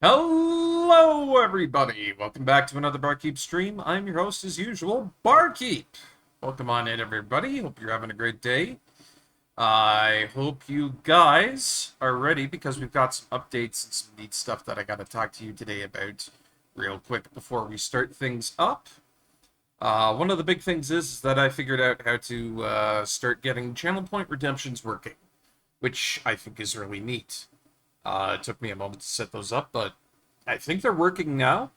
Hello, everybody! Welcome back to another Barkeep stream. I'm your host, as usual, Barkeep. Welcome on in, everybody. Hope you're having a great day. I hope you guys are ready because we've got some updates and some neat stuff that I got to talk to you today about real quick before we start things up. One of the big things is that I figured out how to start getting channel point redemptions working, which I think is really neat. It took me a moment to set those up, but I think they're working now.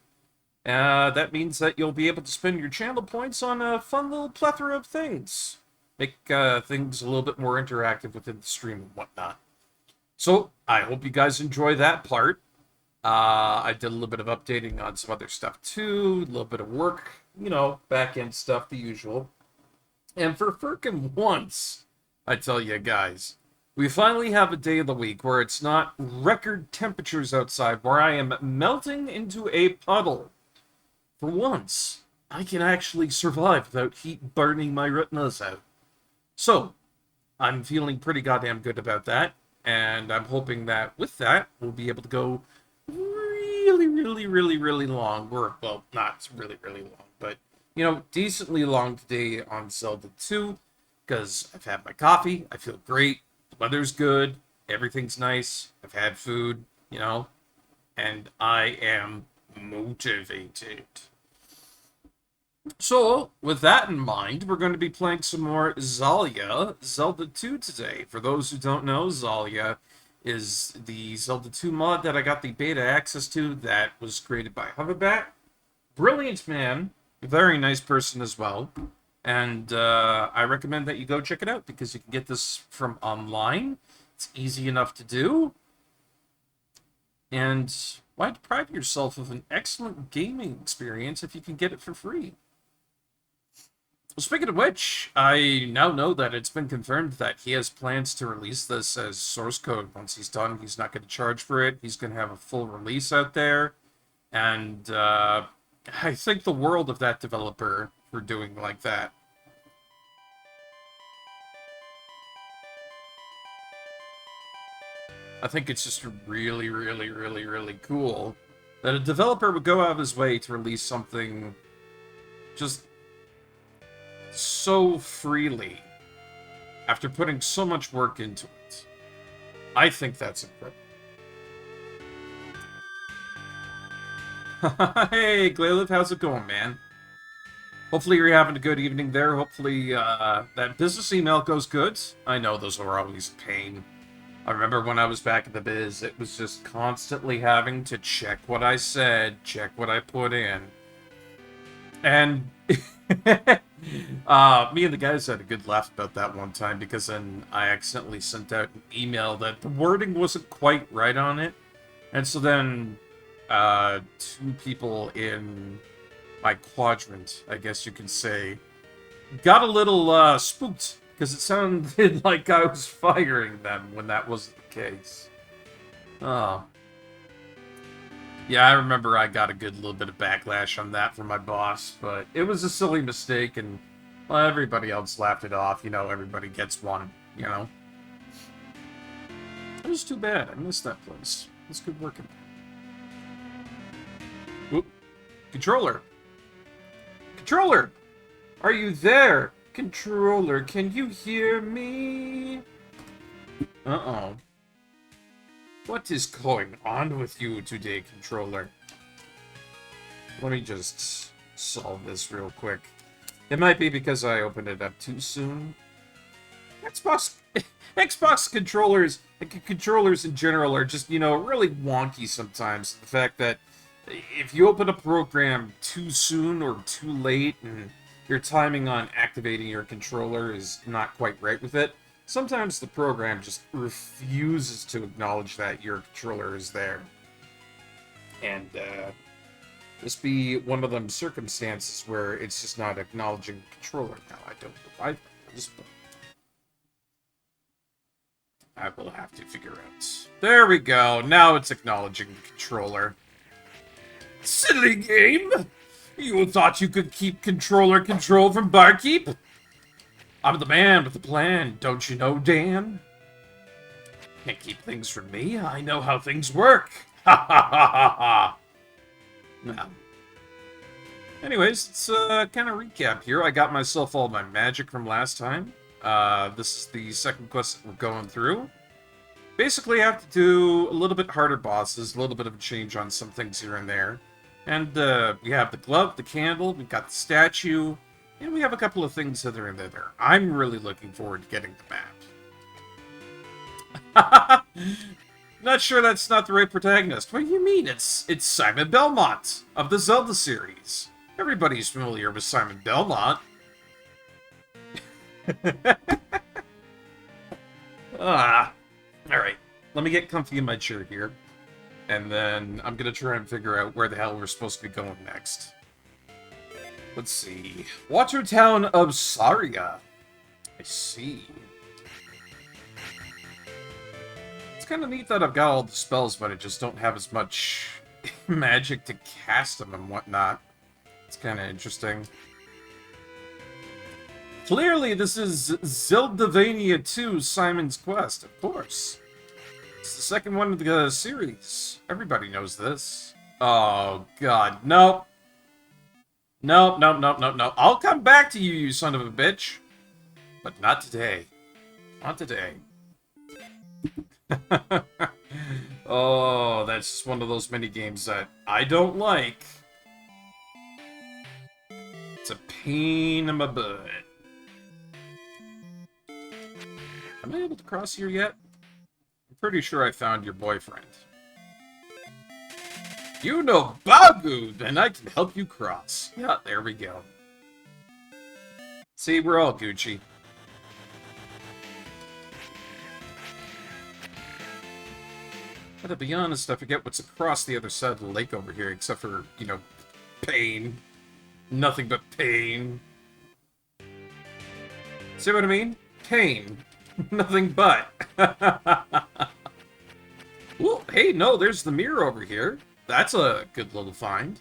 That means that you'll be able to spend your channel points on a fun little plethora of things. Make things a little bit more interactive within the stream and whatnot. So, I hope you guys enjoy that part. I did a little bit of updating on some other stuff too, a little bit of work, back-end stuff, the usual. And for frickin' once, I tell you guys, we finally have a day of the week where it's not record temperatures outside, where I am melting into a puddle. For once, I can actually survive without heat burning my retinas out. So, I'm feeling pretty goddamn good about that, and I'm hoping that with that, we'll be able to go really long. Well, not really long, but, decently long today on Zelda 2, because I've had my coffee, I feel great. The weather's good, everything's nice, I've had food, and I am motivated. So, with that in mind, we're going to be playing some more ZALiA, Zelda 2 today. For those who don't know, ZALiA is the Zelda 2 mod that I got the beta access to that was created by Hoverbat. Brilliant man, very nice person as well. And I recommend that you go check it out because you can get this from online. It's easy enough to do. And why deprive yourself of an excellent gaming experience if you can get it for free? Well, speaking of which, I now know that it's been confirmed that he has plans to release this as source code. Once he's done, he's not going to charge for it. He's going to have a full release out there. And I think the world of that developer for doing like that. I think it's just really cool that a developer would go out of his way to release something just so freely after putting so much work into it. I think that's incredible. Hey, Glaylith, how's it going, man? Hopefully you're having a good evening there. Hopefully that business email goes good. I know those are always a pain. I remember when I was back in the biz, it was just constantly having to check what I said, check what I put in. And me and the guys had a good laugh about that one time because then I accidentally sent out an email that the wording wasn't quite right on it. And so then two people in my quadrant, I guess you could say, got a little spooked because it sounded like I was firing them when that wasn't the case. Oh. Yeah, I remember I got a good little bit of backlash on that from my boss, but it was a silly mistake, and well, everybody else laughed it off. Everybody gets one, It was too bad. I missed that place. It was good working. Oop. Controller! Controller! Are you there? Controller, can you hear me? Uh-oh. What is going on with you today, controller? Let me just solve this real quick. It might be because I opened it up too soon. Xbox controllers in general are just, really wonky sometimes. The fact that if you open a program too soon or too late and your timing on activating your controller is not quite right with it, sometimes the program just refuses to acknowledge that your controller is there. And this be one of them circumstances where it's just not acknowledging the controller. Now, I don't know why this, but I will have to figure out. There we go. Now it's acknowledging the controller. Silly game! You thought you could keep controller control from Barkeep? I'm the man with the plan, don't you know, Dan? Can't keep things from me. I know how things work. Ha ha ha ha ha! No. Anyways, let's kind of recap here. I got myself all my magic from last time. This is the second quest that we're going through. Basically, I have to do a little bit harder bosses, a little bit of a change on some things here and there. And we have the glove, the candle, we've got the statue, and we have a couple of things hither and thither. I'm really looking forward to getting the map. Not sure that's not the right protagonist. What do you mean? It's Simon Belmont of the Zelda series. Everybody's familiar with Simon Belmont. Alright. Let me get comfy in my chair here. And then I'm gonna try and figure out where the hell we're supposed to be going next. Let's see. Water Town of ZALiA. I see. It's kind of neat that I've got all the spells, but I just don't have as much magic to cast them and whatnot. It's kind of interesting. Clearly, this is Zeldavania 2, Simon's Quest, of course. It's the second one of the series. Everybody knows this. Oh, God. Nope. Nope, nope, nope, nope, nope. I'll come back to you, you son of a bitch. But not today. Not today. Oh, that's just one of those mini games that I don't like. It's a pain in my butt. Am I able to cross here yet? I'm pretty sure I found your boyfriend. You know Bagu, then I can help you cross. Yeah, there we go. See, we're all Gucci. But to be honest, I forget what's across the other side of the lake over here, except for, you know, pain. Nothing but pain. See what I mean? Pain. Nothing but. Ooh, hey, no, there's the mirror over here. That's a good little find.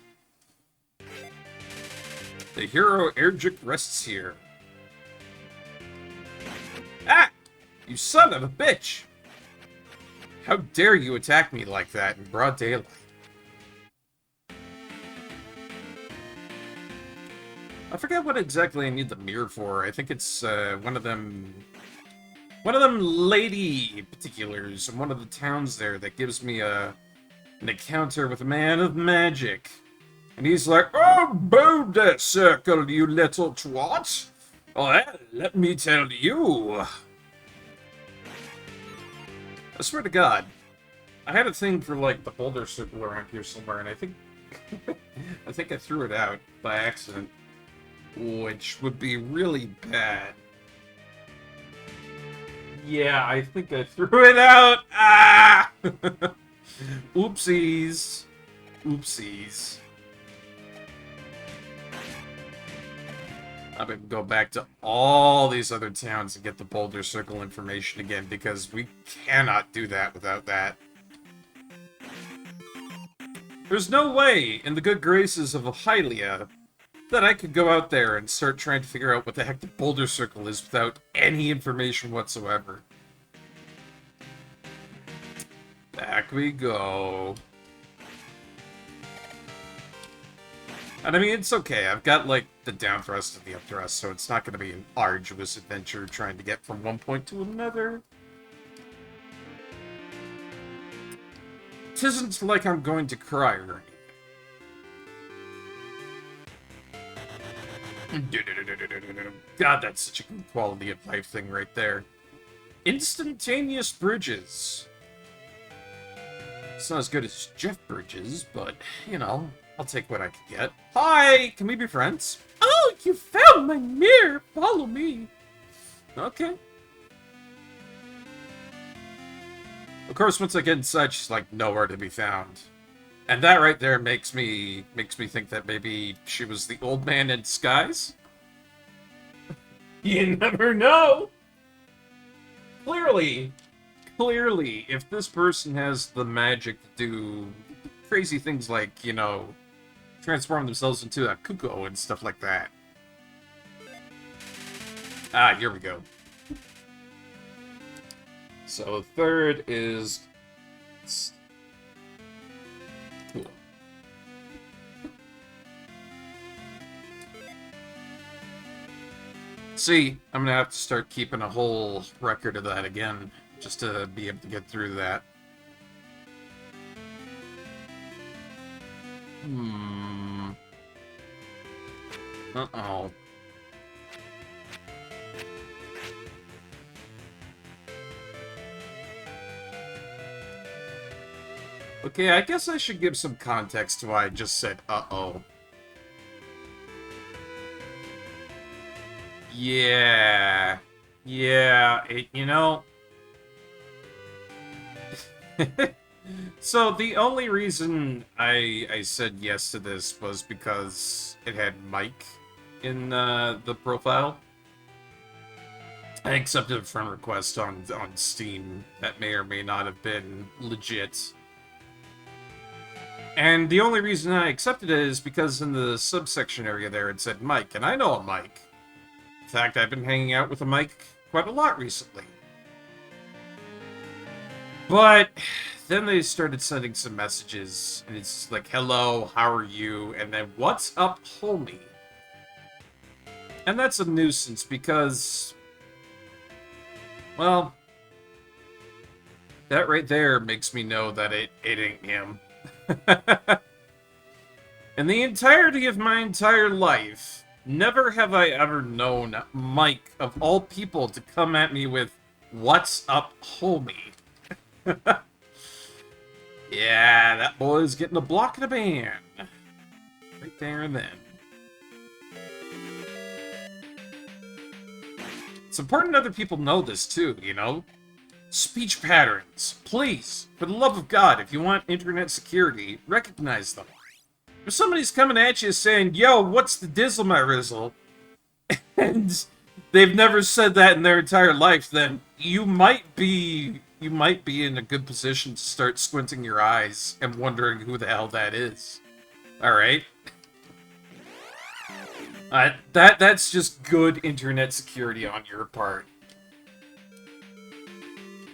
The hero Ergic rests here. Ah! You son of a bitch! How dare you attack me like that in broad daylight? I forget what exactly I need the mirror for. I think it's one of them lady particulars in one of the towns there that gives me an encounter with a man of magic. And he's like, "Oh, bow that circle, you little twat! Well, let me tell you." I swear to God, I had a thing for, like, the boulder circle around here somewhere, and I think I think I threw it out by accident. Which would be really bad. Yeah, I think I threw it out! Ah! Oopsies. Oopsies. I'm gonna go back to all these other towns and get the Boulder Circle information again, because we cannot do that without that. There's no way, in the good graces of Hylia, that I could go out there and start trying to figure out what the heck the Boulder Circle is without any information whatsoever. Back we go. And I mean, it's okay. I've got, like, the down thrust and the up thrust, so it's not going to be an arduous adventure trying to get from one point to another. Tisn't like I'm going to cry or anything. God, that's such a good quality of life thing right there. Instantaneous bridges. It's not as good as Jeff Bridges, but, you know, I'll take what I can get. Hi! Can we be friends? Oh, you found my mirror! Follow me. Okay. Of course, once I get inside, she's, like, nowhere to be found. And that right there makes me think that maybe she was the old man in disguise. You never know! Clearly, if this person has the magic to do crazy things like, you know, transform themselves into a cuckoo and stuff like that. Ah, here we go. So, third is... See, I'm gonna have to start keeping a whole record of that again, just to be able to get through that. Uh-oh. Okay, I guess I should give some context to why I just said uh-oh. Yeah. Yeah, you know... So, the only reason I said yes to this was because it had Mike in the profile. I accepted a friend request on Steam that may or may not have been legit. And the only reason I accepted it is because in the subsection area there it said Mike, and I know a Mike. In fact, I've been hanging out with a Mike quite a lot recently. But then they started sending some messages, and it's like, hello, how are you? And then, what's up, homie? And that's a nuisance because, well, that right there makes me know that it ain't him. In the entirety of my entire life, never have I ever known Mike, of all people, to come at me with, what's up, homie? Yeah, that boy's getting a block and a ban. Right there and then. It's important other people know this too, you know? Speech patterns. Please, for the love of God, if you want internet security, recognize them. If somebody's coming at you saying, yo, what's the dizzle, my rizzle? And they've never said that in their entire life, then you might be in a good position to start squinting your eyes and wondering who the hell that is. Alright? That's just good internet security on your part.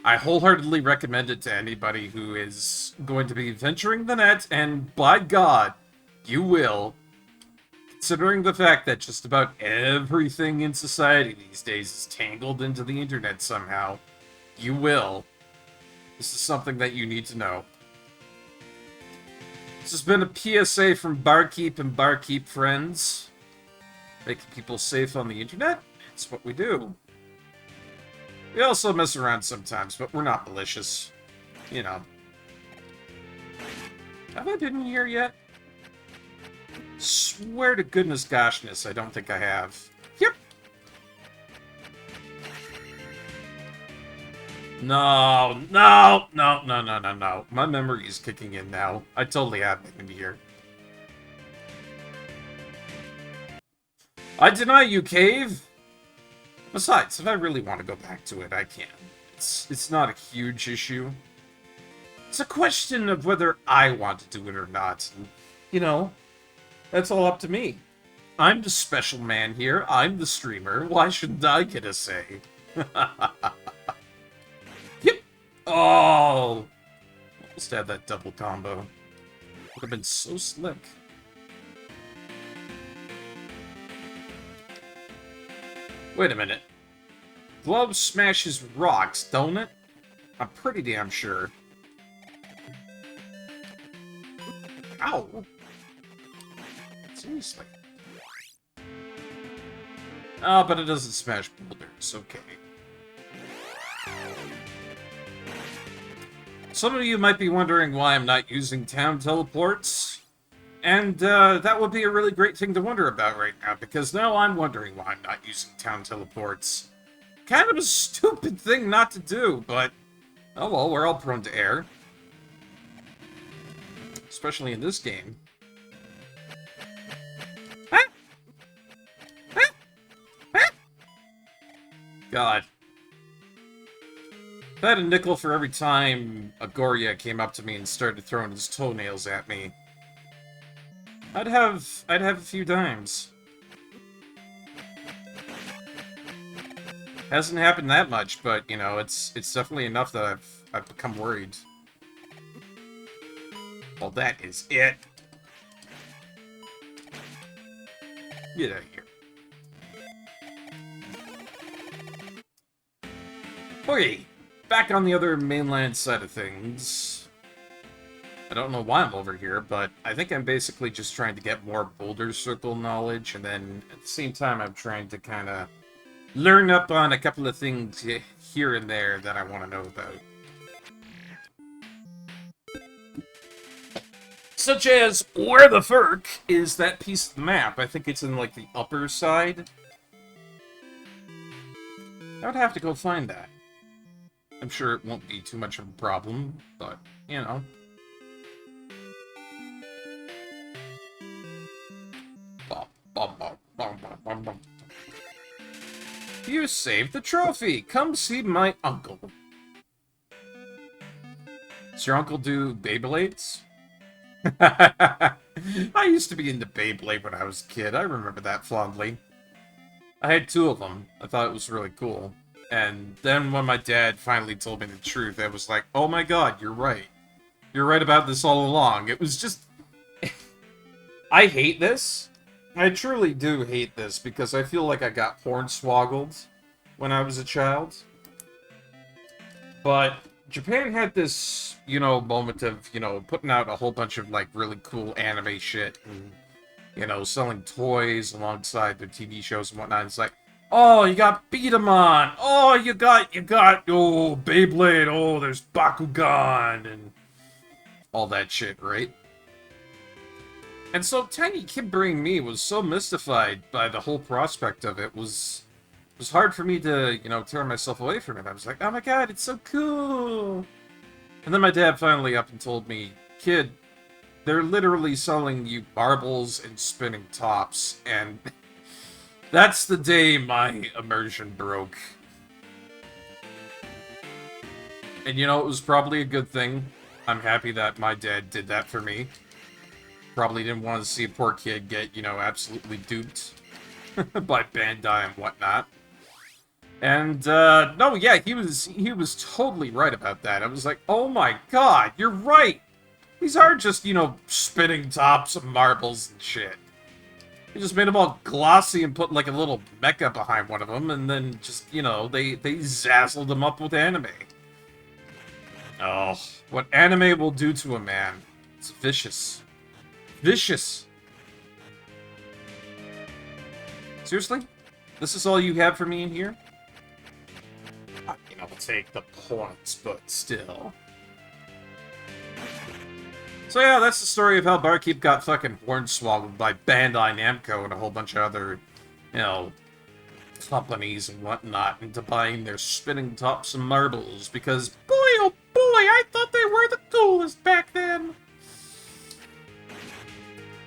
I wholeheartedly recommend it to anybody who is going to be venturing the net, and by God, you will. Considering the fact that just about everything in society these days is tangled into the internet somehow, you will. This is something that you need to know. This has been a PSA from Barkeep and Barkeep friends. Making people safe on the internet. It's what we do. We also mess around sometimes, but we're not malicious. You know. Have I been here yet? Swear to goodness goshness, I don't think I have. Yep. No. My memory is kicking in now. I totally have been here. I deny you, cave! Besides, if I really want to go back to it, I can. It's not a huge issue. It's a question of whether I want to do it or not. And, you know, that's all up to me. I'm the special man here. I'm the streamer. Why shouldn't I get a say? Yep! Oh! Almost had that double combo. Would have been so slick. Wait a minute. Glove smashes rocks, don't it? I'm pretty damn sure. Ow! Seriously. Oh, but it doesn't smash boulders. Okay. Some of you might be wondering why I'm not using town teleports. And that would be a really great thing to wonder about right now, because now I'm wondering why I'm not using town teleports. Kind of a stupid thing not to do, but oh well, we're all prone to error. Especially in this game. God. If I had a nickel for every time a Goriyama came up to me and started throwing his toenails at me, I'd have a few dimes. Hasn't happened that much, but you know, it's definitely enough that I've become worried. Well, that is it. Get out of here. Okay, back on the other mainland side of things. I don't know why I'm over here, but I think I'm basically just trying to get more Boulder Circle knowledge, and then at the same time I'm trying to kind of learn up on a couple of things here and there that I want to know about. Such as, where the fuck is that piece of the map? I think it's in, like, the upper side. I would have to go find that. I'm sure it won't be too much of a problem, but, you know. You saved the trophy! Come see my uncle. Does your uncle do Beyblades? I used to be into Beyblade when I was a kid. I remember that fondly. I had 2 of them. I thought it was really cool. And then when my dad finally told me the truth, I was like, oh my god, you're right. You're right about this all along. It was just... I hate this. I truly do hate this, because I feel like I got hornswoggled when I was a child. But Japan had this, you know, moment of, you know, putting out a whole bunch of, like, really cool anime shit, and, you know, selling toys alongside their TV shows and whatnot. It's like, oh, you got Beat-em-on! Oh, you got, oh, Beyblade! Oh, there's Bakugan! And all that shit, right? And so tiny kid brain me was so mystified by the whole prospect of it. It was hard for me to, you know, tear myself away from it. I was like, oh my god, it's so cool! And then my dad finally up and told me, kid, they're literally selling you marbles and spinning tops, and that's the day my immersion broke. And you know, it was probably a good thing. I'm happy that my dad did that for me. Probably didn't want to see a poor kid get, you know, absolutely duped by Bandai and whatnot. And, no, yeah, he was totally right about that. I was like, oh my god, you're right! These aren't just, you know, spinning tops of marbles and shit. He just made them all glossy and put, like, a little mecha behind one of them, and then just, you know, they zazzled them up with anime. Oh, what anime will do to a man. It's vicious. Vicious. Seriously? This is all you have for me in here? I'll take the points, but still. So yeah, that's the story of how Barkeep got fucking hornswoggled by Bandai Namco and a whole bunch of other, you know, companies and whatnot into buying their spinning tops and marbles, because boy oh boy, I thought they were the coolest back then!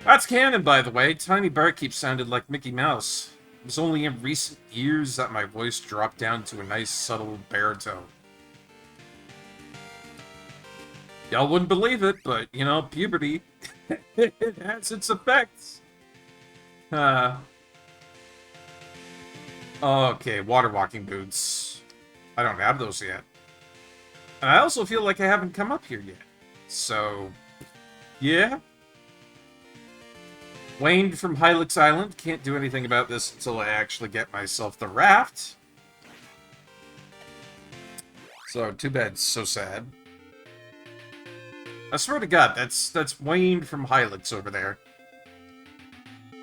That's canon, by the way. Tiny Barkeep sounded like Mickey Mouse. It was only in recent years that my voice dropped down to a nice, subtle baritone. Y'all wouldn't believe it, but, you know, puberty, it has its effects. Okay, water walking boots. I don't have those yet. And I also feel like I haven't come up here yet. So, yeah. Wayne from Hylix Island. Can't do anything about this until I actually get myself the raft. So, too bad. So sad. I swear to God, that's Wayne from Hylix over there.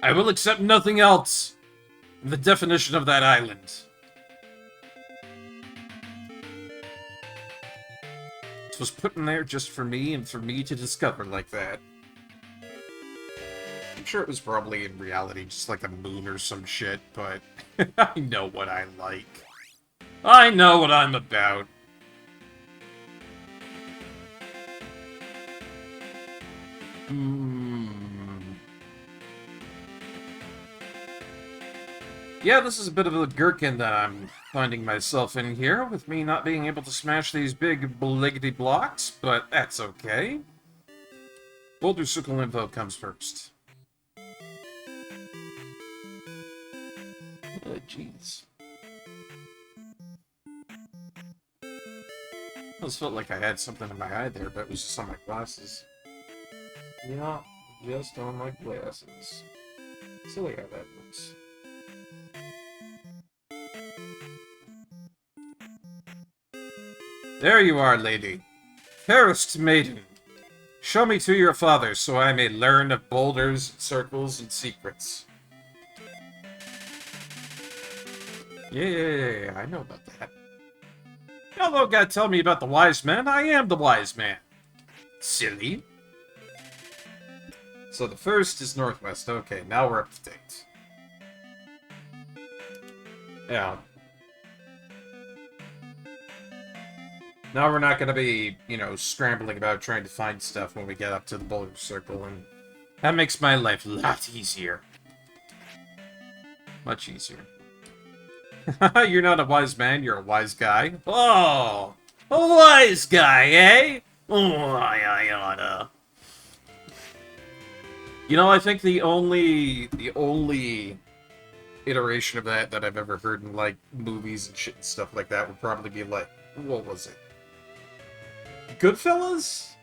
I will accept nothing else. The definition of that island. It was put in there just for me and for me to discover like that. I'm sure it was probably in reality just like a moon or some shit, but I know what I like. I know what I'm about. Yeah, this is a bit of a gherkin that I'm finding myself in here, with me not being able to smash these big bliggity blocks, but that's okay. Boulder Circle info comes first. Oh, jeez. I almost felt like I had something in my eye there, but it was just on my glasses. Yeah, just on my glasses. Silly how that looks. There you are, lady. Fairest maiden. Show me to your father, so I may learn of boulders, circles, and secrets. Yeah, I know about that. Although God tell me about the wise man, I am the wise man. Silly. So the first is northwest. Okay, now we're up to date. Yeah. Now we're not going to be, you know, scrambling about trying to find stuff when we get up to the boulder circle, and that makes my life a lot easier. Much easier. You're not a wise man, you're a wise guy. Oh! A wise guy, eh? Oh, I oughta. You know, I think the only iteration of that I've ever heard in, like, movies and shit and stuff like that would probably be, like, what was it? Goodfellas?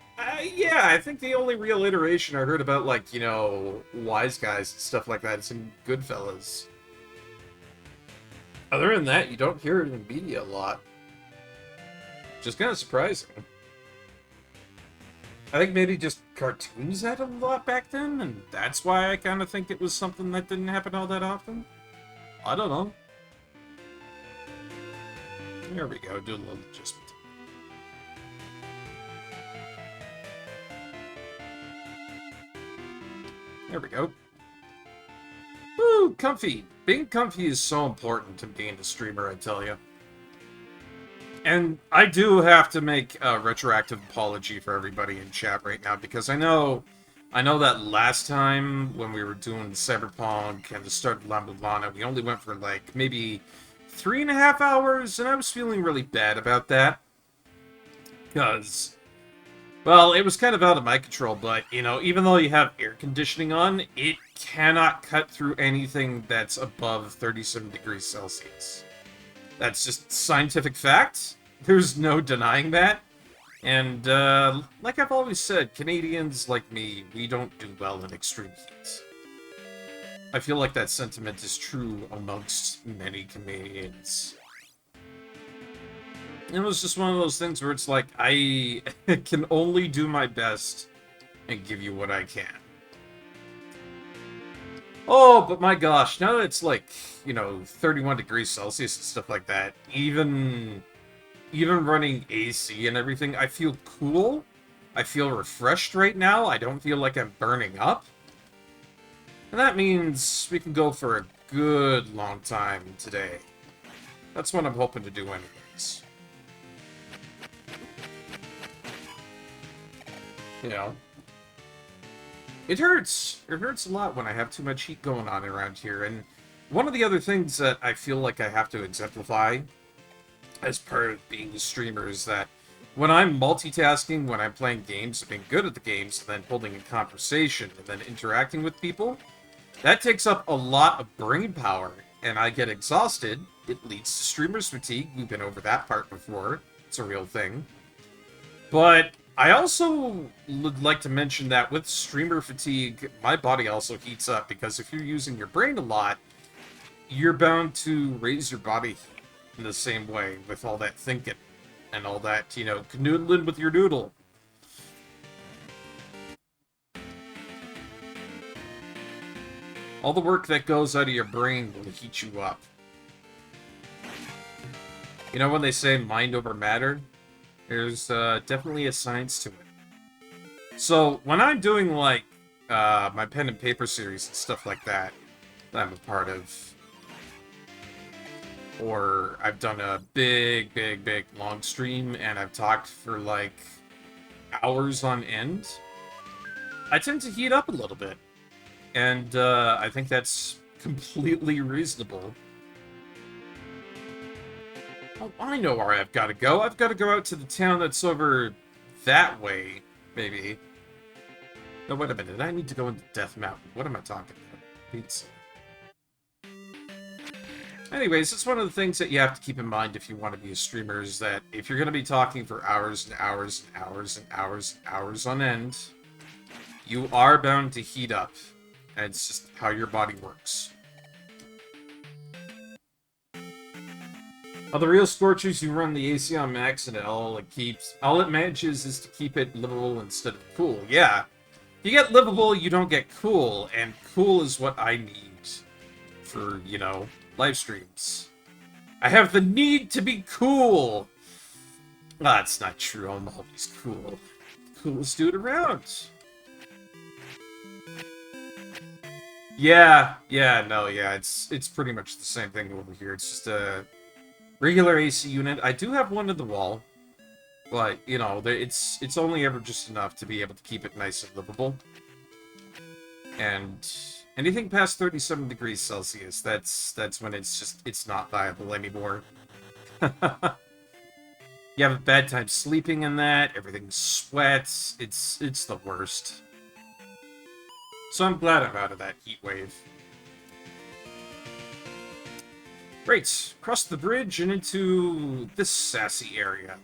Yeah, I think the only real iteration I heard about, like, you know, wise guys and stuff like that is in Goodfellas. Other than that, you don't hear it in media a lot. Which is kind of surprising. I think maybe just cartoons had a lot back then, and that's why I kind of think it was something that didn't happen all that often. I don't know. There we go, do a little adjustment. There we go. Woo, comfy. Being comfy is so important to being a streamer, I tell you. And I do have to make a retroactive apology for everybody in chat right now, because I know that last time when we were doing Cyberpunk and the start of La Mulana, we only went for like maybe 3.5 hours, and I was feeling really bad about that. Because, well, it was kind of out of my control, but, you know, even though you have air conditioning on, it cannot cut through anything that's above 37 degrees Celsius. That's just scientific fact. There's no denying that. And, like I've always said, Canadians like me, we don't do well in extreme heat. I feel like that sentiment is true amongst many Canadians. It was just one of those things where it's like, I can only do my best and give you what I can. Oh, but my gosh, now that it's like, you know, 31 degrees Celsius and stuff like that, even running AC and everything, I feel cool. I feel refreshed right now. I don't feel like I'm burning up. And that means we can go for a good long time today. That's what I'm hoping to do anyways. You know. It hurts. It hurts a lot when I have too much heat going on around here. And one of the other things that I feel like I have to exemplify as part of being a streamer is that when I'm multitasking, when I'm playing games, being good at the games, and then holding a conversation, and then interacting with people, that takes up a lot of brain power, and I get exhausted. It leads to streamer's fatigue. We've been over that part before. It's a real thing. But I also would like to mention that with streamer fatigue, my body also heats up, because if you're using your brain a lot, you're bound to raise your body heat in the same way with all that thinking and all that, you know, canoodling with your noodle. All the work that goes out of your brain will heat you up. You know when they say mind over matter? There's definitely a science to it. So, when I'm doing, like, my pen and paper series and stuff like that I'm a part of, or I've done a big long stream and I've talked for, like, hours on end, I tend to heat up a little bit. And, I think that's completely reasonable. Oh, I know where I've got to go. I've got to go out to the town that's over that way, maybe. No, wait a minute. I need to go into Death Mountain. What am I talking about? Pizza. Anyways, it's one of the things that you have to keep in mind if you want to be a streamer, is that if you're going to be talking for hours and hours and hours and hours and hours on end, you are bound to heat up. And it's just how your body works. The real Scorchers, you run the AC on max and all it manages is to keep it livable instead of cool. Yeah. You get livable, you don't get cool, and cool is what I need for, you know, live streams. I have the need to be cool! Ah, that's not true, I'm always cool. Coolest dude around. Yeah, it's pretty much the same thing over here. It's just a regular AC unit. I do have one in the wall, but, you know, it's only ever just enough to be able to keep it nice and livable. And anything past 37 degrees Celsius, that's when it's not viable anymore. You have a bad time sleeping in that, everything sweats, it's the worst. So I'm glad I'm out of that heat wave. Great, cross the bridge and into this sassy area.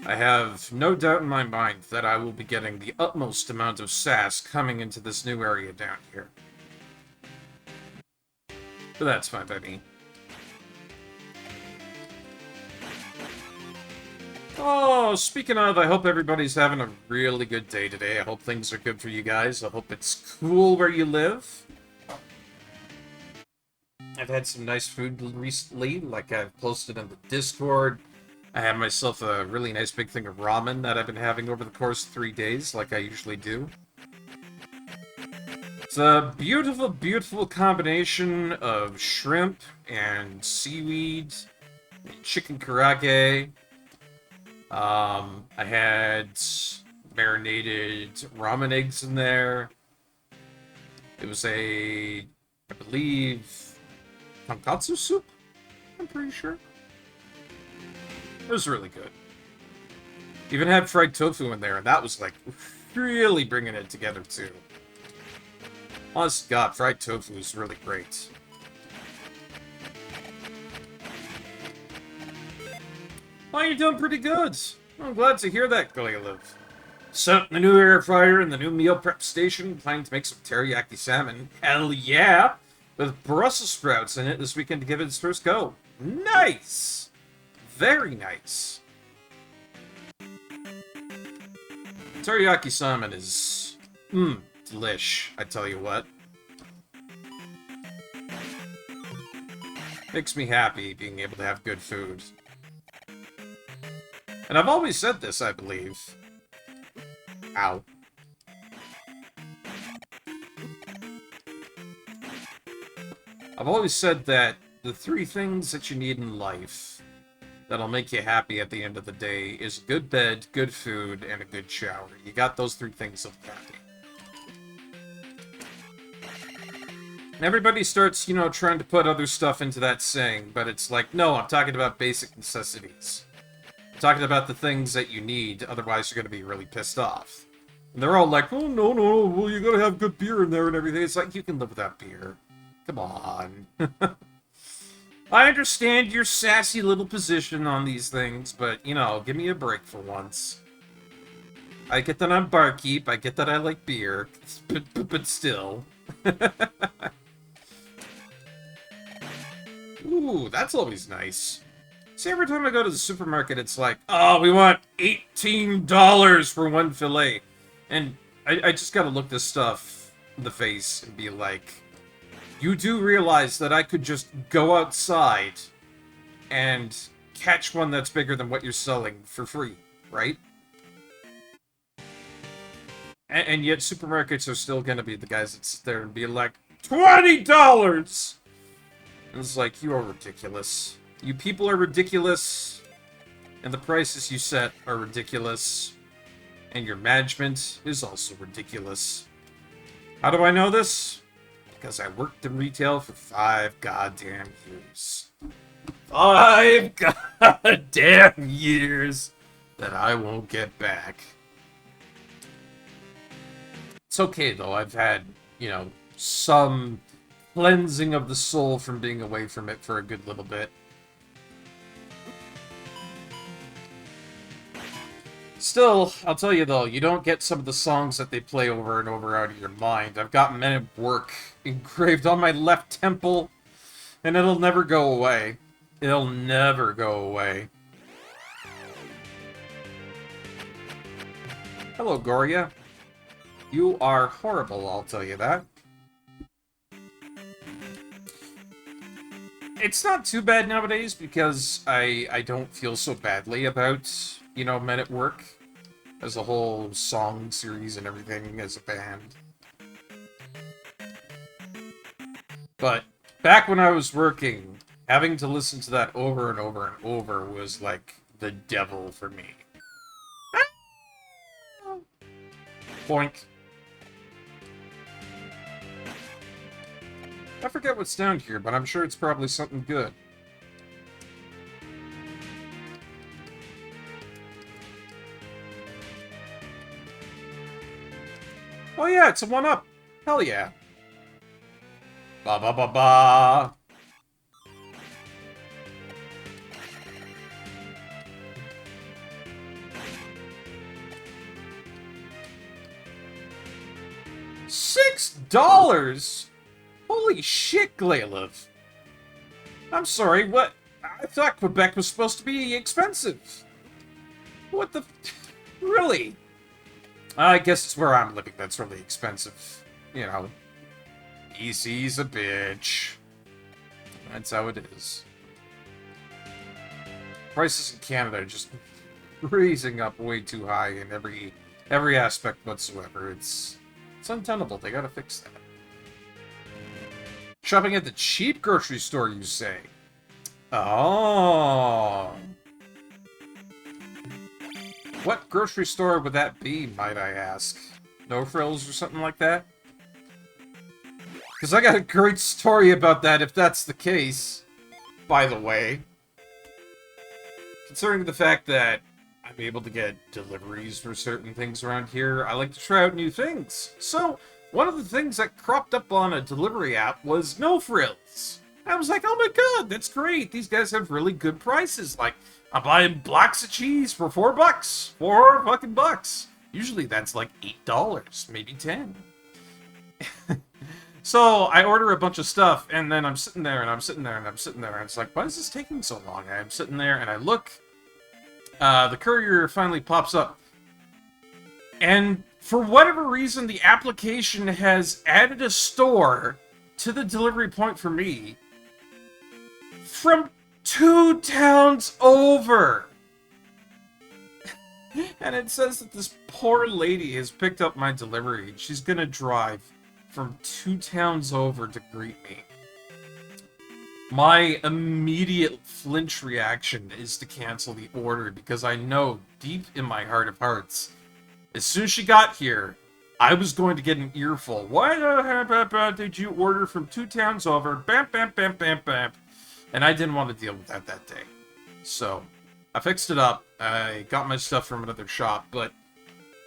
I have no doubt in my mind that I will be getting the utmost amount of sass coming into this new area down here. But that's fine by me. Oh, speaking of, I hope everybody's having a really good day today. I hope things are good for you guys. I hope it's cool where you live. I've had some nice food recently, like I've posted in the Discord. I had myself a really nice big thing of ramen that I've been having over the course of 3 days, like I usually do. It's a beautiful, beautiful combination of shrimp and seaweed, and chicken karage. I had marinated ramen eggs in there. It was I believe, tonkatsu soup? I'm pretty sure. It was really good. Even had fried tofu in there, and that was, like, really bringing it together, too. Honest to God, fried tofu is really great. Oh, you're doing pretty good. I'm glad to hear that, Goliath. Set the new air fryer in the new meal prep station, planning to make some teriyaki salmon. Hell yeah! With Brussels sprouts in it this weekend to give it its first go. Nice! Very nice. Teriyaki salmon is... delish, I tell you what. Makes me happy being able to have good food. And I've always said this, I believe. Ow. I've always said that the 3 things that you need in life that'll make you happy at the end of the day is a good bed, good food, and a good shower. You got those 3 things, you'll be happy. Everybody starts, you know, trying to put other stuff into that saying, but it's like, no, I'm talking about basic necessities. I'm talking about the things that you need, otherwise you're going to be really pissed off. And they're all like, oh, no, well, you gotta have good beer in there and everything. It's like, you can live without beer. Come on. I understand your sassy little position on these things, but, you know, give me a break for once. I get that I'm Barkeep, I get that I like beer, but still. Ooh, that's always nice. See, every time I go to the supermarket, it's like, oh, we want $18 for one fillet. And I just gotta look this stuff in the face and be like, you do realize that I could just go outside and catch one that's bigger than what you're selling for free, right? And yet supermarkets are still gonna be the guys that sit there and be like, $20! And it's like, you are ridiculous. You people are ridiculous, and the prices you set are ridiculous, and your management is also ridiculous. How do I know this? Because I worked in retail for 5 goddamn years. 5 goddamn years that I won't get back. It's okay, though. I've had, you know, some cleansing of the soul from being away from it for a good little bit. Still, I'll tell you though, you don't get some of the songs that they play over and over out of your mind. I've got Men at Work engraved on my left temple, and it'll never go away. It'll never go away. Hello, Goria. You are horrible, I'll tell you that. It's not too bad nowadays because I don't feel so badly about, you know, Men at Work as a whole song series and everything as a band. But back when I was working, having to listen to that over and over and over was like the devil for me. Boink. I forget what's down here, but I'm sure it's probably something good. Oh yeah, it's a 1-up. Hell yeah. Ba ba ba ba. $6? Holy shit, Glailev. I'm sorry, what? I thought Quebec was supposed to be expensive. What the... Really? I guess it's where I'm living that's really expensive. You know. EC's a bitch. That's how it is. Prices in Canada are just raising up way too high in every aspect whatsoever. It's untenable. They gotta fix that. Shopping at the cheap grocery store, you say? Oh. What grocery store would that be, might I ask? No Frills or something like that? Because I got a great story about that if that's the case, by the way. Considering the fact that I'm able to get deliveries for certain things around here, I like to try out new things. So, one of the things that cropped up on a delivery app was No Frills. I was like, oh my god, that's great. These guys have really good prices. Like, I'm buying blocks of cheese for $4. $4 Usually that's like $8, maybe 10. So I order a bunch of stuff, and then I'm sitting there, and I'm sitting there, and I'm sitting there, and it's like, why is this taking so long? I'm sitting there, and I look, the courier finally pops up, and for whatever reason, the application has added a store to the delivery point for me from 2 towns over. And it says that this poor lady has picked up my delivery, and she's gonna drive from 2 towns over to greet me. My immediate flinch reaction is to cancel the order because I know deep in my heart of hearts, as soon as she got here, I was going to get an earful. Why the heck did you order from 2 towns over? Bam, bam, bam, bam, bam. And I didn't want to deal with that day. So, I fixed it up. I got my stuff from another shop, but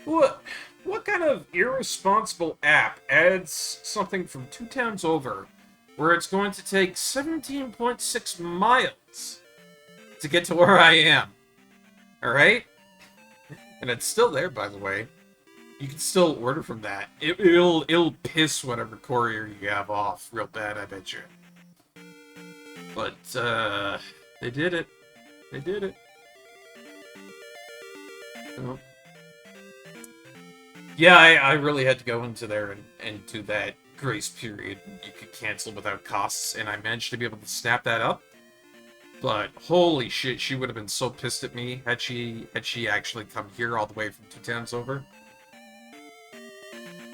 what kind of irresponsible app adds something from 2 towns over where it's going to take 17.6 miles to get to where I am? Alright? And it's still there, by the way. You can still order from that. It'll piss whatever courier you have off real bad, I bet you. But, they did it. They did it. Oh. Yeah, I really had to go into there and do that grace period. You could cancel without costs, and I managed to be able to snap that up. But holy shit, she would have been so pissed at me had she actually come here all the way from 2 towns over.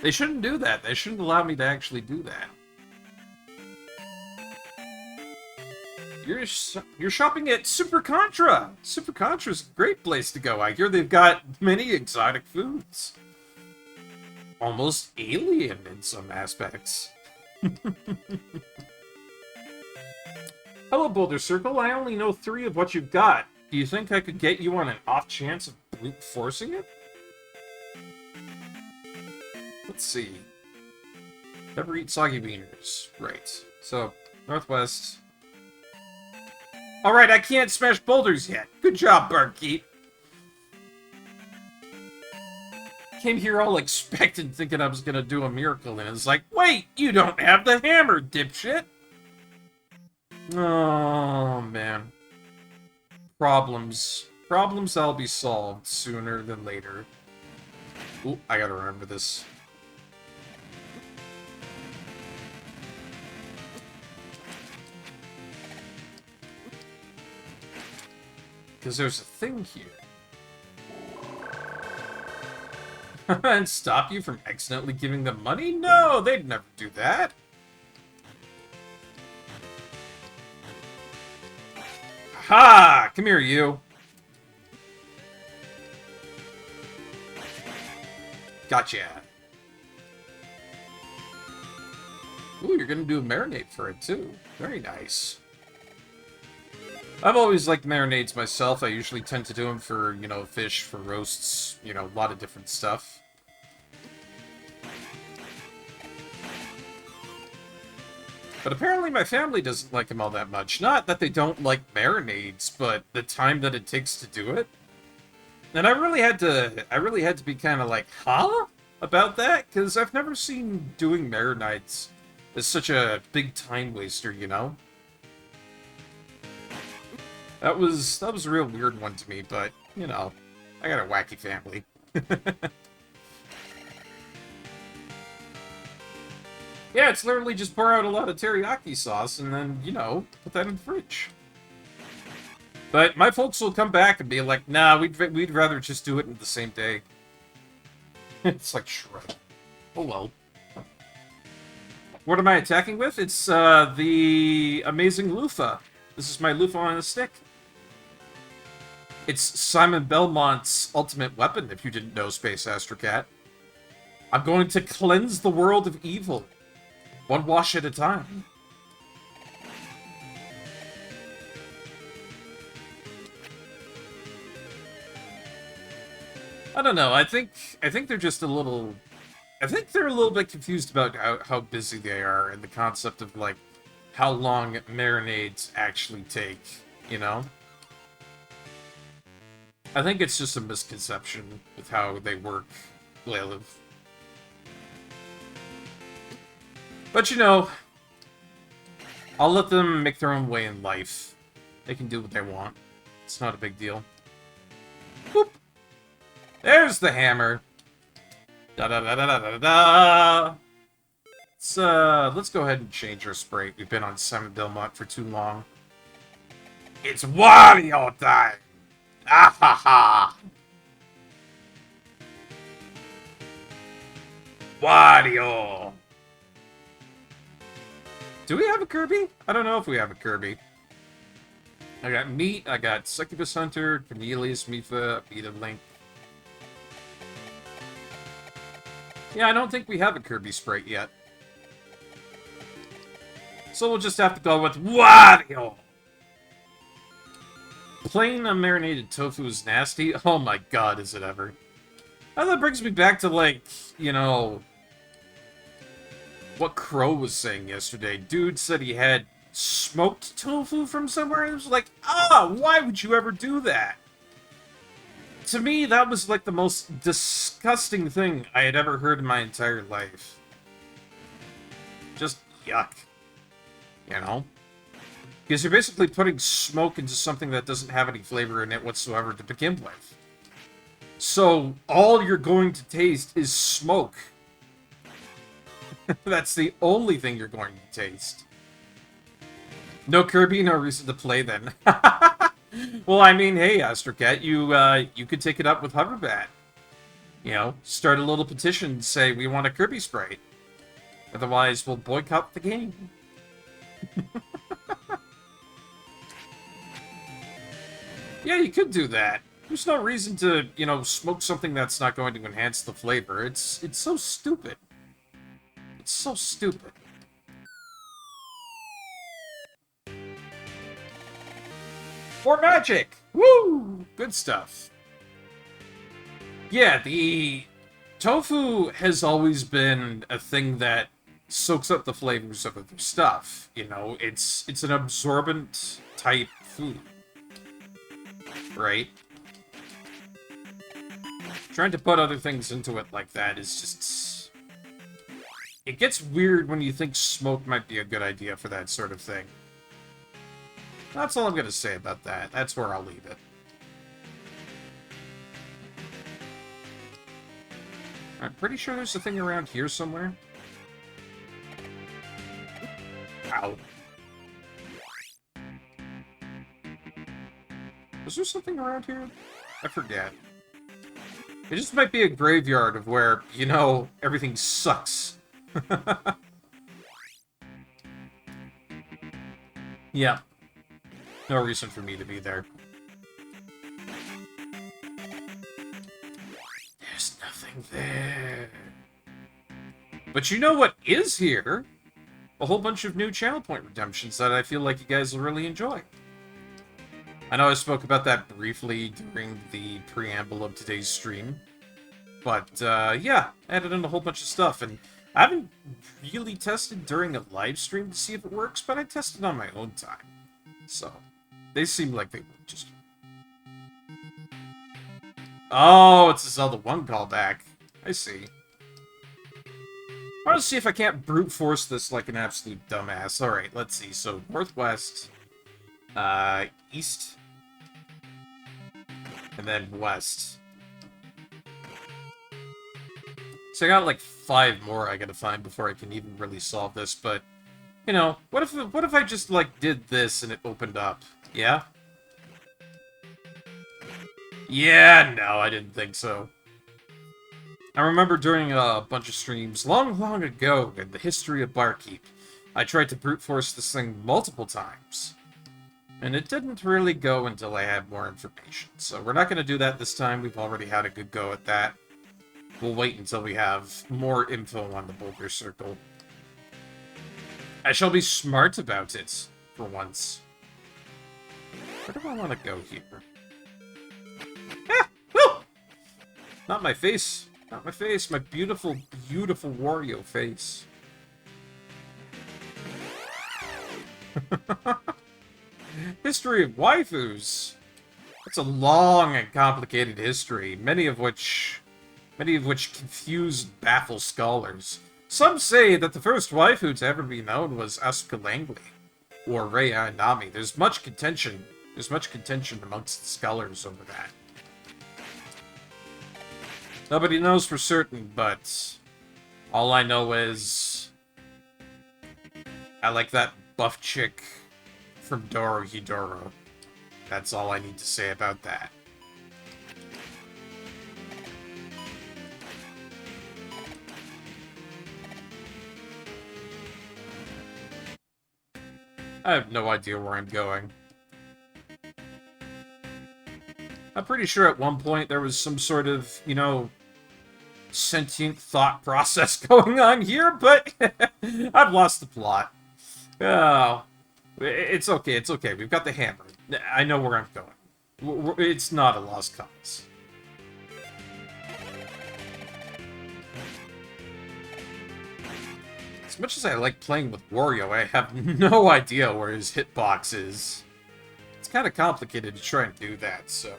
They shouldn't do that. They shouldn't allow me to actually do that. You're shopping at Super Contra. Super Contra's a great place to go. I hear they've got many exotic foods. Almost alien in some aspects. Hello, Boulder Circle. I only know 3 of what you've got. Do you think I could get you on an off chance of brute forcing it? Let's see. Never eat soggy wieners. Right. So, northwest. Alright, I can't smash boulders yet. Good job, Barkeep. came here all expectant, thinking I was gonna do a miracle, and it's like, wait, you don't have the hammer, dipshit! Oh, man. Problems. Problems that'll be solved sooner than later. Ooh, I gotta remember this. Because there's a thing here. And stop you from accidentally giving them money? No, they'd never do that. Ha! Come here, you. Gotcha. Ooh, you're gonna do a marinade for it, too. Very nice. I've always liked marinades myself. I usually tend to do them for, you know, fish, for roasts, you know, a lot of different stuff. But apparently my family doesn't like them all that much. Not that they don't like marinades, but the time that it takes to do it. And I really had to be kind of like, huh? About that? Because I've never seen doing marinades as such a big time waster, you know? That was a real weird one to me, but, you know, I got a wacky family. Yeah, it's literally just pour out a lot of teriyaki sauce and then, you know, put that in the fridge. But my folks will come back and be like, nah, we'd rather just do it in the same day. It's like, sure. Oh well. What am I attacking with? It's the amazing loofah. This is my loofah on a stick. It's Simon Belmont's ultimate weapon, if you didn't know, Space Astrocat. I'm going to cleanse the world of evil. One wash at a time. I don't know. I think they're just a little... I think they're a little bit confused about how busy they are and the concept of, like, how long marinades actually take, you know? I think it's just a misconception with how they work, live. But, you know, I'll let them make their own way in life. They can do what they want. It's not a big deal. Boop! There's the hammer. Da-da-da-da-da-da-da! Let's go ahead and change our sprite. We've been on Simon Belmont for too long. It's Wario time! Ah ha ha! Wario! Do we have a Kirby? I don't know if we have a Kirby. I got Meat, I got Succubus Hunter, Cornelius, Mifa, Peter Link. Yeah, I don't think we have a Kirby sprite yet. So we'll just have to go with Wario! Plain unmarinated tofu is nasty? Oh my god, is it ever. And that brings me back to, like, you know... what Crow was saying yesterday. Dude said he had smoked tofu from somewhere, and it was like, why would you ever do that? To me, that was like the most disgusting thing I had ever heard in my entire life. Just yuck. You know? Because you're basically putting smoke into something that doesn't have any flavor in it whatsoever to begin with. So, all you're going to taste is smoke. That's the only thing you're going to taste. No Kirby, no reason to play then. Well, I mean, hey, Astrocat, you could take it up with Hoverbat. You know, start a little petition and say, we want a Kirby sprite. Otherwise, we'll boycott the game. Yeah, you could do that. There's no reason to, you know, smoke something that's not going to enhance the flavor. It's so stupid. It's so stupid. More magic! Woo! Good stuff. Yeah, the tofu has always been a thing that soaks up the flavors of other stuff. You know, it's an absorbent type food. Right? Trying to put other things into it like that is just... It gets weird when you think smoke might be a good idea for that sort of thing. That's all I'm going to say about that. That's where I'll leave it. I'm pretty sure there's a thing around here somewhere. Ow. Was there something around here? I forget. It just might be a graveyard of where, you know, everything sucks. Yeah. No reason for me to be there. There's nothing there. But you know what is here? A whole bunch of new channel point redemptions that I feel like you guys will really enjoy. I know I spoke about that briefly during the preamble of today's stream. But, yeah, added in a whole bunch of stuff, and I haven't really tested during a live stream to see if it works, but I tested on my own time. So, they seem like they would just... Oh, it's a Zelda 1 callback. I see. I want to see if I can't brute force this like an absolute dumbass. Alright, let's see. So, northwest, east, and then west. So I got like 5 more I gotta find before I can even really solve this, but, you know, what if I just, like, did this and it opened up? Yeah? Yeah, no, I didn't think so. I remember during a bunch of streams long, long ago in the history of Barkeep, I tried to brute force this thing multiple times. And it didn't really go until I had more information. So we're not going to do that this time. We've already had a good go at that. We'll wait until we have more info on the Boulder Circle. I shall be smart about it, for once. Where do I want to go here? Ah! Woo! Not my face. Not my face. My beautiful, beautiful Wario face. History of waifus. It's a long and complicated history, many of which confuse and baffle scholars. Some say that the first waifu to ever be known was Asuka Langley, or Rei Ayanami. There's much contention amongst the scholars over that. Nobody knows for certain, but all I know is I like that buff chick from Dorohedoro. That's all I need to say about that. I have no idea where I'm going. I'm pretty sure at one point there was some sort of, you know, sentient thought process going on here, but I've lost the plot. Oh, it's okay, it's okay. We've got the hammer. I know where I'm going. It's not a lost cause. As much as I like playing with Wario, I have no idea where his hitbox is. It's kind of complicated to try and do that, so...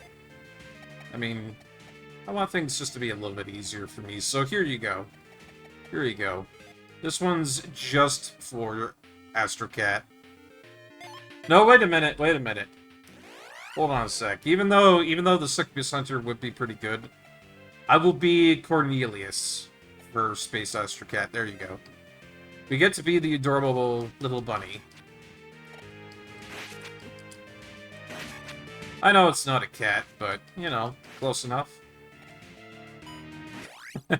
I mean, I want things just to be a little bit easier for me, so here you go. Here you go. This one's just for Astro Cat. No, wait a minute, wait a minute. Hold on a sec. Even though the Succubus Hunter would be pretty good, I will be Cornelius for Space Astro Cat. There you go. We get to be the adorable little bunny. I know it's not a cat, but, you know, close enough. I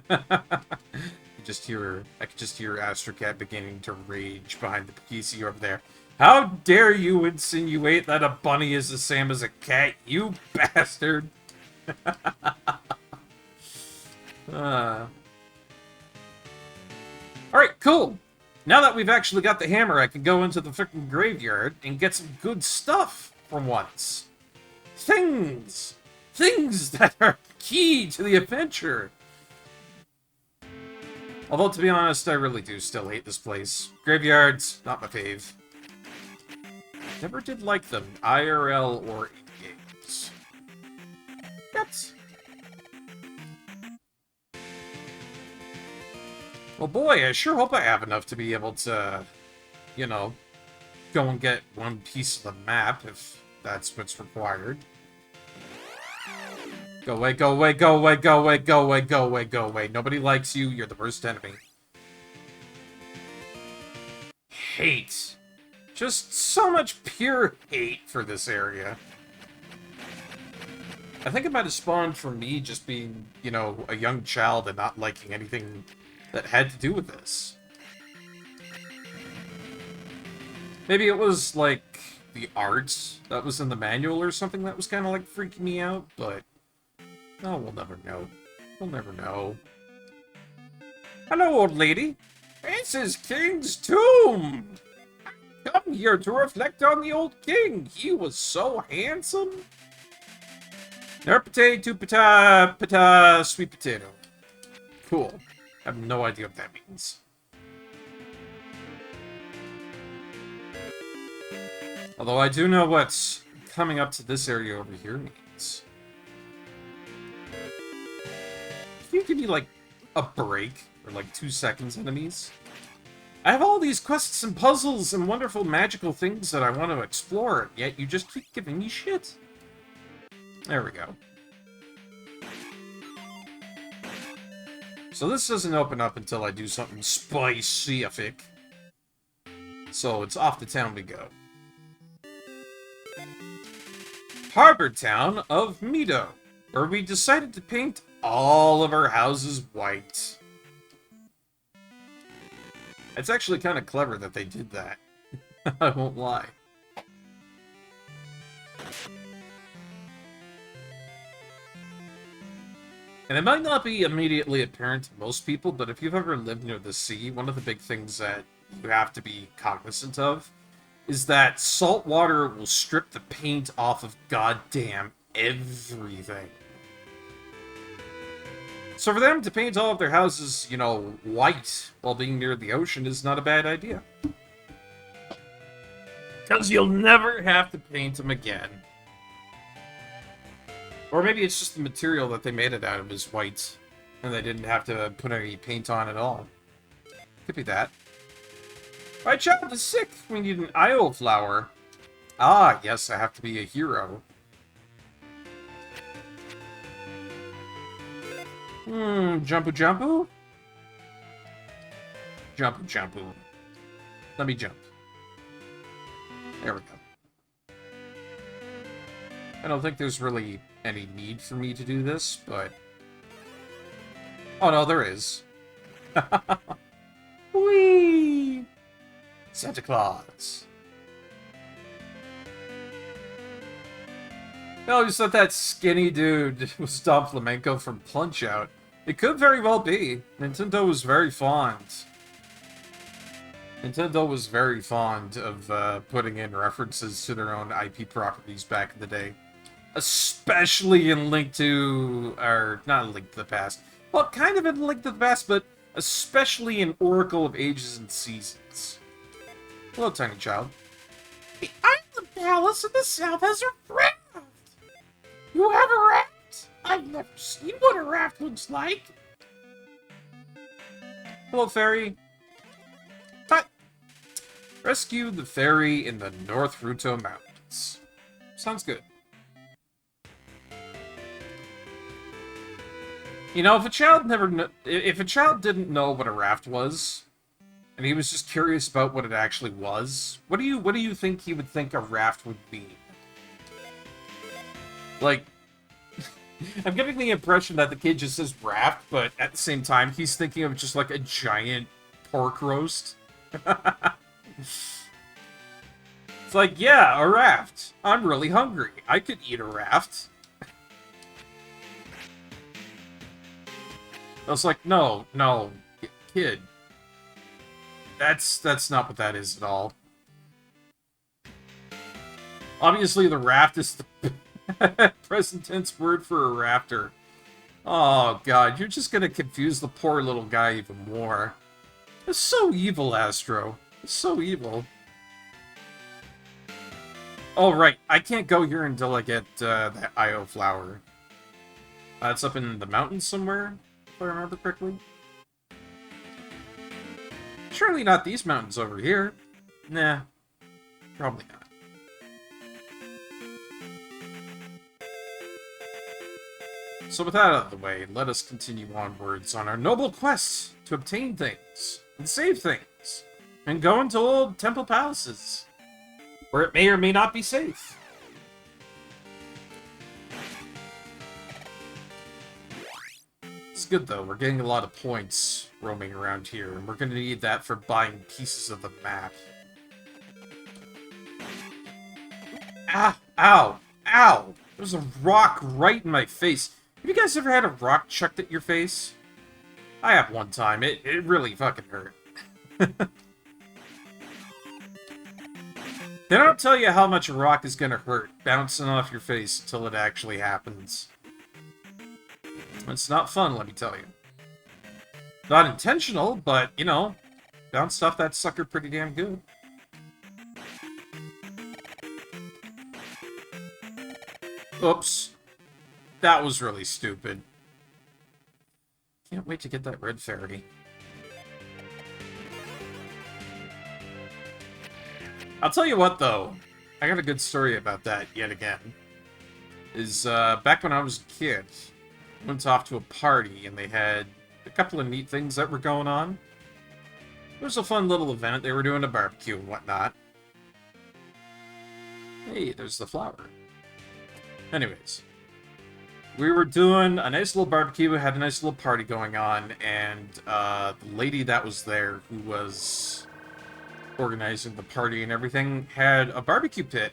could just hear Astro Cat beginning to rage behind the PC over there. How dare you insinuate that a bunny is the same as a cat, you bastard! Alright, cool! Now that we've actually got the hammer, I can go into the frickin' graveyard and get some good stuff for once. Things that are key to the adventure. Although, to be honest, I really do still hate this place. Graveyards, not my fave. Never did like them, IRL or in games. Yet, Well, boy, I sure hope I have enough to be able to, you know, go and get one piece of the map, if that's what's required. Go away, go away, go away, go away, go away, go away, go away. Nobody likes you, you're the worst enemy. Hate. Just so much pure hate for this area. I think it might have spawned from me just being, you know, a young child and not liking anything that had to do with this. Maybe it was, like, the art that was in the manual or something that was kind of, like, freaking me out, but... oh, we'll never know. We'll never know. Hello, old lady. This is King's tomb! Come here to reflect on the old king. He was so handsome. Nerpate to pata, sweet potato. Cool. I have no idea what that means. Although I do know what coming up to this area over here means. Can you give me, like, a break? Or, like, 2 seconds, enemies? I have all these quests and puzzles and wonderful magical things that I want to explore, yet you just keep giving me shit. There we go. So this doesn't open up until I do something specific. So it's off to town we go. Harbor town of Mido, where we decided to paint all of our houses white. It's actually kind of clever that they did that. I won't lie. And it might not be immediately apparent to most people, but if you've ever lived near the sea, one of the big things that you have to be cognizant of is that salt water will strip the paint off of goddamn everything. So for them to paint all of their houses, you know, white while being near the ocean is not a bad idea. Because you'll never have to paint them again. Or maybe it's just the material that they made it out of is white, and they didn't have to put any paint on at all. Could be that. My child is sick. We need an Io flower. Ah, yes, I have to be a hero. Jumpu jumpu? Jumpu jumpu. Let me jump. There we go. I don't think there's really any need for me to do this, but... oh no, there is. Whee! Santa Claus. No, just let that skinny dude was Dom Flamenco from Punch-Out. It could very well be. Nintendo was very fond. Nintendo was very fond of putting in references to their own IP properties back in the day. Especially in Link to... or, not Link to the Past. Well, kind of in Link to the Past, but especially in Oracle of Ages and Seasons. Hello, tiny child. The Island Palace in the south has a raft! You have a raft? I've never seen what a raft looks like. Hello, fairy. But rescue the fairy in the North Ruto Mountains. Sounds good. You know, if a child didn't know what a raft was, and he was just curious about what it actually was, what do you think he would think a raft would be? Like, I'm getting the impression that the kid just says raft, but at the same time, he's thinking of just like a giant pork roast. It's like, yeah, a raft. I'm really hungry. I could eat a raft. I was like, no, kid. That's not what that is at all. Obviously, the raft is the present tense word for a rafter. Oh, God, you're just gonna confuse the poor little guy even more. It's so evil, Astro. It's so evil. Oh, right. I can't go here until I get that Io flower. It's up in the mountains somewhere, if I remember correctly. surely not these mountains over here. Nah, probably not. So with that out of the way, let us continue onwards on our noble quest to obtain things, and save things, and go into old temple palaces, where it may or may not be safe. It's good though, we're getting a lot of points roaming around here, and we're going to need that for buying pieces of the map. Ah! Ow! Ow! There's a rock right in my face. Have you guys ever had a rock chucked at your face? I have one time. It really fucking hurt. They don't tell you how much a rock is gonna hurt bouncing off your face until it actually happens. It's not fun, let me tell you. Not intentional, but, you know, bounced off that sucker pretty damn good. Oops. That was really stupid. Can't wait to get that red fairy. I'll tell you what, though. I got a good story about that yet again. Back when I was a kid, I went off to a party, and they had a couple of neat things that were going on. It was a fun little event. They were doing a barbecue and whatnot. Hey, there's the flower. Anyways. We were doing a nice little barbecue, had a nice little party going on, and the lady that was there, who was organizing the party and everything, had a barbecue pit.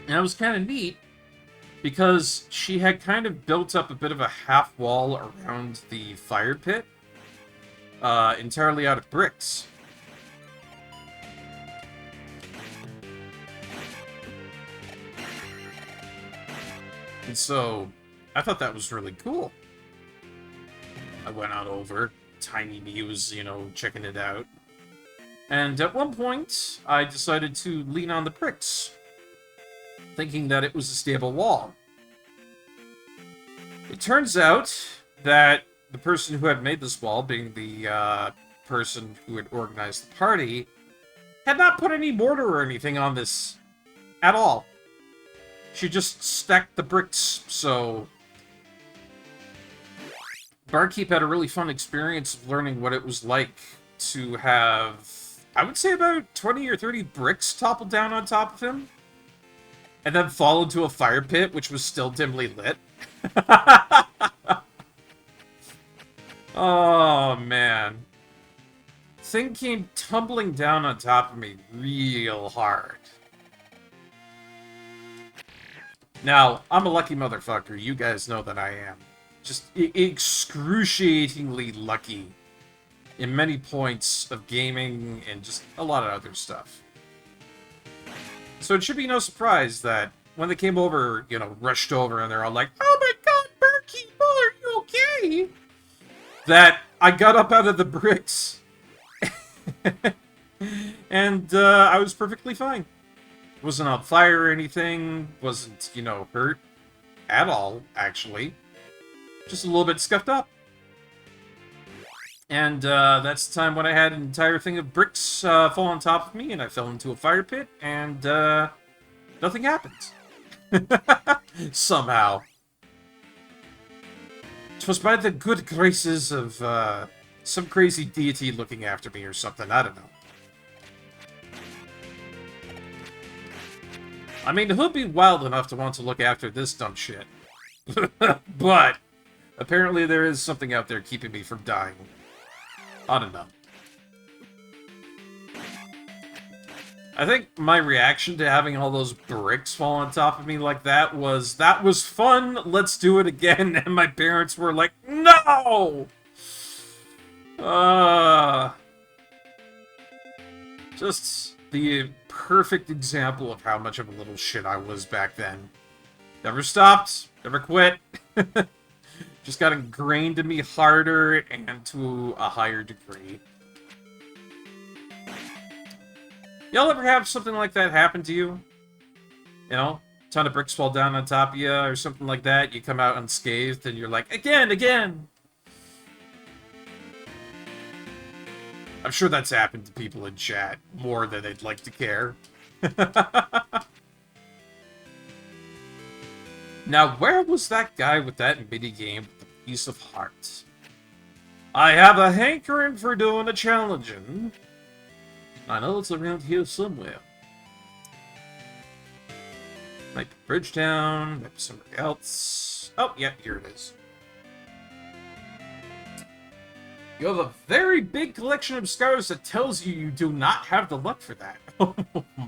And it was kind of neat, because she had kind of built up a bit of a half wall around the fire pit, entirely out of bricks. And so, I thought that was really cool. I went on over, tiny me was, you know, checking it out. And at one point, I decided to lean on the bricks, thinking that it was a stable wall. It turns out that the person who had made this wall, being the person who had organized the party, had not put any mortar or anything on this at all. She just stacked the bricks, so Barkeep had a really fun experience of learning what it was like to have, I would say, about 20 or 30 bricks toppled down on top of him, and then fall into a fire pit, which was still dimly lit. Oh, man. Thing came tumbling down on top of me real hard. Now, I'm a lucky motherfucker. You guys know that I am. Just excruciatingly lucky in many points of gaming and just a lot of other stuff. So it should be no surprise that when they came over, you know, rushed over, and they're all like, "Oh my god, Barkeep, are you okay?" That I got up out of the bricks. And I was perfectly fine. Wasn't on fire or anything, wasn't, you know, hurt at all, actually. Just a little bit scuffed up. And that's the time when I had an entire thing of bricks fall on top of me, and I fell into a fire pit, and nothing happened. Somehow. It was by the good graces of some crazy deity looking after me or something, I don't know. I mean, who'd be wild enough to want to look after this dumb shit? But apparently there is something out there keeping me from dying. I don't know. I think my reaction to having all those bricks fall on top of me like that was fun, let's do it again, and my parents were like, no! Just the perfect example of how much of a little shit I was back then. Never stopped, never quit. Just got ingrained in me harder and to a higher degree. Y'all ever have something like that happen to you? You know, a ton of bricks fall down on top of you or something like that, you come out unscathed and you're like, again! I'm sure that's happened to people in chat more than they'd like to care. Now, where was that guy with that minigame with the piece of heart? I have a hankering for doing a challenging. I know it's around here somewhere. Might be Bridgetown, might be somewhere else. Oh, yeah, here it is. You have a very big collection of scars that tells you do not have the luck for that. Oh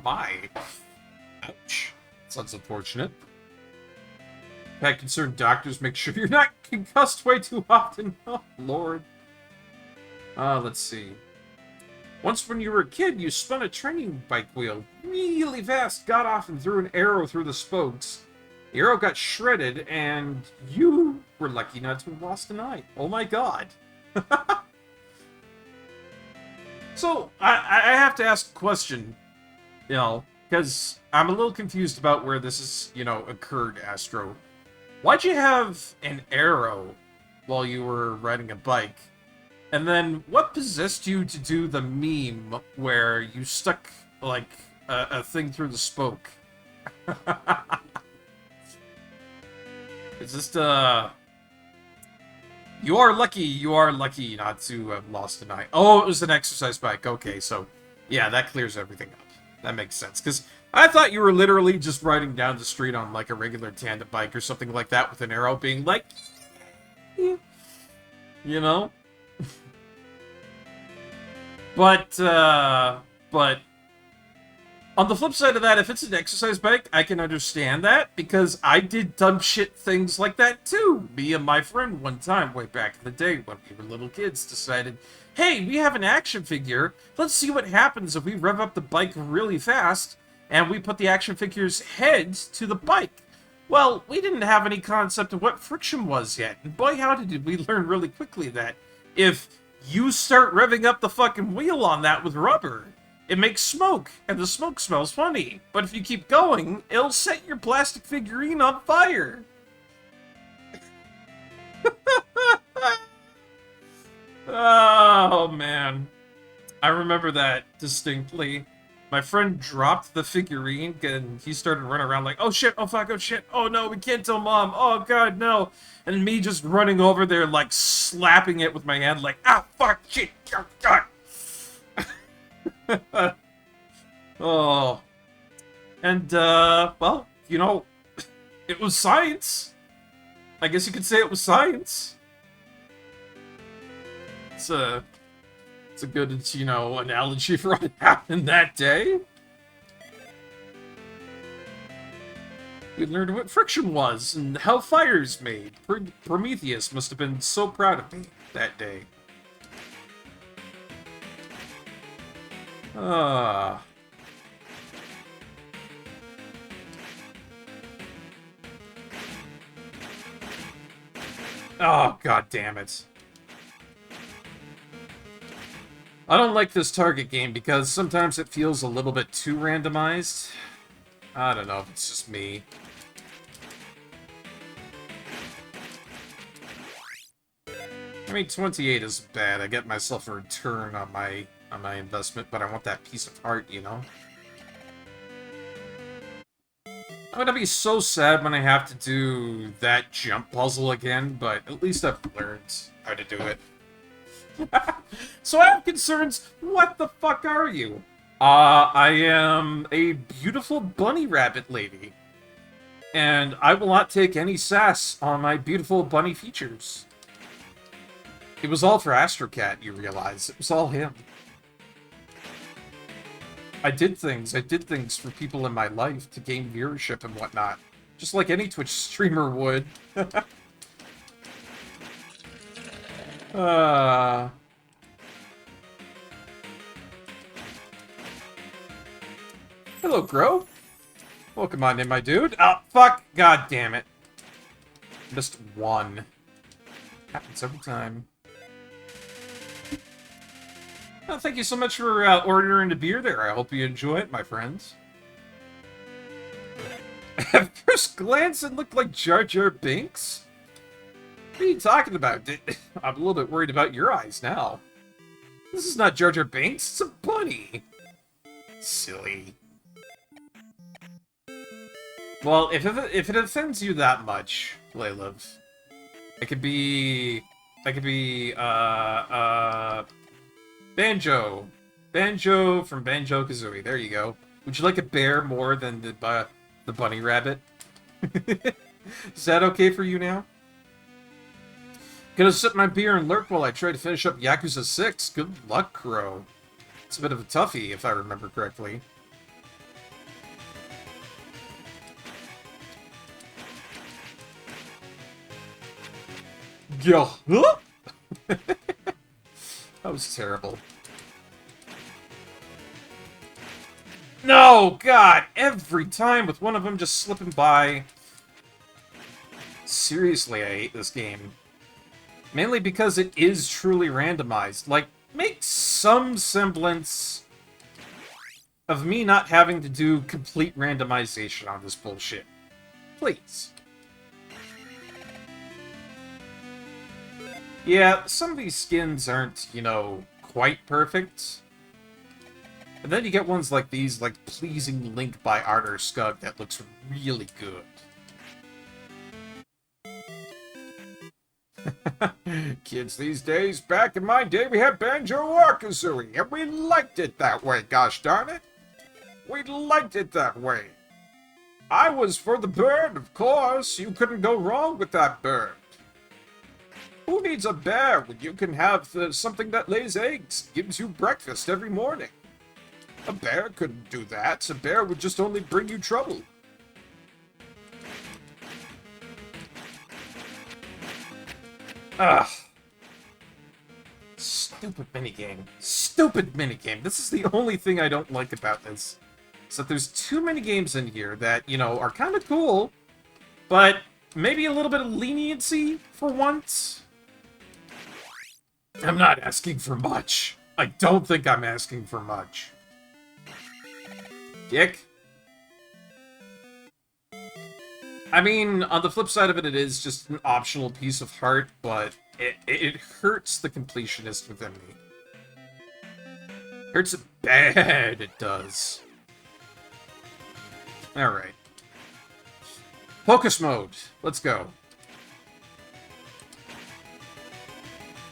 my. Ouch. Sounds unfortunate. Had concerned doctors make sure you're not concussed way too often. Oh, Lord. Let's see. Once when you were a kid, you spun a training bike wheel really fast, got off and threw an arrow through the spokes. The arrow got shredded, and you were lucky not to have lost an eye. Oh my god. So, I have to ask a question, you know, because I'm a little confused about where this is, you know, occurred, Astro. Why'd you have an arrow while you were riding a bike? And then, what possessed you to do the meme where you stuck, like, a thing through the spoke? It's just, you are lucky not to have lost an eye. Oh, it was an exercise bike. Okay, so, yeah, that clears everything up. That makes sense, because I thought you were literally just riding down the street on, like, a regular tandem bike or something like that with an arrow being like, you know? But on the flip side of that, if it's an exercise bike, I can understand that, because I did dumb shit things like that too. Me and my friend one time, way back in the day, when we were little kids, decided, hey, we have an action figure, let's see what happens if we rev up the bike really fast, and we put the action figure's head to the bike. Well, we didn't have any concept of what friction was yet, and boy howdy did we learn really quickly that if you start revving up the fucking wheel on that with rubber, it makes smoke, and the smoke smells funny. But if you keep going, it'll set your plastic figurine on fire. Oh, man. I remember that distinctly. My friend dropped the figurine, and he started running around like, oh shit, oh fuck, oh shit, oh no, we can't tell mom, oh god, no. And me just running over there, like, slapping it with my hand, like, ah, fuck, shit, oh god. Oh. And, well, you know, it was science. I guess you could say it was science. It's a good, you know, analogy for what happened that day. We learned what friction was and how fire's made. Prometheus must have been so proud of me that day. Oh, god damn it. I don't like this target game because sometimes it feels a little bit too randomized. I don't know if it's just me. I mean, 28 isn't bad. I get myself a return on my investment, but I want that piece of heart, you know? I'm gonna be so sad when I have to do that jump puzzle again, but at least I've learned how to do it. So I have concerns. What the fuck are you? I am a beautiful bunny rabbit lady. And I will not take any sass on my beautiful bunny features. It was all for Astrocat, you realize. It was all him. I did things for people in my life to gain viewership and whatnot. Just like any Twitch streamer would. Hello, Gro. Welcome on in, my dude. Oh, fuck. God damn it. Missed one. Happens every time. Oh, thank you so much for ordering the beer there. I hope you enjoy it, my friends. At first glance, it looked like Jar Jar Binks. What are you talking about? I'm a little bit worried about your eyes now. This is not Jar Jar Binks, it's a bunny. Silly. Well, if it offends you that much, Layliv, it could be... Banjo. Banjo from Banjo-Kazooie. There you go. Would you like a bear more than the bunny rabbit? Is that okay for you now? Gonna sip my beer and lurk while I try to finish up Yakuza 6. Good luck, Crow. It's a bit of a toughie, if I remember correctly. Yo. That was terrible. No, God! Every time with one of them just slipping by. Seriously, I hate this game. Mainly because it is truly randomized. Like, make some semblance of me not having to do complete randomization on this bullshit. Please. Yeah, some of these skins aren't, you know, quite perfect. And then you get ones like these, like Pleasing Link by Arter Scug, that looks really good. Kids these days, back in my day, we had Banjo-Kazooie, and we liked it that way, gosh darn it. We liked it that way. I was for the bird, of course. You couldn't go wrong with that bird. Who needs a bear when you can have something that lays eggs, gives you breakfast every morning? A bear couldn't do that. A bear would just only bring you trouble. Ugh. Stupid minigame. Stupid minigame. This is the only thing I don't like about this. Is that there's too many games in here that, you know, are kind of cool, but maybe a little bit of leniency for once. I'm not asking for much. I don't think I'm asking for much. Dick. I mean, on the flip side of it, it is just an optional piece of heart, but it hurts the completionist within me. Hurts it bad, it does. Alright. Focus mode. Let's go.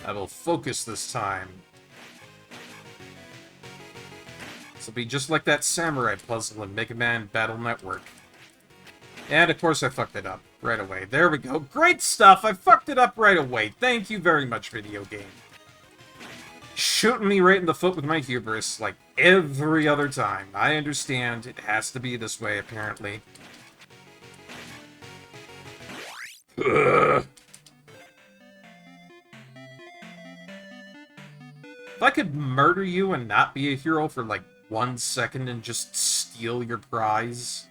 I will focus this time. This will be just like that samurai puzzle in Mega Man Battle Network. And of course I fucked it up right away. There we go. Great stuff! I fucked it up right away. Thank you very much, video game. Shooting me right in the foot with my hubris like every other time. I understand. It has to be this way, apparently. Ugh. If I could murder you and not be a hero for like 1 second and just steal your prize,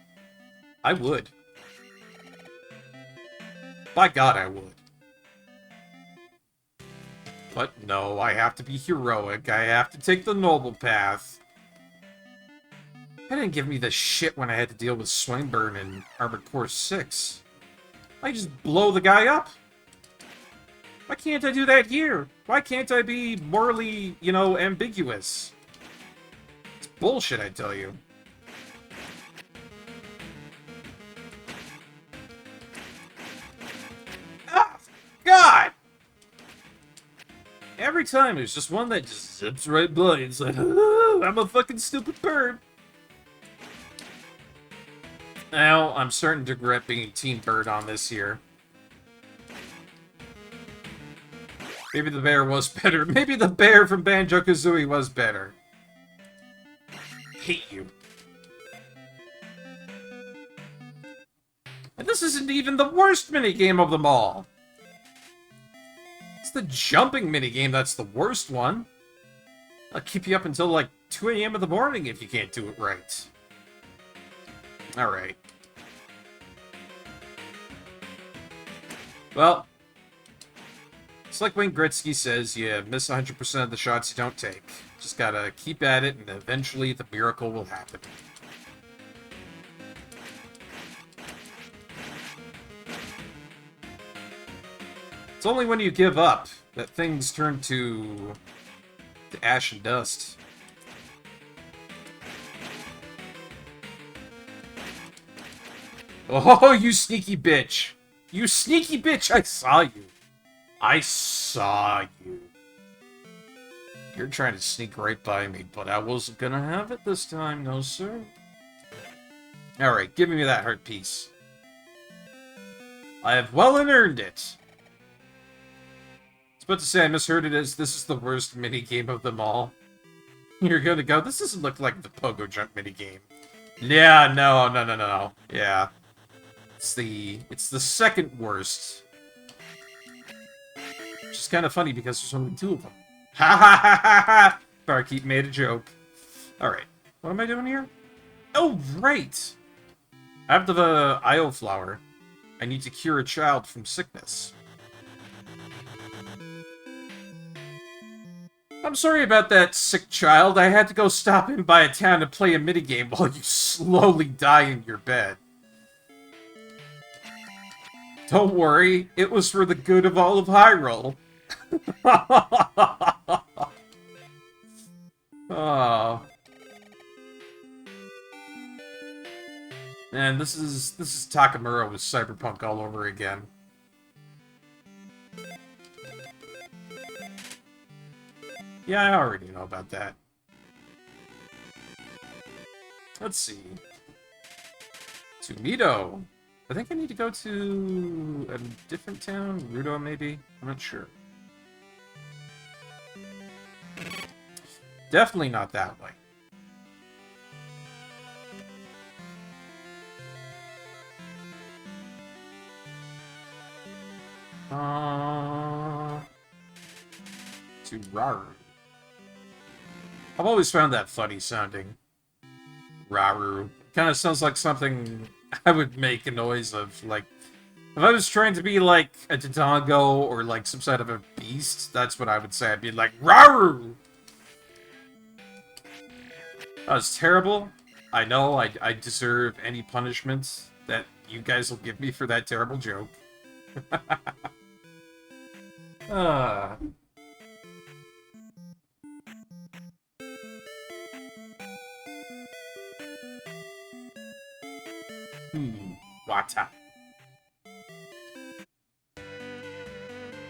I would. By God, I would. But no, I have to be heroic. I have to take the noble path. That didn't give me the shit when I had to deal with Swinburne in Armored Core 6. I just blow the guy up. Why can't I do that here? Why can't I be morally, you know, ambiguous? It's bullshit, I tell you. Ah! God! Every time there's just one that just zips right by. It's like, oh, I'm a fucking stupid bird. Now, I'm starting to regret being Team Bird on this here. Maybe the bear was better. Maybe the bear from Banjo-Kazooie was better. Hate you. And this isn't even the worst minigame of them all. It's the jumping minigame that's the worst one. I'll keep you up until like 2 AM in the morning if you can't do it right. Alright. Well, it's like Wayne Gretzky says, you miss 100% of the shots you don't take. Just gotta keep at it, and eventually the miracle will happen. It's only when you give up that things turn to to ash and dust. Oh, you sneaky bitch! You sneaky bitch! I saw you! I saw you! You're trying to sneak right by me, but I wasn't gonna have it this time, no sir. Alright, give me that heart piece. I have well and earned it! I was about to say I misheard it as this is the worst minigame of them all. You're gonna go, this doesn't look like the Pogo Jump minigame. Yeah, no. Yeah. It's the second worst. Which is kind of funny because there's only two of them. Ha ha ha ha ha! Barkeep made a joke. Alright. What am I doing here? Oh, right! I have the Io flower. I need to cure a child from sickness. I'm sorry about that sick child. I had to go stop in by a town to play a minigame while you slowly die in your bed. Don't worry, it was for the good of all of Hyrule. Oh. Man, this is Takamura with Cyberpunk all over again. Yeah, I already know about that. Let's see. Toledo. I think I need to go to a different town. Rudo, maybe? I'm not sure. Definitely not that way. To Raru. I've always found that funny sounding. Raru. Kind of sounds like something I would make a noise of, like, if I was trying to be like a Dodongo or like some sort of a beast, that's what I would say. I'd be like, Raru! That was terrible. I know I deserve any punishment that you guys will give me for that terrible joke. Wata.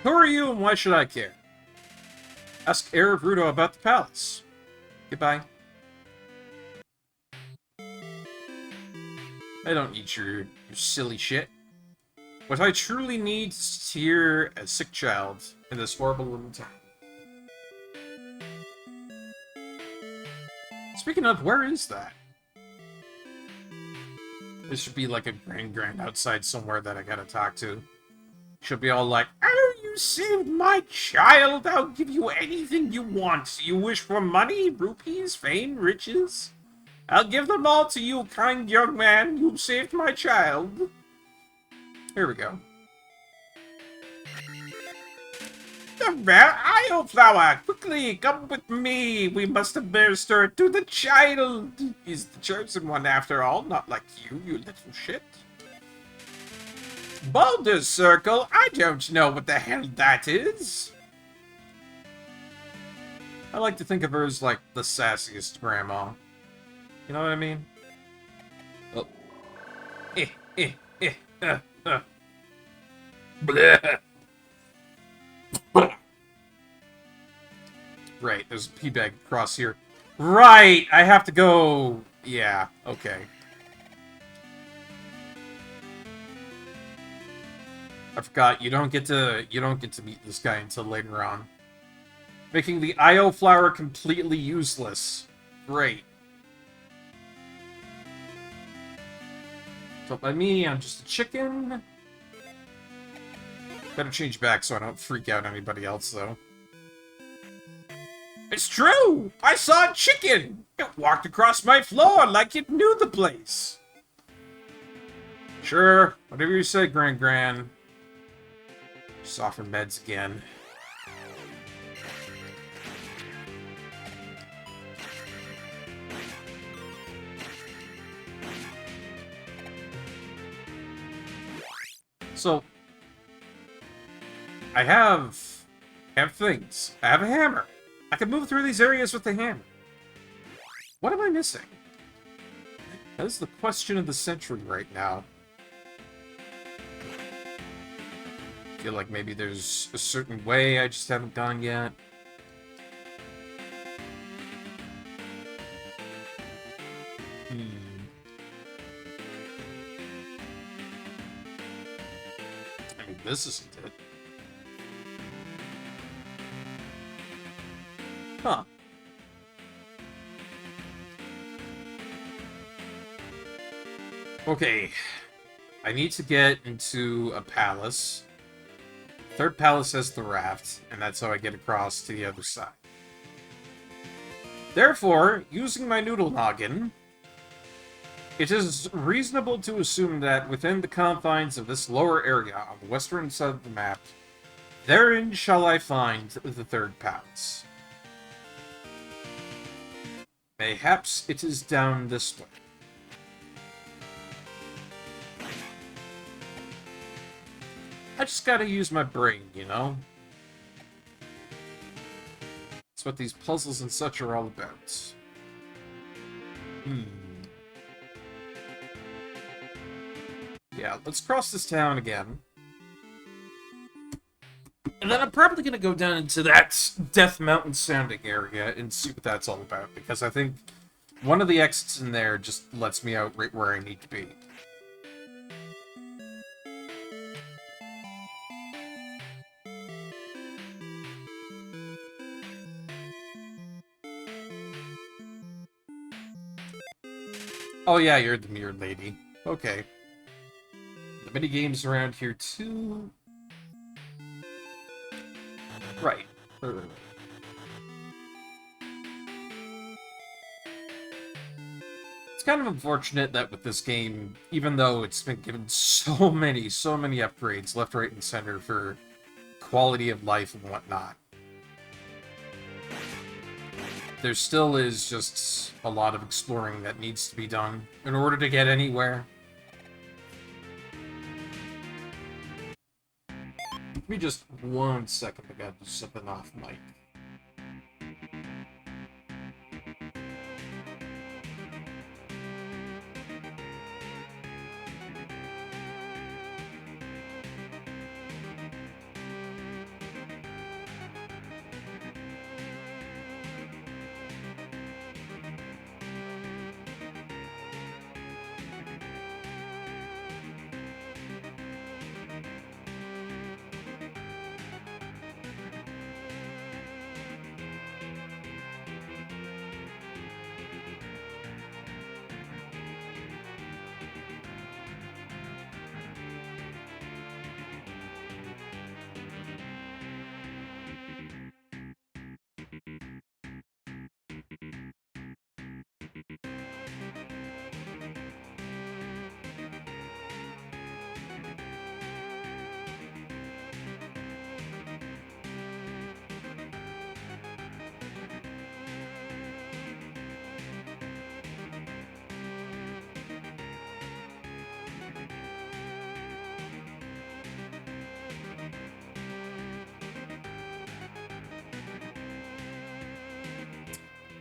Who are you and why should I care? Ask Heir of Rudo about the palace. Goodbye. I don't need your silly shit. What I truly need is to hear a sick child in this horrible little town. Speaking of, where is that? There should be like a grand outside somewhere that I gotta talk to. She'll be all like, "Oh, you saved my child! I'll give you anything you want. You wish for money, rupees, fame, riches? I'll give them all to you, kind young man. You saved my child." Here we go. The rare Io flower! Quickly, come with me! We must administer it to the child! He's the chosen one after all, not like you little shit. Boulder's Circle? I don't know what the hell that is! I like to think of her as, like, the sassiest grandma. You know what I mean? Oh. Bleh. Right, there's a pee bag across here. Right, I have to go. Yeah, okay. I forgot you don't get to meet this guy until later on, making the Io flower completely useless. Great. Don't mind me, I'm just a chicken. Better change back so I don't freak out anybody else, though. It's true! I saw a chicken! It walked across my floor like it knew the place. Sure, whatever you say, Gran. Just offer meds again. So, I have things. I have a hammer. I can move through these areas with the hammer. What am I missing? That is the question of the century right now. I feel like maybe there's a certain way I just haven't gone yet. I mean, this isn't it. Huh. Okay. I need to get into a palace. Third palace has the raft, and that's how I get across to the other side. Therefore, using my noodle noggin, it is reasonable to assume that within the confines of this lower area on the western side of the map, therein shall I find the third palace. Mayhaps it is down this way. I just gotta use my brain, you know? That's what these puzzles and such are all about. Yeah, let's cross this town again. And then I'm probably gonna go down into that Death Mountain sounding area and see what that's all about, because I think one of the exits in there just lets me out right where I need to be. Oh yeah, you're the mirrored lady. Okay. The minigames around here too. Right. It's kind of unfortunate that with this game, even though it's been given so many upgrades left, right, and center for quality of life and whatnot, there still is just a lot of exploring that needs to be done in order to get anywhere. Give me just 1 second, I gotta do something off mic.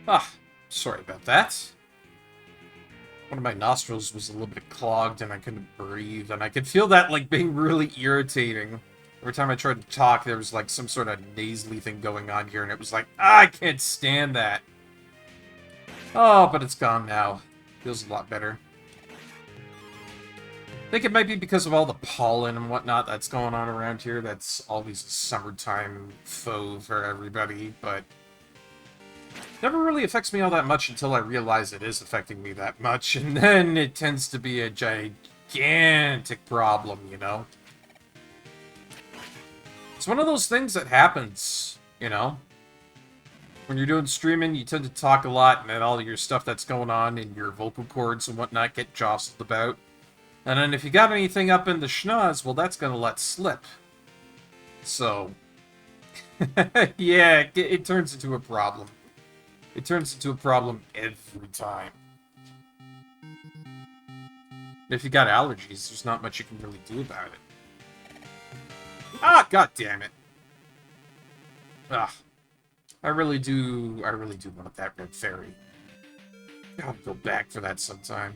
Ah, sorry about that. One of my nostrils was a little bit clogged and I couldn't breathe, and I could feel that, like, being really irritating. Every time I tried to talk, there was, like, some sort of nasally thing going on here, and it was like, I can't stand that. Oh, but it's gone now. Feels a lot better. I think it might be because of all the pollen and whatnot that's going on around here. That's always a summertime faux for everybody, but never really affects me all that much until I realize it is affecting me that much, and then it tends to be a gigantic problem, you know? It's one of those things that happens, you know? When you're doing streaming, you tend to talk a lot, and then all your stuff that's going on in your vocal cords and whatnot get jostled about. And then if you got anything up in the schnoz, well, that's gonna let slip. So, yeah, it turns into a problem. It turns into a problem every time. If you got allergies, there's not much you can really do about it. Ah, god damn it. Ah. I really do want that red fairy. I'll go back for that sometime.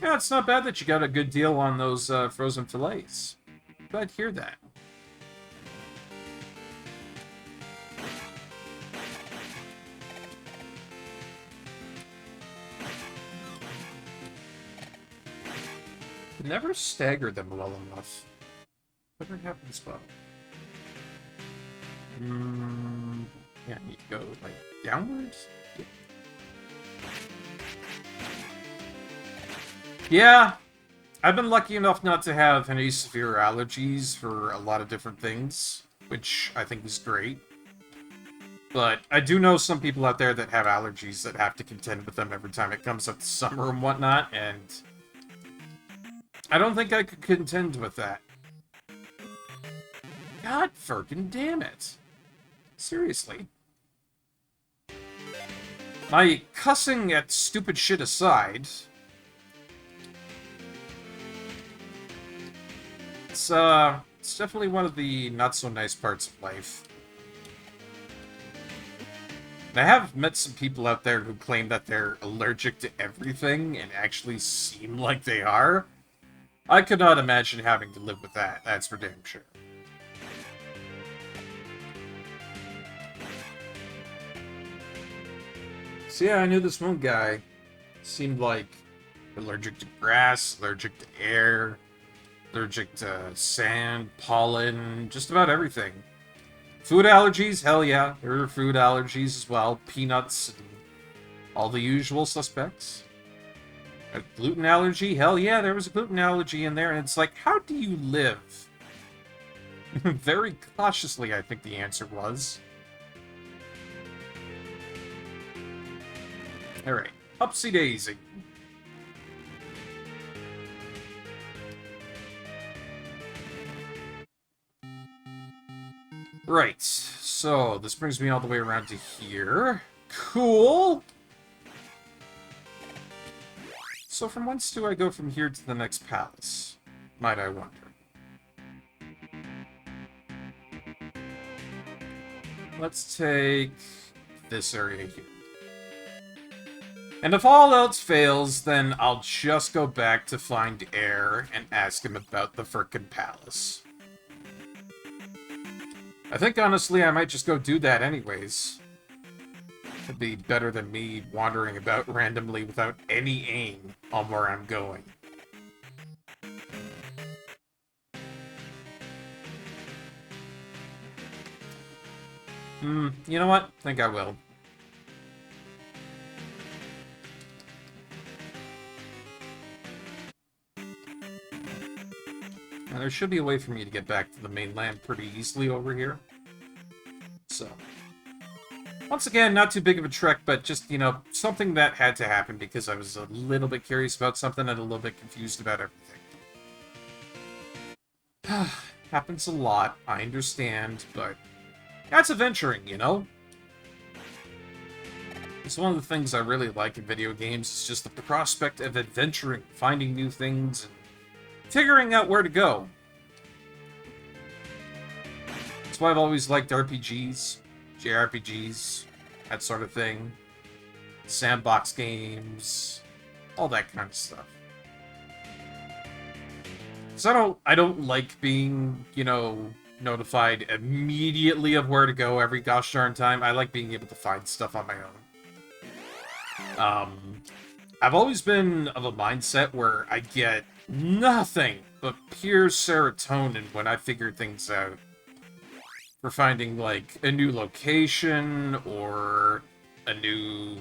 Yeah, it's not bad that you got a good deal on those frozen fillets. Glad to hear that. Never stagger them well enough. Whatever happens, well. Yeah, you go like downwards. Yeah, I've been lucky enough not to have any severe allergies for a lot of different things, which I think is great. But I do know some people out there that have allergies that have to contend with them every time it comes up to summer and whatnot, and I don't think I could contend with that. God fucking damn it. Seriously. My cussing at stupid shit aside, it's definitely one of the not-so-nice parts of life. I have met some people out there who claim that they're allergic to everything and actually seem like they are. I could not imagine having to live with that, that's for damn sure. So yeah, I knew this one guy seemed like allergic to grass, allergic to air, allergic to sand, pollen, just about everything. Food allergies, hell yeah, there are food allergies as well, peanuts, and all the usual suspects. A gluten allergy, hell yeah, there was a gluten allergy in there, and it's like, how do you live? Very cautiously, I think the answer was. Alright, upsy daisy. Right, so this brings me all the way around to here. Cool! So from whence do I go from here to the next palace? Might I wonder. Let's take this area here. And if all else fails, then I'll just go back to find Air and ask him about the frickin' palace. I think, honestly, I might just go do that anyways. It'd be better than me wandering about randomly without any aim on where I'm going. You know what? I think I will. Now, there should be a way for me to get back to the mainland pretty easily over here. So, once again, not too big of a trek, but just, you know, something that had to happen because I was a little bit curious about something and a little bit confused about everything. Happens a lot, I understand, but that's adventuring, you know? It's one of the things I really like in video games, is just the prospect of adventuring, finding new things, and figuring out where to go. That's why I've always liked RPGs, JRPGs, that sort of thing. Sandbox games, all that kind of stuff. So I don't like being, you know, notified immediately of where to go every gosh darn time. I like being able to find stuff on my own. I've always been of a mindset where I get nothing but pure serotonin when I figure things out. For finding, like, a new location, or a new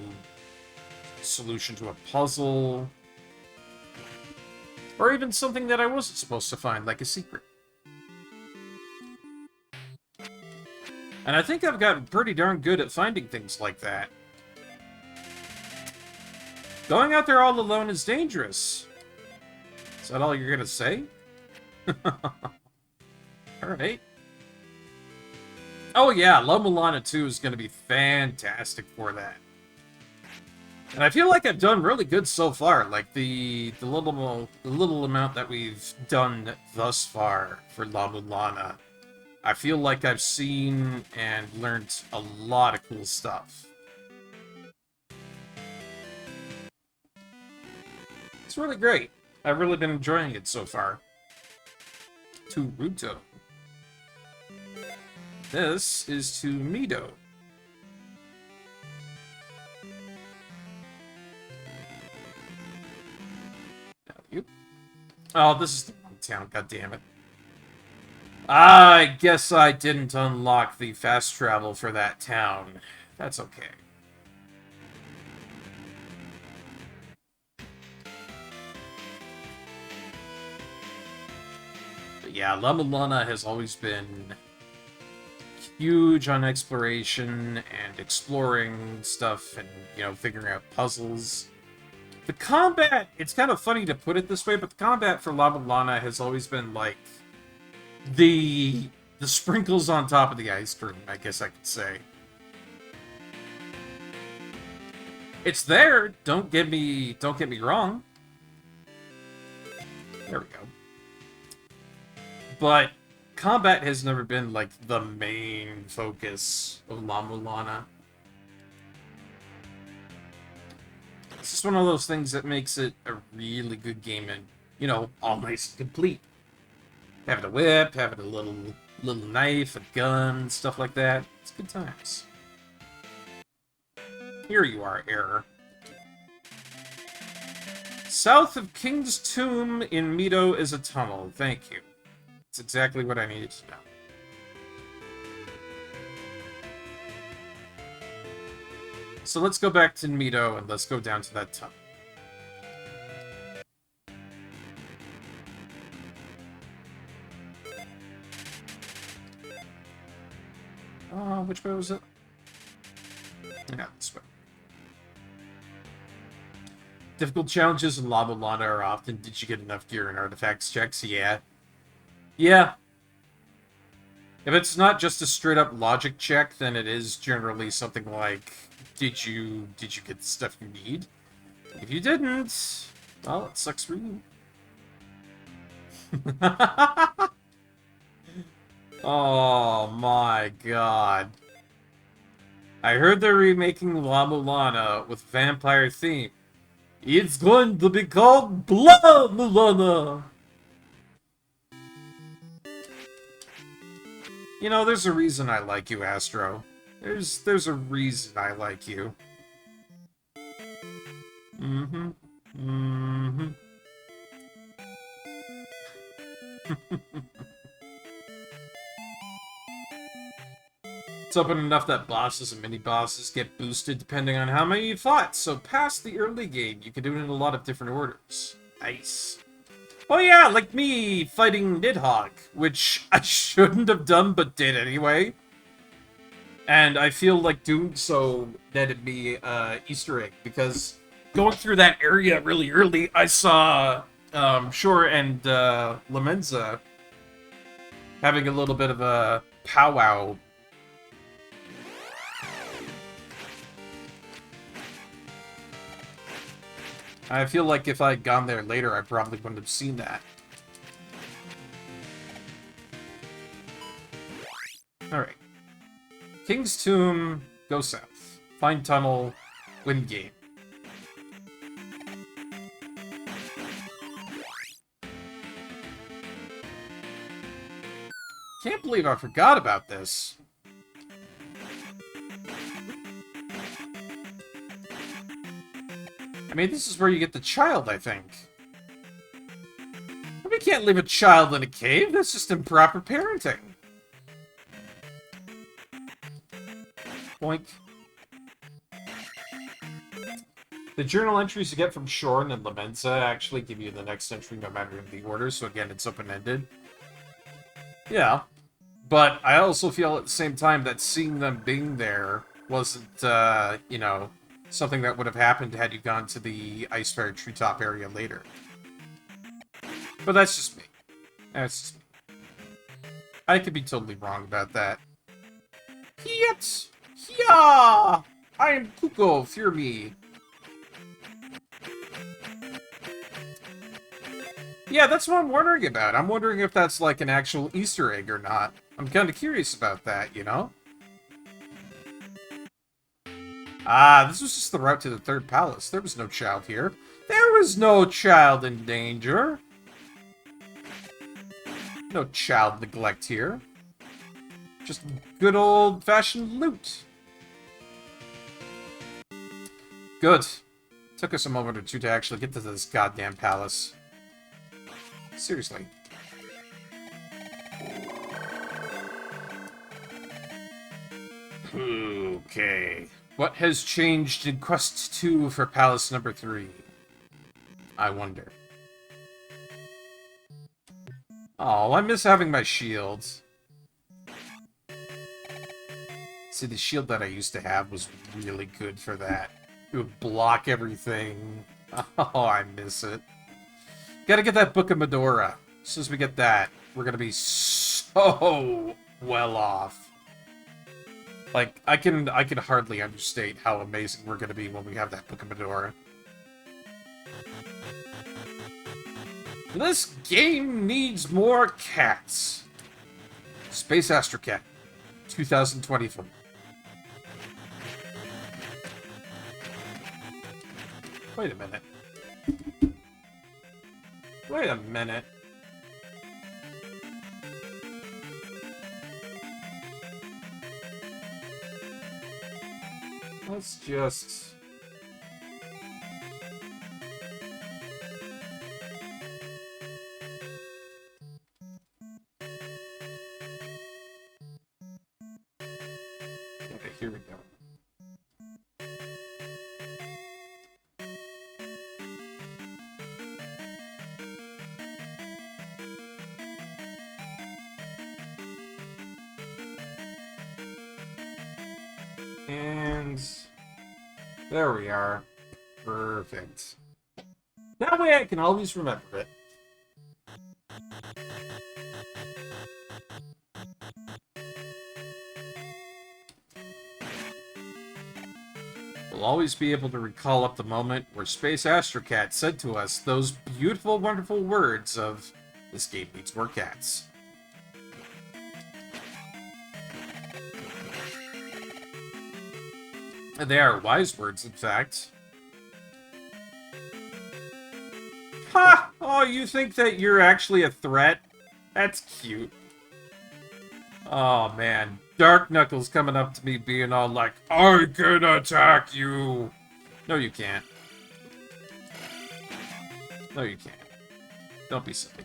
solution to a puzzle, or even something that I wasn't supposed to find, like a secret. And I think I've gotten pretty darn good at finding things like that. Going out there all alone is dangerous. Is that all you're gonna say? Alright. Oh yeah, Love Milana 2 is gonna be fantastic for that. And I feel like I've done really good so far. Like the little amount that we've done thus far for La Mulana, I feel like I've seen and learned a lot of cool stuff. It's really great. I've really been enjoying it so far. To Ruto. This is to Mido. Oh, this is the wrong town, goddammit. I guess I didn't unlock the fast travel for that town. That's okay. But yeah, La Mulana has always been huge on exploration and exploring stuff and, you know, figuring out puzzles. The combat, it's kind of funny to put it this way, but the combat for La Mulana has always been like the sprinkles on top of the ice cream, I guess I could say. It's there, don't get me wrong. There we go. But combat has never been like the main focus of La Mulana. It's just one of those things that makes it a really good game and, you know, all nice and complete. Having a whip, having a little knife, a gun, stuff like that. It's good times. Here you are, error. South of King's Tomb in Mido is a tunnel. Thank you. That's exactly what I needed to know. So let's go back to Mido and let's go down to that tunnel. Which way was it? Yeah, this way. Difficult challenges in La Mulana are often, did you get enough gear and artifacts checks? Yeah. Yeah. If it's not just a straight-up logic check, then it is generally something like, did you get the stuff you need? If you didn't, well, it sucks for you. Oh my god. I heard they're remaking La Mulana with vampire theme. It's going to be called Blah Mulana! You know, there's a reason I like you, Astro. There's a reason I like you. Mm-hmm. Mm-hmm. It's open enough that bosses and mini-bosses get boosted depending on how many you fought, so past the early game, you can do it in a lot of different orders. Nice. Oh yeah, like me fighting Nidhogg, which I shouldn't have done but did anyway. And I feel like doing so netted me Easter egg, because going through that area really early, I saw Shore and Lamenza having a little bit of a powwow. I feel like if I had gone there later, I probably wouldn't have seen that. Alright. King's Tomb, go south. Find tunnel, win game. Can't believe I forgot about this. I mean, this is where you get the child, I think. We can't leave a child in a cave. That's just improper parenting. Boink. The journal entries you get from Shorn and Lamenza actually give you the next entry no matter in the order, so again, it's open-ended. Yeah. But I also feel at the same time that seeing them being there wasn't, you know, something that would have happened had you gone to the Icefire Treetop area later. But that's just me. That's just me. I could be totally wrong about that. Yet! Yeah! I am Kuko, fear me. Yeah, that's what I'm wondering about. I'm wondering if that's like an actual Easter egg or not. I'm kind of curious about that, you know? Ah, this was just the route to the third palace. There was no child here. There was no child in danger. No child neglect here. Just good old-fashioned loot. Good. Took us a moment or two to actually get to this goddamn palace. Seriously. Okay. What has changed in Quest 2 for Palace number 3? I wonder. Oh, I miss having my shields. See, the shield that I used to have was really good for that. It would block everything. Oh, I miss it. Gotta get that Book of Medora. As soon as we get that, we're gonna be so well off. Like, I can hardly understate how amazing we're gonna be when we have that Book of Medora. This game needs more cats. Space Astro Cat, 2024. Wait a minute. Wait a minute. Let's just... Okay, here we go. And there we are. Perfect. That way I can always remember it. We'll always be able to recall up the moment where Space Astro Cat said to us those beautiful, wonderful words of, "This game needs more cats." They are wise words, in fact. Ha! Oh, you think that you're actually a threat? That's cute. Oh, man. Dark Knuckles coming up to me being all like, "I can attack you!" No, you can't. No, you can't. Don't be silly.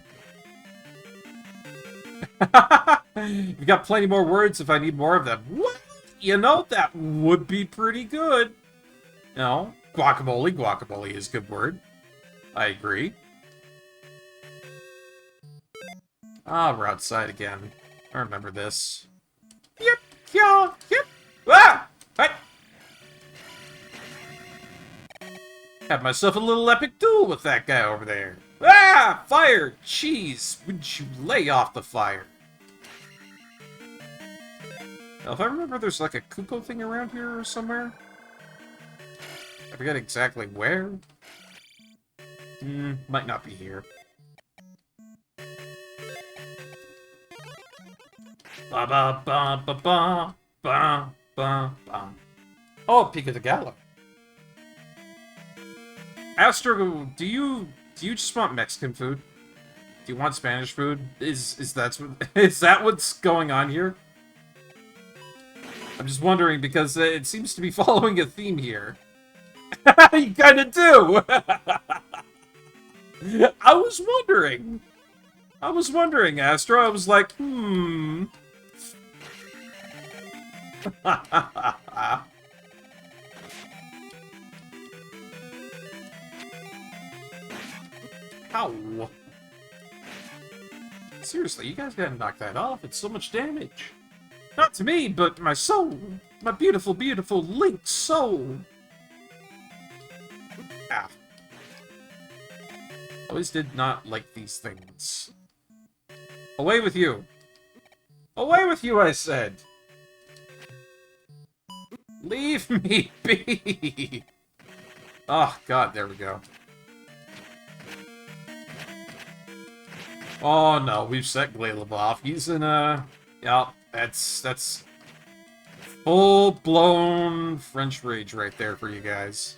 You got plenty more words if I need more of them. What? You know, that would be pretty good. No, guacamole. Guacamole is a good word. I agree. Ah, we're outside again. I remember this. Yep, yeah, yep. Ah! Hey! Had myself a little epic duel with that guy over there. Ah! Fire! Jeez, would you lay off the fire? Now, if I remember, there's like a Kuko thing around here or somewhere. I forget exactly where. Might not be here. Ba ba ba ba ba ba ba ba. Oh, Pico de Gallo. Astro, do you just want Mexican food? Do you want Spanish food? Is that what's going on here? I'm just wondering because it seems to be following a theme here. You kind of do. I was wondering, Astro. I was like, Ow. Seriously, you guys gotta knock that off. It's so much damage. Not to me, but my soul. My beautiful, beautiful Link's soul. Ah. Always did not like these things. Away with you. Away with you, I said. Leave me be. Oh, God, there we go. Oh no, we've set Glaylov off. He's in a... Yeah, that's full-blown French rage right there for you guys.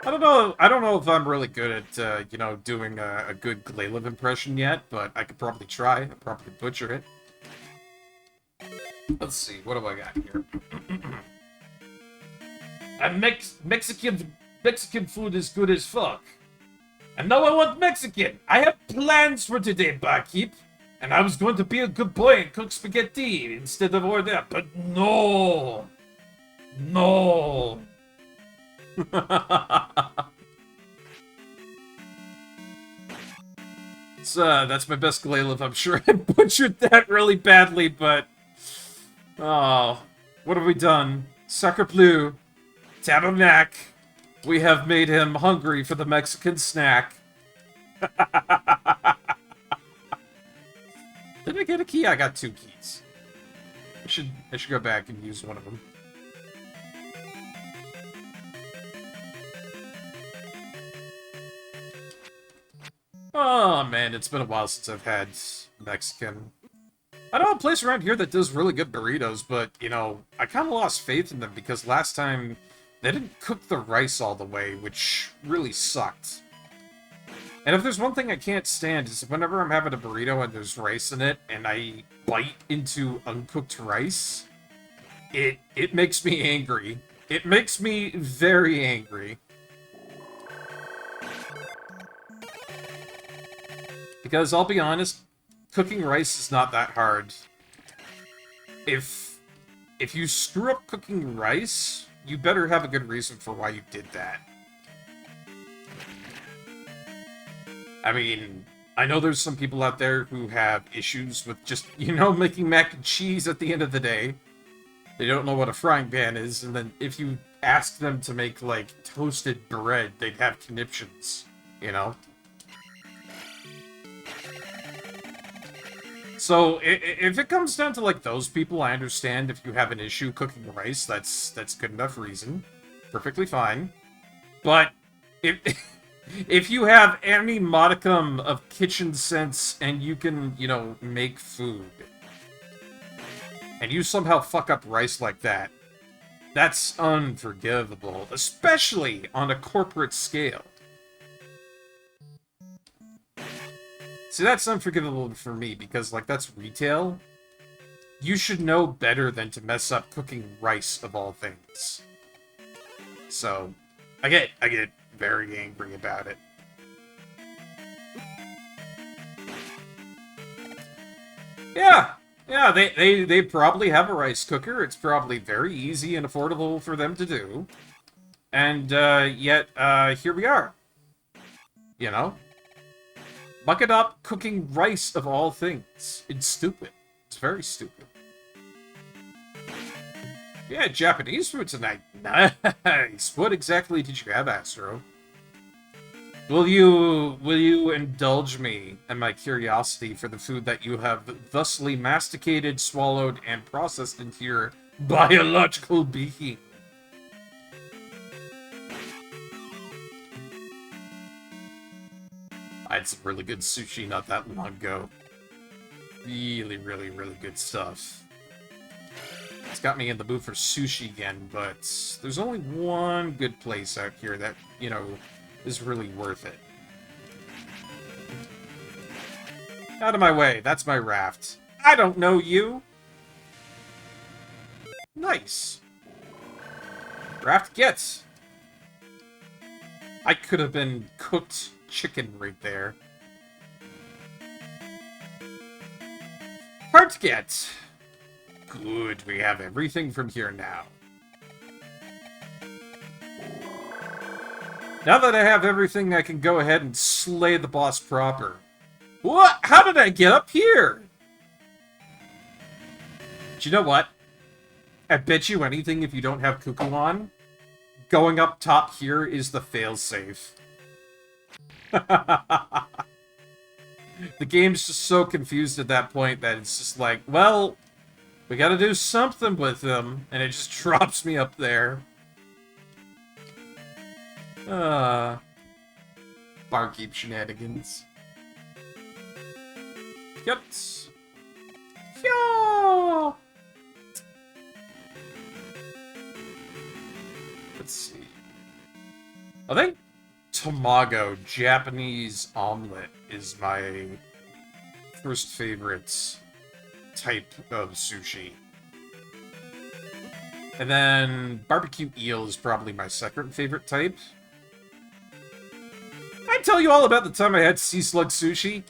I don't know if I'm really good at, you know, doing a good Glaylov impression yet, but I could probably try. I'd probably butcher it. Let's see, what do I got here? Mexican food is good as fuck. And now I want Mexican. I have plans for today, Barkeep. And I was going to be a good boy and cook spaghetti instead of order, but no. No. That's my best Glaylov. I'm sure I butchered that really badly, but... Oh, what have we done? Sacre bleu. Tabernac. We have made him hungry for the Mexican snack. Did I get a key? I got 2 keys. I should go back and use one of them. Oh man, it's been a while since I've had Mexican. I know a place around here that does really good burritos, but, you know, I kind of lost faith in them because last time they didn't cook the rice all the way, which really sucked. And if there's one thing I can't stand is whenever I'm having a burrito and there's rice in it and I bite into uncooked rice, it makes me angry. It makes me very angry. Because I'll be honest, cooking rice is not that hard. If you screw up cooking rice, you better have a good reason for why you did that. I mean, I know there's some people out there who have issues with just, you know, making mac and cheese at the end of the day. They don't know what a frying pan is, and then if you ask them to make, like, toasted bread, they'd have conniptions, you know? So, if it comes down to, like, those people, I understand if you have an issue cooking rice, that's good enough reason. Perfectly fine. But, if you have any modicum of kitchen sense and you can, you know, make food, and you somehow fuck up rice like that, that's unforgivable, especially on a corporate scale. See, that's unforgivable for me, because, like, that's retail. You should know better than to mess up cooking rice, of all things. So, I get very angry about it. Yeah, they probably have a rice cooker. It's probably very easy and affordable for them to do. And, yet, here we are. You know? Muck it up cooking rice, of all things. It's stupid. It's very stupid. Yeah, Japanese food tonight. Nice. What exactly did you have, Astro? Will you indulge me and my curiosity for the food that you have thusly masticated, swallowed, and processed into your biological being? I had some really good sushi not that long ago. Really, really, really good stuff. It's got me in the mood for sushi again, but there's only one good place out here that, you know, is really worth it. Out of my way, that's my raft. I don't know you! Nice. Raft gets. I could have been cooked chicken right there. Heart get. Good, we have everything from here now. Now that I have everything, I can go ahead and slay the boss proper. What? How did I get up here? Do you know what? I bet you anything if you don't have Cuckoo on, going up top here is the failsafe. The game's just so confused at that point that it's just like, well, we gotta do something with them, and it just drops me up there. Barkeep shenanigans. Yet. Yeah. Let's see. I think tamago, Japanese omelet, is my first favorite type of sushi. And then barbecue eel is probably my second favorite type. I tell you all about the time I had sea slug sushi.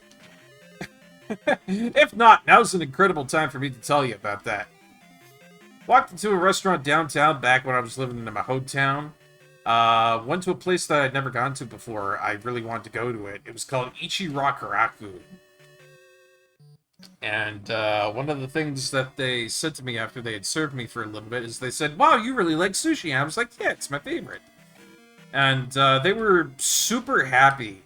If not, now's an incredible time for me to tell you about that. Walked into a restaurant downtown back when I was living in my hometown. Went to a place that I'd never gone to before. I really wanted to go to it. It was called Ichirakuraku. And one of the things that they said to me after they had served me for a little bit is they said, "Wow, you really like sushi." And I was like, "Yeah, it's my favorite." And they were super happy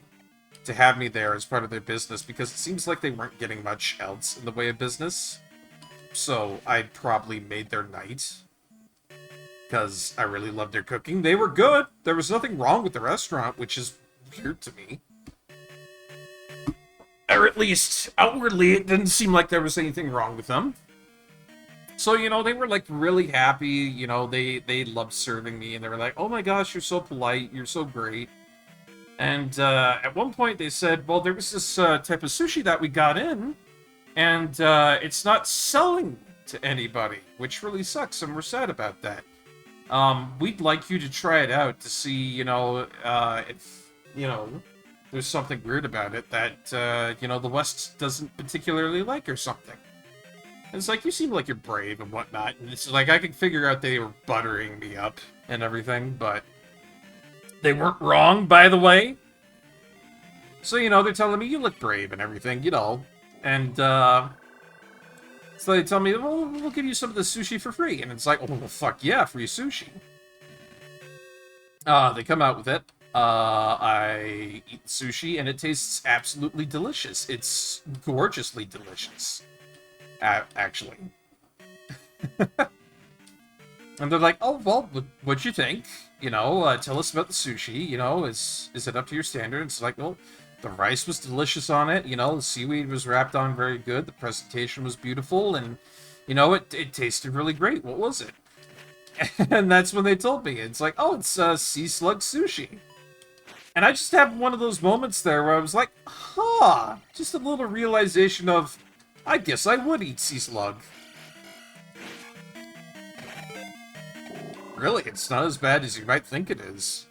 to have me there as part of their business because it seems like they weren't getting much else in the way of business. So I probably made their night because I really loved their cooking. They were good. There was nothing wrong with the restaurant, which is weird to me. Or at least, outwardly, it didn't seem like there was anything wrong with them. So, you know, they were, like, really happy. You know, they loved serving me. And they were like, "Oh my gosh, you're so polite. You're so great." And at one point they said, "Well, there was this type of sushi that we got in. And it's not selling to anybody, which really sucks. And we're sad about that. We'd like you to try it out to see, you know, if, you know, there's something weird about it that, you know, the West doesn't particularly like or something." And it's like, you seem like you're brave and whatnot. And it's like, I could figure out they were buttering me up and everything, but they weren't wrong, by the way. So, you know, they're telling me, "You look brave and everything, you know." And, so they tell me, "Well, we'll give you some of the sushi for free." And it's like, "Oh, well, fuck yeah, free sushi." They come out with it. I eat the sushi, and it tastes absolutely delicious. It's gorgeously delicious, actually. And they're like, "Oh, well, what'd you think? You know, tell us about the sushi. You know, is it up to your standards?" It's like, well, the rice was delicious on it. You know, the seaweed was wrapped on very good. The presentation was beautiful, and, you know, it tasted really great. What was it? And that's when they told me. It's like, "Oh, it's sea slug sushi." And I just have one of those moments there where I was like, huh, just a little realization of, I guess I would eat sea slug. Really, it's not as bad as you might think it is.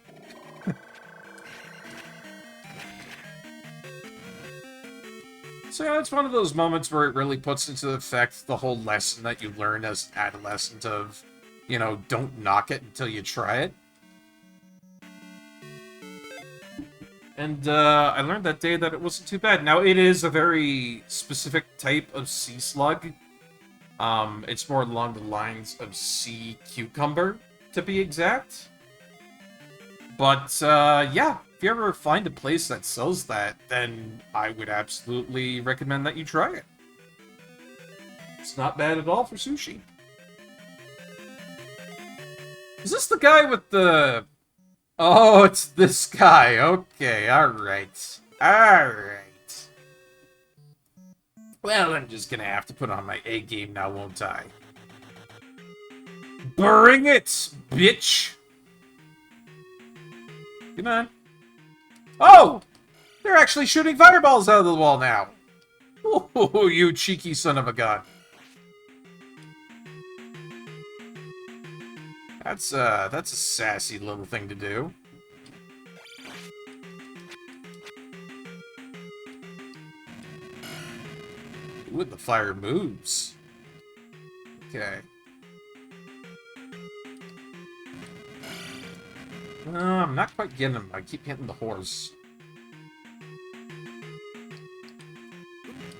So yeah, it's one of those moments where it really puts into effect the whole lesson that you learn as an adolescent of, you know, don't knock it until you try it. And I learned that day that it wasn't too bad. Now, it is a very specific type of sea slug. It's more along the lines of sea cucumber, to be exact. But, yeah, if you ever find a place that sells that, then I would absolutely recommend that you try it. It's not bad at all for sushi. Is this the guy with the... Oh, it's this guy. Okay, alright. Alright. Well, I'm just gonna have to put on my A game now, won't I? Bring it, bitch! Come on. Oh! They're actually shooting fireballs out of the wall now! Oh, you cheeky son of a gun. That's a sassy little thing to do. Ooh, the fire moves. Okay. I'm not quite getting him. I keep hitting the horse.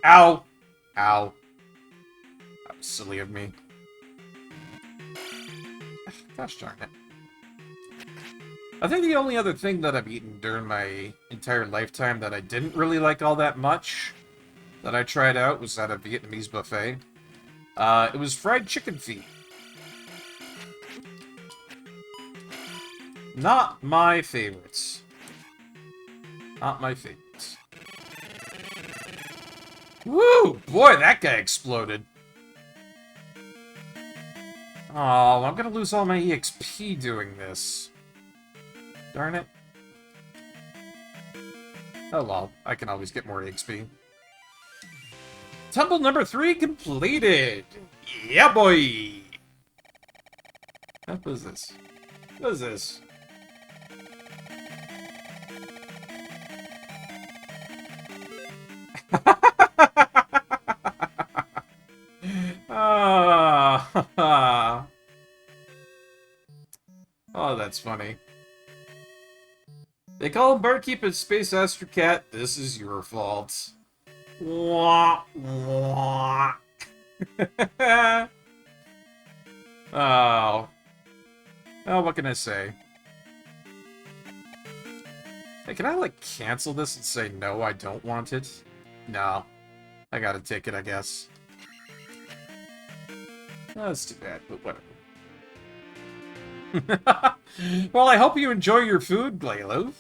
Ow! Ow. That was silly of me. Gosh darn it. I think the only other thing that I've eaten during my entire lifetime that I didn't really like all that much, that I tried out, was at a Vietnamese buffet. It was fried chicken feet. Not my favorites. Not my favorites. Woo! Boy, that guy exploded. Oh, I'm gonna lose all my EXP doing this. Darn it. Oh well, I can always get more EXP. Temple number 3 completed! Yeah, boy! What is this? What is this? Ah, oh, that's funny. They call him Barkeep a Space Astro Cat. This is your fault. Wah, wah. Oh. Oh, what can I say? Hey, can I, like, cancel this and say, no, I don't want it? No. I gotta take it, I guess. That's too bad, but whatever. Well, I hope you enjoy your food, Glaylove.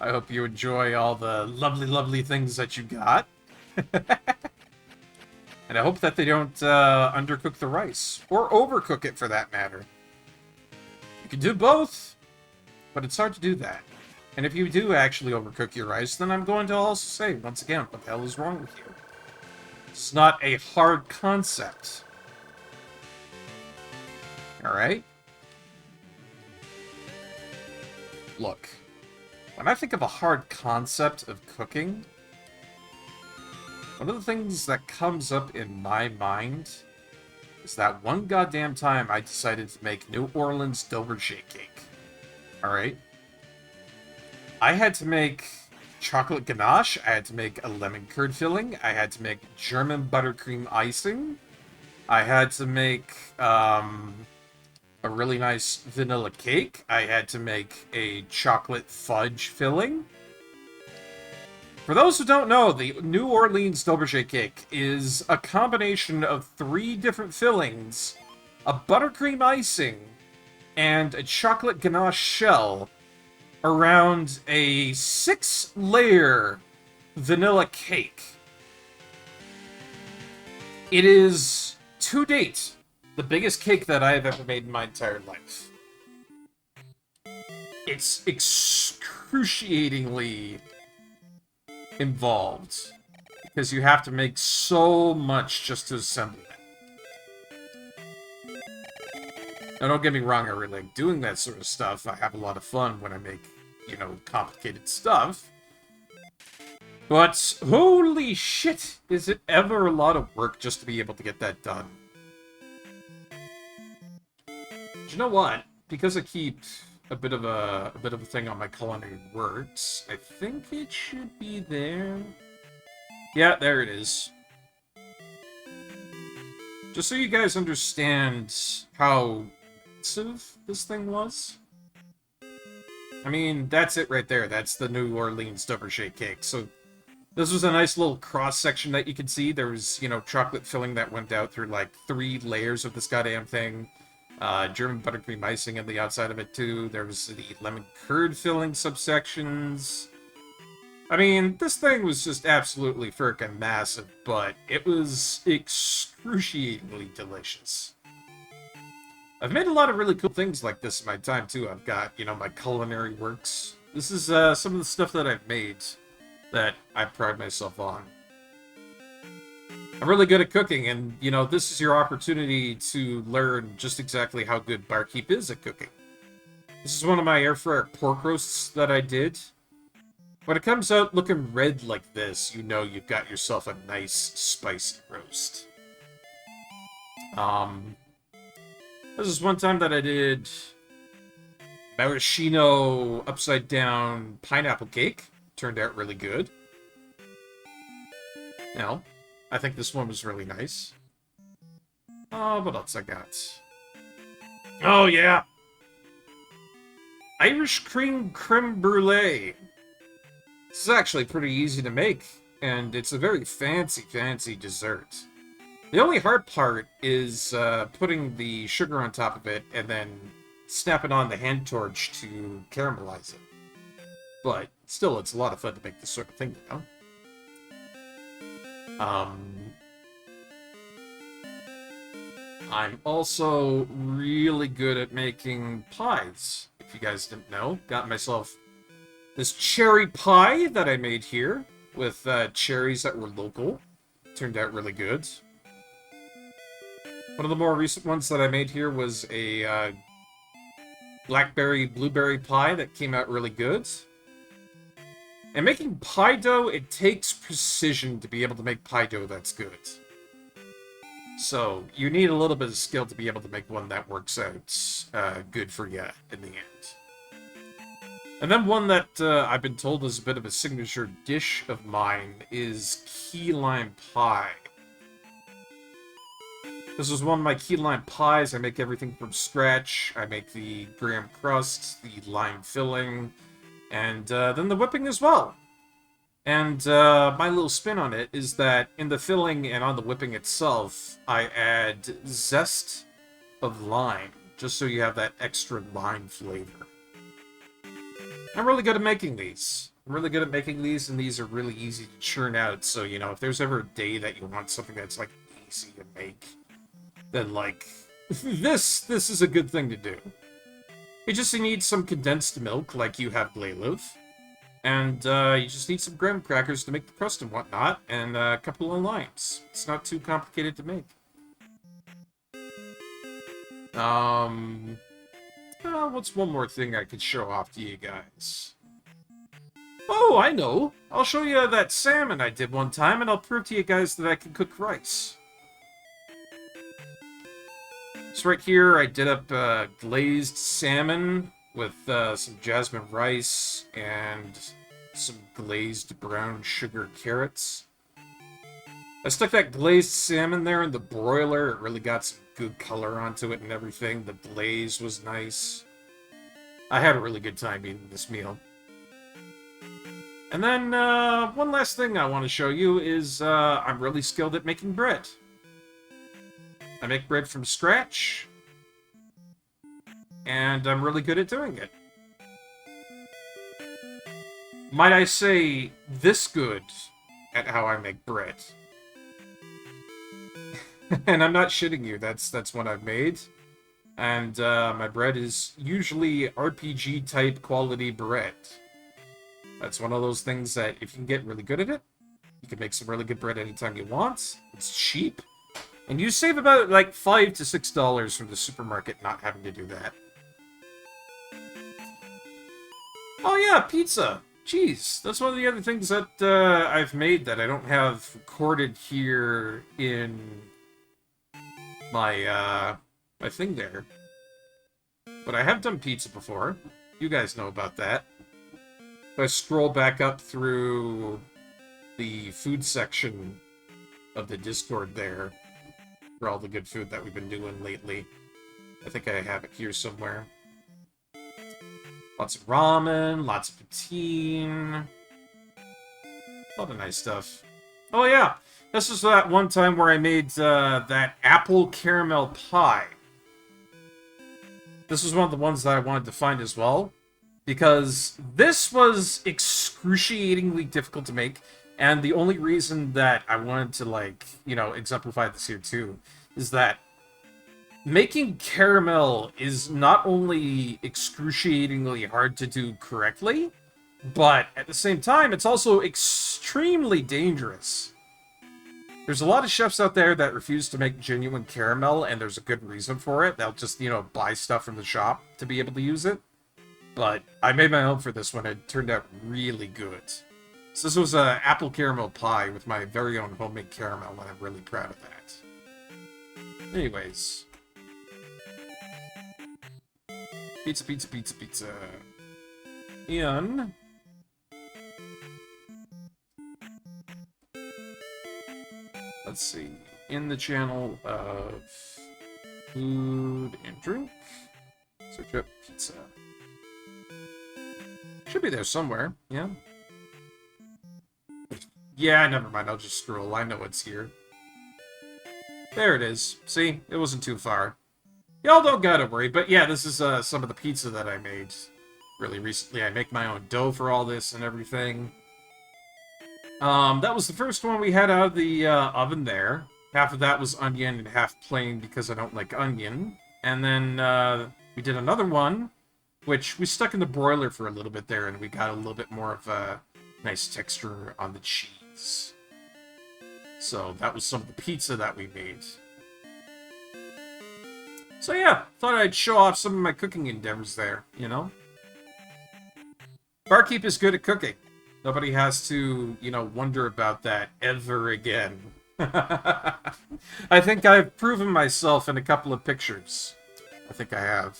I hope you enjoy all the lovely, lovely things that you got. And I hope that they don't undercook the rice. Or overcook it, for that matter. You can do both, but it's hard to do that. And if you do actually overcook your rice, then I'm going to also say, once again, what the hell is wrong with you? It's not a hard concept. Alright? Look, when I think of a hard concept of cooking, one of the things that comes up in my mind is that one goddamn time I decided to make New Orleans Doverger cake. Alright? I had to make chocolate ganache, I had to make a lemon curd filling, I had to make German buttercream icing, I had to make a really nice vanilla cake, I had to make a chocolate fudge filling. For those who don't know, the New Orleans Doverger cake is a combination of 3 different fillings, a buttercream icing, and a chocolate ganache shell around a 6-layer vanilla cake. It is, to date, the biggest cake that I have ever made in my entire life. It's excruciatingly involved, because you have to make so much just to assemble it. Now, don't get me wrong, I really like doing that sort of stuff. I have a lot of fun when I make, you know, complicated stuff. But, holy shit, is it ever a lot of work just to be able to get that done. But you know what? Because I keep a bit of a thing on my culinary works, I think it should be there. Yeah, there it is. Just so you guys understand how massive this thing was. I mean, that's it right there. That's the New Orleans Doverger cake. So this was a nice little cross-section that you can see. There was, you know, chocolate filling that went out through, like, 3 layers of this goddamn thing. German buttercream icing on the outside of it, too. There was the lemon curd filling subsections. I mean, this thing was just absolutely frickin' massive, but it was excruciatingly delicious. I've made a lot of really cool things like this in my time, too. I've got, you know, my culinary works. This is some of the stuff that I've made that I pride myself on. I'm really good at cooking, and, you know, this is your opportunity to learn just exactly how good Barkeep is at cooking. This is one of my air fryer pork roasts that I did. When it comes out looking red like this, you know you've got yourself a nice, spicy roast. This is one time that I did maraschino upside-down pineapple cake. Turned out really good. Now, I think this one was really nice. Oh, what else I got? Oh, yeah! Irish cream creme brulee. This is actually pretty easy to make, and it's a very fancy, fancy dessert. The only hard part is putting the sugar on top of it and then snapping on the hand torch to caramelize it. But still, it's a lot of fun to make this sort of thing, you know? Um, I'm also really good at making pies. If you guys didn't know, got myself this cherry pie that I made here with cherries that were local. Turned out really good. One of the more recent ones that I made here was a blackberry blueberry pie that came out really good. And making pie dough, it takes precision to be able to make pie dough that's good. So, you need a little bit of skill to be able to make one that works out good for you in the end. And then one that I've been told is a bit of a signature dish of mine is key lime pie. This is one of my key lime pies. I make everything from scratch. I make the graham crust, the lime filling, and then the whipping as well. And my little spin on it is that in the filling and on the whipping itself, I add zest of lime, just so you have that extra lime flavor. I'm really good at making these. And these are really easy to churn out, so, you know, if there's ever a day that you want something that's, like, easy to make, then, like, this is a good thing to do. You just need some condensed milk, like you have Blayliv. And you just need some graham crackers to make the crust and whatnot, and a couple of limes. It's not too complicated to make. What's one more thing I could show off to you guys? Oh, I know! I'll show you that salmon I did one time, and I'll prove to you guys that I can cook rice. So right here, I did up glazed salmon with some jasmine rice and some glazed brown sugar carrots. I stuck that glazed salmon there in the broiler. It really got some good color onto it and everything. The glaze was nice. I had a really good time eating this meal. And then one last thing I want to show you is I'm really skilled at making bread. I make bread from scratch, and I'm really good at doing it. Might I say, this good at how I make bread. And I'm not shitting you, that's what I've made. And my bread is usually RPG-type quality bread. That's one of those things that if you can get really good at it, you can make some really good bread anytime you want. It's cheap. And you save about, like, $5 to $6 from the supermarket not having to do that. Oh yeah, pizza! Jeez, that's one of the other things that I've made that I don't have recorded here in my, my thing there. But I have done pizza before. You guys know about that. If I scroll back up through the food section of the Discord there, for all the good food that we've been doing lately. I think I have it here somewhere. Lots of ramen, lots of poutine. A lot of nice stuff. Oh yeah, this is that one time where I made that apple caramel pie. This was one of the ones that I wanted to find as well, because this was excruciatingly difficult to make. And the only reason that I wanted to, like, you know, exemplify this here too, is that making caramel is not only excruciatingly hard to do correctly, but at the same time, it's also extremely dangerous. There's a lot of chefs out there that refuse to make genuine caramel, and there's a good reason for it. They'll just, you know, buy stuff from the shop to be able to use it. But I made my own for this one. It turned out really good. So this was an apple caramel pie with my very own homemade caramel, and I'm really proud of that. Anyways. Pizza, pizza, pizza, pizza. In. Let's see. In the channel of food and drink. Search up pizza. Should be there somewhere, yeah. Yeah, never mind, I'll just scroll. I know it's here. There it is. See? It wasn't too far. Y'all don't gotta worry, but yeah, this is some of the pizza that I made really recently. I make my own dough for all this and everything. That was the first one we had out of the oven there. Half of that was onion and half plain because I don't like onion. And then we did another one, which we stuck in the broiler for a little bit there, and we got a little bit more of a nice texture on the cheese. So that was some of the pizza that we made. So yeah, thought I'd show off some of my cooking endeavors there, you know? Barkeep is good at cooking. Nobody has to, you know, wonder about that ever again. I think I've proven myself in a couple of pictures. I think I have.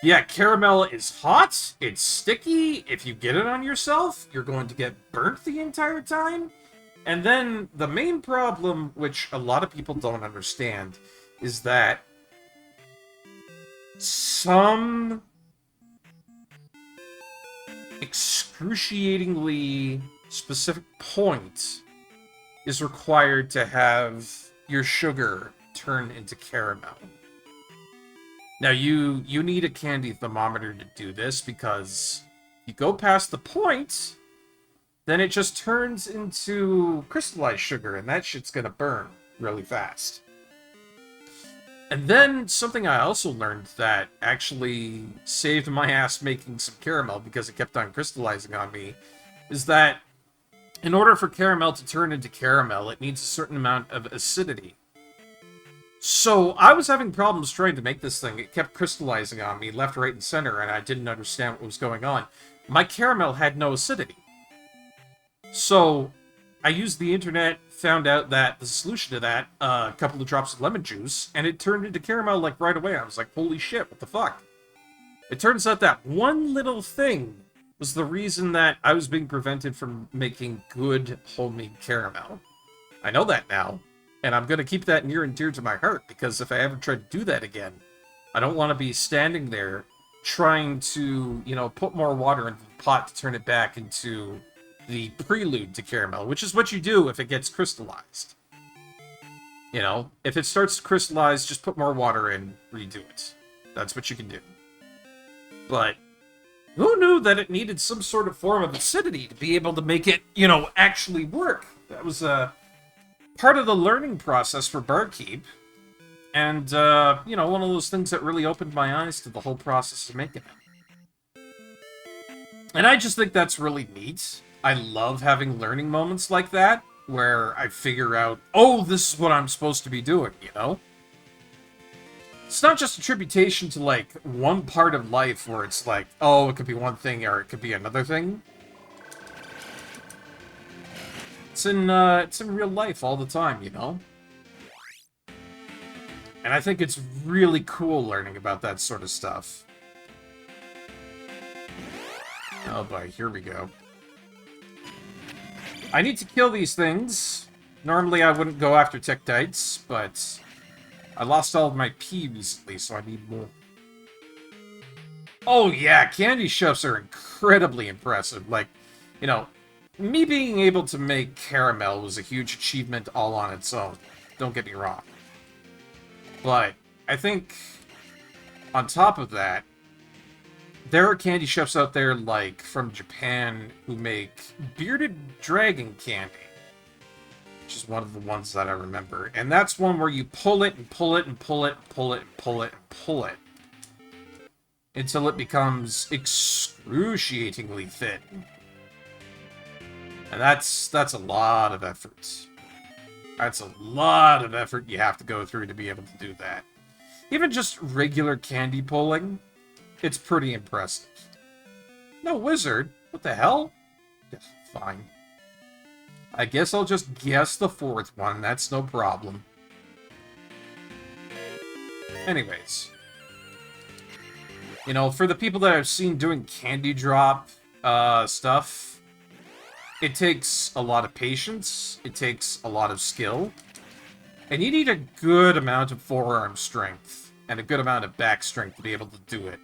Yeah, caramel is hot, it's sticky. If you get it on yourself, you're going to get burnt the entire time. And then the main problem, which a lot of people don't understand, is that some excruciatingly specific point is required to have your sugar turn into caramel. Now, you need a candy thermometer to do this, because if you go past the point, then it just turns into crystallized sugar, and that shit's gonna burn really fast. And then, something I also learned that actually saved my ass making some caramel, because it kept on crystallizing on me, is that in order for caramel to turn into caramel, it needs a certain amount of acidity. So, I was having problems trying to make this thing. It kept crystallizing on me, left, right, and center, and I didn't understand what was going on. My caramel had no acidity. So, I used the internet, found out that the solution to that, a couple of drops of lemon juice, and it turned into caramel, like, right away. I was like, holy shit, what the fuck? It turns out that one little thing was the reason that I was being prevented from making good homemade caramel. I know that now, and I'm going to keep that near and dear to my heart, because if I ever try to do that again, I don't want to be standing there trying to, you know, put more water into the pot to turn it back into the prelude to caramel, which is what you do if it gets crystallized. You know, if it starts to crystallize, just put more water in, redo it. That's what you can do. But who knew that it needed some sort of form of acidity to be able to make it, you know, actually work? That was part of the learning process for Barkeep. And, you know, one of those things that really opened my eyes to the whole process of making it. And I just think that's really neat. I love having learning moments like that, where I figure out, oh, this is what I'm supposed to be doing, you know? It's not just a tributation to, like, one part of life where it's like, oh, it could be one thing or it could be another thing. It's in real life all the time, you know? And I think it's really cool learning about that sort of stuff. Oh boy, here we go. I need to kill these things. Normally I wouldn't go after Tektites, but I lost all of my pee recently, so I need more. Oh yeah, candy chefs are incredibly impressive. Like, you know, me being able to make caramel was a huge achievement all on its own. Don't get me wrong. But I think on top of that, there are candy chefs out there, like, from Japan, who make bearded dragon candy. Which is one of the ones that I remember. And that's one where you pull it, and pull it, and pull it, and pull it, and pull it, and pull it. Until it becomes excruciatingly thin. And that's a lot of effort. That's a lot of effort you have to go through to be able to do that. Even just regular candy pulling, it's pretty impressive. No wizard? What the hell? Yeah, fine. I guess I'll just guess the fourth one. That's no problem. Anyways. You know, for the people that I've seen doing candy drop stuff, it takes a lot of patience. It takes a lot of skill. And you need a good amount of forearm strength and a good amount of back strength to be able to do it.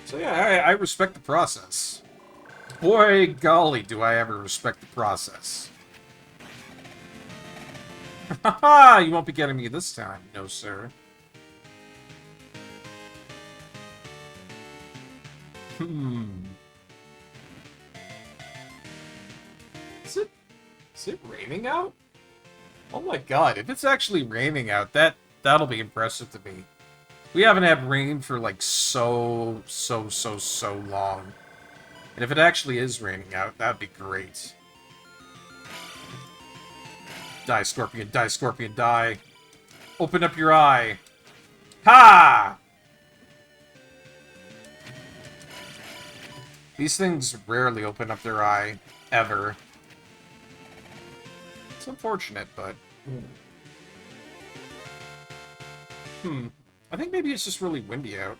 So yeah, I respect the process. Boy, golly, do I ever respect the process. Haha, you won't be getting me this time. No, sir. Is it raining out? Oh my god, if it's actually raining out, that'll be impressive to me. We haven't had rain for like so long. And if it actually is raining out, that'd be great. Die, Scorpion, die, Scorpion, die. Open up your eye. Ha! These things rarely open up their eye, ever. It's unfortunate, but... I think maybe it's just really windy out.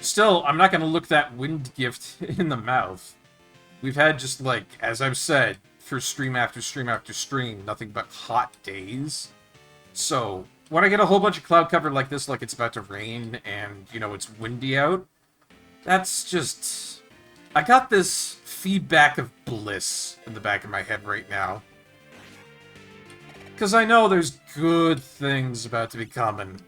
Still, I'm not gonna look that wind gift in the mouth. We've had just, like, as I've said, for stream after stream after stream, nothing but hot days. So, when I get a whole bunch of cloud cover like this, like it's about to rain, and, you know, it's windy out, that's just... I got this feedback of bliss in the back of my head right now. Because I know there's good things about to be coming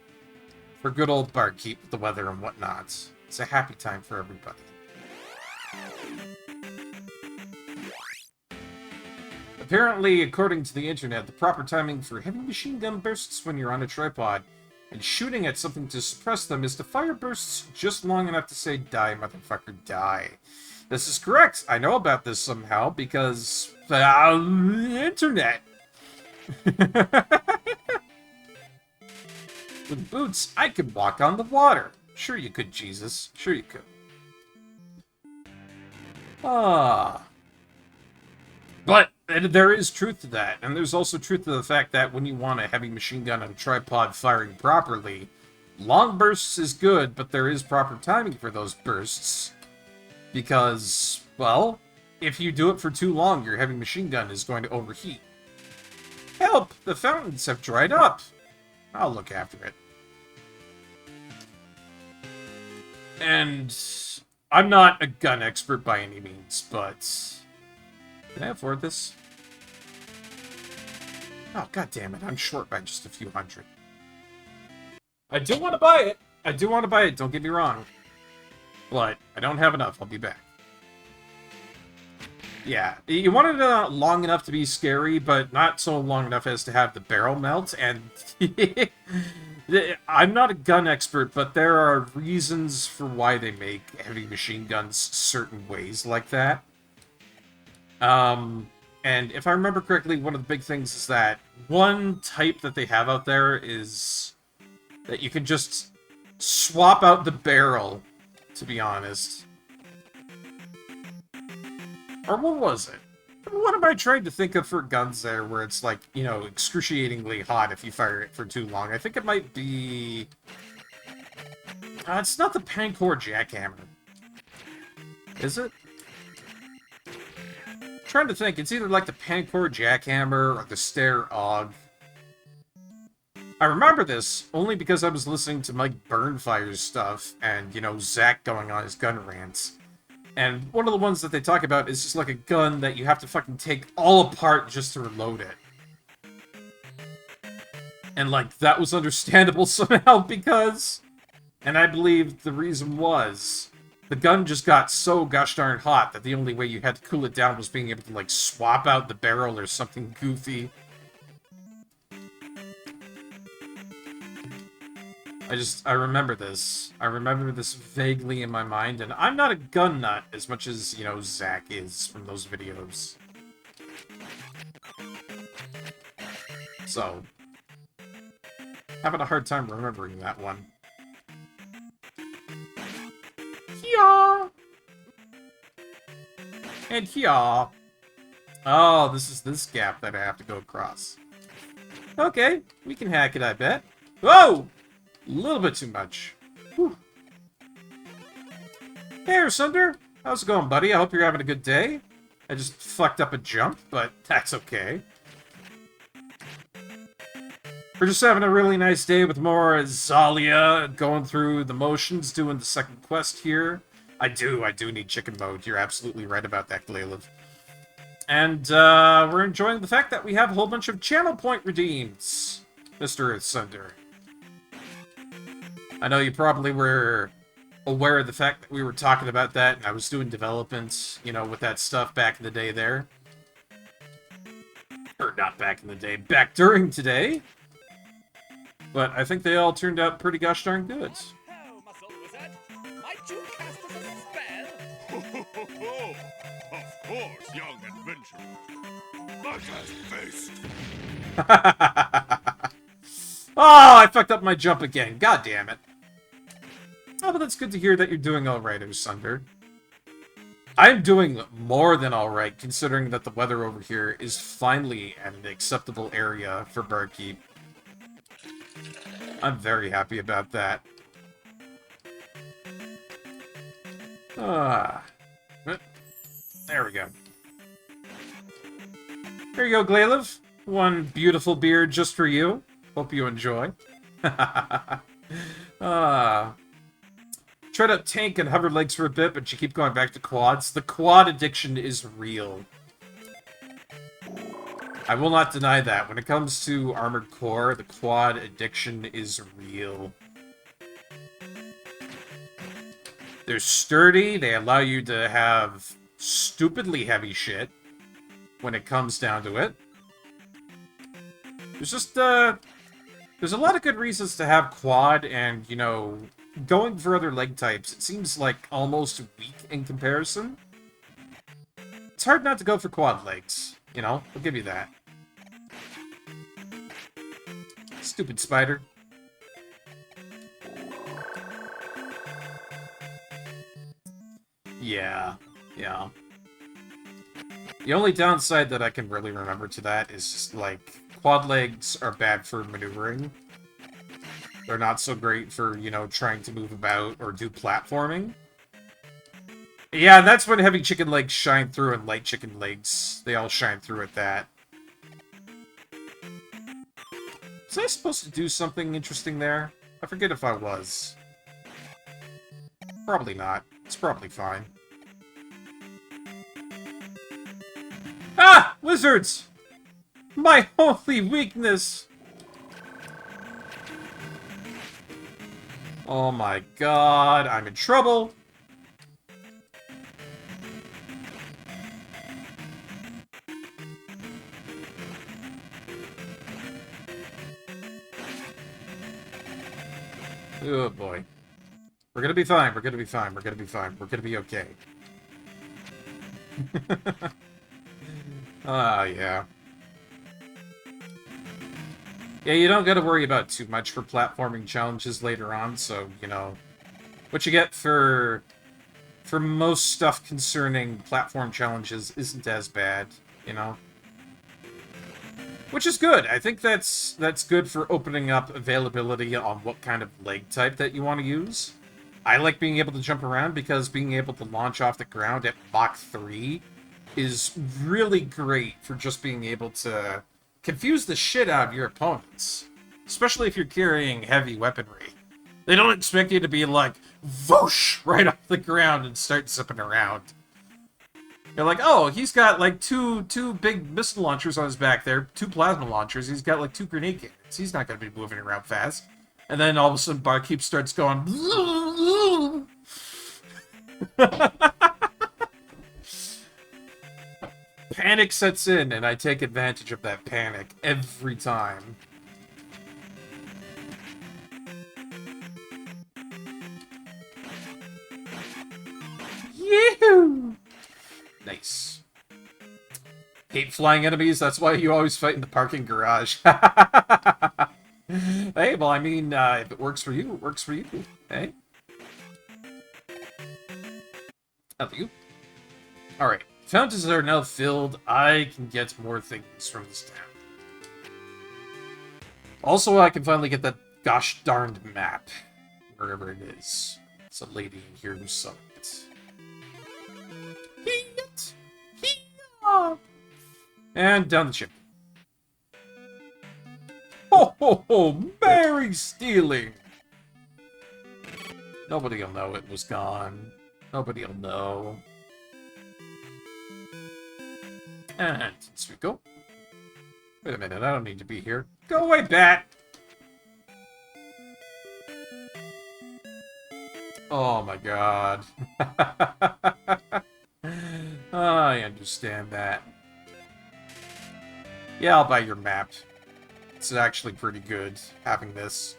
for good old Barkeep with the weather and whatnot. It's a happy time for everybody. Apparently, according to the internet, the proper timing for heavy machine gun bursts when you're on a tripod and shooting at something to suppress them is to fire bursts just long enough to say, "Die, motherfucker, die." This is correct. I know about this somehow because the internet. With boots, I could walk on the water. Sure you could, Jesus. Sure you could. But there is truth to that, and there's also truth to the fact that when you want a heavy machine gun on a tripod firing properly, long bursts is good, but there is proper timing for those bursts. Because, well, if you do it for too long, your heavy machine gun is going to overheat. Help! The fountains have dried up! I'll look after it. And I'm not a gun expert by any means, but... Can I afford this? Oh, god damn it, I'm short by just a few hundred. I do want to buy it! I do want to buy it, don't get me wrong. But I don't have enough, I'll be back. Yeah, you wanted it long enough to be scary, but not so long enough as to have the barrel melt, and... I'm not a gun expert, but there are reasons for why they make heavy machine guns certain ways like that. And if I remember correctly, one of the big things is that one type that they have out there is that you can just swap out the barrel, to be honest. Or what was it? What am I trying to think of for guns there where it's like, you know, excruciatingly hot if you fire it for too long? I think it might be... it's not the Pancor jackhammer. Is it? I'm trying to think. It's either like the Pancor jackhammer or the Stare Og. I remember this only because I was listening to Mike Burnfire's stuff and, you know, Zach going on his gun rants. And one of the ones that they talk about is just like a gun that you have to fucking take all apart just to reload it. And, like, that was understandable somehow because... And I believe the reason was... The gun just got so gosh darn hot that the only way you had to cool it down was being able to, like, swap out the barrel or something goofy. I remember this. I remember this vaguely in my mind, and I'm not a gun nut as much as, you know, Zach is from those videos. So, having a hard time remembering that one. Here! And here! Oh, this is this gap that I have to go across. Okay, we can hack it, I bet. Whoa! A little bit too much. Whew. Hey, Sunder. How's it going, buddy? I hope you're having a good day. I just fucked up a jump, but that's okay. We're just having a really nice day with more ZALiA, going through the motions, doing the second quest here. I do need chicken mode. You're absolutely right about that, Glailev. And we're enjoying the fact that we have a whole bunch of channel point redeems, Mr. Sunder. I know you probably were aware of the fact that we were talking about that, and I was doing development, you know, with that stuff back in the day there. Or not back in the day, back during today. But I think they all turned out pretty gosh darn good. Might you cast us a spell? Ho, ho, ho, ho. Of course, young adventurer. Not as face. Oh, I fucked up my jump again. God damn it. Oh, but that's good to hear that you're doing alright, Osunder. I'm doing more than alright, considering that the weather over here is finally at an acceptable area for Barkeep. I'm very happy about that. There we go. Here you go, Glailev. One beautiful beard just for you. Hope you enjoy. Tried out tank and hover legs for a bit, but you keep going back to quads. The quad addiction is real. I will not deny that. When it comes to Armored Core, the quad addiction is real. They're sturdy, they allow you to have stupidly heavy shit when it comes down to it. There's just, there's a lot of good reasons to have quad, and, you know, going for other leg types, it seems like almost weak in comparison. It's hard not to go for quad legs, you know? I'll give you that. Stupid spider. Yeah. The only downside that I can really remember to that is just, like, quad legs are bad for maneuvering. They're not so great for, you know, trying to move about or do platforming. Yeah, that's when heavy chicken legs shine through and light chicken legs, they all shine through at that. Was I supposed to do something interesting there? I forget if I was. Probably not. It's probably fine. Ah! Lizards! My only weakness! Oh my god, I'm in trouble! Oh boy. We're gonna be fine, we're gonna be fine, we're gonna be fine, we're gonna be okay. Ah, yeah. Yeah, you don't gotta worry about too much for platforming challenges later on, so, you know, what you get for most stuff concerning platform challenges isn't as bad, you know? Which is good. I think that's good for opening up availability on what kind of leg type that you want to use. I like being able to jump around because being able to launch off the ground at Mach 3 is really great for just being able to confuse the shit out of your opponents. Especially if you're carrying heavy weaponry. They don't expect you to be like, whoosh, right off the ground and start zipping around. You're like, oh, he's got like two big missile launchers on his back there, 2 plasma launchers, he's got like 2 grenade cannons. He's not going to be moving around fast. And then all of a sudden Barkeep starts going... Panic sets in, and I take advantage of that panic every time. Yee-hoo! Nice. Hate flying enemies, that's why you always fight in the parking garage. Hey, well, I mean, if it works for you, it works for you. Hey? How you? Alright. Fountains are now filled. I can get more things from this town. Also, I can finally get that gosh darned map. Wherever it is. It's a lady in here who saw it. And down the chimney. Ho ho ho! Merry stealing! Nobody'll know it was gone. Nobody'll know. And since we go. Wait a minute, I don't need to be here. Go away, bat! Oh my god. I understand that. Yeah, I'll buy your map. It's actually pretty good, having this.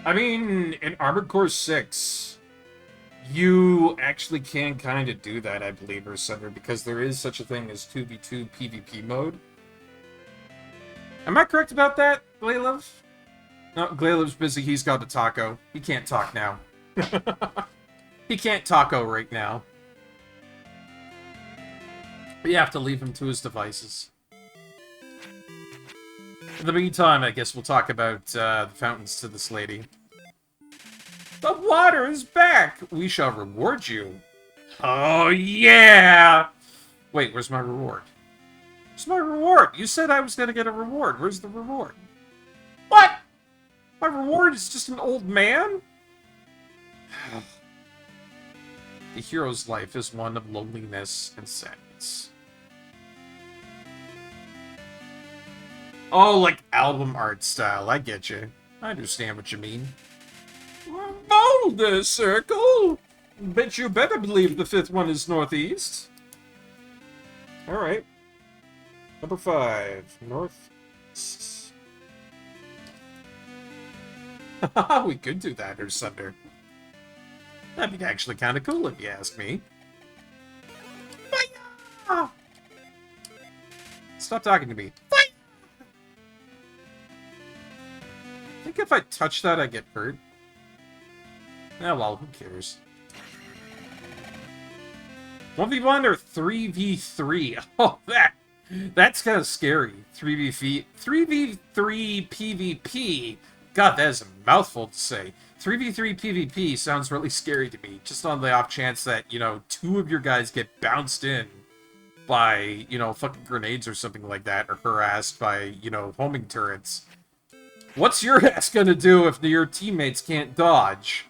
I mean, in Armored Core 6, you actually can kind of do that, I believe, or Center, because there is such a thing as 2v2 PvP mode. Am I correct about that, Glaylev? No, Glaylev's busy. He's got a taco. He can't talk now. He can't taco right now. But you have to leave him to his devices. In the meantime, I guess we'll talk about the fountains to this lady. The water is back! We shall reward you. Oh, yeah! Wait, where's my reward? Where's my reward? You said I was going to get a reward. Where's the reward? What? My reward is just an old man? The hero's life is one of loneliness and sadness. Oh, like album art style. I get you. I understand what you mean. Boulder Circle! Bet you better believe the fifth one is northeast. Alright. Number 5. Northeast. We could do that, or Sunder. That'd be actually kind of cool if you ask me. Fire! Stop talking to me. Fire! I think if I touch that, I get hurt. Oh, well, who cares? 1v1 or 3v3? Oh, that's kind of scary. 3v3 PvP. God, that is a mouthful to say. 3v3 PvP sounds really scary to me. Just on the off chance that, you know, 2 of your guys get bounced in by, you know, fucking grenades or something like that, or harassed by, you know, homing turrets. What's your ass gonna do if your teammates can't dodge?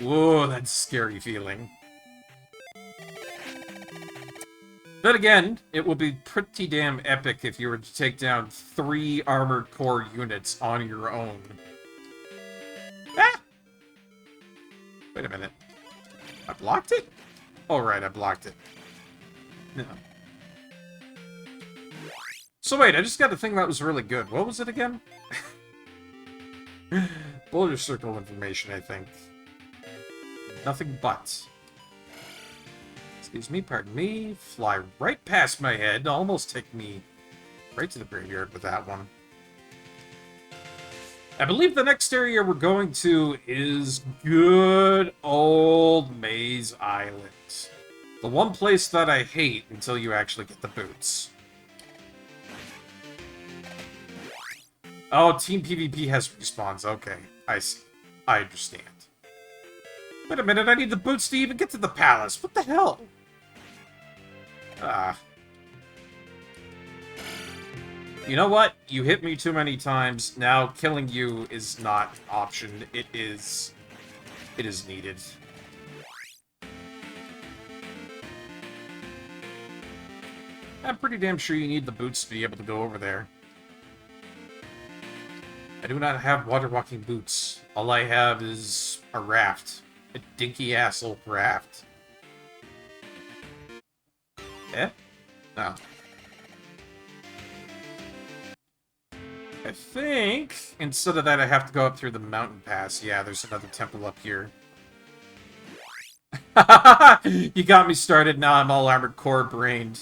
Whoa, that's a scary feeling. Then again, it would be pretty damn epic if you were to take down 3 armored core units on your own. Ah! Wait a minute. I blocked it? Oh, right, I blocked it. No. So wait, I just got a thing that was really good. What was it again? Boulder Circle information, I think. Nothing but. Excuse me, pardon me. Fly right past my head. Almost take me right to the graveyard with that one. I believe the next area we're going to is good old Maze Island. The one place that I hate until you actually get the boots. Oh, Team PvP has respawns. Okay, I see. I understand. Wait a minute, I need the boots to even get to the palace. What the hell? You know what? You hit me too many times. Now killing you is not an option. It is needed. I'm pretty damn sure you need the boots to be able to go over there. I do not have water walking boots. All I have is a raft. A dinky-ass old raft. Eh? No. I think instead of that I have to go up through the mountain pass. Yeah, there's another temple up here. You got me started, now I'm all armored core brained.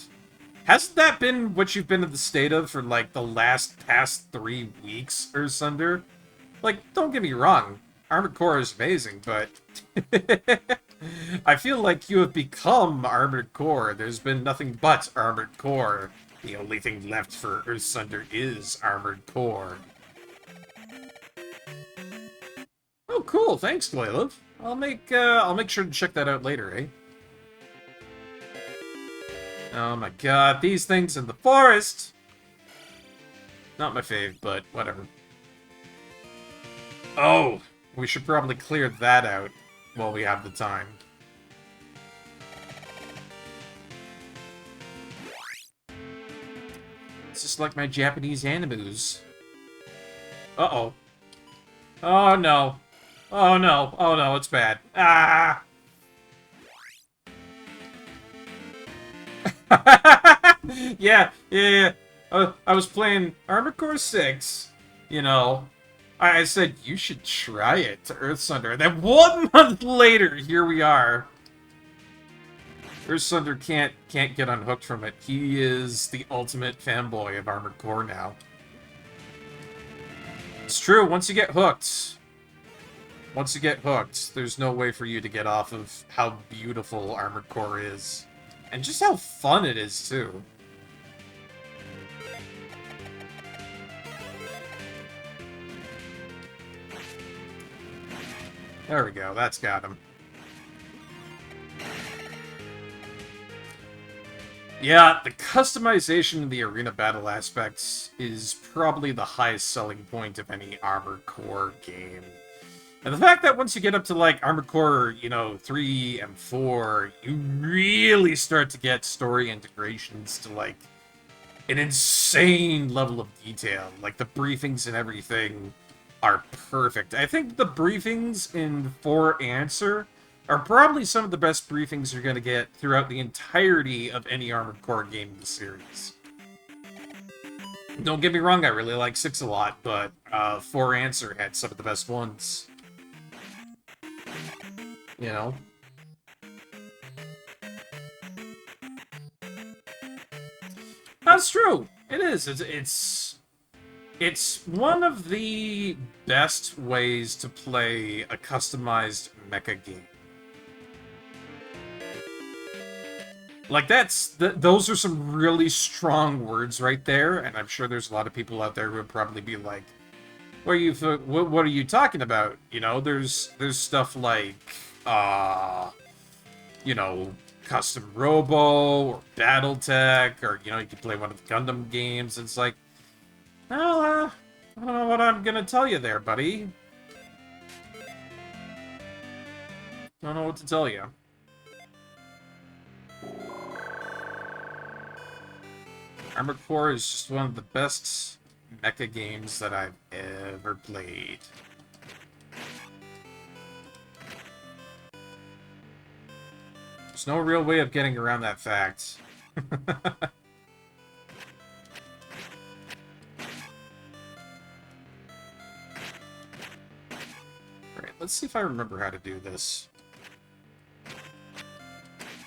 Hasn't that been what you've been in the state of for, like, the past 3 weeks or Sunder? Like, don't get me wrong, Armored Core is amazing, but I feel like you have become Armored Core. There's been nothing but Armored Core. The only thing left for Earth Sunder is Armored Core. Oh, cool. Thanks, Glaylev. I'll make sure to check that out later, eh? Oh my god, these things in the forest! Not my fave, but whatever. Oh, we should probably clear that out while we have the time. It's just like my Japanese animus. Uh-oh. Oh, no. Oh, no. Oh, no, it's bad. Ah! Yeah. I was playing Armored Core 6, you know. I said, you should try it to Earthsunder. And then 1 month later, here we are. Earthsunder can't get unhooked from it. He is the ultimate fanboy of Armored Core now. It's true, once you get hooked, there's no way for you to get off of how beautiful Armored Core is. And just how fun it is, too. There we go, that's got him. Yeah, the customization of the arena battle aspects is probably the highest selling point of any Armored Core game. And the fact that once you get up to, like, Armored Core, 3 and 4, you really start to get story integrations to, like, an insane level of detail. Like, the briefings and everything are perfect. I think the briefings in 4 Answer are probably some of the best briefings you're going to get throughout the entirety of any Armored Core game in the series. Don't get me wrong, I really like 6 a lot, but 4 Answer had some of the best ones. You know? That's true. It is. It's one of the best ways to play a customized mecha game. Like, those are some really strong words right there, and I'm sure there's a lot of people out there who would probably be like, what are you talking about? You know, there's stuff like, custom robo, or Battletech, or, you can play one of the Gundam games, and it's like, well, I don't know what I'm gonna tell you there, buddy. Don't know what to tell you. Armored Core is just one of the best mecha games that I've ever played. There's no real way of getting around that fact. Alright, let's see if I remember how to do this.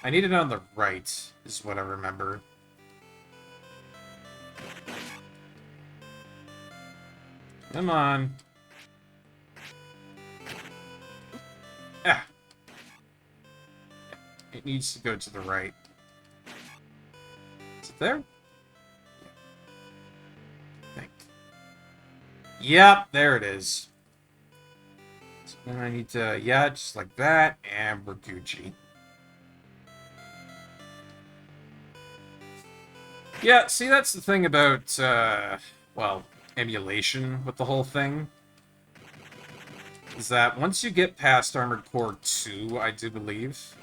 I need it on the right, is what I remember. Come on. Ah. It needs to go to the right. Is it there? I think. Yep, there it is. So then I need to, yeah, just like that, and we're Gucci. Yeah, see, that's the thing about, well, emulation with the whole thing. Is that once you get past Armored Core 2, I do believe,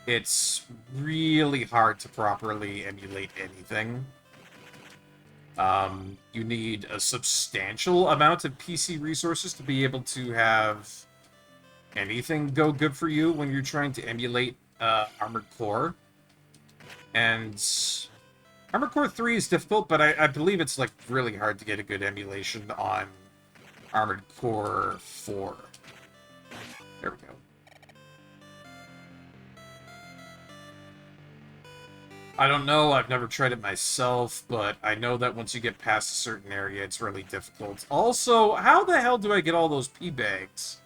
it's really hard to properly emulate anything. You need a substantial amount of PC resources to be able to have anything go good for you when you're trying to emulate Armored Core. And Armored Core 3 is difficult, but I believe it's, like, really hard to get a good emulation on Armored Core 4. There we go. I don't know, I've never tried it myself, but I know that once you get past a certain area, it's really difficult. Also, how the hell do I get all those pea bags?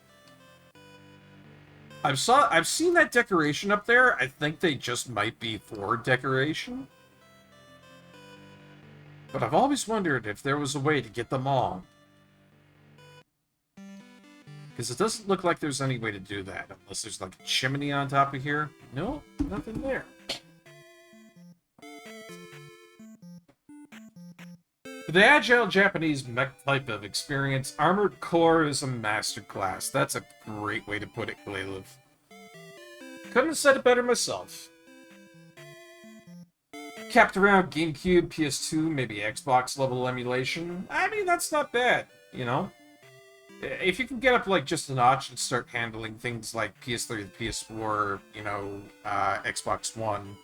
I've seen that decoration up there. I think they just might be for decoration. But I've always wondered if there was a way to get them all. Because it doesn't look like there's any way to do that, unless there's like a chimney on top of here. No, nothing there. For the agile Japanese mech type of experience, Armored Core is a masterclass. That's a great way to put it, Glaive. Couldn't have said it better myself. Capped around GameCube, PS2, maybe Xbox level emulation. I mean, that's not bad. You know? If you can get up, like, just a notch and start handling things like PS3, PS4, you know, Xbox One,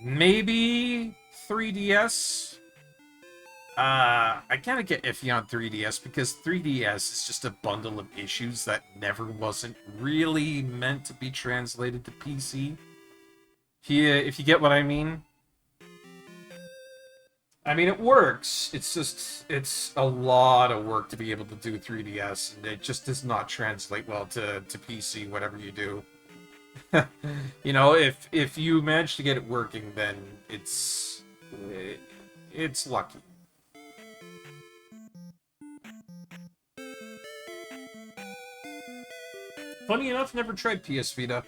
maybe 3DS. I kind of get iffy on 3DS because 3DS is just a bundle of issues that never wasn't really meant to be translated to PC. If you get what I mean. I mean, it works. It's just, it's a lot of work to be able to do 3DS, and it just does not translate well to PC, whatever you do. You know, if you manage to get it working, then it's lucky. Funny enough, never tried PS Vita.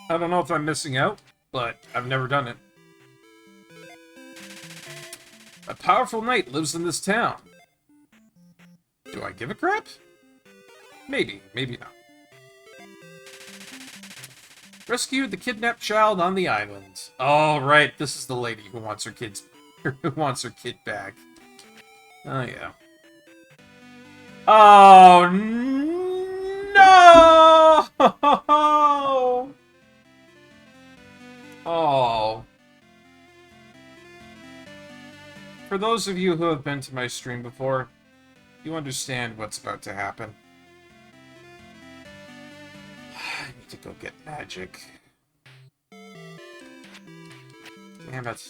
I don't know if I'm missing out, but I've never done it. A powerful knight lives in this town. Do I give a crap? Maybe, maybe not. Rescue the kidnapped child on the island. Oh, right, this is the lady who wants her kids, who wants her kid back. Oh, yeah. Oh, no! Oh. For those of you who have been to my stream before, you understand what's about to happen. I need to go get magic. Damn it.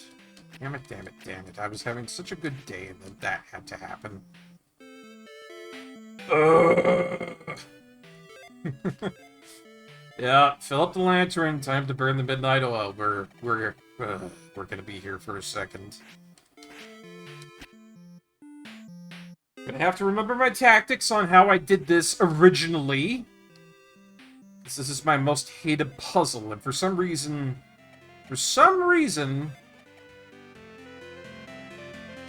Damn it, damn it, damn it. I was having such a good day and then that had to happen. Yeah, fill up the lantern. Time to burn the midnight oil. We're gonna be here for a second. Gonna have to remember my tactics on how I did this originally. This is my most hated puzzle, and for some reason,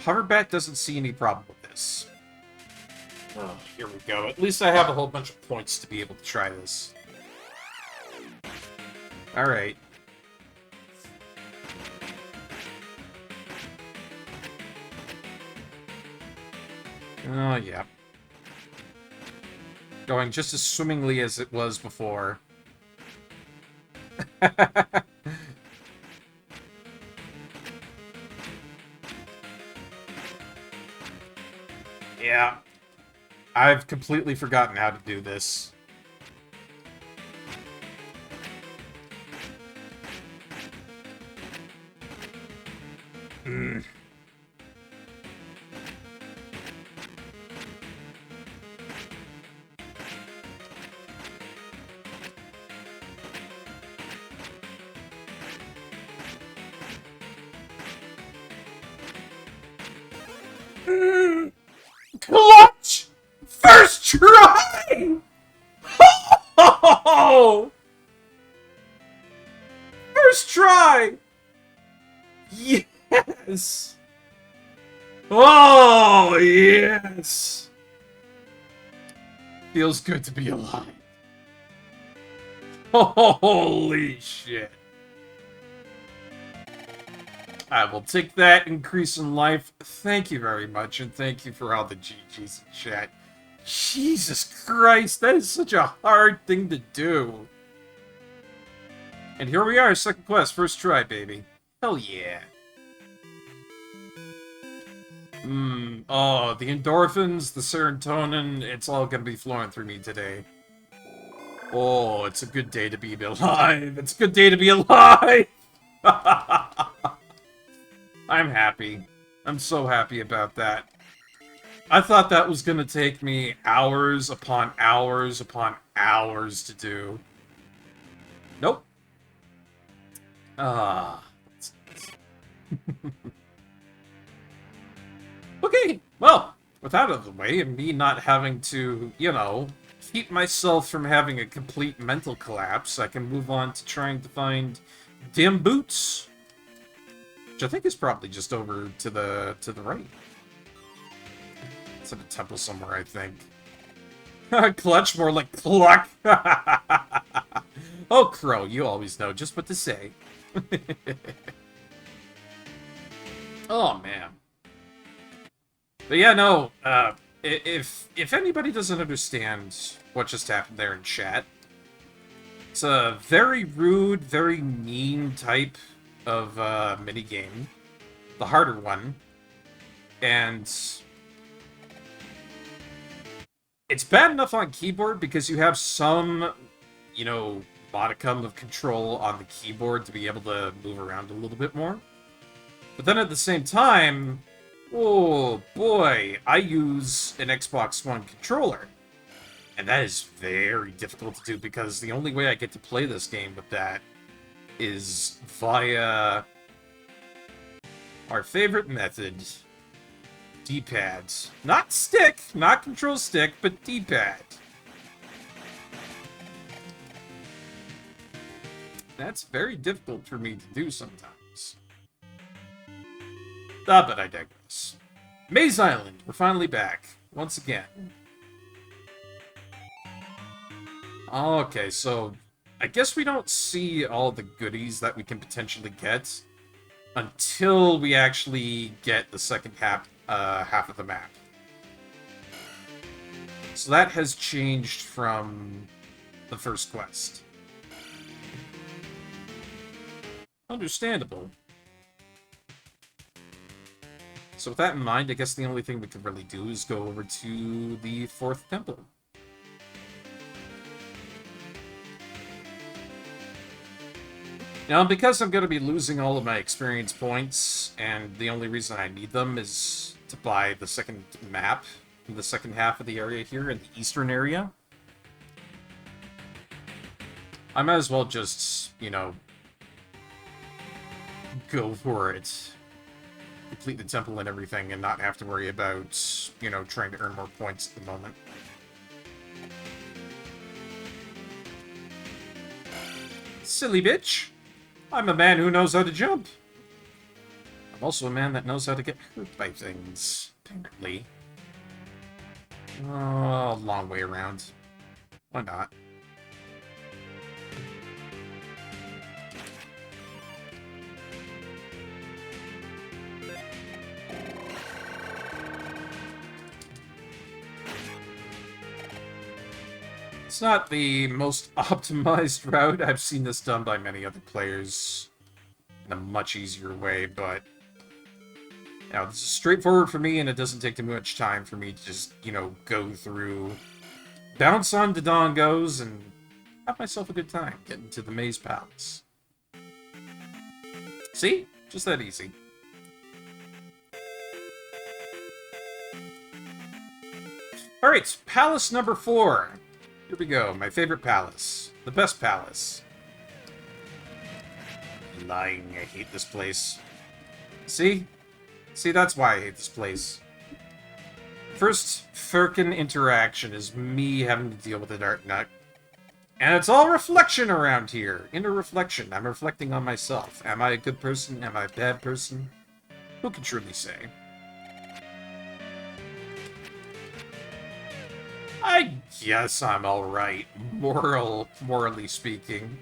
Hoverbat doesn't see any problem with this. Oh, here we go. At least I have a whole bunch of points to be able to try this. Alright. Oh, yeah. Going just as swimmingly as it was before. Yeah. I've completely forgotten how to do this. Clutch! First try! Oh! First try! Yes! Oh, yes! Feels good to be alive. Holy shit. I will take that increase in life. Thank you very much, and thank you for all the GGs in chat. Jesus Christ, that is such a hard thing to do. And here we are, second quest, first try, baby. Hell yeah. Oh, the endorphins, the serotonin, it's all gonna be flowing through me today. Oh, it's a good day to be alive. It's a good day to be alive! I'm happy. I'm so happy about that. I thought that was gonna take me hours upon hours upon hours to do. Nope. Okay, well, with that out of the way, and me not having to, you know, keep myself from having a complete mental collapse, I can move on to trying to find dim boots. Which I think is probably just over to the right. It's at a temple somewhere, I think. Clutch, more like cluck. Oh, Crow, you always know just what to say. Oh, man. But yeah, no, if anybody doesn't understand what just happened there in chat, it's a very rude, very mean type of minigame. The harder one. And it's bad enough on keyboard because you have some, you know, modicum of control on the keyboard to be able to move around a little bit more. But then at the same time, oh boy, I use an Xbox One controller. And that is very difficult to do because the only way I get to play this game with that is via our favorite method, D-pads. Not stick, not control stick, but D-pad. That's very difficult for me to do sometimes. Ah, but I digress. Maze Island, we're finally back. Once again. Okay, so I guess we don't see all the goodies that we can potentially get until we actually get the second half of the map. So that has changed from the first quest. Understandable. So with that in mind, I guess the only thing we can really do is go over to the fourth temple. Now, because I'm going to be losing all of my experience points, and the only reason I need them is to buy the second map in the second half of the area here, in the eastern area, I might as well just, you know, go for it. Complete the temple and everything, and not have to worry about, you know, trying to earn more points at the moment. Silly bitch! I'm a man who knows how to jump. I'm also a man that knows how to get hurt by things, apparently. Oh, long way around. Why not? It's not the most optimized route. I've seen this done by many other players in a much easier way, but you know, this is straightforward for me, and it doesn't take too much time for me to just, you know, go through, bounce on Dodongos, and have myself a good time getting to the Maze Palace. See? Just that easy. Alright, palace number 4. Here we go, my favorite palace. The best palace. Lying, I hate this place. See? See, that's why I hate this place. First Firkin interaction is me having to deal with a dark nut. And it's all reflection around here. Inner reflection. I'm reflecting on myself. Am I a good person? Am I a bad person? Who can truly say? I guess I'm alright, morally speaking.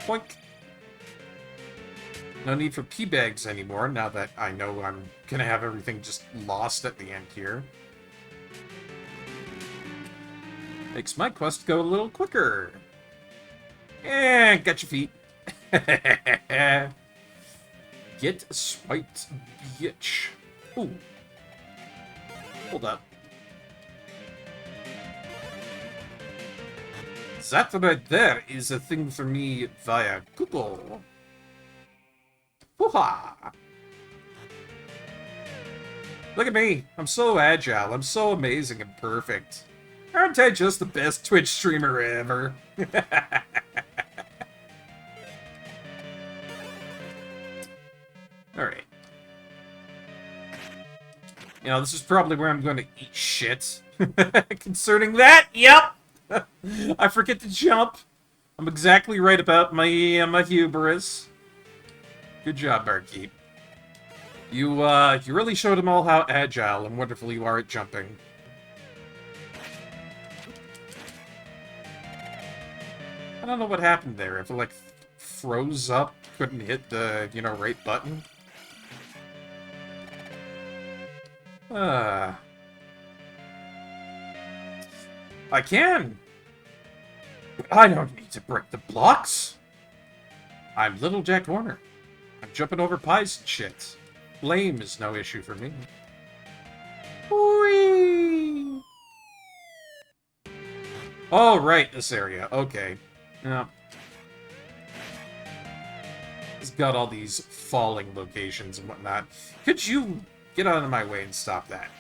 Boink. No need for pee bags anymore, now that I know I'm gonna have everything just lost at the end here. Makes my quest go a little quicker. And got your feet. Get swiped, bitch. Ooh. Hold up. That right there is a thing for me via Google. Hoo-ha! Look at me. I'm so agile. I'm so amazing and perfect. Aren't I just the best Twitch streamer ever? Alright. You know, this is probably where I'm going to eat shit. Concerning that, yep! I forget to jump. I'm exactly right about my my hubris. Good job, Barkeep. You really showed them all how agile and wonderful you are at jumping. I don't know what happened there. If it, like, froze up, couldn't hit the, you know, right button. I can. I don't need to break the blocks. I'm Little Jack Horner. I'm jumping over pies and shit. Flame is no issue for me. Whee! Oh, right, this area. Okay. Yeah. It's got all these falling locations and whatnot. Could you get out of my way and stop that?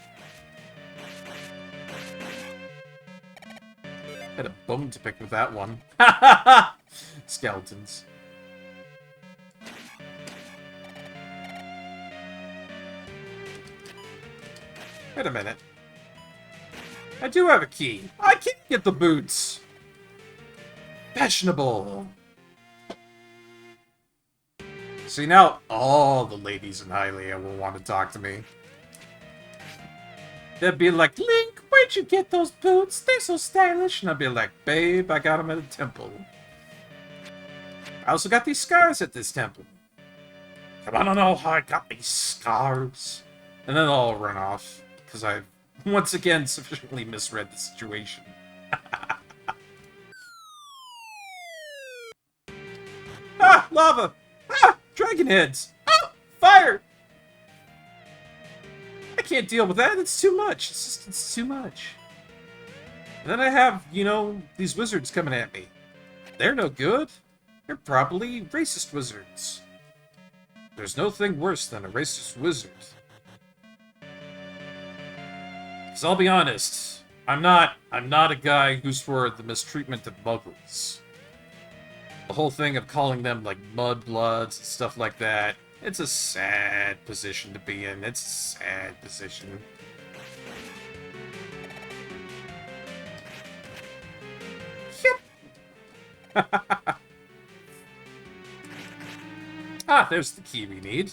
Had a bone to pick with that one. Skeletons. Wait a minute. I do have a key. I can get the boots. Fashionable. See, now all the ladies in ZALiA will want to talk to me. They'll be like, Link, where'd you get those boots? They're so stylish. And I'll be like, babe, I got them at a temple. I also got these scars at this temple. Come on, I don't know how I got these scars. And then they'll all run off. Because I've, once again, sufficiently misread the situation. Ah, lava! Ah, dragon heads! Ah, fire! I can't deal with that. It's too much. It's too much. And then I have, you know, these wizards coming at me. They're no good. They're probably racist wizards. There's no thing worse than a racist wizard. Because I'll be honest, I'm not a guy who's for the mistreatment of muggles. The whole thing of calling them, like, mudbloods and stuff like that, it's a sad position to be in. It's a sad position. Yep. Ah, there's the key we need.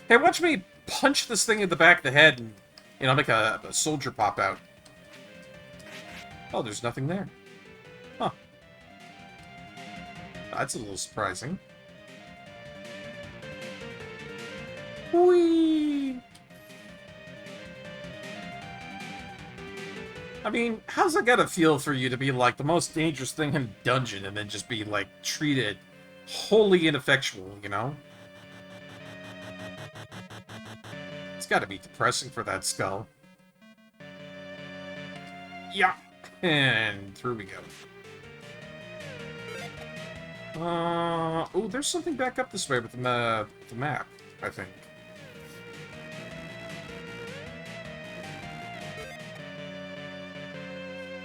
Hey, watch me punch this thing in the back of the head and, you know, make a soldier pop out. Oh, there's nothing there. Huh. That's a little surprising. Whee! I mean, how's that gotta feel for you to be, like, the most dangerous thing in a dungeon and then just be, like, treated wholly ineffectual, you know? It's gotta be depressing for that skull. Yeah! And through we go. Oh, there's something back up this way with the map, I think.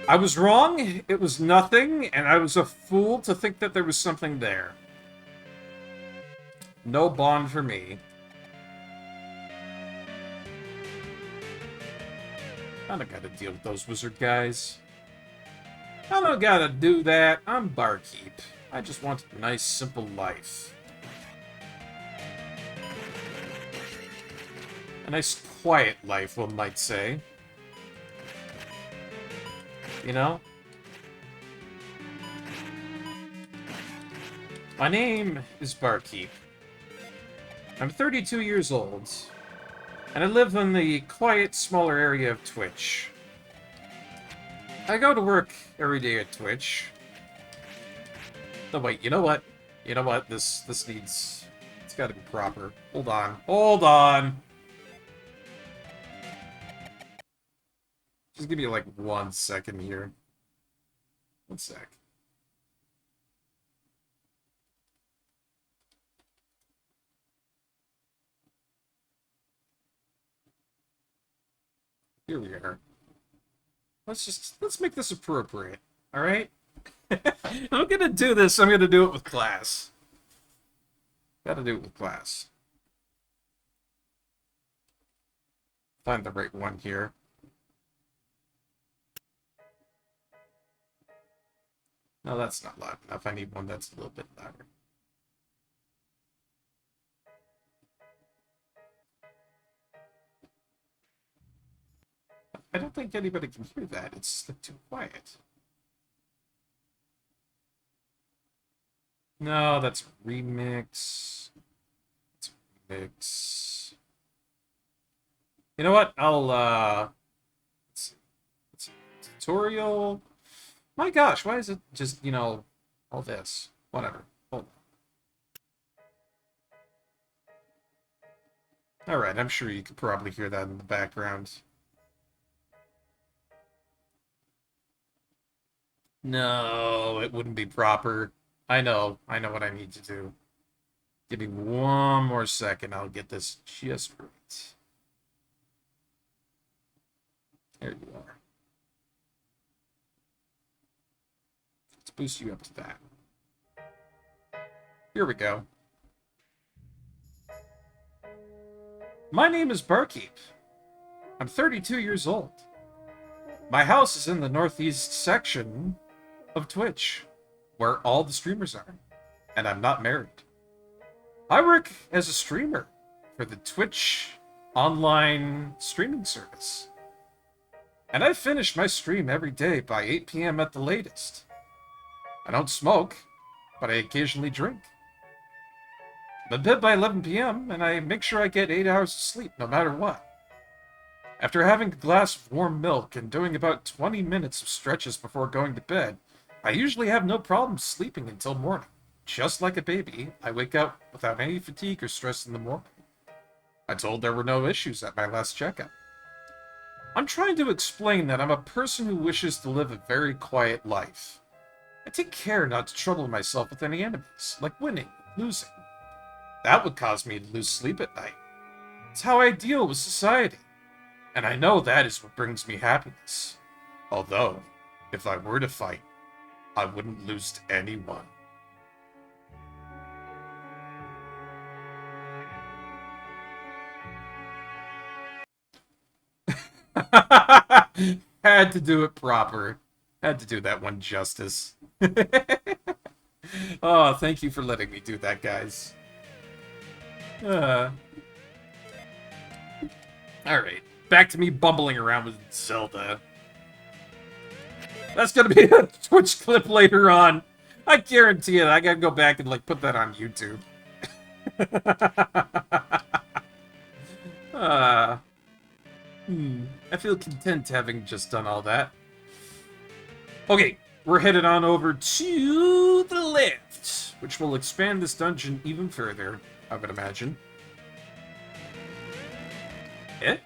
I was wrong, it was nothing, and I was a fool to think that there was something there. No bond for me. I don't gotta deal with those wizard guys. I don't gotta do that. I'm Barkeep. I just want a nice, simple life. A nice, quiet life, one might say. You know? My name is Barkeep. I'm 32 years old, and I live in the quiet, smaller area of Twitch. I go to work every day at Twitch. No, wait, you know what? You know what? This needs... It's gotta be proper. Hold on. Hold on! Just give me, like, 1 second here. 1 sec. Here we are. Let's make this appropriate, alright? I'm gonna do this, I'm gonna do it with class. Gotta do it with class. Find the right one here. No, that's not loud enough. I need one that's a little bit louder. I don't think anybody can hear that. It's too quiet. No, that's remix. It's remix. You know what? Let's see. Let's see. Tutorial. My gosh, why is it just, all this? Whatever. Hold on. Alright, I'm sure you could probably hear that in the background. No, it wouldn't be proper. I know what I need to do. Give me one more second, I'll get this just right. There you are. Let's boost you up to that. Here we go. My name is Barkeep. I'm 32 years old. My house is in the northeast section of Twitch, where all the streamers are, and I'm not married. I work as a streamer for the Twitch online streaming service. And I finish my stream every day by 8 p.m. at the latest. I don't smoke, but I occasionally drink. I'm in bed by 11 p.m., and I make sure I get 8 hours of sleep no matter what. After having a glass of warm milk and doing about 20 minutes of stretches before going to bed, I usually have no problem sleeping until morning. Just like a baby, I wake up without any fatigue or stress in the morning. I told there were no issues at my last checkup. I'm trying to explain that I'm a person who wishes to live a very quiet life. I take care not to trouble myself with any enemies, like winning and losing. That would cause me to lose sleep at night. It's how I deal with society. And I know that is what brings me happiness. Although, if I were to fight, I wouldn't lose to anyone. Had to do it proper. Had to do that one justice. Oh, thank you for letting me do that, guys. Alright. Back to me bumbling around with Zelda. That's gonna be a Twitch clip later on. I guarantee it. I gotta go back and, put that on YouTube. I feel content having just done all that. Okay, we're headed on over to the left, which will expand this dungeon even further, I would imagine. Eh?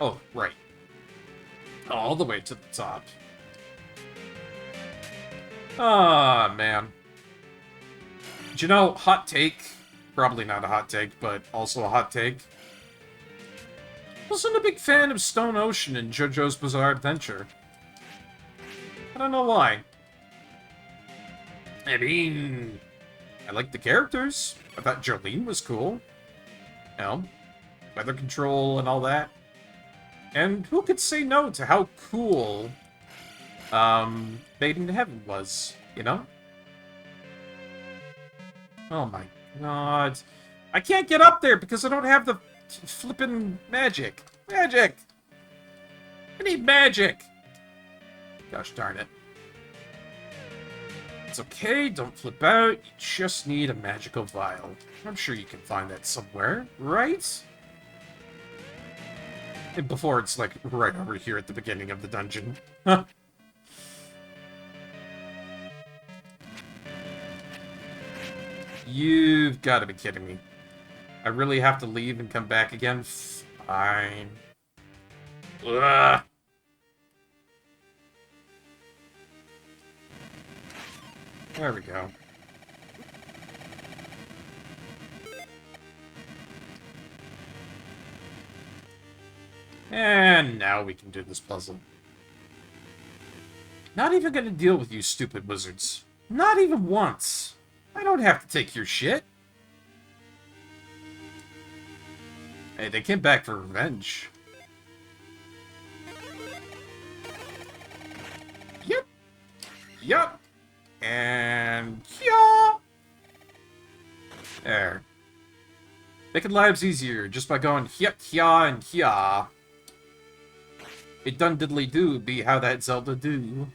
Oh, right. All the way to the top. Ah, man. Do you know, hot take, probably not a hot take, but also a hot take. Wasn't a big fan of Stone Ocean in JoJo's Bizarre Adventure. I don't know why. I mean, I liked the characters. I thought Jolene was cool. You know, weather control and all that. And who could say no to how cool Maiden to Heaven was, you know? Oh my god. I can't get up there because I don't have the flippin' magic. Magic! I need magic! Gosh darn it. It's okay, don't flip out. You just need a magical vial. I'm sure you can find that somewhere, right? And before it's, right over here at the beginning of the dungeon. You've got to be kidding me. I really have to leave and come back again? Fine. Ugh. There we go. And now we can do this puzzle. Not even gonna deal with you stupid wizards. Not even once. I don't have to take your shit. Hey, they came back for revenge. Yep. Yup. And yeah. There. Making lives easier just by going hyah, hyah, and hyah. It done diddly do be how that Zelda do.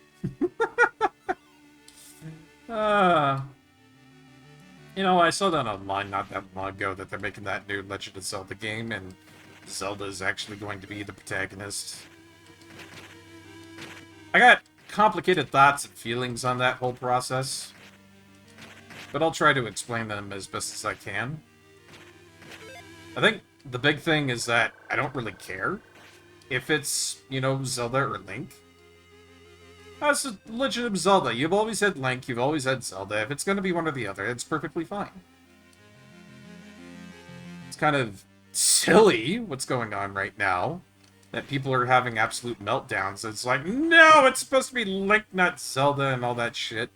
You know, I saw that online not that long ago that they're making that new Legend of Zelda game, and Zelda is actually going to be the protagonist. I got complicated thoughts and feelings on that whole process, but I'll try to explain them as best as I can. I think the big thing is that I don't really care if it's, you know, Zelda or Link. That's a Legend of Zelda. You've always had Link, you've always had Zelda. If it's going to be one or the other, it's perfectly fine. It's kind of silly what's going on right now, that people are having absolute meltdowns. It's like, no, it's supposed to be Link, not Zelda, and all that shit.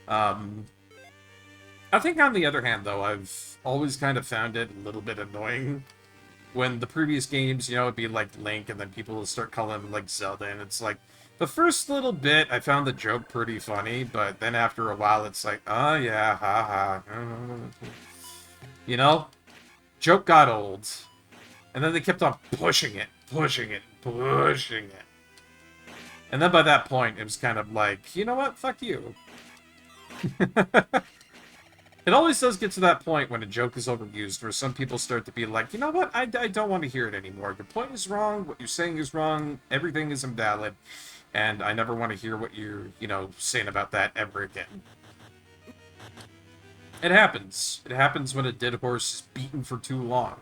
I think on the other hand, though, I've always kind of found it a little bit annoying when the previous games, you know, it'd be like Link, and then people would start calling him like Zelda, and it's like, the first little bit, I found the joke pretty funny, but then after a while, it's like, oh yeah, haha. You know? Joke got old. And then they kept on pushing it, pushing it, pushing it. And then by that point, it was kind of like, you know what? Fuck you. It always does get to that point when a joke is overused, where some people start to be like, you know what? I don't want to hear it anymore. Your point is wrong, what you're saying is wrong, everything is invalid, and I never want to hear what you're, you know, saying about that ever again. It happens. It happens when a dead horse is beaten for too long.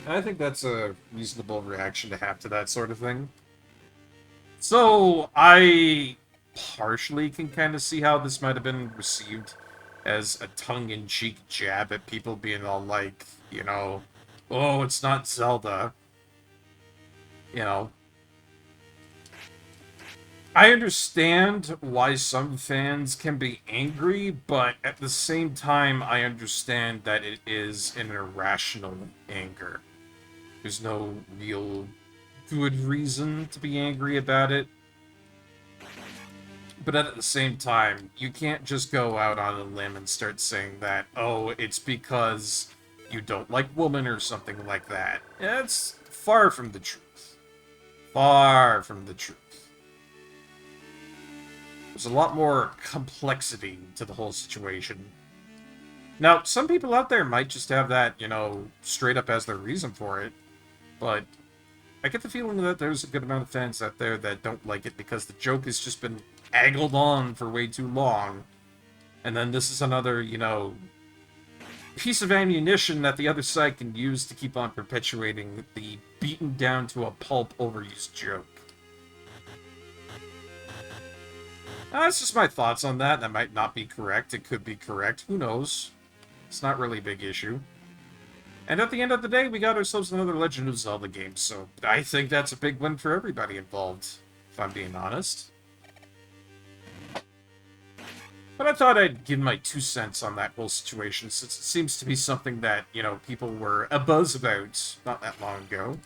And I think that's a reasonable reaction to have to that sort of thing. So, I partially can kind of see how this might have been received as a tongue-in-cheek jab at people being all like, you know, oh, it's not Zelda. You know. I understand why some fans can be angry, but at the same time, I understand that it is an irrational anger. There's no real good reason to be angry about it. But at the same time, you can't just go out on a limb and start saying that, oh, it's because you don't like women or something like that. It's far from the truth. Far from the truth. There's a lot more complexity to the whole situation. Now, some people out there might just have that, you know, straight up as their reason for it, but I get the feeling that there's a good amount of fans out there that don't like it because the joke has just been aggled on for way too long. And then this is another, you know, piece of ammunition that the other side can use to keep on perpetuating the beaten down to a pulp overused joke. That's just my thoughts on that. That might not be correct. It could be correct. Who knows? It's not really a big issue. And at the end of the day, we got ourselves another Legend of Zelda game, so I think that's a big win for everybody involved, if I'm being honest. But I thought I'd give my 2 cents on that whole situation, since it seems to be something that, you know, people were abuzz about not that long ago.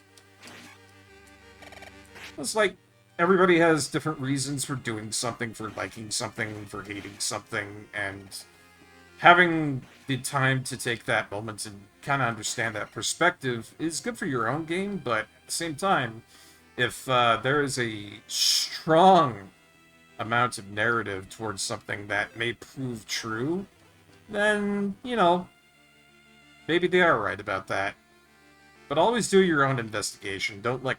It's like, everybody has different reasons for doing something, for liking something, for hating something, and having the time to take that moment and kind of understand that perspective is good for your own game, but at the same time, if there is a strong amount of narrative towards something that may prove true, then, you know, maybe they are right about that. But always do your own investigation. Don't let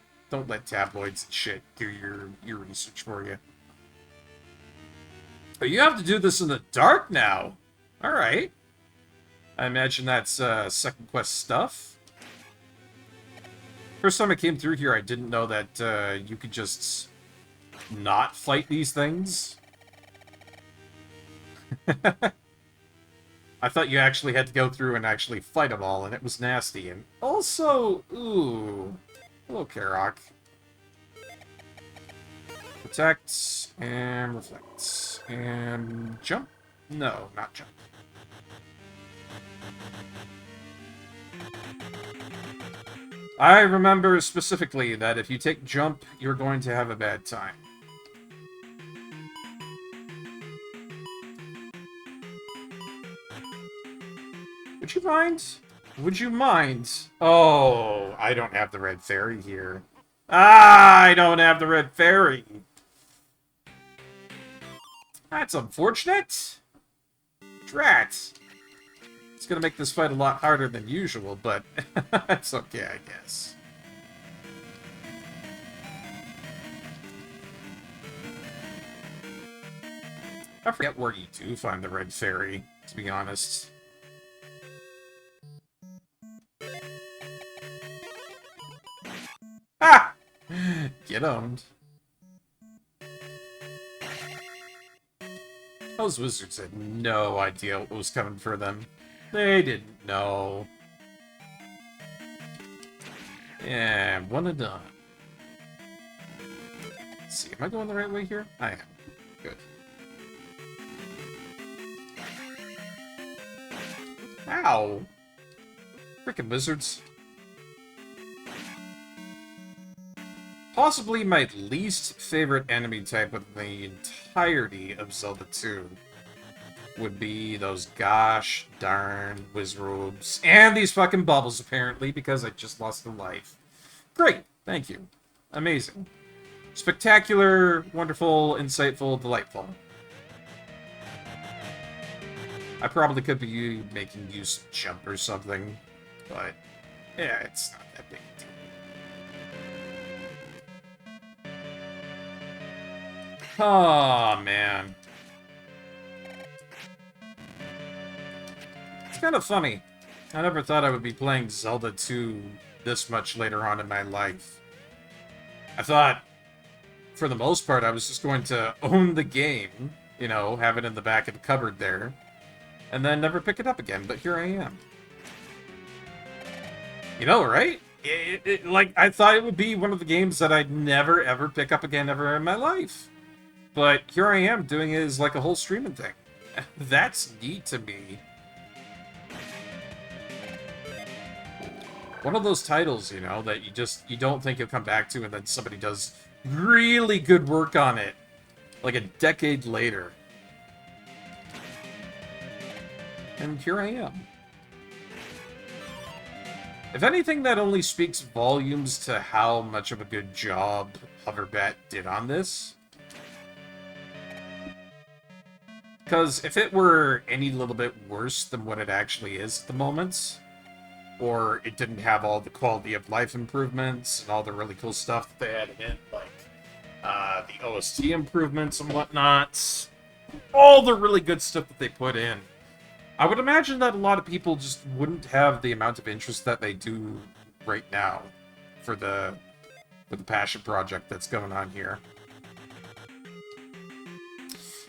tabloids and shit do your research for you. But you have to do this in the dark now. Alright. I imagine that's second quest stuff. First time I came through here, I didn't know that you could just not fight these things. I thought you actually had to go through and actually fight them all, and it was nasty. And also, ooh, hello, Karok. Protect, and reflect, and jump? No, not jump. I remember specifically that if you take jump, you're going to have a bad time. Would you mind? Would you mind? Oh, I don't have the red fairy here. Ah, I don't have the red fairy. That's unfortunate. Drat. It's gonna make this fight a lot harder than usual, but it's okay, I guess. I forget where you do find the red fairy, to be honest. Ah! Get owned. Those wizards had no idea what was coming for them. They didn't know. Yeah, one and done. Let's see, am I going the right way here? I am. Good. Ow! Frickin' wizards. Possibly my least favorite enemy type of the entirety of Zelda 2 would be those gosh darn wizards. And these fucking bubbles, apparently, because I just lost a life. Great, thank you. Amazing. Spectacular, wonderful, insightful, delightful. I probably could be making use of jump or something, but yeah, it's not that big a deal. Oh, man. It's kind of funny. I never thought I would be playing Zelda 2 this much later on in my life. I thought, for the most part, I was just going to own the game, you know, have it in the back of the cupboard there, and then never pick it up again, but here I am. You know, right? Like, I thought it would be one of the games that I'd never, ever pick up again ever in my life. But here I am doing it as like a whole streaming thing. That's neat to me. One of those titles, you know, that you don't think you'll come back to, and then somebody does really good work on it, like a decade later. And here I am. If anything, that only speaks volumes to how much of a good job Hoverbat did on this. Because if it were any little bit worse than what it actually is at the moment, or it didn't have all the quality of life improvements and all the really cool stuff that they had in it, like the OST improvements and whatnot, all the really good stuff that they put in, I would imagine that a lot of people just wouldn't have the amount of interest that they do right now for the passion project that's going on here.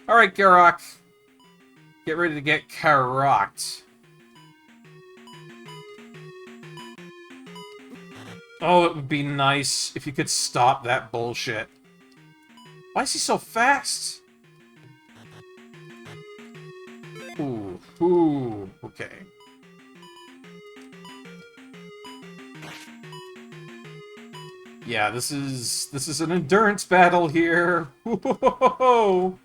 Alright, Garrock. Get ready to get Karrocked. Oh, it would be nice if you could stop that bullshit. Why is he so fast? Ooh, okay. Yeah, this is an endurance battle here. Whoa.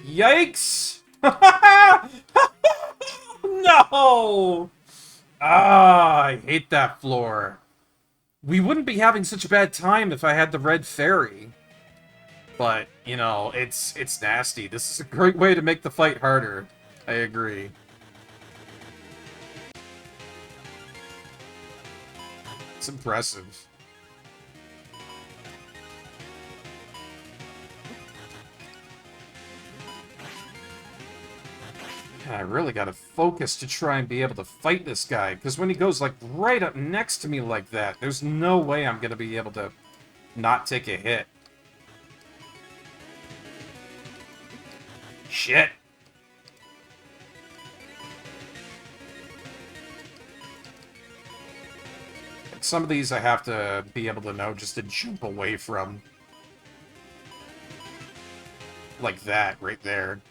Yikes! No! Ah, I hate that floor. We wouldn't be having such a bad time if I had the red fairy. But, you know, it's nasty. This is a great way to make the fight harder. I agree. It's impressive. I really gotta focus to try and be able to fight this guy, because when he goes, like, right up next to me like that, there's no way I'm gonna be able to not take a hit. Shit! Like, some of these I have to be able to know just to jump away from. Like that, right there.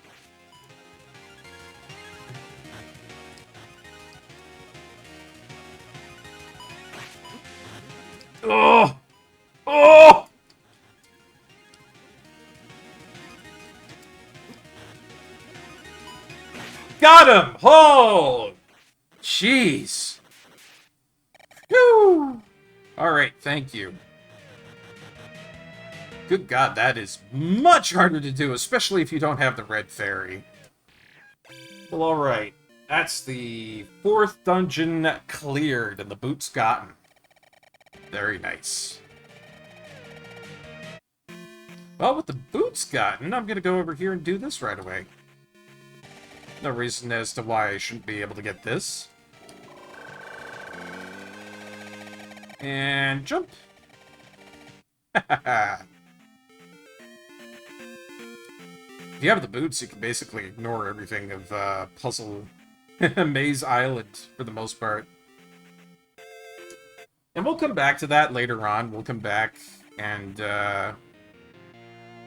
Oh! Oh! Got him! Oh! Jeez. Whew! Alright, thank you. Good God, that is much harder to do, especially if you don't have the red fairy. Well, alright. That's the 4th dungeon cleared and the boots gotten. Very nice. Well, with the boots gotten, I'm going to go over here and do this right away. No reason as to why I shouldn't be able to get this. And jump. If you have the boots, you can basically ignore everything of Puzzle Maze Island for the most part. And we'll come back to that later on. We'll come back and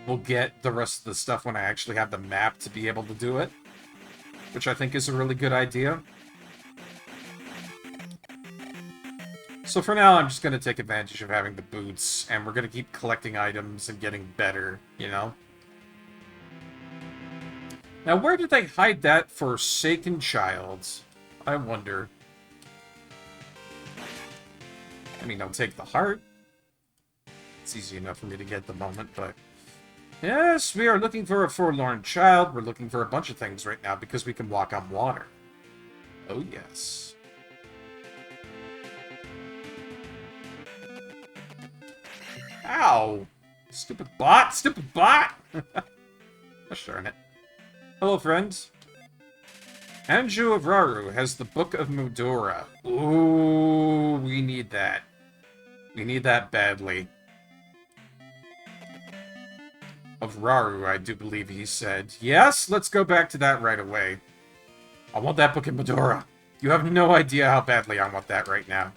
we'll get the rest of the stuff when I actually have the map to be able to do it, which I think is a really good idea. So for now, I'm just going to take advantage of having the boots, and we're going to keep collecting items and getting better, you know? Now, where did they hide that Forsaken Child? I wonder. I mean, I'll take the heart. It's easy enough for me to get at the moment, but... Yes, we are looking for a forlorn child. We're looking for a bunch of things right now because we can walk on water. Oh, yes. Ow! Stupid bot! Stupid bot! Gosh darn it. Hello, friends. Anju of Raru has the Book of Mudora. Ooh, we need that. We need that badly. Of Raru, I do believe he said. Yes, let's go back to that right away. I want that Book of Mudora. You have no idea how badly I want that right now.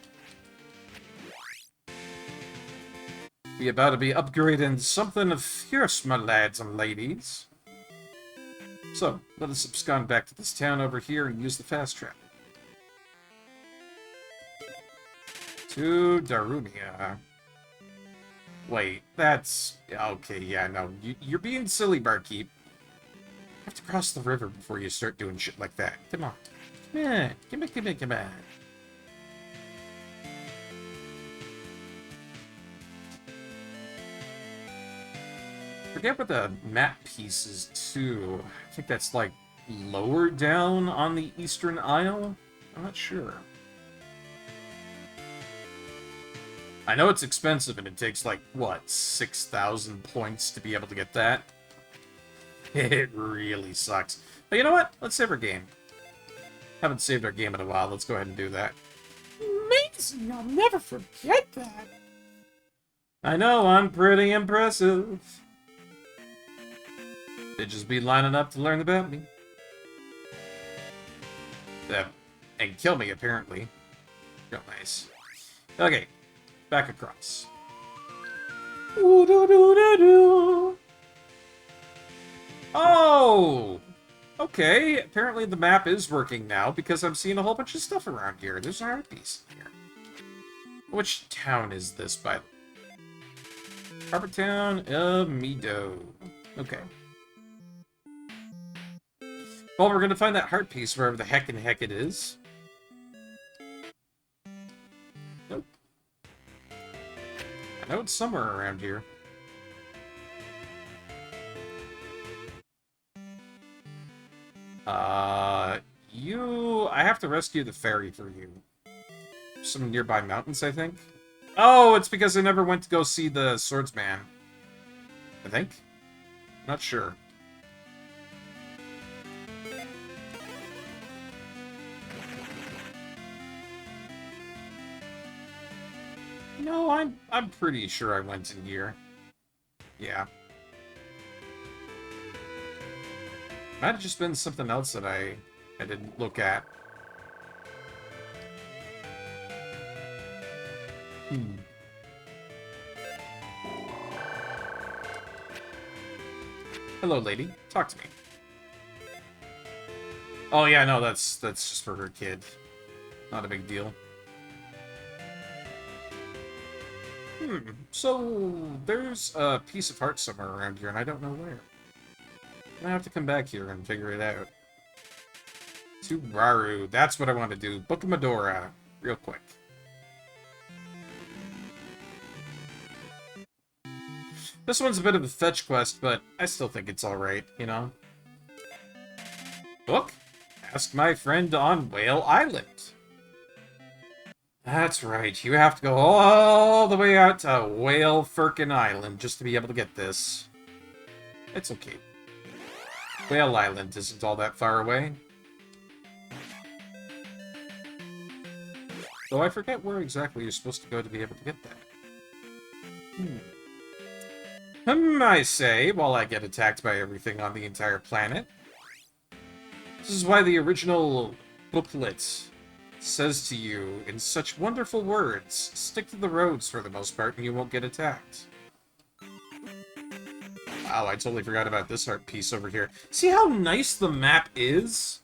We about to be upgrading something of fierce, my lads and ladies. So, let us abscond back to this town over here and use the fast travel. To Darunia. Wait, that's... Okay, yeah, no. You're being silly, Barkeep. You have to cross the river before you start doing shit like that. Come on. Come on. Come on, come on, come on. Forget what the map piece is, too. I think that's, like, lower down on the Eastern Isle? I'm not sure. I know it's expensive, and it takes, like, what, 6,000 points to be able to get that? It really sucks. But you know what? Let's save our game. Haven't saved our game in a while. Let's go ahead and do that. Amazing! I'll never forget that! I know, I'm pretty impressive. They'd just be lining up to learn about me. And kill me, apparently. Real nice. Okay, back across. Oh! Okay, apparently the map is working now, because I'm seeing a whole bunch of stuff around here. There's a heart piece here. Which town is this, by the way? Harbor Town of Mido. Okay. Well, we're gonna find that heart piece wherever the heck it is. Nope. I know it's somewhere around here. I have to rescue the fairy for you. Some nearby mountains, I think. Oh, it's because I never went to go see the swordsman. I think? Not sure. No, I'm pretty sure I went in here. Yeah. Might have just been something else that I didn't look at. Hello, lady. Talk to me. Oh yeah, no, that's just for her kid. Not a big deal. So there's a piece of heart somewhere around here, and I don't know where. I have to come back here and figure it out. To Raru. That's what I want to do. Book of Medora. Real quick. This one's a bit of a fetch quest, but I still think it's alright, you know? Book? Ask my friend on Whale Island. That's right, you have to go all the way out to Whale Firkin Island just to be able to get this. It's okay. Whale Island isn't all that far away. Though I forget where exactly you're supposed to go to be able to get that. I say, while I get attacked by everything on the entire planet. This is why the original booklet says to you, in such wonderful words, stick to the roads for the most part and you won't get attacked. Wow, I totally forgot about this art piece over here. See how nice the map is?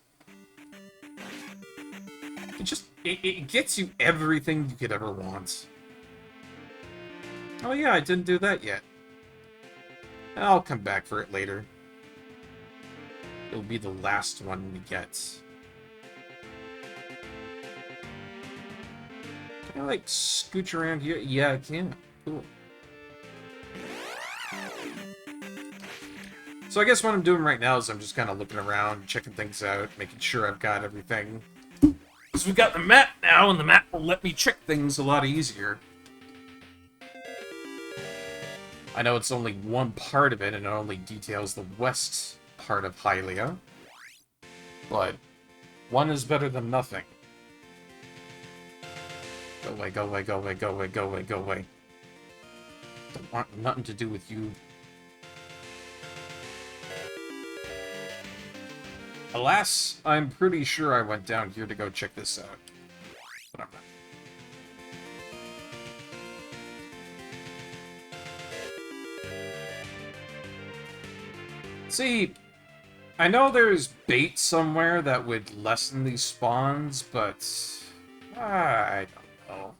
It gets you everything you could ever want. Oh yeah, I didn't do that yet. I'll come back for it later. It'll be the last one we get. Can I, like, scooch around here? Yeah, I can. Cool. So I guess what I'm doing right now is I'm just kind of looking around, checking things out, making sure I've got everything. Because we've got the map now, and the map will let me check things a lot easier. I know it's only one part of it, and it only details the west part of ZALiA. But one is better than nothing. Go away, go away, go away, go away, go away, go away. Don't want nothing to do with you. Alas, I'm pretty sure I went down here to go check this out. But I'm not. See, I know there's bait somewhere that would lessen these spawns, but I don't know.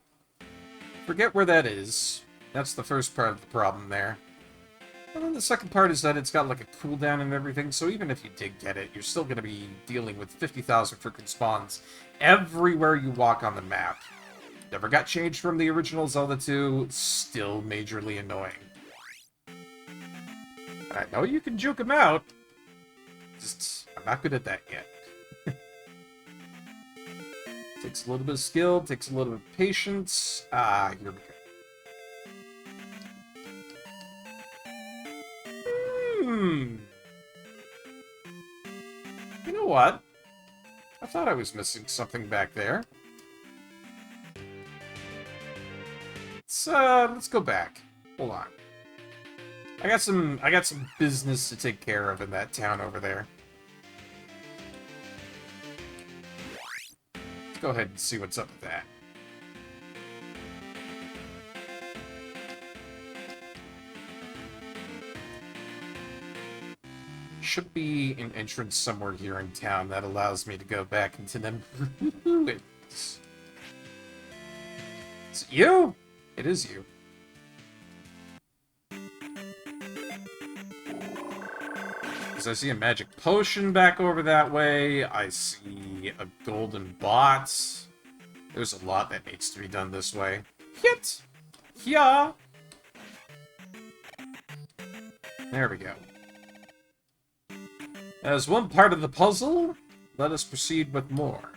Forget where that is. That's the first part of the problem there. And then the second part is that it's got like a cooldown and everything, so even if you did get it, you're still going to be dealing with 50,000 freaking spawns everywhere you walk on the map. Never got changed from the original Zelda 2, still majorly annoying. I know you can juke them out, just I'm not good at that yet. Takes a little bit of skill, takes a little bit of patience. Here we go. You know what? I thought I was missing something back there. Let's go back. Hold on. I got some business to take care of in that town over there. Let's go ahead and see what's up with that. Should be an entrance somewhere here in town that allows me to go back into them ruins. Is it you? It is you. Because I see a magic potion back over that way. I see a golden bot. There's a lot that needs to be done this way. Hit! Yeah! There we go. As one part of the puzzle, let us proceed with more.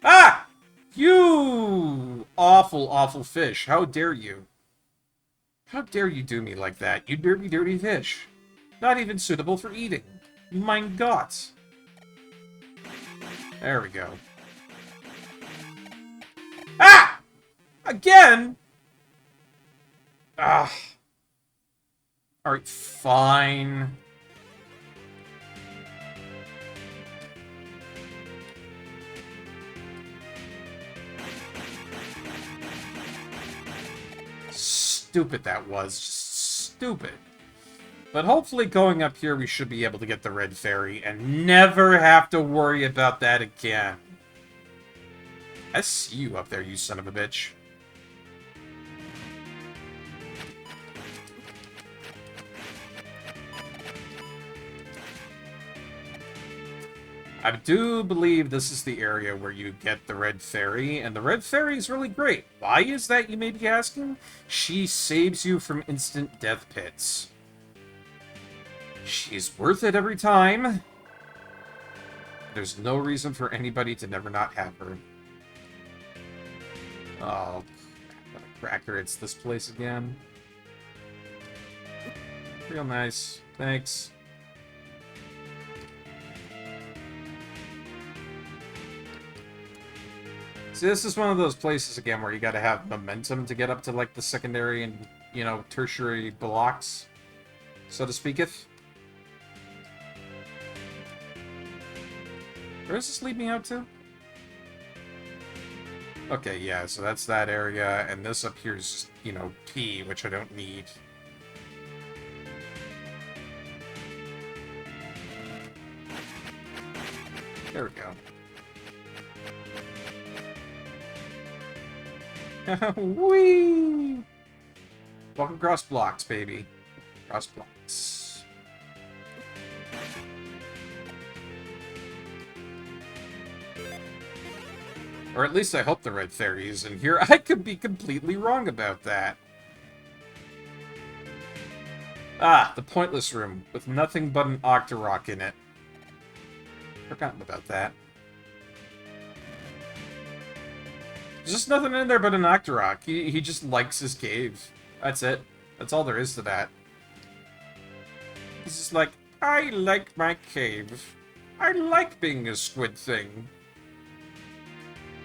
Ah! You awful, awful fish. How dare you? How dare you do me like that, you dirty, dirty fish? Not even suitable for eating. Mein Gott. There we go. Ah! Again? Ah. Alright, fine. Stupid that was. Just stupid. But hopefully going up here we should be able to get the red fairy and never have to worry about that again. I see you up there, you son of a bitch. I do believe this is the area where you get the red fairy, and the red fairy is really great. Why is that, you may be asking? She saves you from instant death pits. She's worth it every time. There's no reason for anybody to never not have her. Oh, what a cracker, it's this place again. Real nice. Thanks. See, this is one of those places, again, where you gotta have momentum to get up to, like, the secondary and, you know, tertiary blocks, so to speaketh. Where does this lead me out to? Okay, yeah, so that's that area, and this up here is, you know, P, which I don't need. There we go. Whee! Walk across blocks, baby. Cross blocks. Or at least I hope the red fairy is in here. I could be completely wrong about that. Ah, the pointless room, with nothing but an Octorok in it. Forgotten about that. There's just nothing in there but an Octorok. He just likes his cave. That's it. That's all there is to that. He's just like, I like my cave. I like being a squid thing.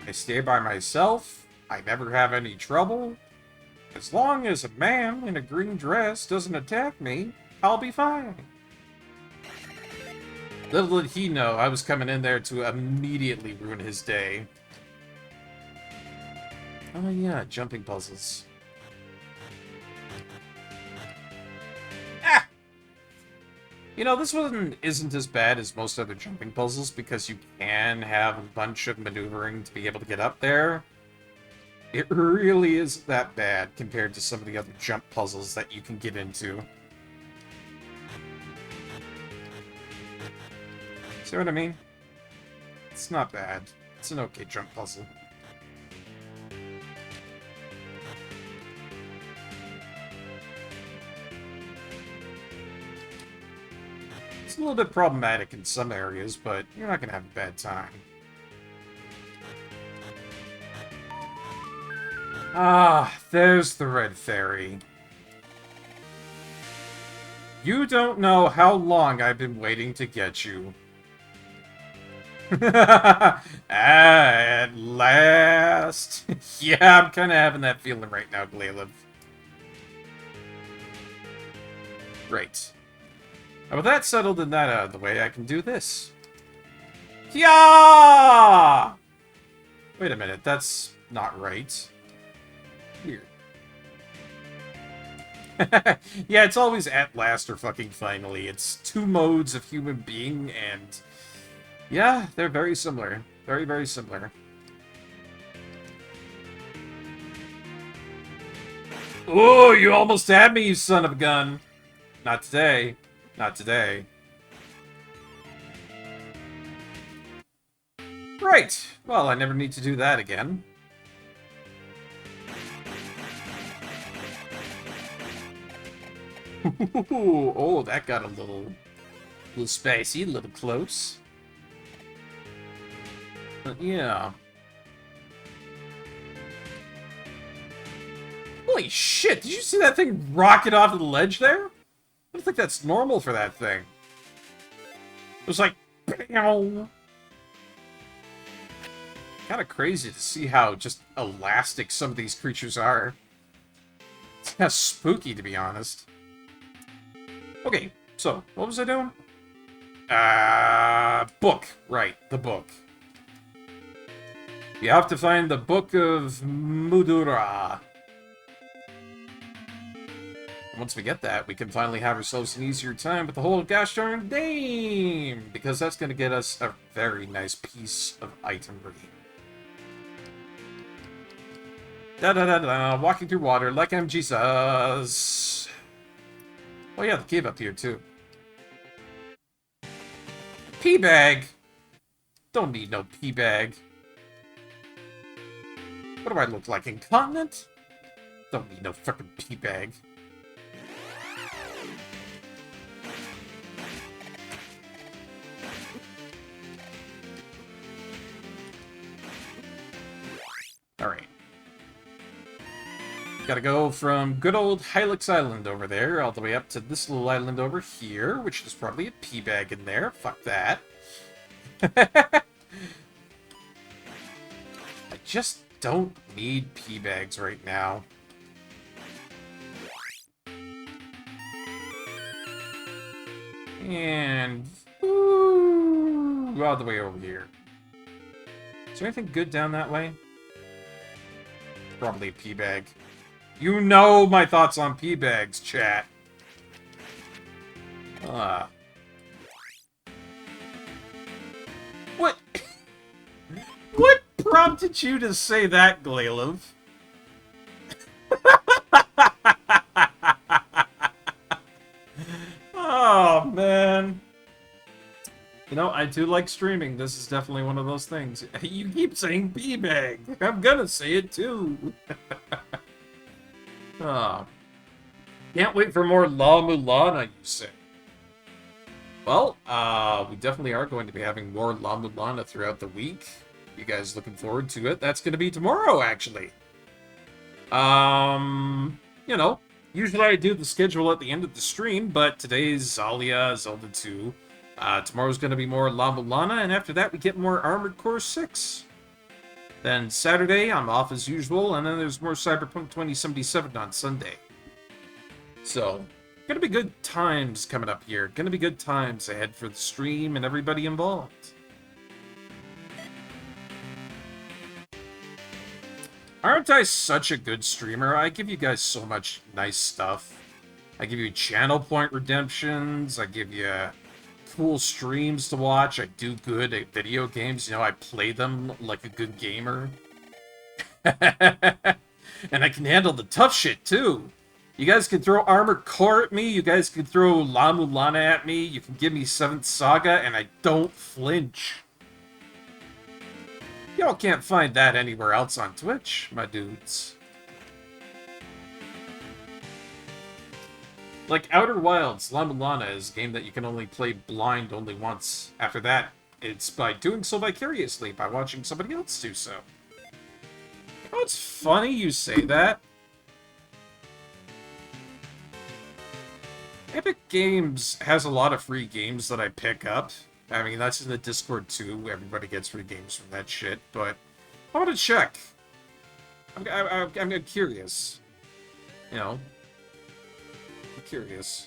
I stay by myself. I never have any trouble. As long as a man in a green dress doesn't attack me, I'll be fine. Little did he know I was coming in there to immediately ruin his day. Oh yeah, jumping puzzles. Ah! You know, this one isn't as bad as most other jumping puzzles because you can have a bunch of maneuvering to be able to get up there. It really isn't that bad compared to some of the other jump puzzles that you can get into. See what I mean? It's not bad. It's an okay jump puzzle. It's a little bit problematic in some areas, but you're not going to have a bad time. Ah, there's the red fairy. You don't know how long I've been waiting to get you. At last. Yeah, I'm kind of having that feeling right now, Glaive. Great. And with that settled and that out of the way, I can do this. Yeah! Wait a minute, that's not right. Weird. Yeah, it's always at last or fucking finally. It's two modes of human being, and yeah, they're very similar. Very, very similar. Oh, you almost had me, you son of a gun. Not today. Not today. Right. Well, I never need to do that again. Oh, that got a little spicy, a little close. But yeah. Holy shit, did you see that thing rocket off the ledge there? I don't think that's normal for that thing. It was like, kind of crazy to see how just elastic some of these creatures are. It's kind of spooky, to be honest. Okay, so, what was I doing? Book. Right, the book. You have to find the Book of Mudura. Once we get that, we can finally have ourselves an easier time with the whole gosh darn game! Because that's going to get us a very nice piece of itemry. Da-da-da-da, walking through water like I'm Jesus. Oh yeah, the cave up here too. Pea bag! Don't need no pee bag. What do I look like, incontinent? Don't need no frickin' pee bag. Alright. Gotta go from good old Hylix Island over there all the way up to this little island over here, which is probably a pee bag in there. Fuck that. I just don't need pee bags right now. And ooh, all the way over here. Is there anything good down that way? Probably a pee bag. You know my thoughts on pee bags, chat. What? What prompted you to say that, Glaylov? Oh, man. You know, I do like streaming. This is definitely one of those things. You keep saying pee bag. I'm gonna say it, too. Oh. Can't wait for more La Mulana, you say. Well, we definitely are going to be having more La Mulana throughout the week. You guys looking forward to it? That's going to be tomorrow, actually. You know, usually I do the schedule at the end of the stream, but today's ZALiA, Zelda 2. Tomorrow's going to be more La Mulana, and after that we get more Armored Core 6. Then Saturday, I'm off as usual, and then there's more Cyberpunk 2077 on Sunday. So, gonna be good times coming up here. Gonna be good times ahead for the stream and everybody involved. Aren't I such a good streamer? I give you guys so much nice stuff. I give you channel point redemptions. I give you cool streams to watch. I do good at video games. You know, I play them like a good gamer. And I can handle the tough shit, too. You guys can throw Armored Core at me. You guys can throw La Mulana at me. You can give me 7th Saga, and I don't flinch. Y'all can't find that anywhere else on Twitch, my dudes. Like Outer Wilds, La Mulana is a game that you can only play blind only once. After that, it's by doing so vicariously, by watching somebody else do so. Oh, it's funny you say that. Epic Games has a lot of free games that I pick up. I mean, that's in the Discord too. Everybody gets free games from that shit, but I want to check. I'm curious. You know, I'm curious.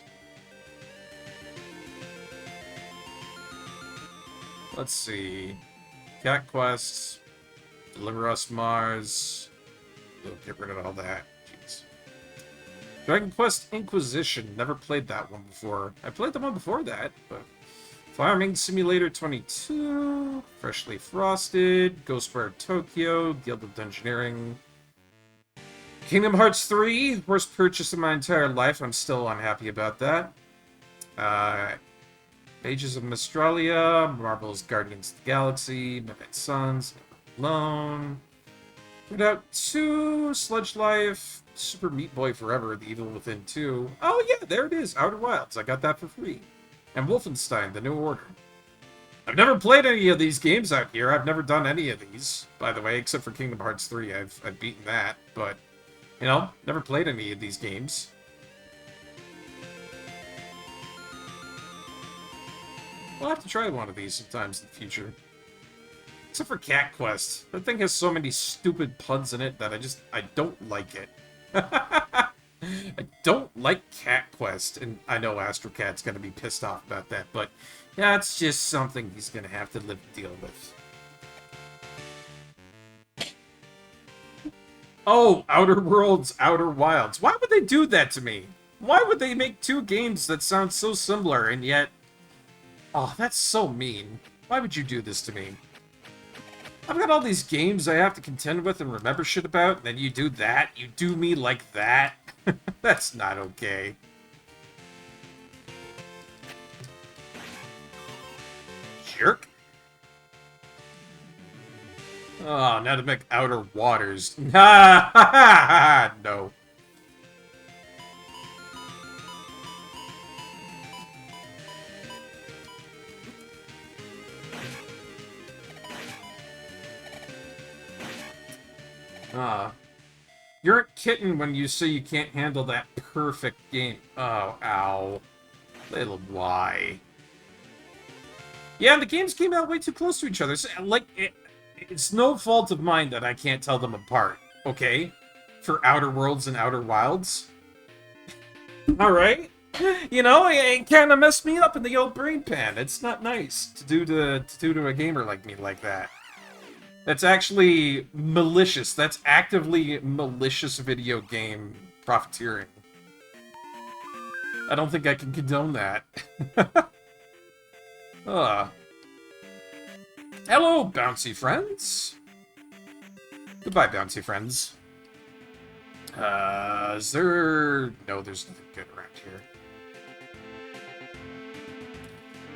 Let's see. Cat Quests. Deliver Us Mars. We'll get rid of all that. Jeez. Dragon Quest Inquisition. Never played that one before. I played the one before that, but... Farming Simulator 22. Freshly Frosted. Ghostwire Tokyo. Guild of Dungeoneering. Kingdom Hearts 3. Worst purchase of my entire life. I'm still unhappy about that. Ages of Mystralia. Marvel's Guardians of the Galaxy. Midnight Suns. Alone. Put out 2, Sludge Life, Super Meat Boy Forever, The Evil Within 2. Oh yeah, there it is, Outer Wilds. I got that for free. And Wolfenstein, The New Order. I've never played any of these games out here. I've never done any of these, by the way, except for Kingdom Hearts 3. I've beaten that, but, you know, never played any of these games. We'll have to try one of these sometimes in the future. Except for Cat Quest. That thing has so many stupid puns in it that I don't like it. I don't like Cat Quest, and I know Astro Cat's gonna be pissed off about that, but yeah, it's just something he's gonna have to live and deal with. Oh, Outer Worlds, Outer Wilds. Why would they do that to me? Why would they make 2 games that sound so similar, and yet... Oh, that's so mean. Why would you do this to me? I've got all these games I have to contend with and remember shit about, and then you do that? You do me like that? That's not okay. Jerk. Oh, now to make Outer Waters. Ha ha ha! No. Ah. You're a kitten when you say you can't handle that perfect game. Oh, ow. Little why. Yeah, the games came out way too close to each other. It's no fault of mine that I can't tell them apart, okay? For Outer Worlds and Outer Wilds. Alright? You know, it kind of messed me up in the old brain pan. It's not nice to do to a gamer like me like that. That's actually malicious. That's actively malicious video game profiteering. I don't think I can condone that. Hello, bouncy friends. Goodbye, bouncy friends. Is there... No, there's nothing good around here.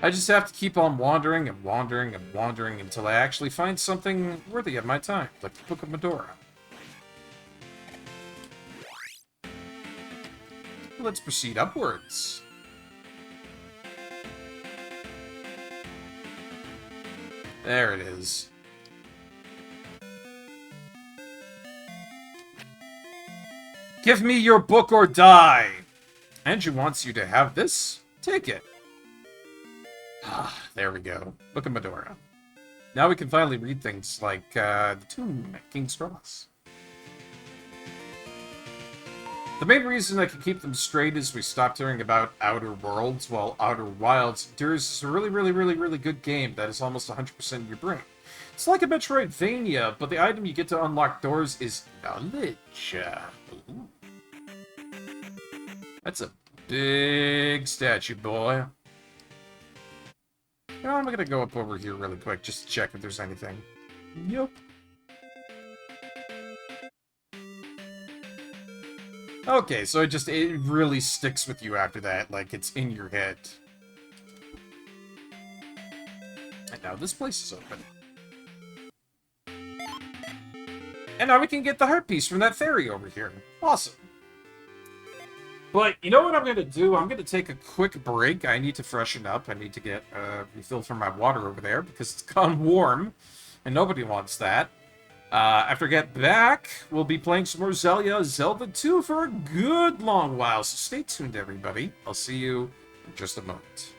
I just have to keep on wandering and wandering and wandering until I actually find something worthy of my time, like the Book of Medora. Let's proceed upwards. There it is. Give me your book or die! Angie wants you to have this. Take it. Ah, there we go. Book of Medora. Now we can finally read things like the Tomb at King's Cross. The main reason I can keep them straight is we stopped hearing about Outer Worlds, while Outer Wilds is a really, really, really, really good game that is almost 100% in your brain. It's like a Metroidvania, but the item you get to unlock doors is knowledge. Ooh. That's a big statue, boy. Now I'm gonna go up over here really quick just to check if there's anything. Yep. Okay, so it really sticks with you after that, like it's in your head. And now this place is open. And now we can get the heart piece from that fairy over here. Awesome. But you know what I'm going to do? I'm going to take a quick break. I need to freshen up. I need to get a refill for my water over there because it's gone warm. And nobody wants that. After I get back, we'll be playing some more ZALiA Zelda 2 for a good long while. So stay tuned, everybody. I'll see you in just a moment.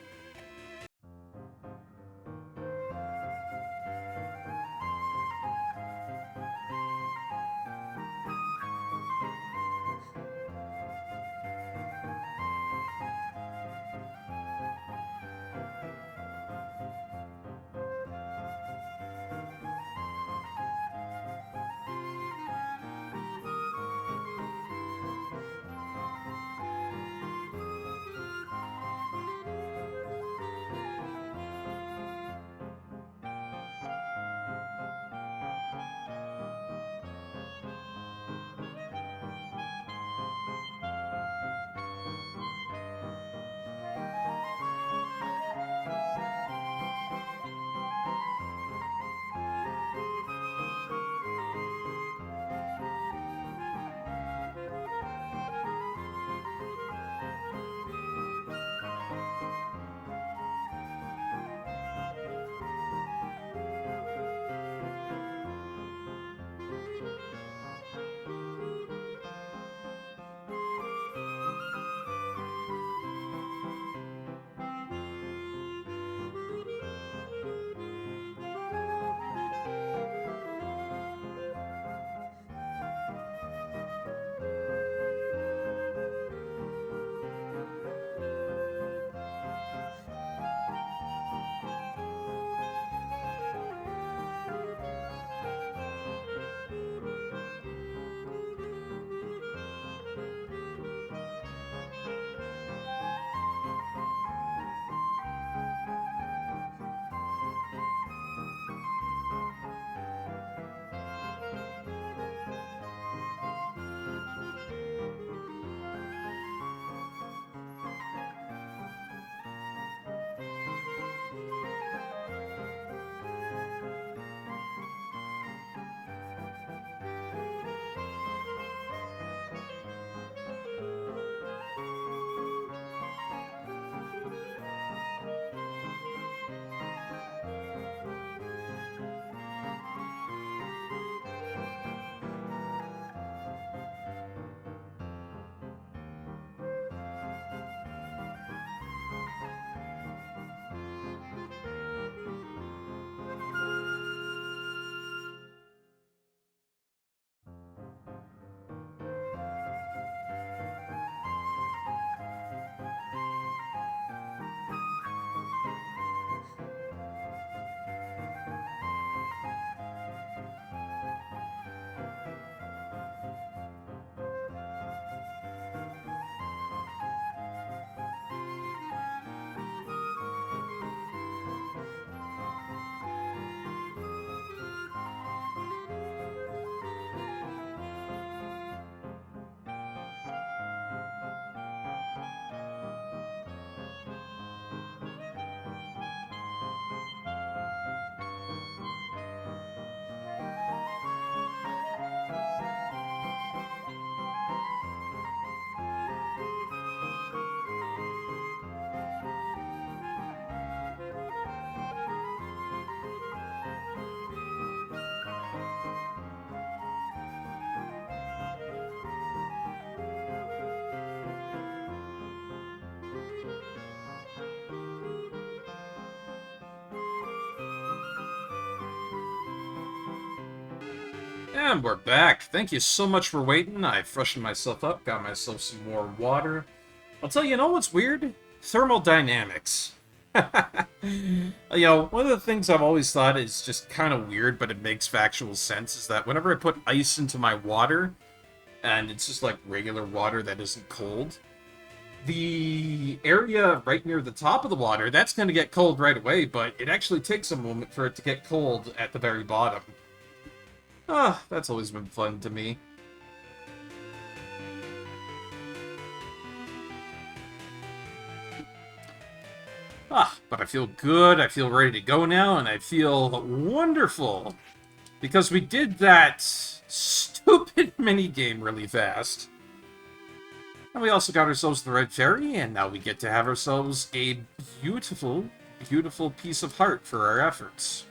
And we're back. Thank you so much for waiting. I freshened myself up, got myself some more water. I'll tell you, you know what's weird? Thermodynamics. One of the things I've always thought is just kind of weird, but it makes factual sense, is that whenever I put ice into my water, and it's just like regular water that isn't cold, the area right near the top of the water, that's going to get cold right away, but it actually takes a moment for it to get cold at the very bottom. Ah, that's always been fun to me. But I feel good, I feel ready to go now, and I feel wonderful. Because we did that stupid minigame really fast. And we also got ourselves the Red Fairy, and now we get to have ourselves a beautiful, beautiful piece of heart for our efforts.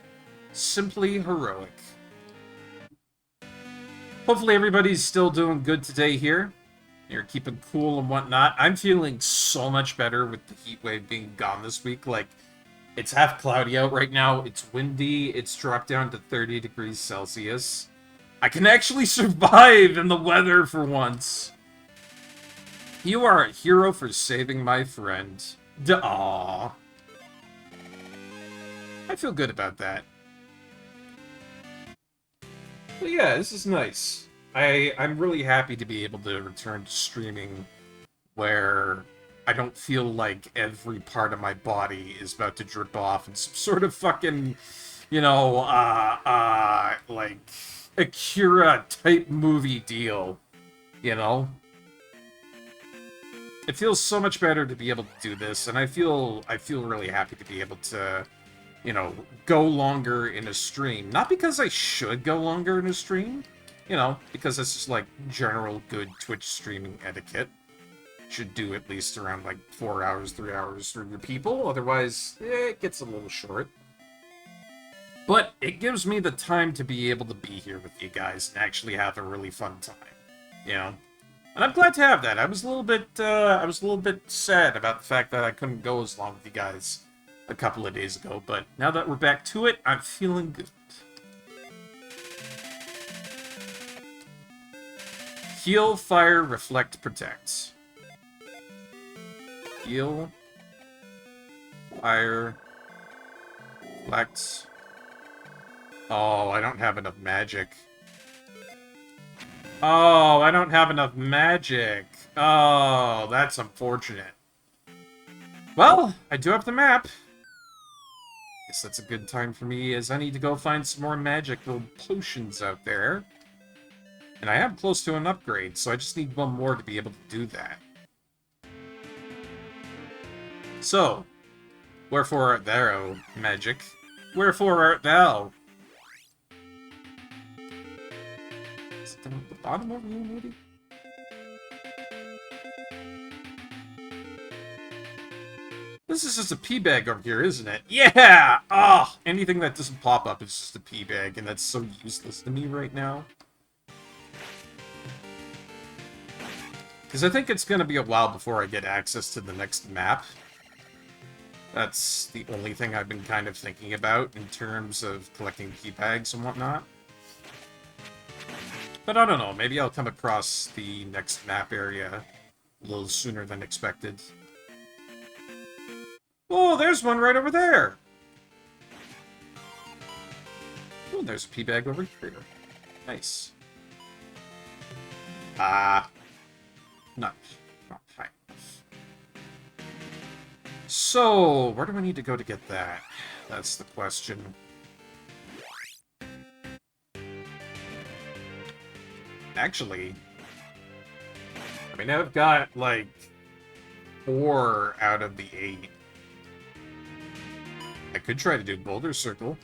Simply heroic. Hopefully everybody's still doing good today here. You're keeping cool and whatnot. I'm feeling so much better with the heat wave being gone this week. Like, it's half cloudy out right now. It's windy. It's dropped down to 30 degrees Celsius. I can actually survive in the weather for once. You are a hero for saving my friend. Aww. I feel good about that. But yeah, this is nice. I'm really happy to be able to return to streaming where I don't feel like every part of my body is about to drip off in some sort of fucking, like Akira type movie deal, you know? It feels so much better to be able to do this, and I feel really happy to be able to, go longer in a stream. Not because I should go longer in a stream, because it's just like general good Twitch streaming etiquette. Should do at least around like 4 hours, 3 hours for your people, otherwise it gets a little short. But it gives me the time to be able to be here with you guys and actually have a really fun time, And I'm glad to have that. I was a little bit sad about the fact that I couldn't go as long with you guys a couple of days ago, but now that we're back to it, I'm feeling good. Heal, fire, reflect, protect. Heal, fire, reflect. Oh, I don't have enough magic. Oh, I don't have enough magic. Oh, that's unfortunate. Well, I do have the map. Guess that's a good time for me, as I need to go find some more magical potions out there. And I am close to an upgrade, so I just need one more to be able to do that. So, wherefore art thou, magic? Wherefore art thou? Is it down at the bottom over here, maybe? This is just a pee bag over here, isn't it? Yeah! Oh, anything that doesn't pop up is just a pee bag, and that's so useless to me right now. Because I think it's going to be a while before I get access to the next map. That's the only thing I've been kind of thinking about in terms of collecting pee bags and whatnot. But I don't know, maybe I'll come across the next map area a little sooner than expected. Oh, there's one right over there! Oh, there's a pee bag over here. Nice. Not high enough. So, where do I need to go to get that? That's the question. Actually, I mean, I've got, like, 4 out of the 8. I could try to do Boulder Circle.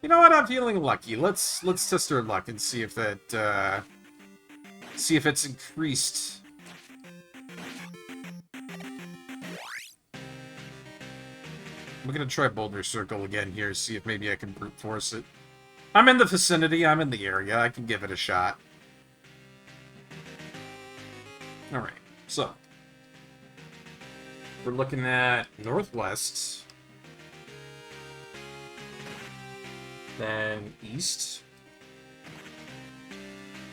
You know what? I'm feeling lucky. Let's test our luck and see if that see if it's increased. I'm gonna try Boulder Circle again here, see if maybe I can brute force it. I'm in the vicinity, I'm in the area, I can give it a shot. Alright, so we're looking at northwest. then east,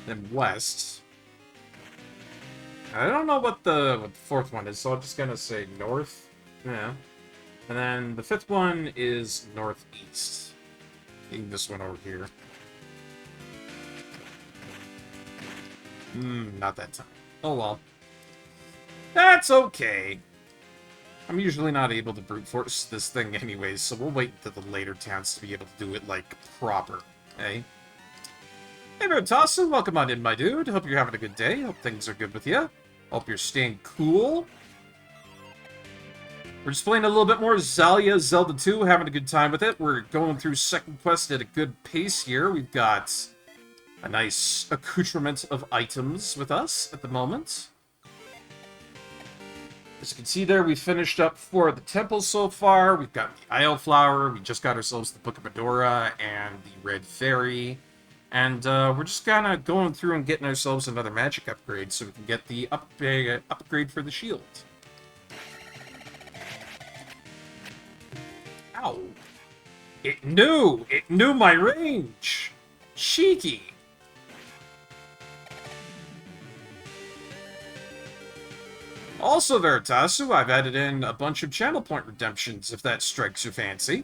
then west. I don't know what the fourth one is, so I'm just gonna say north. Yeah. And then the fifth one is northeast. Taking this one over here. Not that time. Oh well. That's okay. I'm usually not able to brute force this thing anyways, so we'll wait until the later towns to be able to do it, like, proper. Eh? Hey, Rotasu, welcome on in, my dude. Hope you're having a good day. Hope things are good with you. Hope you're staying cool. We're just playing a little bit more ZALiA Zelda 2, having a good time with it. We're going through second quest at a good pace here. We've got a nice accoutrement of items with us at the moment. As you can see there, we finished up 4 of the temples so far. We've got the Isle Flower, we just got ourselves the Book of Medora, and the Red Fairy. And we're just kind of going through and getting ourselves another magic upgrade so we can get the upgrade for the shield. Ow. It knew my range! Cheeky! Also, Veritasu, I've added in a bunch of channel point redemptions, if that strikes your fancy.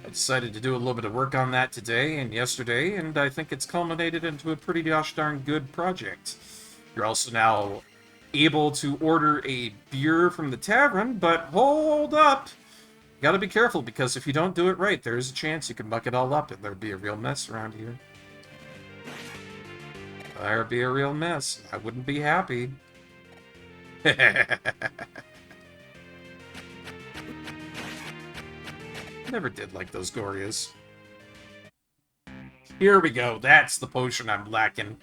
I decided to do a little bit of work on that today and yesterday, and I think it's culminated into a pretty gosh darn good project. You're also now able to order a beer from the tavern, but hold up! You gotta be careful, because if you don't do it right, there's a chance you can muck it all up and there'd be a real mess around here. There'd be a real mess. I wouldn't be happy. Never did like those Goriyas. Here we go. That's the potion I'm lacking.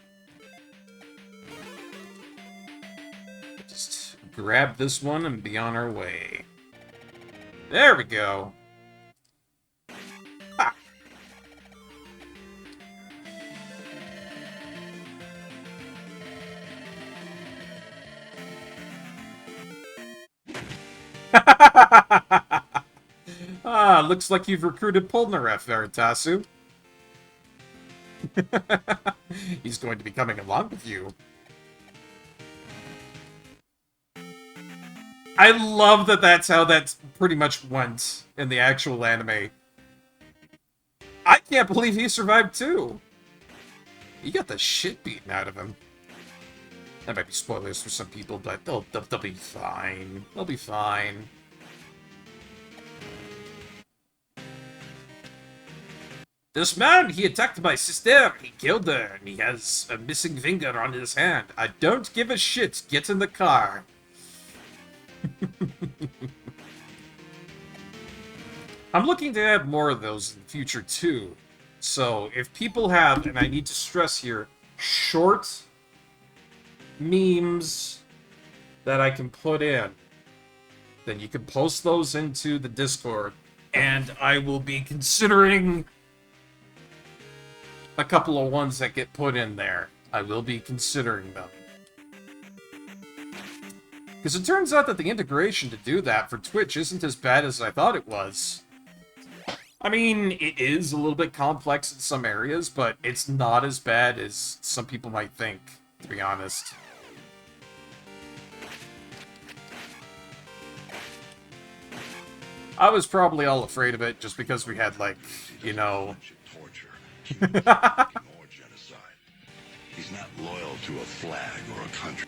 Just grab this one and be on our way. There we go. Looks like you've recruited Polnareff, Veritasu. He's going to be coming along with you. I love that that's how that pretty much went in the actual anime. I can't believe he survived too. He got the shit beaten out of him. That might be spoilers for some people, but they'll be fine. They'll be fine. This man, he attacked my sister, he killed her, and he has a missing finger on his hand. I don't give a shit, get in the car. I'm looking to add more of those in the future too. So, if people have, and I need to stress here, short memes that I can put in, then you can post those into the Discord, and I will be considering a couple of ones that get put in there. I will be considering them. Because it turns out that the integration to do that for Twitch isn't as bad as I thought it was. I mean, it is a little bit complex in some areas, but it's not as bad as some people might think, to be honest. I was probably all afraid of it just because we had, like, you know... Or genocide. He's not loyal to a flag or a country.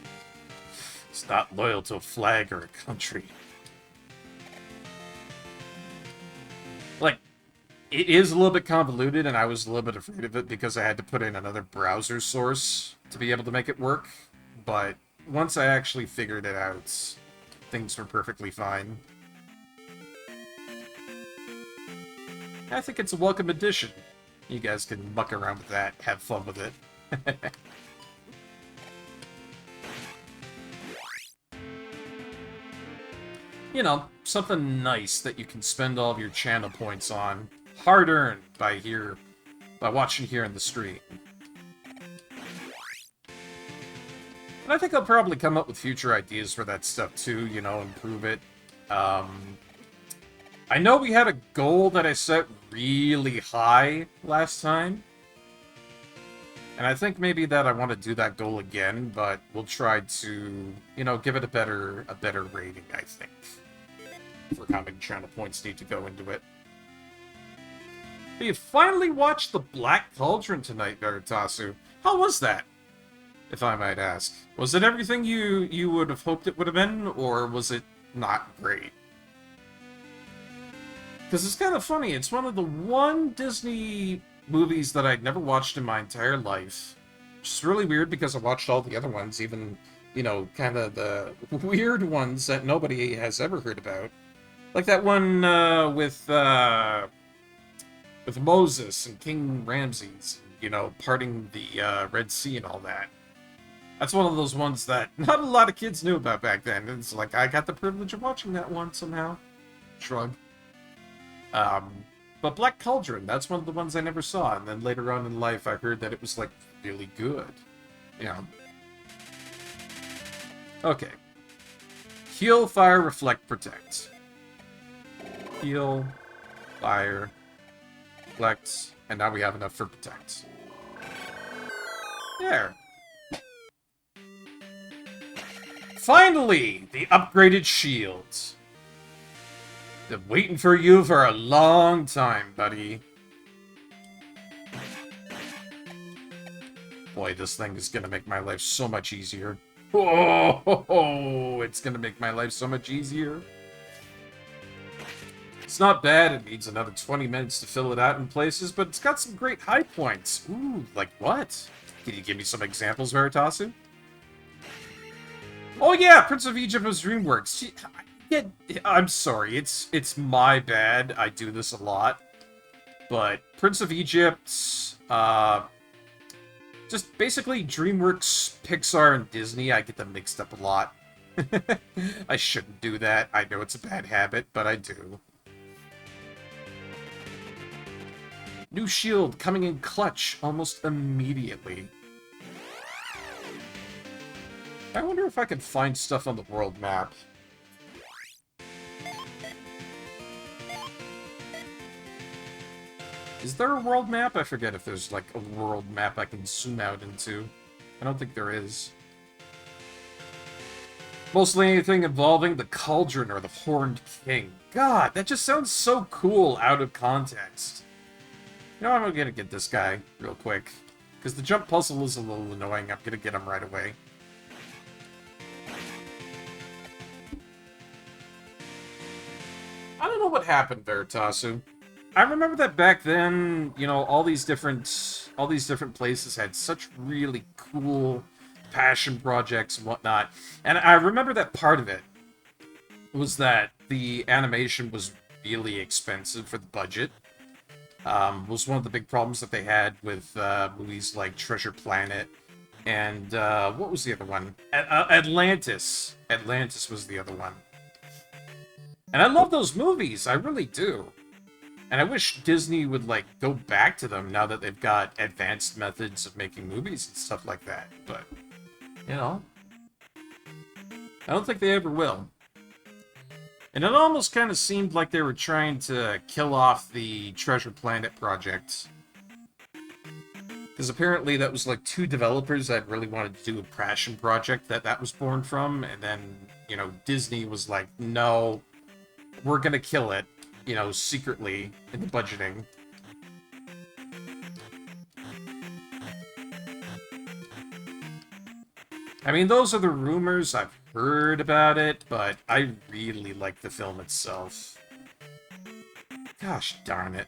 He's not loyal to a flag or a country. Like, it is a little bit convoluted, and I was a little bit afraid of it because I had to put in another browser source to be able to make it work. But once I actually figured it out, things were perfectly fine. I think it's a welcome addition. You guys can muck around with that, have fun with it. You know, something nice that you can spend all of your channel points on. Hard-earned by watching here in the stream. And I think I'll probably come up with future ideas for that stuff too, you know, improve it. I know we had a goal that I set really high last time. And I think maybe that I want to do that goal again, but we'll try to, you know, give it a better rating, I think. For how many channel points need to go into it. But you finally watched The Black Cauldron tonight, Veritasu. How was that? If I might ask. Was it everything you would have hoped it would have been, or was it not great? Because it's kind of funny, it's one of the one Disney movies that I'd never watched in my entire life. Which is really weird because I watched all the other ones, even, you know, kind of the weird ones that nobody has ever heard about. Like that one with Moses and King Ramses, you know, parting the Red Sea and all that. That's one of those ones that not a lot of kids knew about back then. It's like, I got the privilege of watching that one somehow. Shrug. But Black Cauldron, that's one of the ones I never saw, and then later on in life I heard that it was, like, really good. Yeah. Okay. Heal, Fire, Reflect, Protect. Heal, Fire, Reflect, and now we have enough for Protect. There. Finally! The upgraded shields. Been waiting for you for a long time, buddy. Boy, this thing is gonna make my life so much easier. Oh, it's gonna make my life so much easier. It's not bad, it needs another 20 minutes to fill it out in places, but it's got some great high points. Ooh, like what? Can you give me some examples, Veritasu? Oh yeah, Prince of Egypt was DreamWorks. Yeah, I'm sorry, it's my bad. I do this a lot. But Prince of Egypt, just basically DreamWorks, Pixar, and Disney, I get them mixed up a lot. I shouldn't do that. I know it's a bad habit, but I do. New shield coming in clutch almost immediately. I wonder if I can find stuff on the world map. Is there a world map? I forget if there's, like, a world map I can zoom out into. I don't think there is. Mostly anything involving the Cauldron or the Horned King. God, that just sounds so cool out of context. You know, I'm gonna get this guy real quick. Because the jump puzzle is a little annoying. I'm gonna get him right away. I don't know what happened, Veritasu. I remember that back then, you know, all these different places had such really cool passion projects and whatnot. And I remember that part of it was that the animation was really expensive for the budget. Was one of the big problems that they had with movies like Treasure Planet and what was the other one? Atlantis. Atlantis was the other one. And I love those movies, I really do. And I wish Disney would, like, go back to them now that they've got advanced methods of making movies and stuff like that. But, you know, I don't think they ever will. And it almost kind of seemed like they were trying to kill off the Treasure Planet project. Because apparently that was, like, 2 developers that really wanted to do a passion project that was born from. And then, you know, Disney was like, no, we're gonna kill it. You know, secretly in the budgeting. I mean, those are the rumors. I've heard about it, but I really like the film itself. Gosh darn it.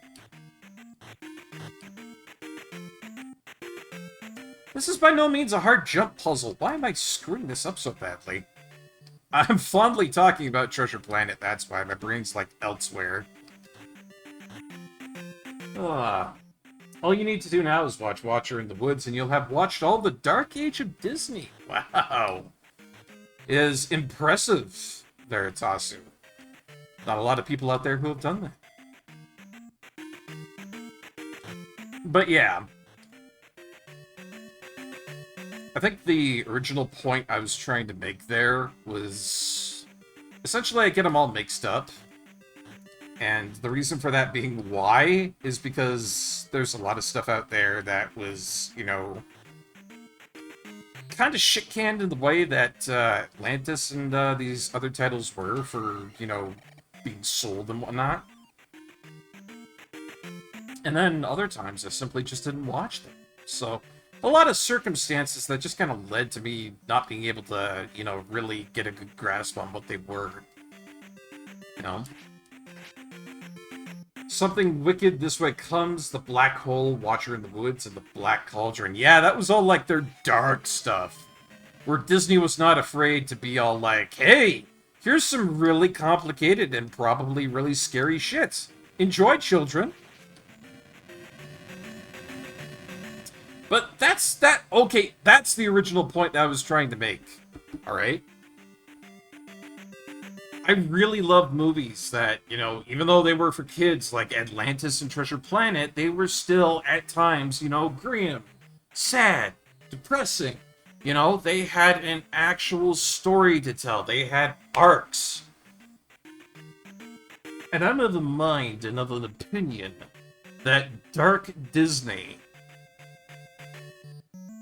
This is by no means a hard jump puzzle. Why am I screwing this up so badly? I'm fondly talking about Treasure Planet, that's why. My brain's, like, elsewhere. All you need to do now is watch Watcher in the Woods, and you'll have watched all the Dark Age of Disney. Wow. It is impressive, Veritasu. Not a lot of people out there who have done that. But yeah. I think the original point I was trying to make there was... essentially, I get them all mixed up. And the reason for that being why is because there's a lot of stuff out there that was, you know, kind of shit-canned in the way that Atlantis and these other titles were for, you know, being sold and whatnot. And then other times I simply just didn't watch them. So, a lot of circumstances that just kind of led to me not being able to, you know, really get a good grasp on what they were. You know? Something Wicked This Way Comes, The Black Hole, Watcher in the Woods, and The Black Cauldron. Yeah, that was all like their dark stuff. Where Disney was not afraid to be all like, hey, here's some really complicated and probably really scary shit. Enjoy, children. But that's the original point that I was trying to make. Alright? I really love movies that, you know, even though they were for kids, like Atlantis and Treasure Planet, they were still, at times, you know, grim, sad, depressing. You know, they had an actual story to tell. They had arcs. And I'm of the mind and of an opinion that dark Disney,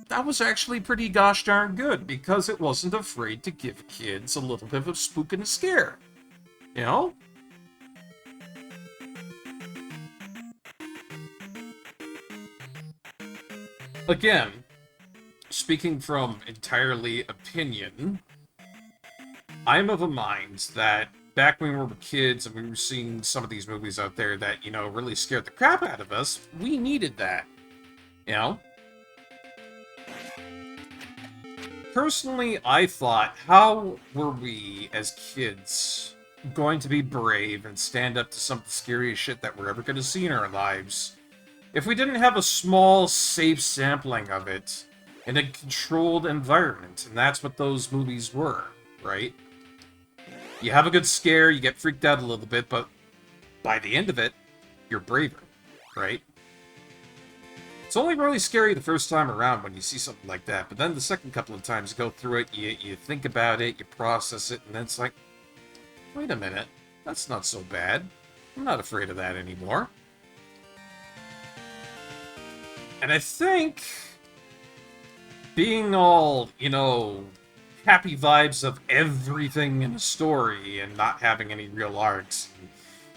that was actually pretty gosh darn good, because it wasn't afraid to give kids a little bit of a spook and a scare. You know? Again, speaking from entirely opinion, I'm of a mind that back when we were kids and we were seeing some of these movies out there that, you know, really scared the crap out of us, we needed that. You know? Personally, I thought, how were we, as kids, going to be brave and stand up to some of the scariest shit that we're ever going to see in our lives if we didn't have a small, safe sampling of it in a controlled environment? And that's what those movies were, right? You have a good scare, you get freaked out a little bit, but by the end of it, you're braver, right? It's only really scary the first time around when you see something like that, but then the second couple of times you go through it, you think about it, you process it, and then it's like, wait a minute, that's not so bad. I'm not afraid of that anymore. And I think being all, you know, happy vibes of everything in a story and not having any real arcs, and,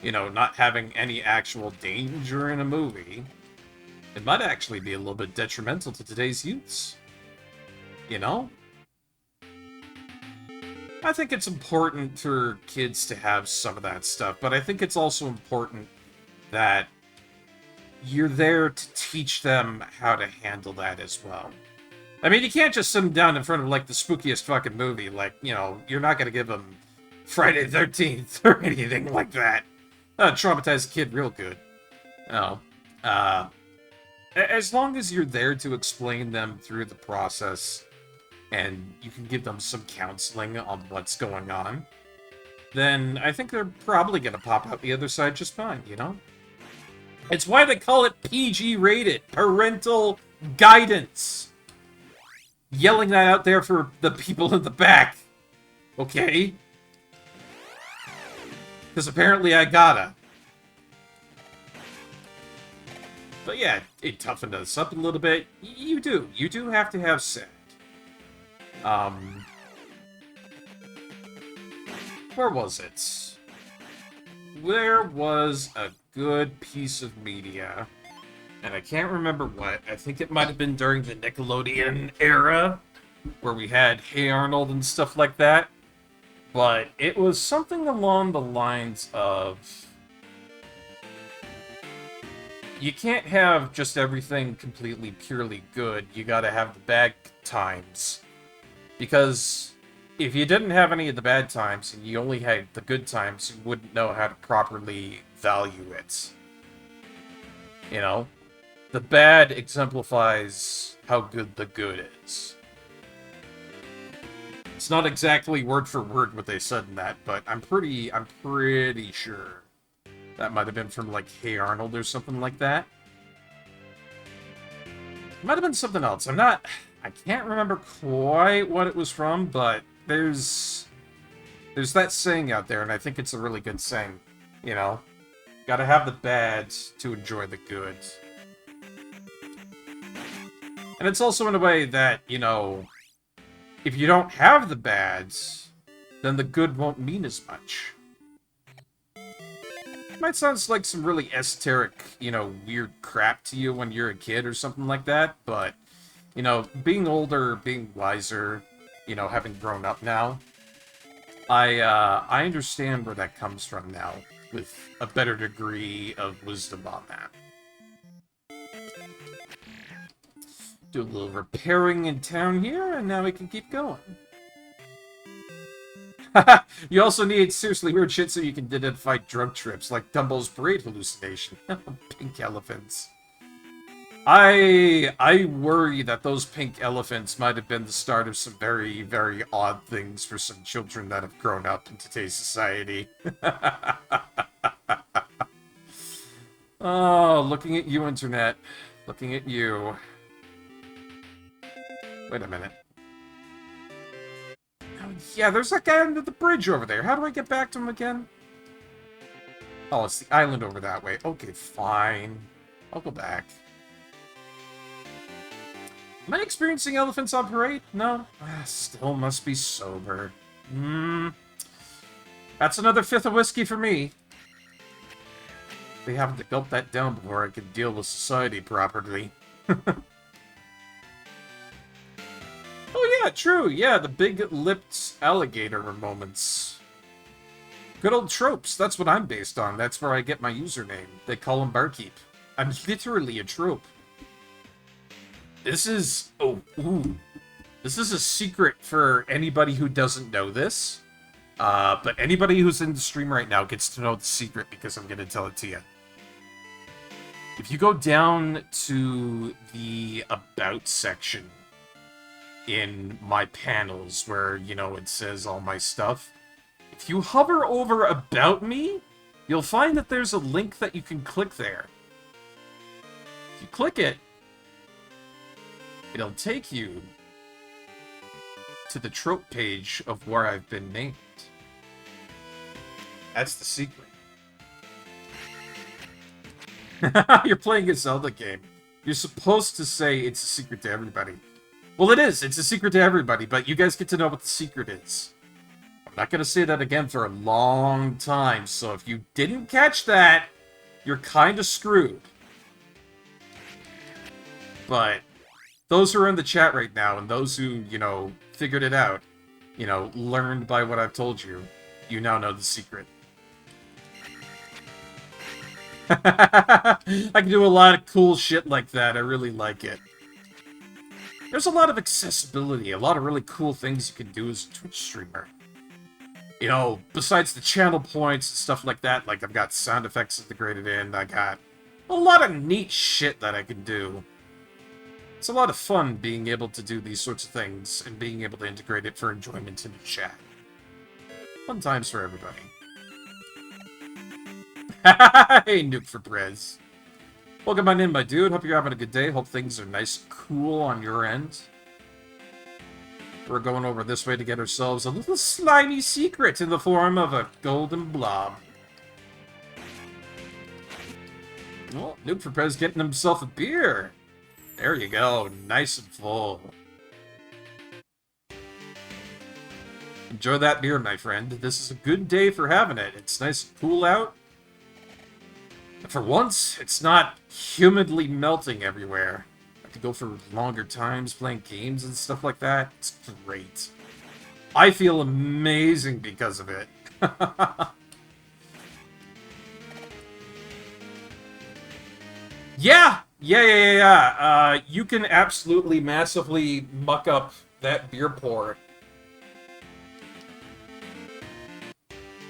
you know, not having any actual danger in a movie, it might actually be a little bit detrimental to today's youths. You know? I think it's important for kids to have some of that stuff, but I think it's also important that you're there to teach them how to handle that as well. I mean, you can't just sit them down in front of, like, the spookiest fucking movie. Like, you know, you're not gonna give them Friday the 13th or anything like that. Traumatize a kid real good. No. As long as you're there to explain them through the process and you can give them some counseling on what's going on, then I think they're probably going to pop out the other side just fine, you know? It's why they call it PG rated, parental guidance. Yelling that out there for the people in the back. Okay? Because apparently I gotta. But yeah, it toughened us up a little bit. You do have to have sad. Where was it? There was a good piece of media, and I can't remember what. I think it might have been during the Nickelodeon era, where we had Hey Arnold and stuff like that. But it was something along the lines of, you can't have just everything completely purely good. You gotta have the bad times. Because if you didn't have any of the bad times and you only had the good times, you wouldn't know how to properly value it. You know? The bad exemplifies how good the good is. It's not exactly word for word what they said in that, but I'm pretty sure. That might have been from, like, Hey Arnold or something like that. It might have been something else. I can't remember quite what it was from, but there's that saying out there, and I think it's a really good saying, you know? Gotta have the bad to enjoy the good. And it's also in a way that, you know, if you don't have the bads, then the good won't mean as much. It might sound like some really esoteric, you know, weird crap to you when you're a kid or something like that, but, you know, being older, being wiser, you know, having grown up now, I understand where that comes from now, with a better degree of wisdom on that. Do a little repairing in town here, and now we can keep going. You also need seriously weird shit so you can identify drug trips, like Dumbo's parade hallucination. Pink elephants. I worry that those pink elephants might have been the start of some very, very odd things for some children that have grown up in today's society. Oh, looking at you, Internet. Looking at you. Wait a minute. Oh, yeah, there's that guy under the bridge over there. How do I get back to him again? Oh, it's the island over that way. Okay, fine. I'll go back. Am I experiencing elephants on parade? No. Still must be sober. That's another fifth of whiskey for me. They haven't to gulp that down before I can deal with society properly. Oh yeah, true. Yeah, the big-lipped alligator moments. Good old tropes. That's what I'm based on. That's where I get my username. They call him Barkeep. I'm literally a trope. This is... Oh, ooh. This is a secret for anybody who doesn't know this. But anybody who's in the stream right now gets to know the secret because I'm going to tell it to you. If you go down to the About section in my panels where, you know, it says all my stuff, if you hover over About Me, you'll find that there's a link that you can click there. If you click it, it'll take you to the trope page of where I've been named. That's the secret. You're playing a Zelda game. You're supposed to say it's a secret to everybody. Well, it is. It's a secret to everybody, but you guys get to know what the secret is. I'm not going to say that again for a long time, so if you didn't catch that, you're kind of screwed. But those who are in the chat right now, and those who, you know, figured it out, you know, learned by what I've told you, you now know the secret. I can do a lot of cool shit like that. I really like it. There's a lot of accessibility, a lot of really cool things you can do as a Twitch streamer. You know, besides the channel points and stuff like that, like I've got sound effects integrated in, I got a lot of neat shit that I can do. It's a lot of fun being able to do these sorts of things and being able to integrate it for enjoyment in the chat. Fun times for everybody. Hey, Nuke for Prez. Welcome on in, my dude. Hope you're having a good day. Hope things are nice and cool on your end. We're going over this way to get ourselves a little slimy secret in the form of a golden blob. Well, Nuke for Prez getting himself a beer. There you go. Nice and full. Enjoy that beer, my friend. This is a good day for having it. It's nice and cool out. For once, it's not humidly melting everywhere. I could go for longer times playing games and stuff like that. It's great. I feel amazing because of it. Yeah! You can absolutely massively muck up that beer pour.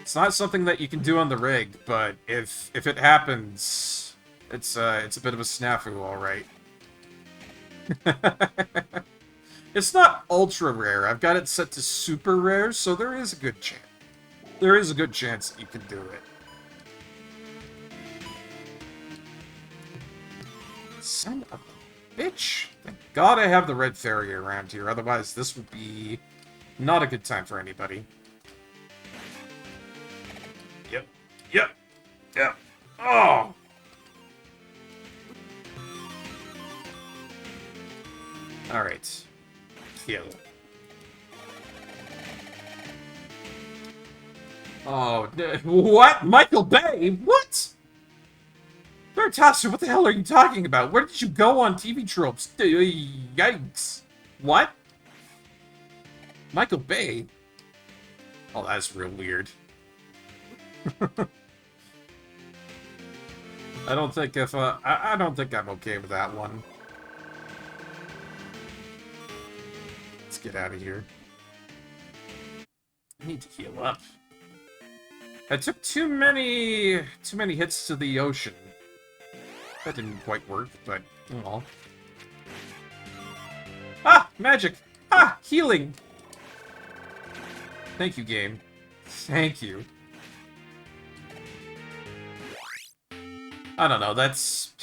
It's not something that you can do on the rig, but if it happens, it's a bit of a snafu, all right. It's not ultra rare. I've got it set to super rare, so there is a good chance. There is a good chance that you can do it. Son of a bitch! Thank God I have the red fairy around here. Otherwise, this would be not a good time for anybody. Yep. Oh! Alright. Kill. Oh, what? Michael Bay? What? Veritasium, what the hell are you talking about? Where did you go on TV tropes? Yikes. What? Michael Bay? Oh, that's real weird. I don't think I don't think I'm okay with that one. Let's get out of here. I need to heal up. I took too many hits to the ocean. That didn't quite work, but oh well. Ah, magic! Ah, healing! Thank you, game. Thank you. I don't know, that's...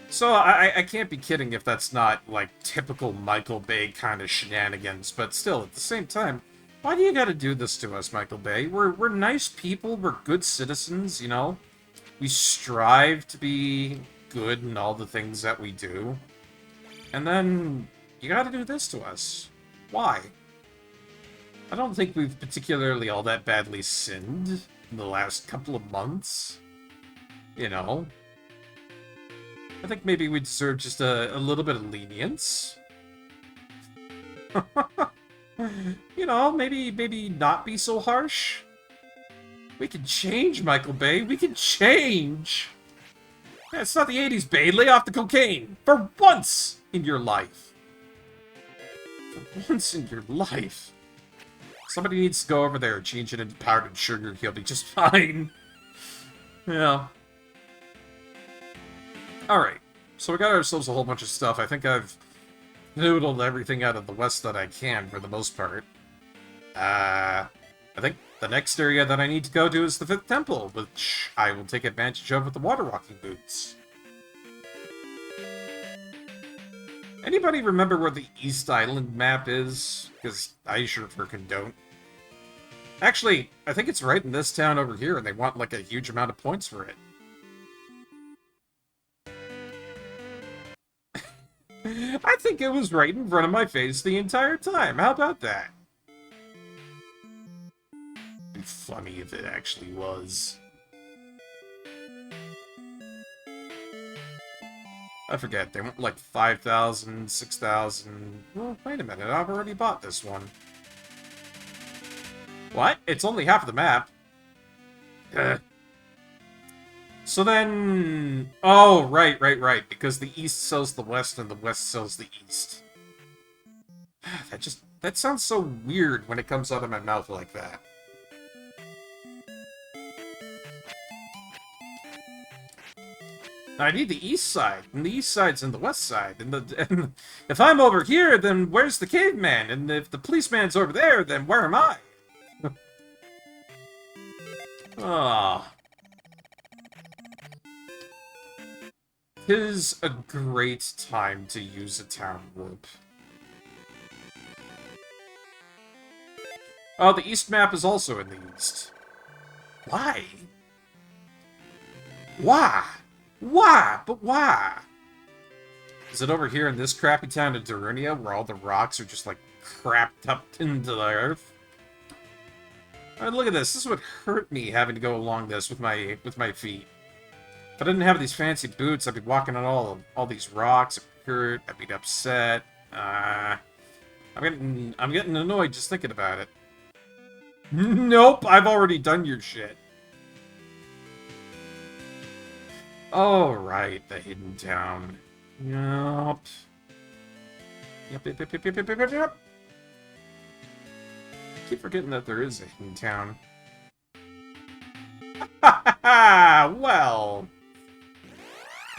So, I can't be kidding if that's not, like, typical Michael Bay kind of shenanigans, but still, at the same time, why do you gotta do this to us, Michael Bay? We're nice people, we're good citizens, you know? We strive to be good in all the things that we do. And then, you gotta do this to us. Why? I don't think we've particularly all that badly sinned in the last couple of months. You know? I think maybe we deserve just a little bit of lenience. You know, maybe not be so harsh. We can change, Michael Bay. We can change. Yeah, it's not the 80s, Bay. Lay off the cocaine. For once in your life. For once in your life. Somebody needs to go over there and change it into powdered sugar. He'll be just fine. Yeah. Alright. So we got ourselves a whole bunch of stuff. I think I've noodled everything out of the west that I can, for the most part. I think the next area that I need to go to is the 5th Temple, which I will take advantage of with the water walking boots. Anybody remember where the East Island map is? Because I sure freaking don't. Actually, I think it's right in this town over here, and they want, like, a huge amount of points for it. I think it was right in front of my face the entire time. How about that? It'd be funny if it actually was. I forget, they want like 5,000, 6,000... Well, wait a minute, I've already bought this one. What? It's only half of the map. So then... Oh, right. Because the East sells the West and the West sells the East. That sounds so weird when it comes out of my mouth like that. I need the East side, and the East side's in the West side, and if I'm over here, then where's the caveman? And if the policeman's over there, then where am I? Ah. Tis a great time to use a town warp. Oh, the East map is also in the East. Why? Why? Why? But why? Is it over here in this crappy town of Darunia where all the rocks are just like crapped up into the earth? Alright, look at this. This would hurt me having to go along this with my feet. If I didn't have these fancy boots, I'd be walking on all these rocks. It would hurt. I'd be upset. I'm getting annoyed just thinking about it. Nope, I've already done your shit. Oh, right, the hidden town. Yup. Yep. Keep forgetting that there is a hidden town. Well,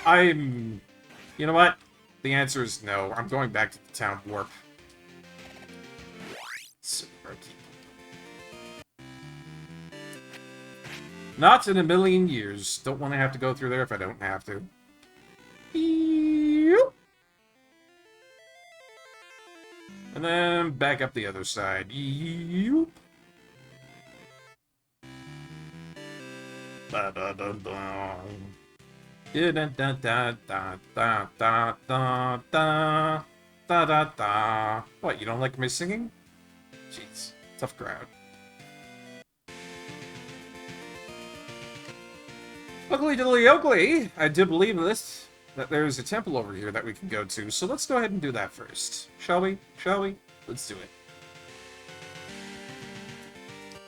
you know what? The answer is no. I'm going back to the town warp. Not in a million years. Don't want to have to go through there if I don't have to. And then back up the other side. Da da da da. Da da da da da da da da da da da. What? You don't like my singing? Jeez, tough crowd. Ugly diddly ugly! I do believe that there's a temple over here that we can go to, so let's go ahead and do that first. Shall we? Shall we? Let's do it.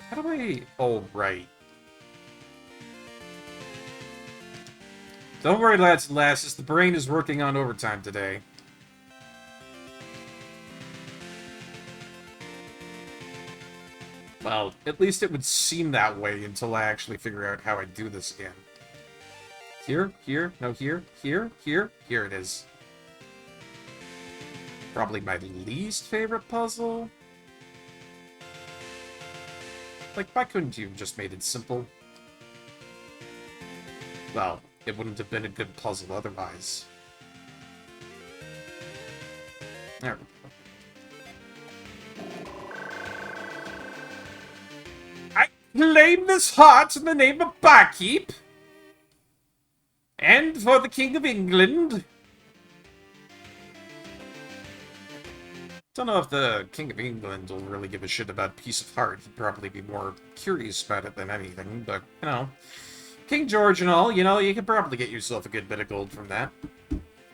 How do I... Oh, right. Don't worry, lads and lasses, the brain is working on overtime today. Well, at least it would seem that way until I actually figure out how I do this again. Here, here, no, here, here, here, here it is. Probably my least favorite puzzle. Like, why couldn't you have just made it simple? Well, it wouldn't have been a good puzzle otherwise. There we go. I claim this heart in the name of Barkeep! And for the King of England. Don't know if the King of England will really give a shit about a piece of heart. He'd probably be more curious about it than anything, but, you know. King George and all, you know, you could probably get yourself a good bit of gold from that.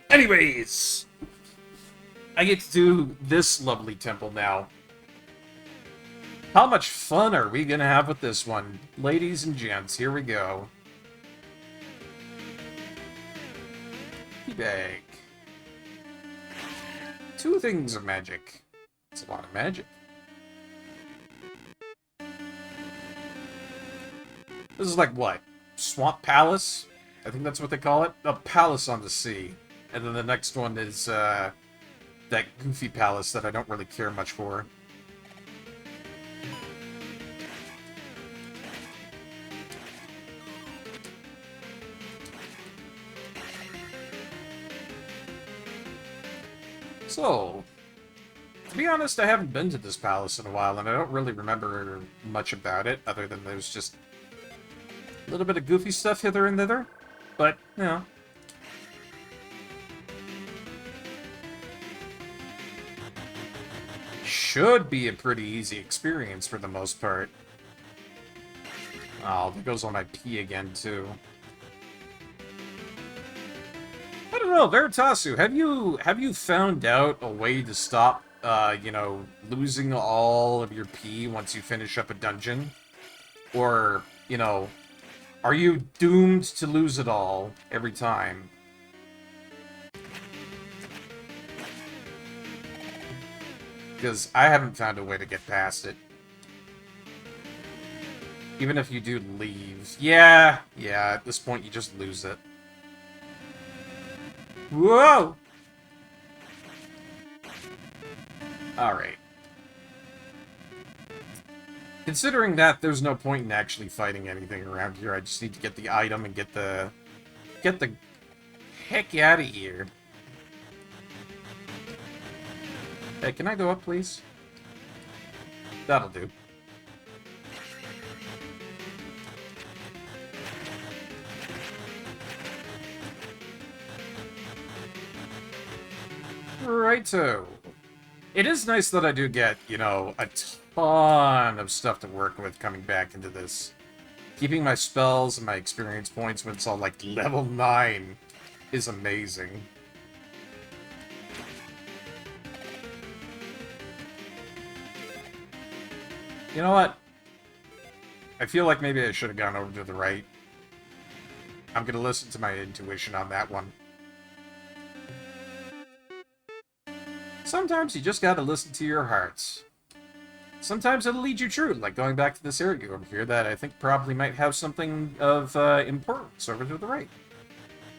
Anyways! I get to do this lovely temple now. How much fun are we gonna have with this one? Ladies and gents, here we go. Bag. 2 things of magic. It's a lot of magic. This is like what? Swamp Palace? I think that's what they call it. A palace on the sea. And then the next one is that goofy palace that I don't really care much for. So, to be honest, I haven't been to this palace in a while, and I don't really remember much about it, other than there's just a little bit of goofy stuff hither and thither. But, you know. Should be a pretty easy experience for the most part. Oh, there goes on my P again, too. I don't know, Veritasu, have you found out a way to stop, you know, losing all of your P once you finish up a dungeon? Or, you know, are you doomed to lose it all every time? Because I haven't found a way to get past it. Even if you do leave. Yeah, at this point you just lose it. Whoa! Alright. Considering that there's no point in actually fighting anything around here, I just need to get the item and get the heck out of here. Hey, can I go up, please? That'll do. Righto. It is nice that I do get, you know, a ton of stuff to work with coming back into this. Keeping my spells and my experience points when it's all, like, level 9 is amazing. You know what? I feel like maybe I should have gone over to the right. I'm gonna listen to my intuition on that one. Sometimes you just gotta listen to your hearts. Sometimes it'll lead you true, like going back to this area over here that I think probably might have something of importance over to the right.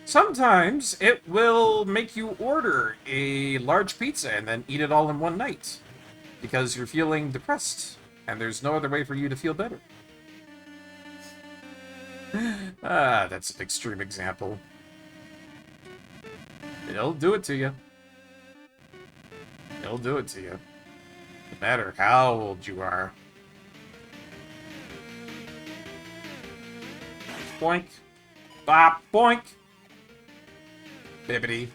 Sometimes it will make you order a large pizza and then eat it all in one night. Because you're feeling depressed, and there's no other way for you to feel better. That's an extreme example. It'll do it to you. It'll do it to you. No matter how old you are. Boink. Bop. Boink. Bibbity.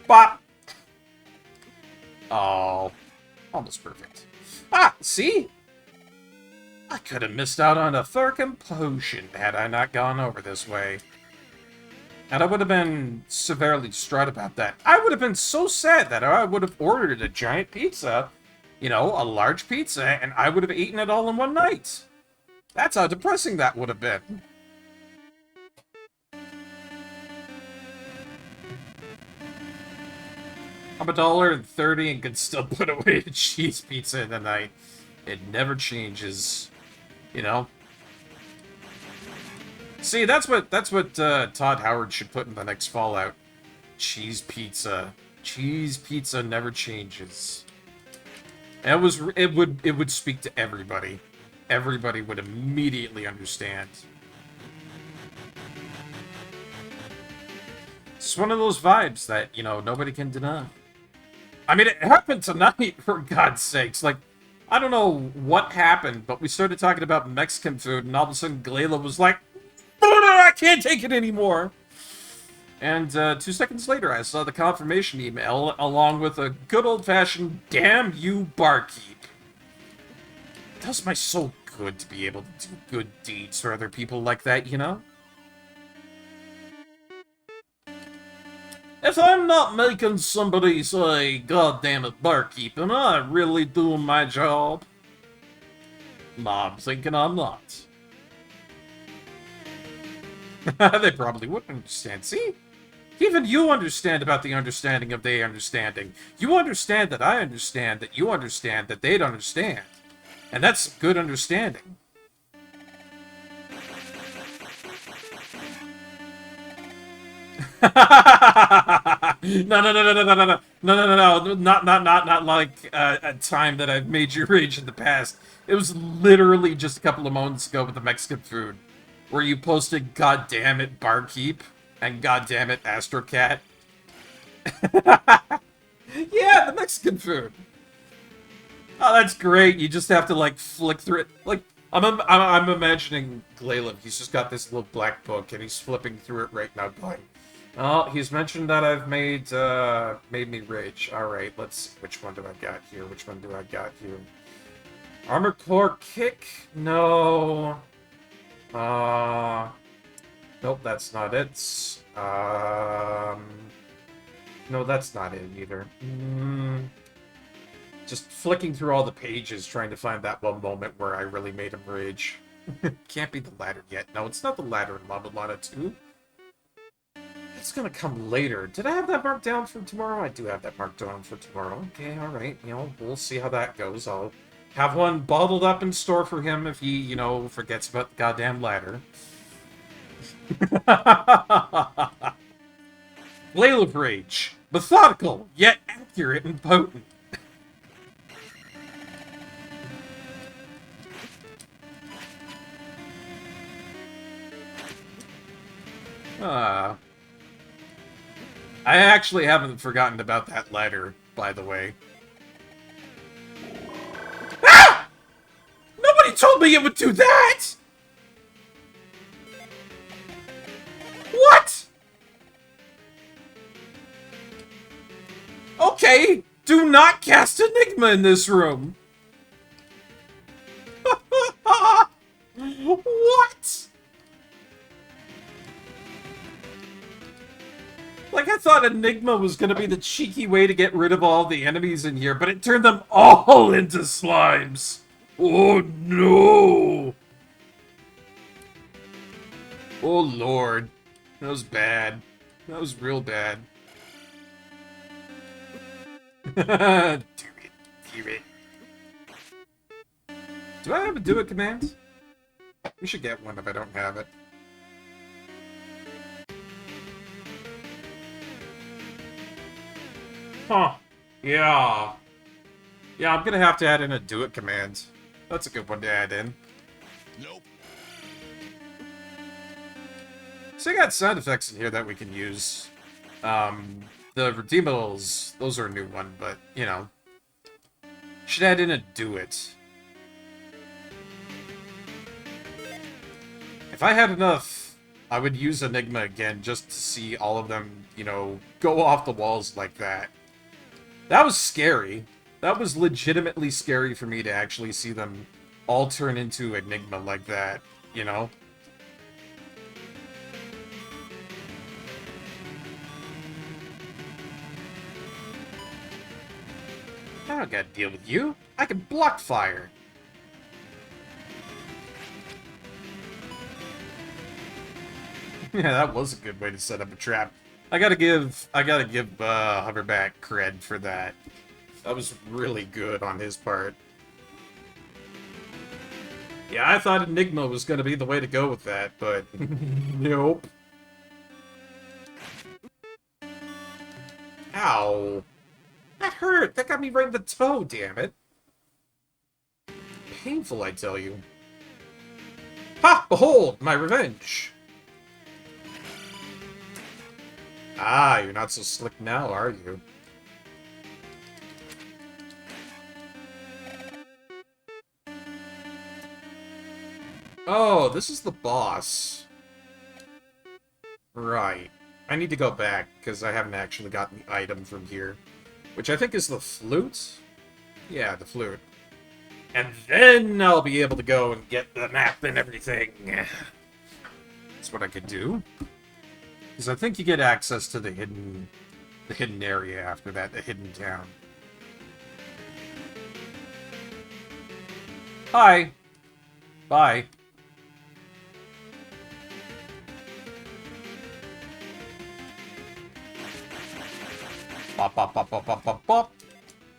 Bop. Oh. Almost perfect. Ah, see? I could have missed out on a Thurkin potion had I not gone over this way. And I would have been severely distraught about that. I would have been so sad that I would have ordered a giant pizza, you know, a large pizza, and I would have eaten it all in one night. That's how depressing that would have been. I'm $1.30 and can still put away a cheese pizza in a night. It never changes, you know? See, that's what Todd Howard should put in the next Fallout. Cheese pizza. Cheese pizza never changes. And it would speak to everybody. Everybody would immediately understand. It's one of those vibes that, you know, nobody can deny. I mean, it happened tonight, for God's sakes. Like, I don't know what happened, but we started talking about Mexican food, and all of a sudden Glayla was like, I can't take it anymore. And 2 seconds later, I saw the confirmation email along with a good old-fashioned "damn you, Barkeep." It does my soul good to be able to do good deeds for other people like that, you know? If I'm not making somebody say, "God damn it, Barkeep," am I really doing my job? Nah, I'm thinking I'm not. They probably wouldn't understand. See? Even you understand about the understanding of they understanding. You understand that I understand that you understand that they'd understand. And that's good understanding. No, not like a time that I've made you rage in the past. It was literally just a couple of moments ago with the Mexican food, where you posted "God damn it, Barkeep" and "God damn it, Astrocat." Yeah, the Mexican food. Oh, that's great. You just have to like flick through it. Like I'm imagining Glayla. He's just got this little black book and he's flipping through it right now, going, "Oh, he's mentioned that I've made me rage. All right, let's see. Which one do I got here? Which one do I got here? Armor Core Kick? No. Nope, that's not it. No, that's not it either. Just flicking through all the pages trying to find that one moment where I really made him rage. Can't be the ladder yet. No, it's not the ladder in Lava Lana 2. It's gonna come later. Did I have that marked down for tomorrow? I do have that marked down for tomorrow. Okay, alright. You know, we'll see how that goes. I'll have one bottled up in store for him if he, you know, forgets about the goddamn ladder. Layla of Rage. Methodical, yet accurate and potent. I actually haven't forgotten about that ladder, by the way. Ah! Nobody told me it would do that! What? Okay, do not cast Enigma in this room. What? Like, I thought Enigma was gonna be the cheeky way to get rid of all the enemies in here, but it turned them all into slimes. Oh, no. Oh, Lord. That was bad. That was real bad. Damn it. Do I have a do it command? We should get one if I don't have it. Huh. Yeah. Yeah, I'm gonna have to add in a do it command. That's a good one to add in. Nope. So I got sound effects in here that we can use. The redeemables, those are a new one, but, you know. Should add in a do it. If I had enough I would use Enigma again just to see all of them, you know, go off the walls like that. That was scary. That was legitimately scary for me to actually see them all turn into Enigma like that, you know? I don't gotta deal with you. I can block fire. Yeah, that was a good way to set up a trap. I gotta give Hoverback cred for that. That was really good on his part. Yeah, I thought Enigma was gonna be the way to go with that, but nope. Ow. That hurt! That got me right in the toe, damn it. Painful, I tell you. Ha! Behold, my revenge! Ah, you're not so slick now, are you? Oh, this is the boss. Right. I need to go back, because I haven't actually gotten the item from here. Which I think is the flute? Yeah, the flute. And then I'll be able to go and get the map and everything. That's what I could do. Because I think you get access to the hidden area after that, the hidden town. Hi. Bye. Bop, bop, bop, bop, bop, bop, bop.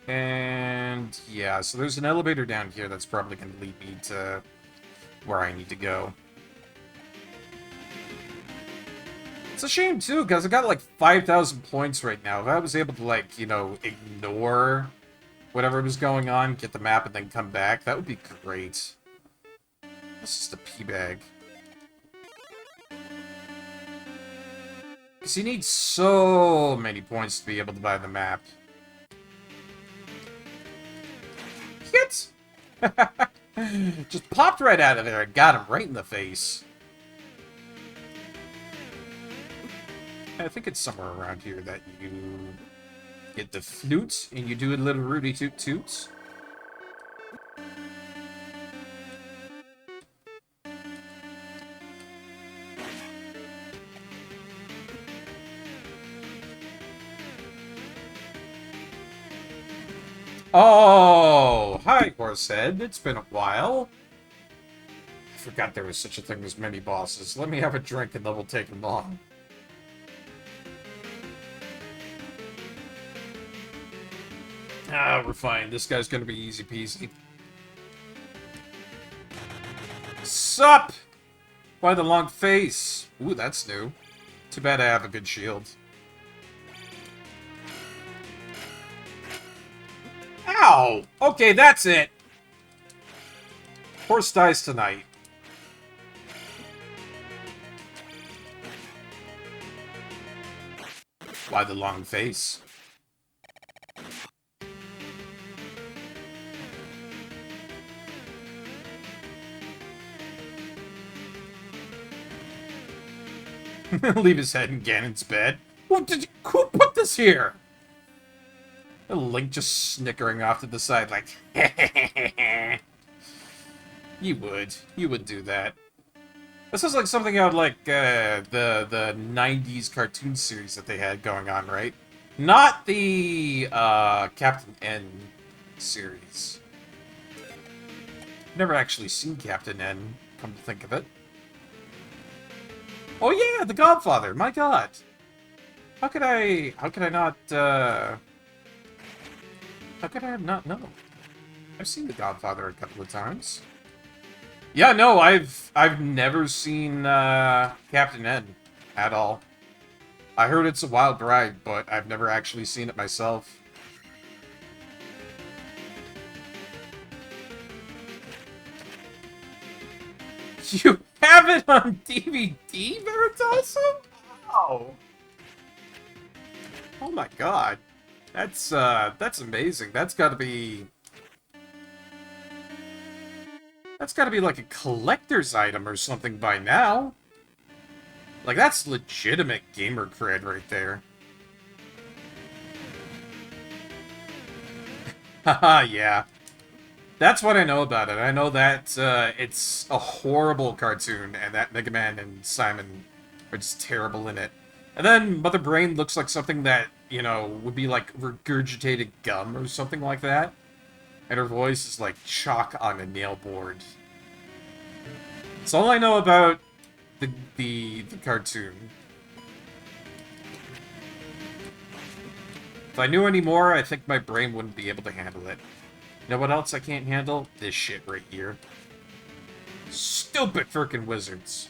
And yeah, so there's an elevator down here that's probably going to lead me to where I need to go. It's a shame, too, because I got, like, 5,000 points right now. If I was able to, like, you know, ignore whatever was going on, get the map, and then come back, that would be great. This is the pea bag. Because you need so many points to be able to buy the map. Hit! Just popped right out of there and got him right in the face. I think it's somewhere around here that you get the flute and you do a little Rudy Toot Toots. Oh, hi, Horsehead. It's been a while. I forgot there was such a thing as mini bosses. Let me have a drink and then we'll take them on. Ah, we're fine. This guy's gonna be easy peasy. Sup? Why the long face? Ooh, that's new. Too bad I have a good shield. Ow! Okay, that's it. Horse dies tonight. Why the long face? Leave his head in Ganon's bed. Who put this here? Link just snickering off to the side like, You would do that. This is like something out of like the 90s cartoon series that they had going on, right? Not the Captain N series. Never actually seen Captain N, come to think of it. Oh yeah, The Godfather, my god. How could I not how could I have not known? I've seen The Godfather a couple of times. Yeah, no, I've never seen Captain N at all. I heard it's a wild ride, but I've never actually seen it myself. You have it on DVD, Veritasum? Wow. Oh my god. That's amazing. That's gotta be like a collector's item or something by now. Like, that's legitimate gamer cred right there. Haha, yeah. That's what I know about it. I know that it's a horrible cartoon, and that Mega Man and Simon are just terrible in it. And then Mother Brain looks like something that, you know, would be like regurgitated gum or something like that. And her voice is like chalk on a nail board. That's all I know about the cartoon. If I knew any more, I think my brain wouldn't be able to handle it. You know what else I can't handle? This shit right here. Stupid frickin' wizards.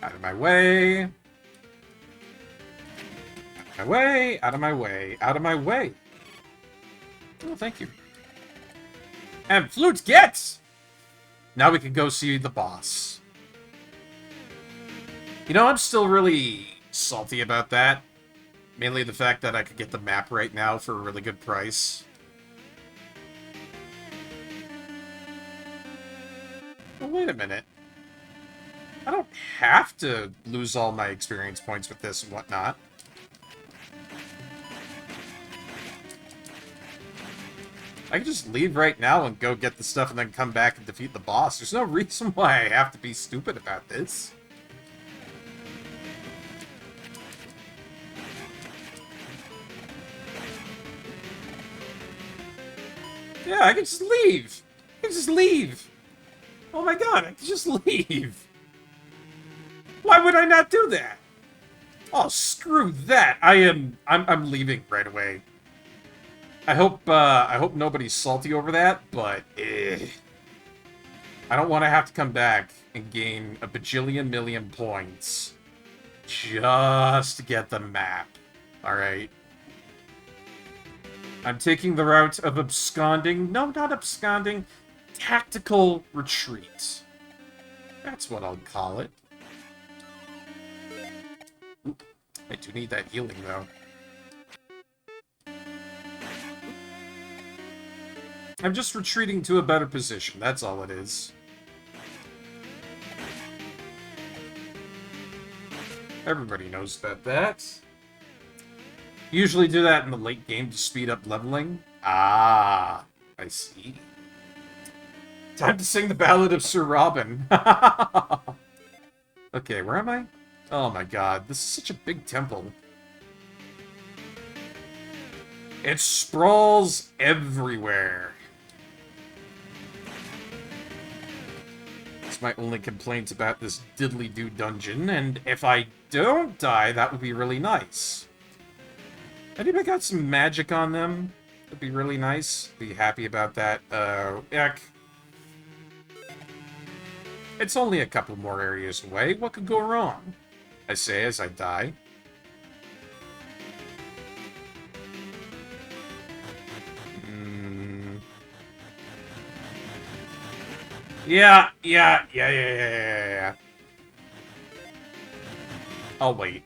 Out of my way. Out of my way, out of my way, out of my way. Oh, thank you. And flute gets! Now we can go see the boss. You know, I'm still really salty about that. Mainly the fact that I could get the map right now for a really good price. Well, wait a minute. I don't have to lose all my experience points with this and whatnot. I can just leave right now and go get the stuff and then come back and defeat the boss. There's no reason why I have to be stupid about this. Yeah, I can just leave. I can just leave. Oh my god, I can just leave. Why would I not do that? Oh, screw that. I'm leaving right away. I hope nobody's salty over that, but I don't want to have to come back and gain a bajillion million points just to get the map. Alright. I'm taking the route of absconding. No, not absconding. Tactical retreat. That's what I'll call it. Oop, I do need that healing, though. I'm just retreating to a better position. That's all it is. Everybody knows about that. Usually do that in the late game to speed up leveling. Ah, I see. Time to sing the Ballad of Sir Robin. Okay, where am I? Oh my god, this is such a big temple. It sprawls everywhere. That's my only complaint about this diddly-doo dungeon, and if I don't die, that would be really nice. Anybody got some magic on them? That'd be really nice. Be happy about that. Heck. It's only a couple more areas away. What could go wrong? I say as I die. Yeah. I'll wait.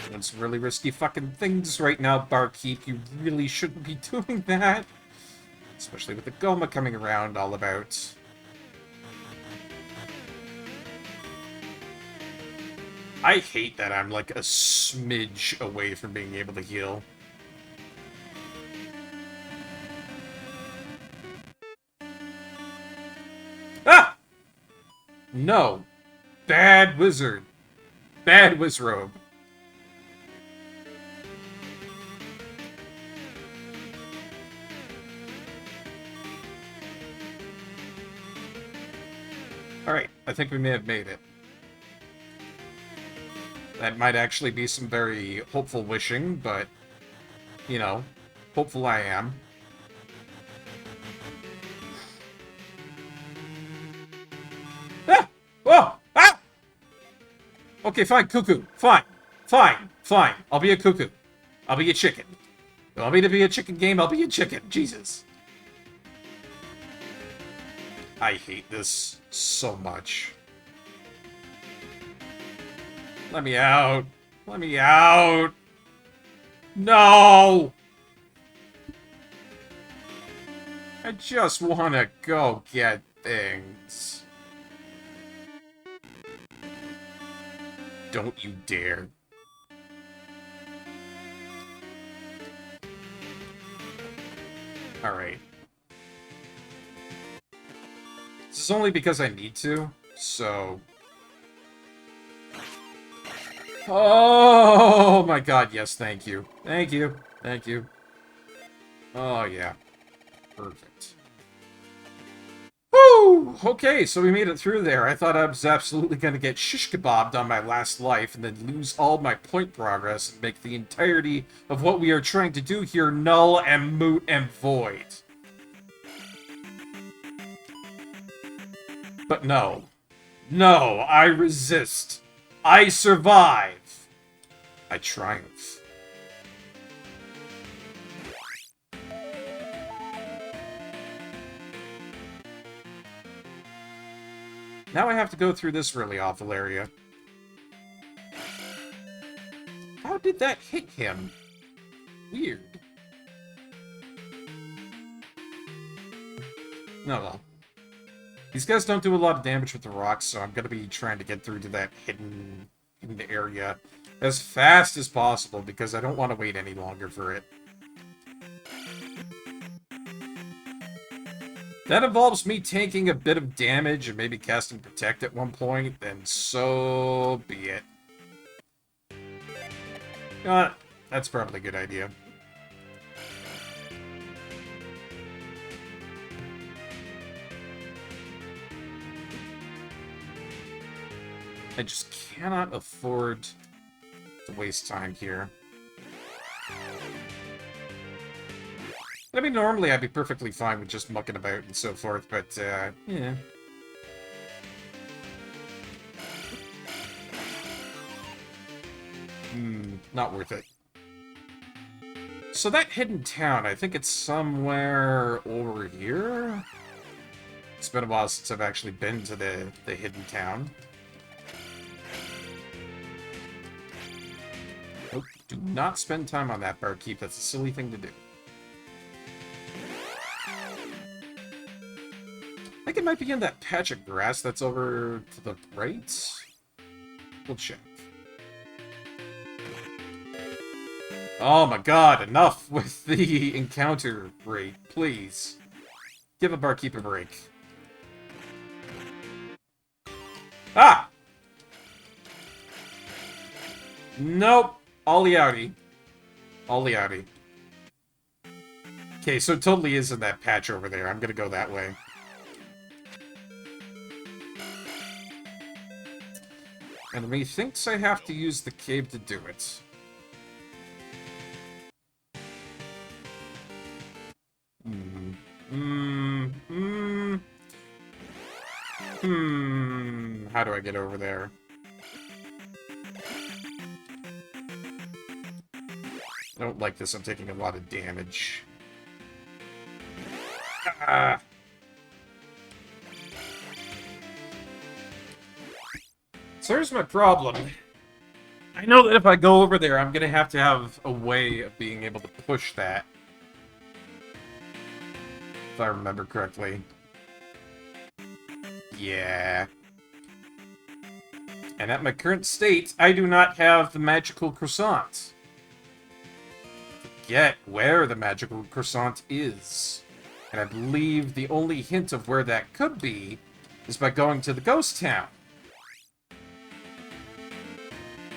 Doing some really risky fucking things right now, Barkeep. You really shouldn't be doing that. Especially with the Goma coming around all about. I hate that I'm like a smidge away from being able to heal. Ah! No. Bad wizard. Bad wizrobe. Alright, I think we may have made it. That might actually be some very hopeful wishing, but, you know, hopeful I am. Ah! Whoa! Ah! Okay, fine, cuckoo. Fine. I'll be a cuckoo. I'll be a chicken. You want me to be a chicken game? I'll be a chicken. Jesus. I hate this so much. Let me out. Let me out. No! I just want to go get things. Don't you dare. Alright. This is only because I need to, so... Oh my god, yes, thank you. Thank you. Thank you. Oh, yeah. Perfect. Woo! Okay, so we made it through there. I thought I was absolutely going to get shish kebabbed on my last life and then lose all my point progress and make the entirety of what we are trying to do here null and moot and void. But no. No, I resist. I survive. I triumph. Now I have to go through this really awful area. How did that hit him? Weird. No, well. These guys don't do a lot of damage with the rocks, so I'm going to be trying to get through to that hidden area as fast as possible, because I don't want to wait any longer for it. That involves me taking a bit of damage and maybe casting Protect at one point, then so be it. That's probably a good idea. I just cannot afford to waste time here. I mean, normally I'd be perfectly fine with just mucking about and so forth, but, yeah. Not worth it. So that hidden town, I think it's somewhere over here? It's been a while since I've actually been to the hidden town. Nope, do not spend time on that, Barkeep. That's a silly thing to do. I think it might be in that patch of grass that's over to the right. We'll check. Oh my god, enough with the encounter rate, please. Give a Barkeep a break. Ah! Nope. Ollie outie. Ollie outie. Okay, so it totally is in that patch over there. I'm gonna go that way. And methinks I have to use the cave to do it. How do I get over there? I don't like this. I'm taking a lot of damage. Ah. So here's my problem. I know that if I go over there, I'm gonna have to have a way of being able to push that. If I remember correctly. Yeah. And at my current state, I do not have the magical croissant. Forget where the magical croissant is. And I believe the only hint of where that could be is by going to the ghost town.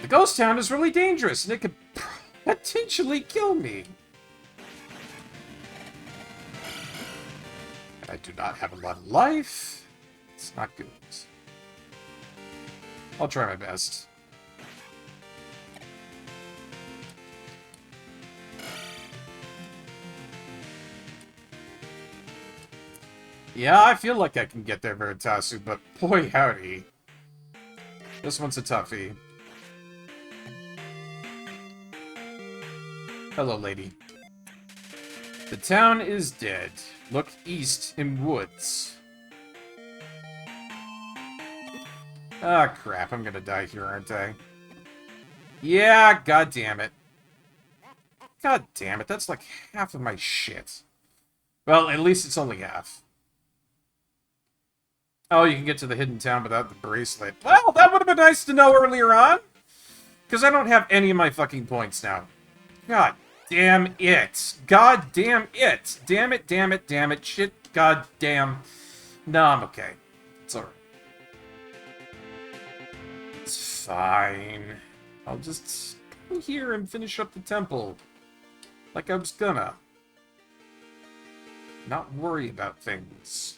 The ghost town is really dangerous, and it could potentially kill me. I do not have a lot of life. It's not good. I'll try my best. Yeah, I feel like I can get there, Veritasu, but boy howdy. This one's a toughie. Hello, lady. The town is dead. Look east in woods. Ah, crap. I'm gonna die here, aren't I? Yeah, god damn it. God damn it, that's like half of my shit. Well, at least it's only half. Oh, you can get to the hidden town without the bracelet. Well, that would have been nice to know earlier on. Because I don't have any of my fucking points now. God damn it. God damn it. Damn it, damn it, damn it. Shit, god damn. No, I'm okay. It's alright. It's fine. I'll just go here and finish up the temple. Like I was gonna. Not worry about things.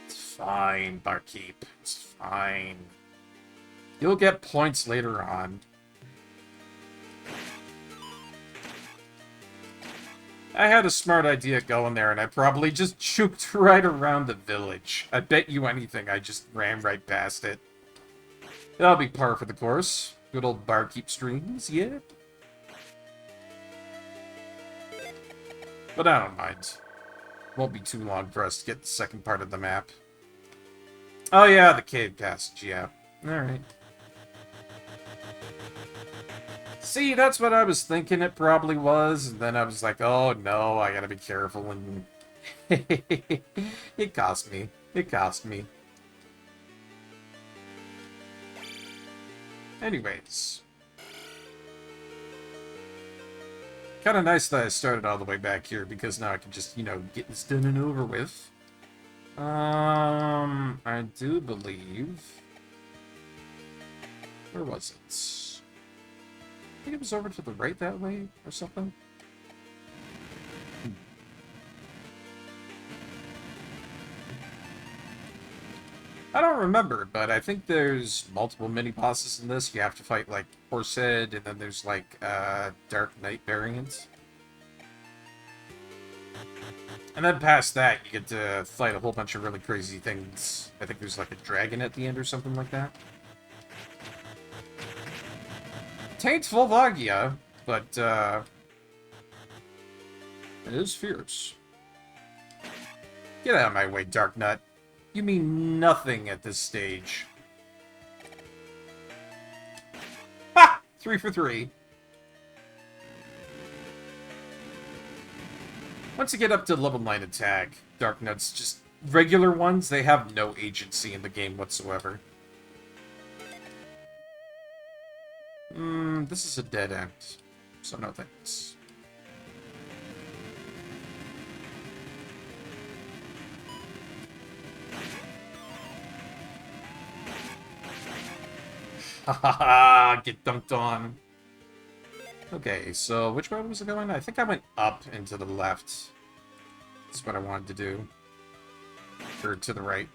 It's fine, Barkeep. It's fine. You'll get points later on. I had a smart idea going there, and I probably just juked right around the village. I bet you anything I just ran right past it. That'll be par for the course. Good old Barkeep streams, yeah? But I don't mind. Won't be too long for us to get the second part of the map. Oh yeah, the cave passage, yeah. Alright. See, that's what I was thinking it probably was, and then I was like, oh no, I gotta be careful, and... It cost me. It cost me. Anyways. Kinda nice that I started all the way back here, because now I can just, you know, get this done and over with. I do believe... Where was it? I think it was over to the right that way, or something. I don't remember, but I think there's multiple mini-bosses in this. You have to fight, like, Horsehead, and then there's, like, Dark Knight variants. And then past that, you get to fight a whole bunch of really crazy things. I think there's, like, a dragon at the end or something like that. Taint's Volvagia, but, it is fierce. Get out of my way, Dark Nut. You mean nothing at this stage. Ha! 3 for 3. Once you get up to level 9 attack, Dark Nuts, just regular ones, they have no agency in the game whatsoever. This is a dead end, so no thanks. Hahaha, get dunked on. Okay, so which way was it going? I think I went up and to the left. That's what I wanted to do. Or to the right.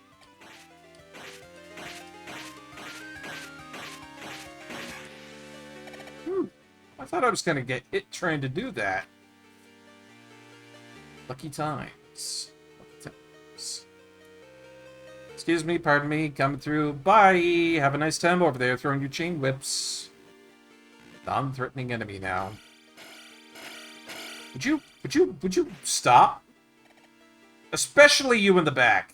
I thought I was going to get it trying to do that. Lucky times. Lucky times. Excuse me, pardon me, coming through. Bye! Have a nice time over there throwing your chain whips. Non-threatening enemy now. Would you stop? Especially you in the back.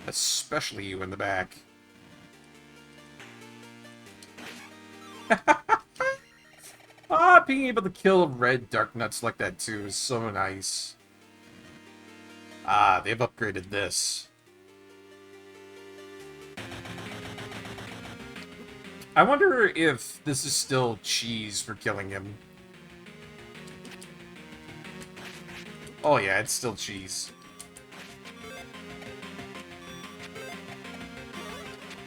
Especially you in the back. Being able to kill red Dark Nuts like that too is so nice. They've upgraded this. I wonder if this is still cheese for killing him. Oh yeah, it's still cheese.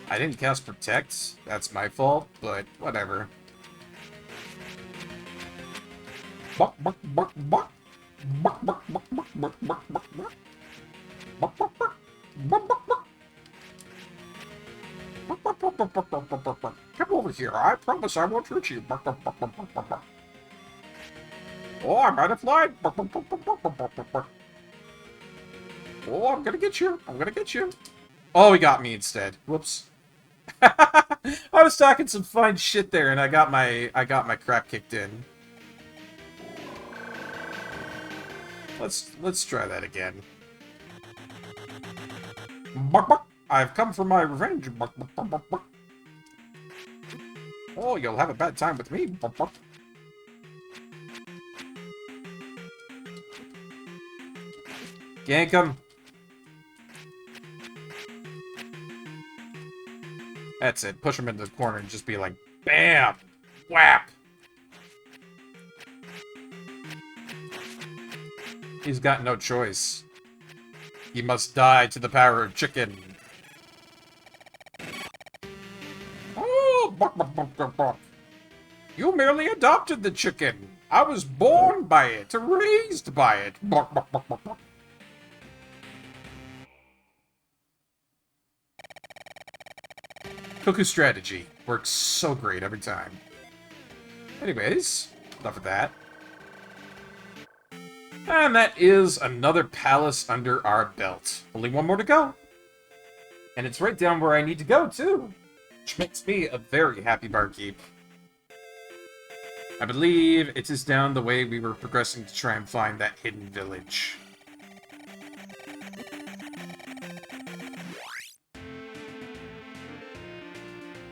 I didn't cast Protect. That's my fault, but whatever. Buck, buck, buck, buck. Buck, buck, buck, buck, buck, buck, buck, buck. Buck, buck, buck. Buck, buck, buck. Buck, buck, buck, buck, buck, buck, buck, buck, buck. Come over here. I promise I won't hurt you. Buck, buck, buck, buck, buck, buck, buck. Oh, I might have lied. Buck, buck, buck, buck, buck, buck, buck, buck, buck. Oh, I'm gonna get you. I'm gonna get you. Oh, he got me instead. Whoops. I was talking some fine shit there, and I got my crap kicked in. Let's try that again. Bark, bark. I've come for my revenge. Bark, bark, bark, bark, bark. Oh, you'll have a bad time with me. Bark, bark. Gank him. That's it. Push him into the corner and just be like, BAM! Whap! He's got no choice. He must die to the power of chicken. Oh, bark, bark, bark, bark, bark. You merely adopted the chicken. I was born by it, raised by it. Bark, bark, bark, bark, bark. Cuckoo strategy. Works so great every time. Anyways, enough of that. And that is another palace under our belt. Only one more to go. And it's right down where I need to go, too. Which makes me a very happy barkeep. I believe it is down the way we were progressing to try and find that hidden village.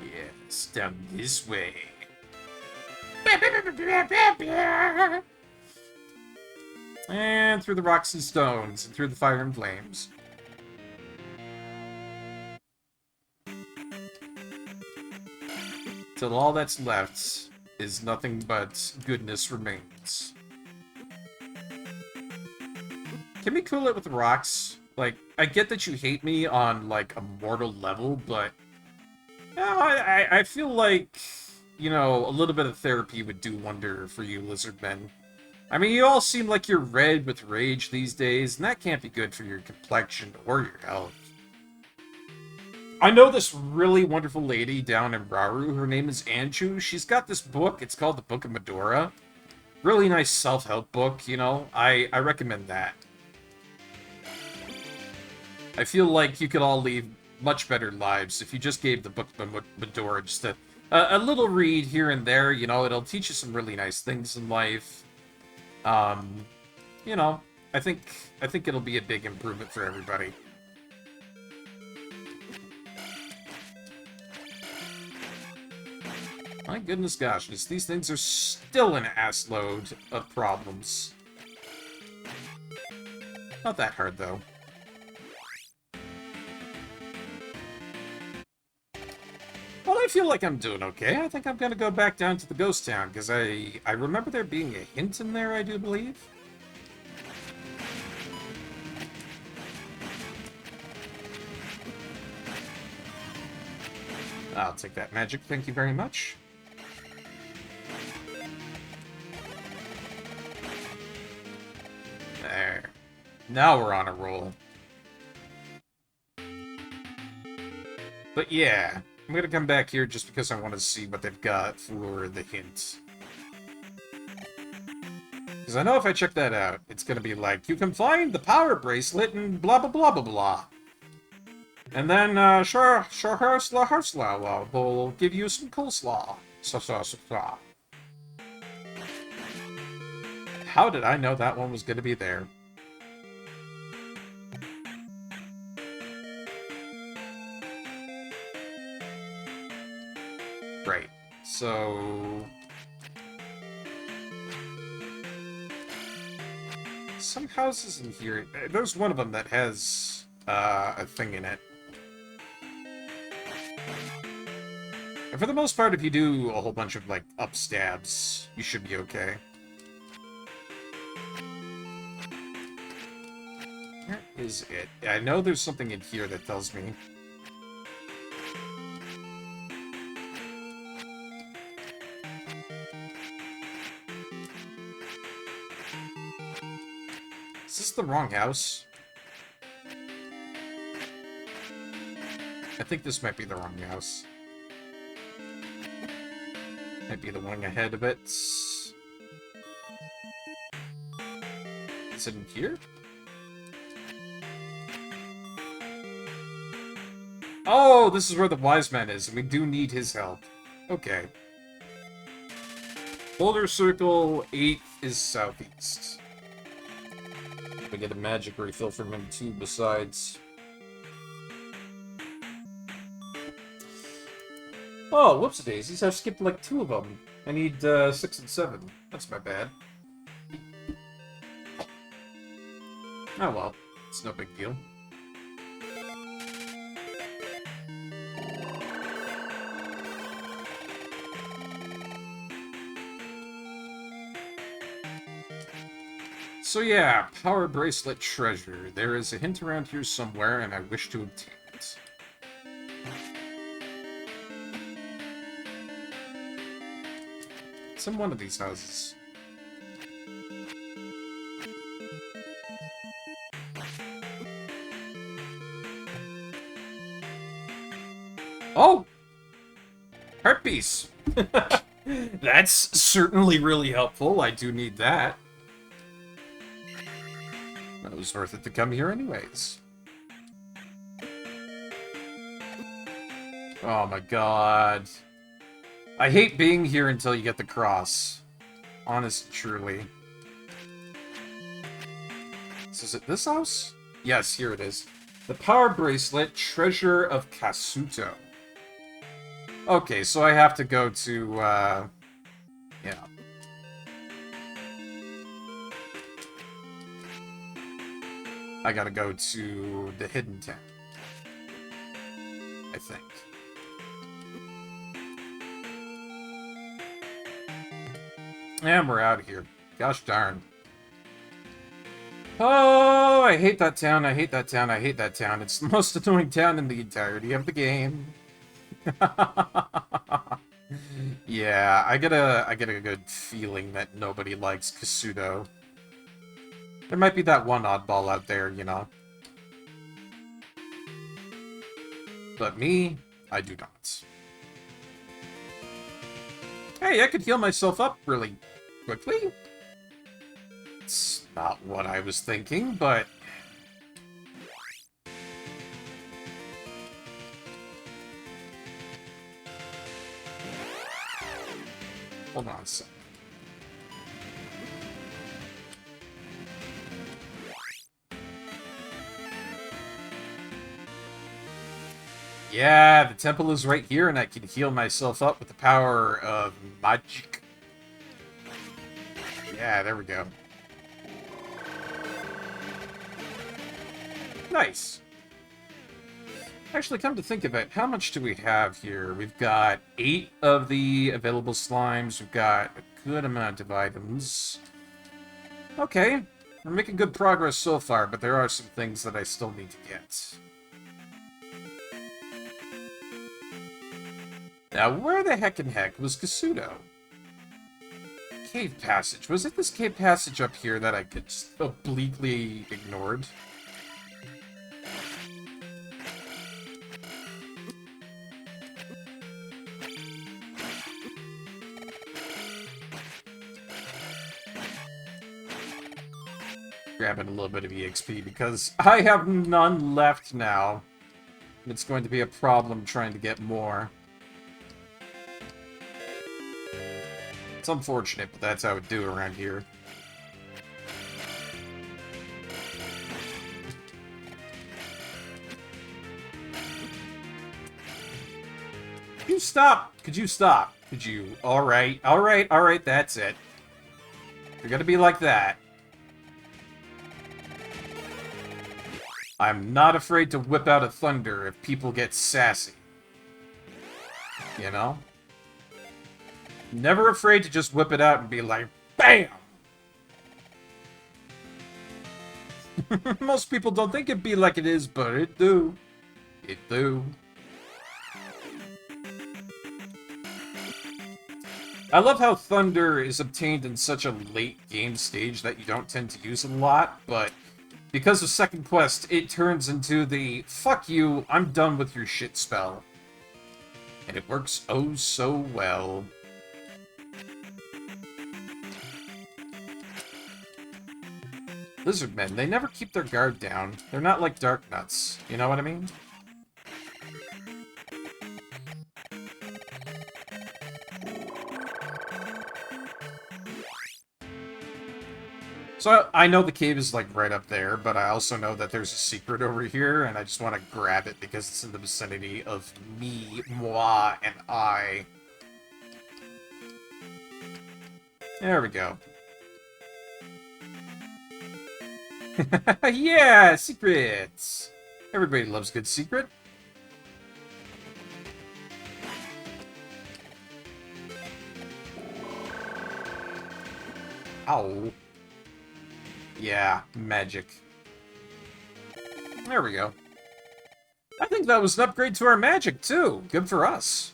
Yes, down this way. And through the rocks and stones, and through the fire and flames. Till all that's left is nothing but goodness remains. Can we cool it with the rocks? Like, I get that you hate me on, like, a mortal level, but... No, I feel like, you know, a little bit of therapy would do wonder for you lizard men. I mean, you all seem like you're red with rage these days, and that can't be good for your complexion or your health. I know this really wonderful lady down in Rauru. Her name is Anju. She's got this book. It's called The Book of Medora. Really nice self-help book, you know. I recommend that. I feel like you could all lead much better lives if you just gave the Book of Medora just a little read here and there. You know, it'll teach you some really nice things in life. You know, I think it'll be a big improvement for everybody. My goodness gosh, these things are still an ass load of problems. Not that hard, though. Well, I feel like I'm doing okay. I think I'm gonna go back down to the ghost town, because I remember there being a hint in there, I do believe. I'll take that magic, thank you very much. There. Now we're on a roll. But yeah, I'm gonna come back here just because I want to see what they've got for the hint. Because I know if I check that out, it's gonna be like, you can find the power bracelet and blah blah blah blah blah. And then, Harsla will give you some coleslaw. How did I know that one was gonna be there? Right, so... some houses in here... There's one of them that has a thing in it. And for the most part, if you do a whole bunch of, like, upstabs, you should be okay. Where is it? I know there's something in here that tells me. Is this the wrong house? I think this might be the wrong house. Might be the one ahead of it. Is it in here? Oh, this is where the wise man is, and we do need his help. Okay. Boulder Circle 8 is southeast. We get a magic refill from him too, besides. Oh, whoops-a-daisies, I skipped like 2 of them. I need 6 and 7. That's my bad. Oh well, it's no big deal. So yeah, Power Bracelet Treasure. There is a hint around here somewhere, and I wish to obtain it. It's in one of these houses. Oh! Heart piece! That's certainly really helpful. I do need that. It was worth it to come here anyways. Oh my god. I hate being here until you get the cross. Honest, truly. So is it this house? Yes, here it is. The Power Bracelet, Treasure of Kasuto. Okay, so I have to go to, yeah. I gotta go to the Hidden Town. I think. And we're out of here. Gosh darn. Oh, I hate that town, I hate that town, I hate that town. It's the most annoying town in the entirety of the game. Yeah, I get a good feeling that nobody likes Kasuto. There might be that one oddball out there, you know. But me, I do not. Hey, I could heal myself up really quickly. It's not what I was thinking, but... Hold on a sec. Yeah, the temple is right here, and I can heal myself up with the power of magic. Yeah, there we go. Nice. Actually, come to think of it, how much do we have here? We've got 8 of the available slimes. We've got a good amount of items. Okay, we're making good progress so far, but there are some things that I still need to get. Now, where the heck was Kasuto? Cave passage. Was it this cave passage up here that I just obliquely ignored? Grabbing a little bit of EXP because I have none left now. It's going to be a problem trying to get more. It's unfortunate, but that's how it do around here. Could you stop? Could you stop? Could you? Alright, alright, alright, that's it. You're gonna be like that. I'm not afraid to whip out a thunder if people get sassy. You know? Never afraid to just whip it out and be like, BAM! Most people don't think it'd be like it is, but it do. It do. I love how thunder is obtained in such a late game stage that you don't tend to use it a lot, but because of second quest, it turns into the, fuck you, I'm done with your shit spell. And it works oh so well. Lizard men, they never keep their guard down. They're not like Dark Nuts, you know what I mean? So I know the cave is like right up there, but I also know that there's a secret over here, and I just want to grab it because it's in the vicinity of me, moi, and I. There we go. Yeah, secrets! Everybody loves a good secret. Ow. Yeah, magic. There we go. I think that was an upgrade to our magic, too. Good for us.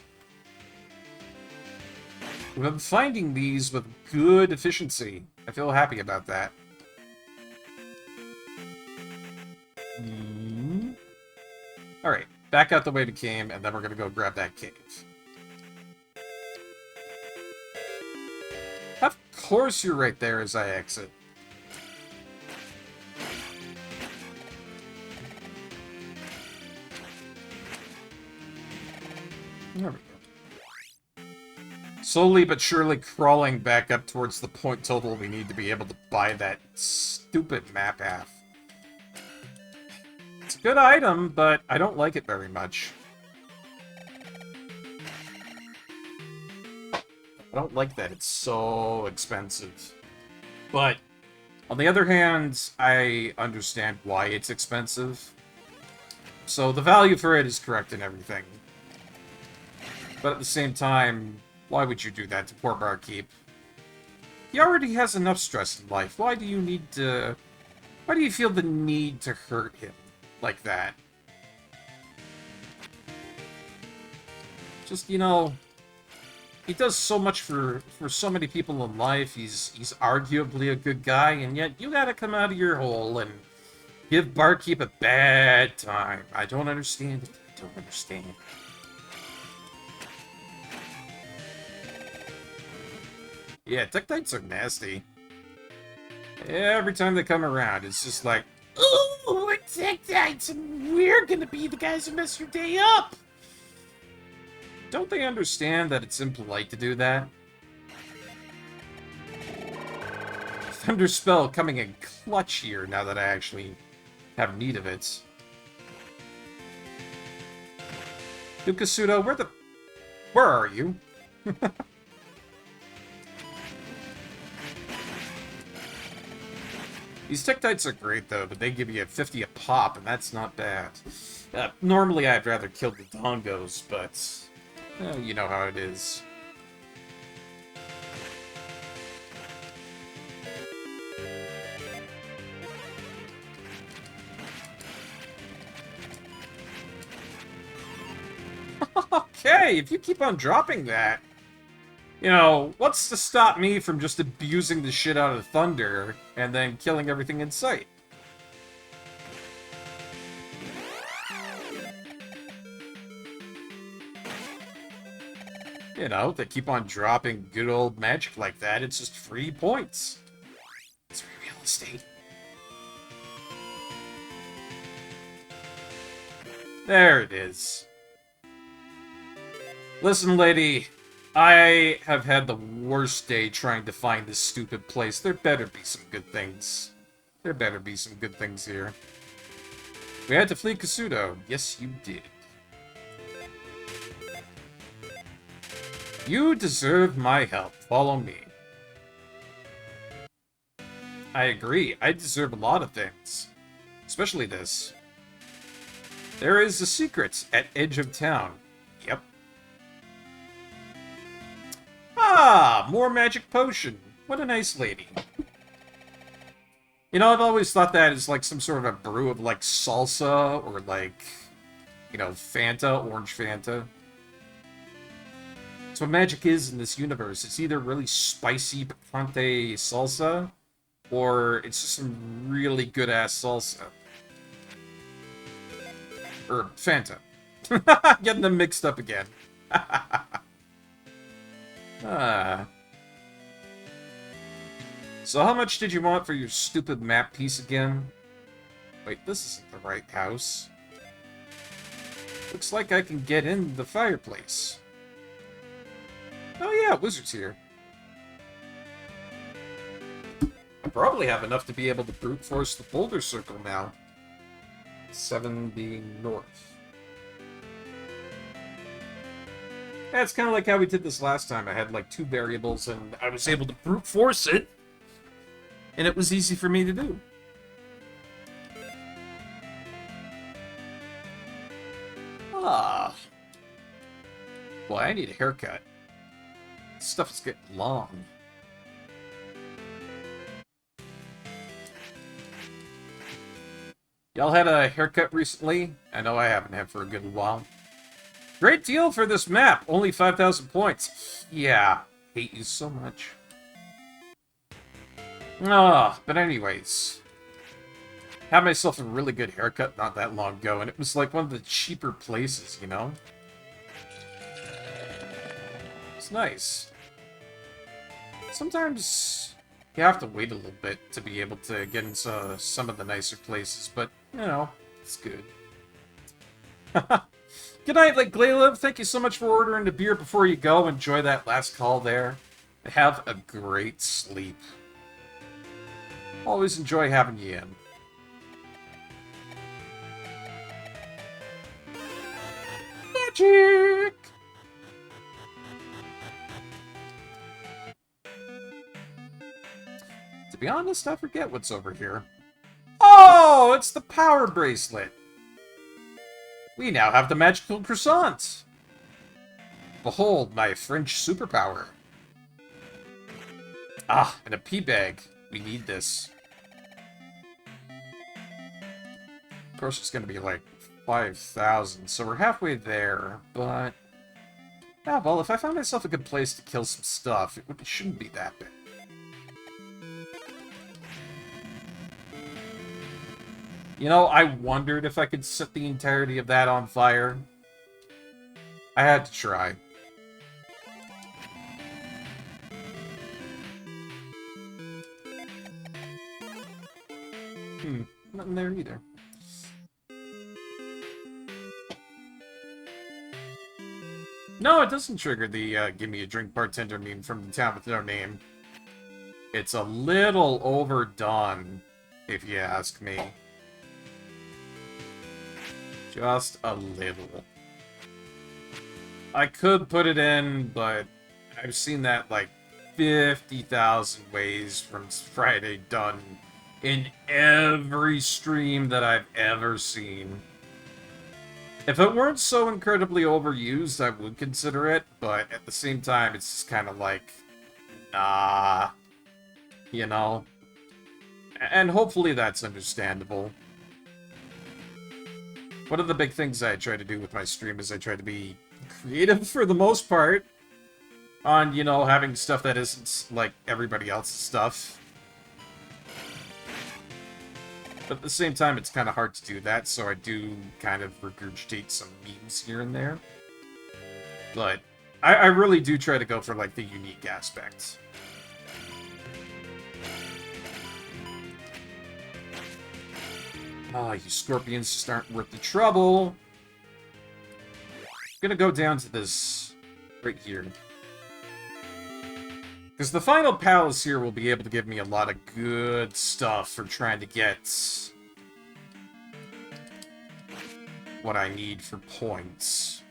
We've been finding these with good efficiency. I feel happy about that. Alright, back out the way we came, and then we're gonna go grab that cave. Of course you're right there as I exit. There we go. Slowly but surely crawling back up towards the point total we need to be able to buy that stupid map half. It's a good item, but I don't like it very much. I don't like that it's so expensive. But, on the other hand, I understand why it's expensive. So the value for it is correct and everything. But at the same time, why would you do that to poor Barkeep? He already has enough stress in life. Why do you need to... Why do you feel the need to hurt him like that? Just, you know... He does so much for so many people in life. He's arguably a good guy, and yet you gotta come out of your hole and give Barkeep a bad time. I don't understand it. I don't understand. Yeah, Tektites are nasty. Every time they come around, it's just like, Ooh, we're Tektites, and we're gonna be the guys who mess your day up! don't they understand that it's impolite to do that? Thunderspell coming in clutch here now that I actually have need of it. Dukasudo, where are you? These Tektites are great, though, but they give you a 50 a pop, and that's not bad. Normally, I'd rather kill the Dongos, but... you know how it is. Okay, if you keep on dropping that... You know, what's to stop me from just abusing the shit out of Thunder and then killing everything in sight? You know, they keep on dropping good old magic like that, it's just free points. It's free real estate. There it is. Listen, lady, I have had the worst day trying to find this stupid place. There better be some good things. There better be some good things here. We had to flee Kasudo. Yes, you did. You deserve my help. Follow me. I agree. I deserve a lot of things. Especially this. There is a secret at edge of town. Yep. Ah, more magic potion. What a nice lady. You know, I've always thought that is like some sort of a brew of like salsa or like, you know, Fanta, orange Fanta. That's what magic is in this universe. It's either really spicy picante salsa, or it's just some really good-ass salsa. Or Fanta. Getting them mixed up again. So how much did you want for your stupid map piece again? Wait, this isn't the right house. Looks like I can get in the fireplace. Oh yeah, wizard's here. I probably have enough to be able to brute force the boulder circle now. 7 being north. Yeah, it's kind of like how we did this last time. I had like 2 variables and I was able to brute force it. And it was easy for me to do. Ah. Boy, I need a haircut. This stuff is getting long. Y'all had a haircut recently? I know I haven't had for a good while. Great deal for this map. Only 5,000 points. Yeah. Hate you so much. Ah, but anyways. Had myself a really good haircut not that long ago, and it was like one of the cheaper places, you know? It's nice. Sometimes you have to wait a little bit to be able to get into some of the nicer places, but, you know, it's good. Good night, like Glayliv. Thank you so much for ordering the beer before you go. Enjoy that last call there. Have a great sleep. Always enjoy having you in. Magic! To be honest, I forget what's over here. Oh, it's the power bracelet. We now have the magical croissant. Behold my French superpower. Ah, and a pea bag. We need this. Of course, it's going to be like 5,000, so we're halfway there, but... yeah, well, if I found myself a good place to kill some stuff, it shouldn't be that bad. You know, I wondered if I could set the entirety of that on fire. I had to try. Nothing there either. No, it doesn't trigger the give me a drink bartender meme from the town with no name. It's a little overdone, if you ask me. Just a little. I could put it in, but I've seen that like 50,000 ways from Friday done in every stream that I've ever seen. If it weren't so incredibly overused, I would consider it, but at the same time, it's just kind of like, nah, you know? And hopefully that's understandable. One of the big things I try to do with my stream is I try to be creative for the most part on, you know, having stuff that isn't like everybody else's stuff. But at the same time, it's kind of hard to do that, so I do kind of regurgitate some memes here and there. But I really do try to go for, like, the unique aspects. Ah, you scorpions just aren't worth the trouble. I'm gonna go down to this right here. Because the final palace here will be able to give me a lot of good stuff for trying to get what I need for points.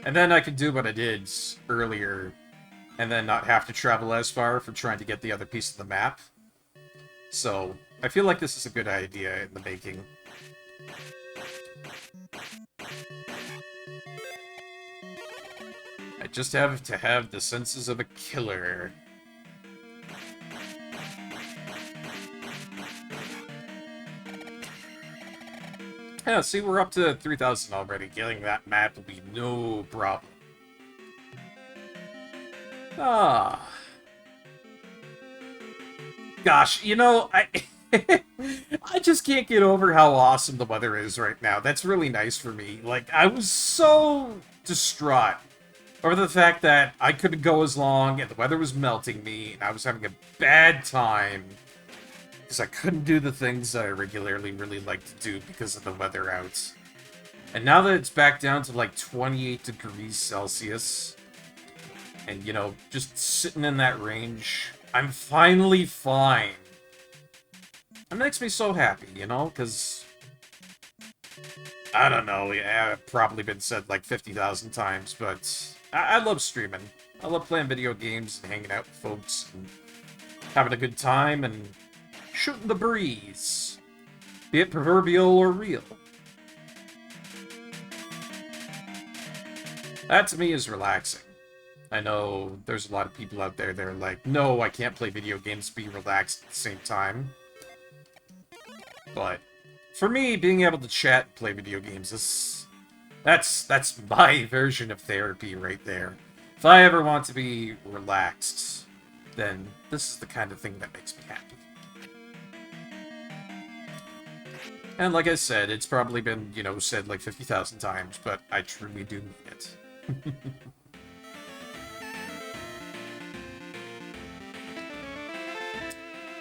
And then I can do what I did earlier, and then not have to travel as far for trying to get the other piece of the map. So, I feel like this is a good idea in the making. I just have to have the senses of a killer. Yeah, see, we're up to 3,000 already. Getting that map will be no problem. Ah. Gosh, you know, I just can't get over how awesome the weather is right now. That's really nice for me. Like, I was so distraught over the fact that I couldn't go as long, and the weather was melting me, and I was having a bad time because I couldn't do the things that I regularly really like to do because of the weather out. And now that it's back down to like 28 degrees Celsius, and, you know, just sitting in that range, I'm finally fine. It makes me so happy, you know, because... I don't know, yeah, it's probably been said like 50,000 times, but I love streaming. I love playing video games and hanging out with folks and having a good time and shooting the breeze, be it proverbial or real. That to me is relaxing. I know there's a lot of people out there that are like, no, I can't play video games, be relaxed at the same time. But for me, being able to chat and play video games is... That's my version of therapy right there. If I ever want to be relaxed, then this is the kind of thing that makes me happy. And like I said, it's probably been, you know, said like 50,000 times, but I truly do mean it.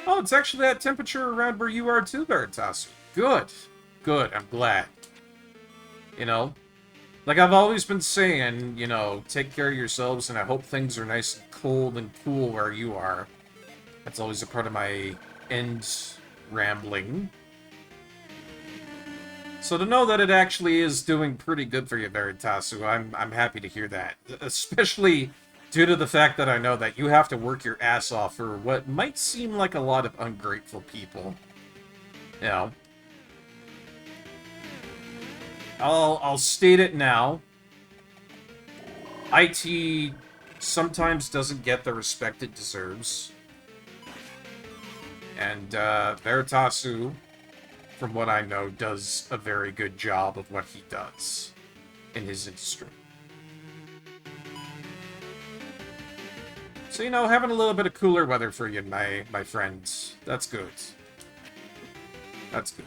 Oh, it's actually that temperature around where you are too, Veritasu. Good. Good, I'm glad. You know? Like I've always been saying, you know, take care of yourselves, and I hope things are nice and cold and cool where you are. That's always a part of my end rambling. So to know that it actually is doing pretty good for you, Veritasu, I'm happy to hear that. Especially due to the fact that I know that you have to work your ass off for what might seem like a lot of ungrateful people. You know. I'll state it now. IT sometimes doesn't get the respect it deserves. And Veritasu, from what I know, does a very good job of what he does in his industry. So, you know, having a little bit of cooler weather for you, my friends, that's good. That's good.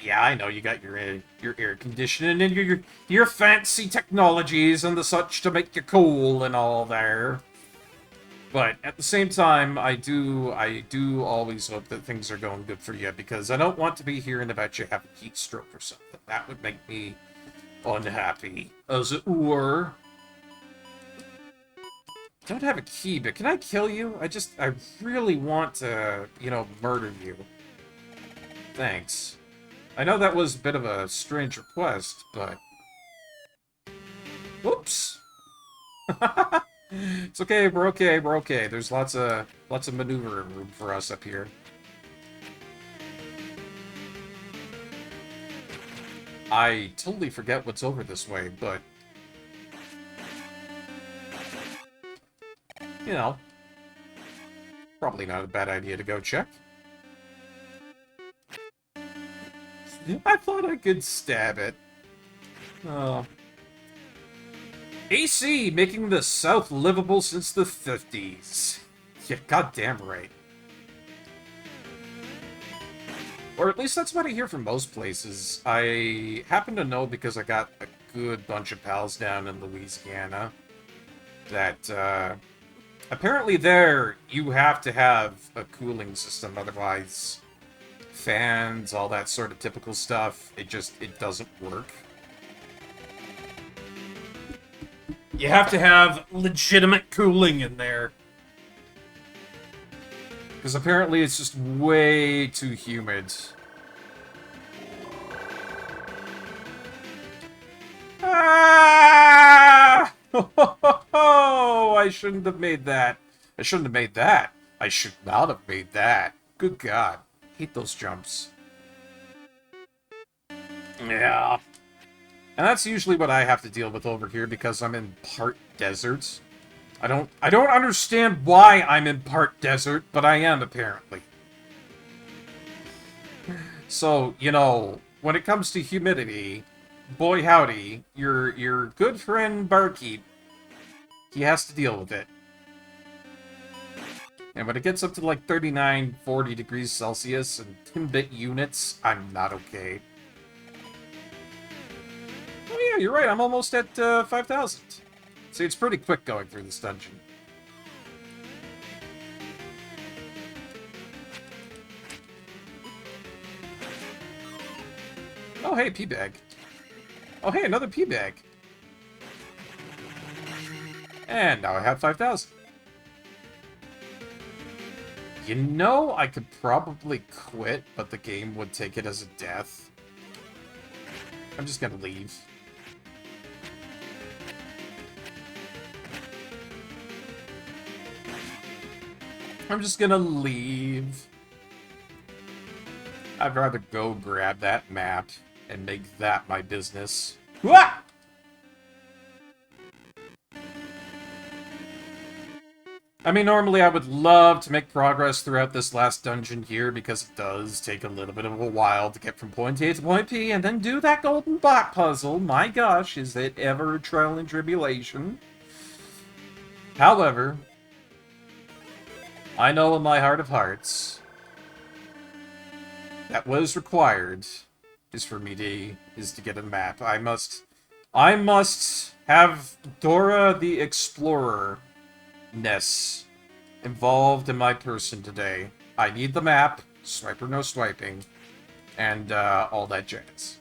Yeah, I know you got your air conditioning and your fancy technologies and the such to make you cool and all there. But at the same time, I do always hope that things are going good for you, because I don't want to be hearing about you having heat stroke or something. That would make me unhappy, as it were. Don't have a key, but can I kill you? I really want to, you know, murder you. Thanks. I know that was a bit of a strange request, but... Whoops! It's okay, we're okay, we're okay. There's lots of maneuvering room for us up here. I totally forget what's over this way, but... You know, probably not a bad idea to go check. I thought I could stab it. Oh. AC, making the South livable since the 50s. Yeah, goddamn right. Or at least that's what I hear from most places. I happen to know because I got a good bunch of pals down in Louisiana that, apparently there, you have to have a cooling system, otherwise fans, all that sort of typical stuff, it doesn't work. You have to have legitimate cooling in there. Because apparently it's just way too humid. Ah! Oh, I shouldn't have made that. I shouldn't have made that. I should not have made that. Good God. Hate those jumps. Yeah. And that's usually what I have to deal with over here because I'm in part desert. I don't understand why I'm in part desert, but I am apparently. So, you know, when it comes to humidity, boy howdy, your good friend Barkeep, he has to deal with it. And when it gets up to like 39, 40 degrees Celsius and 10-bit units, I'm not okay. Oh yeah, you're right, I'm almost at 5,000. See, it's pretty quick going through this dungeon. Oh hey, P-bag. Oh hey, another P-bag. And now I have 5,000. You know, I could probably quit, but the game would take it as a death. I'm just gonna leave. I'm just gonna leave. I'd rather go grab that map and make that my business. Wah! I mean, normally I would love to make progress throughout this last dungeon here, because it does take a little bit of a while to get from point A to point B, and then do that golden bot puzzle. My gosh, is it ever a trial and tribulation? However, I know in my heart of hearts that what is required is for me to get a map. I must have Dora the Explorer-ness involved in my person today. I need the map, swipe or no swiping, and all that jazz.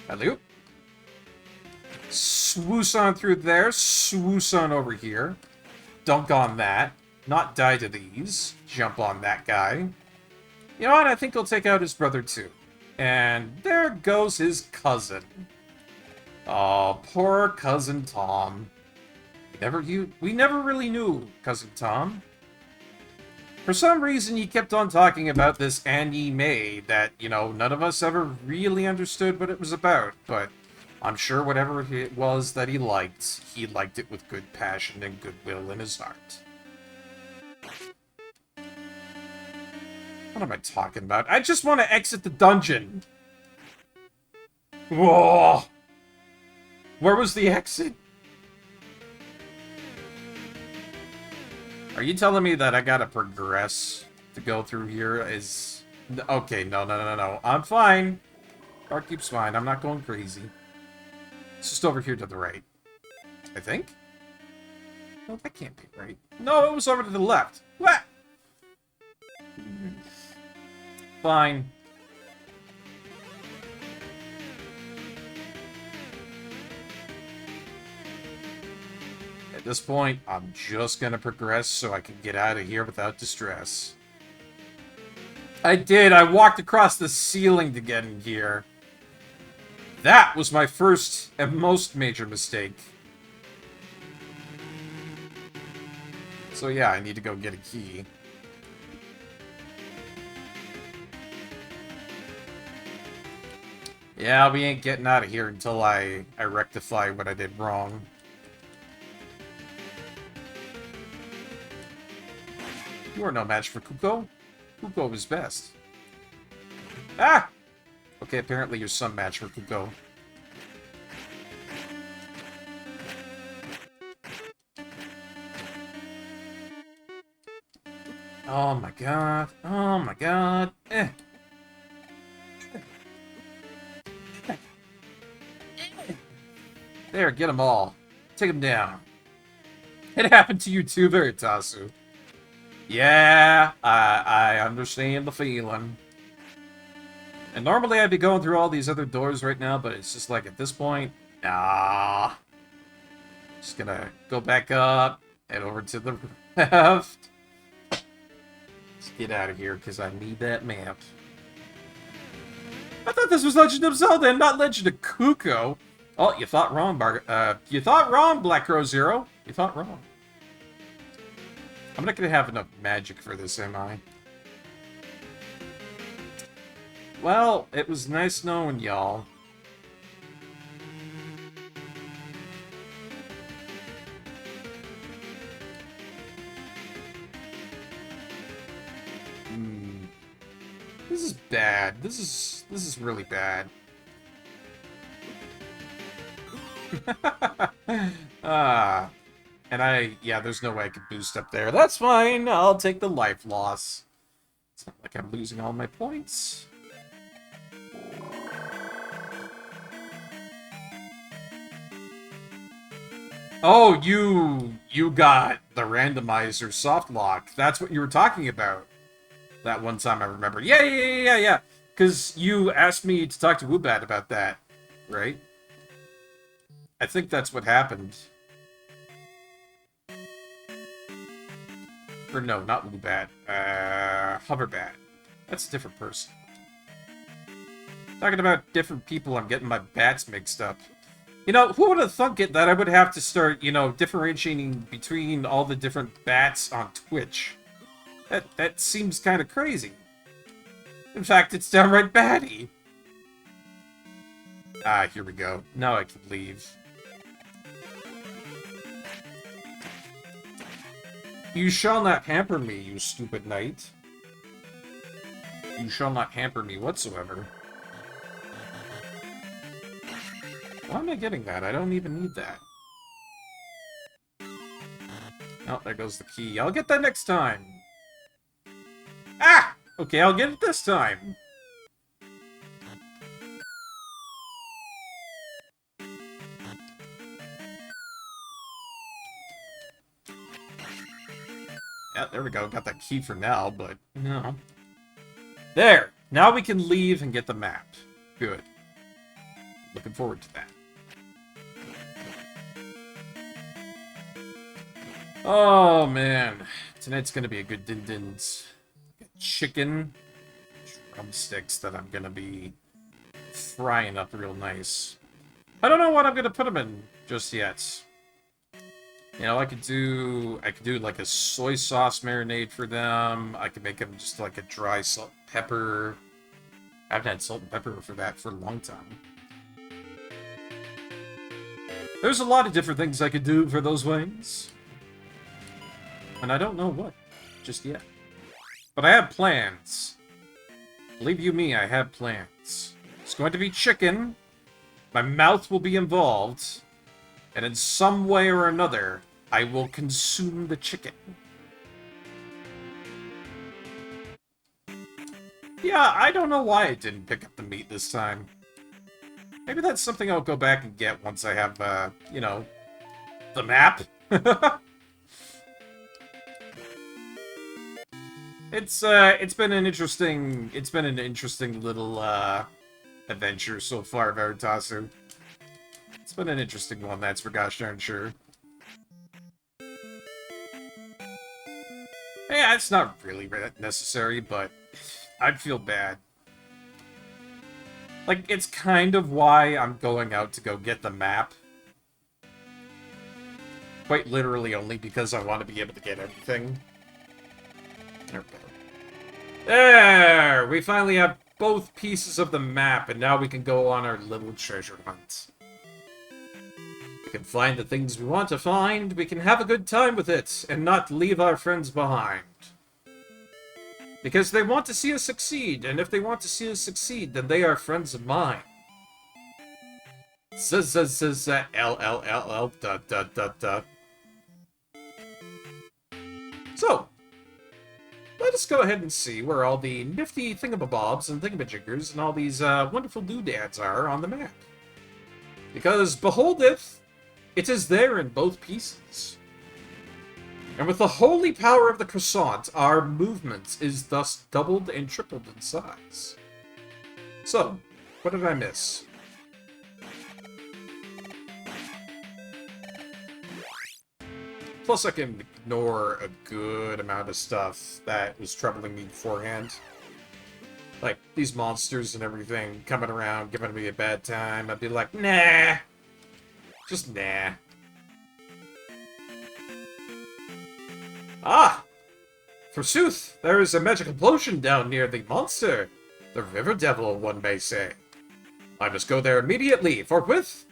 Hello. Swoosh on through there, swoosh on over here. Dunk on that. Not die to these. Jump on that guy. You know what? I think he'll take out his brother too. And there goes his cousin. Oh, poor Cousin Tom. We never really knew Cousin Tom. For some reason, he kept on talking about this anime that, you know, none of us ever really understood what it was about, but I'm sure whatever it was that he liked it with good passion and goodwill in his heart. What am I talking about? I just want to exit the dungeon! Whoa! Where was the exit? Are you telling me that I gotta progress to go through here? Okay, no. I'm fine. Barkeep's fine. I'm not going crazy. It's just over here to the right. I think? No, that can't be right. No, it was over to the left. What? Fine. At this point, I'm just gonna progress so I can get out of here without distress. I did! I walked across the ceiling to get in here. That was my first and most major mistake. So yeah, I need to go get a key. Yeah, we ain't getting out of here until I rectify what I did wrong. You are no match for Kuko. Kuko is best. Ah! Okay, apparently you're some match for Kuko. Oh my god. Oh my god. There, get them all. Take them down. It happened to you too, Veritasu. Yeah, I understand the feeling. And normally I'd be going through all these other doors right now, but it's just like at this point, nah. Just gonna go back up, head over to the left. Let's get out of here, because I need that map. I thought this was Legend of Zelda and not Legend of Kuko. Oh, you thought wrong, you thought wrong, Black Crow Zero. You thought wrong. I'm not gonna have enough magic for this, am I? Well, it was nice knowing y'all. This is bad. This is really bad. And yeah, there's no way I could boost up there. That's fine. I'll take the life loss. It's not like I'm losing all my points. Oh, you got the randomizer soft lock. That's what you were talking about. That one time I remember. Yeah. Because you asked me to talk to Woobat about that, right? I think that's what happened. Or no, not Woobat. Hoverbat. That's a different person. Talking about different people, I'm getting my bats mixed up. You know, who would have thunk it that I would have to start, you know, differentiating between all the different bats on Twitch? That seems kind of crazy. In fact, it's downright batty. Ah, here we go. Now I can leave. You shall not hamper me, you stupid knight. You shall not hamper me whatsoever. Why am I getting that? I don't even need that. Oh, there goes the key. I'll get that next time. Ah! Okay, I'll get it this time. Yeah, there we go. Got that key for now, but no. There! Now we can leave and get the map. Good. Looking forward to that. Oh, man. Tonight's gonna be a good din-dins. Chicken drumsticks that I'm gonna be frying up real nice. I don't know what I'm gonna put them in just yet. You know, I could do like a soy sauce marinade for them. I could make them just like a dry salt and pepper. I haven't had salt and pepper for that for a long time. There's a lot of different things I could do for those wings. And I don't know what just yet. But I have plans. Believe you me, I have plans. It's going to be chicken. My mouth will be involved. And in some way or another, I will consume the chicken. Yeah, I don't know why I didn't pick up the meat this time. Maybe that's something I'll go back and get once I have, you know, the map. It's been an interesting little, adventure so far, Veritasu. It's been an interesting one, that's for gosh darn sure. Yeah, it's not really necessary, but I'd feel bad. Like, it's kind of why I'm going out to go get the map. Quite literally only because I want to be able to get everything. There we go. There! We finally have both pieces of the map, and now we can go on our little treasure hunt. We can find the things we want to find, we can have a good time with it, and not leave our friends behind. Because they want to see us succeed, and if they want to see us succeed, then they are friends of mine. L-L-L-L, da-da-da-da. So, let us go ahead and see where all the nifty thingamabobs and thingamajiggers and all these wonderful doodads are on the map. Because, beholdeth, it is there in both pieces. And with the holy power of the croissant, our movement is thus doubled and tripled in size. So, what did I miss? Plus, I can ignore a good amount of stuff that was troubling me beforehand. Like, these monsters and everything coming around, giving me a bad time. I'd be like, nah. Just nah. Ah! Forsooth, there is a magical potion down near the monster. The River Devil, one may say. I must go there immediately, forthwith.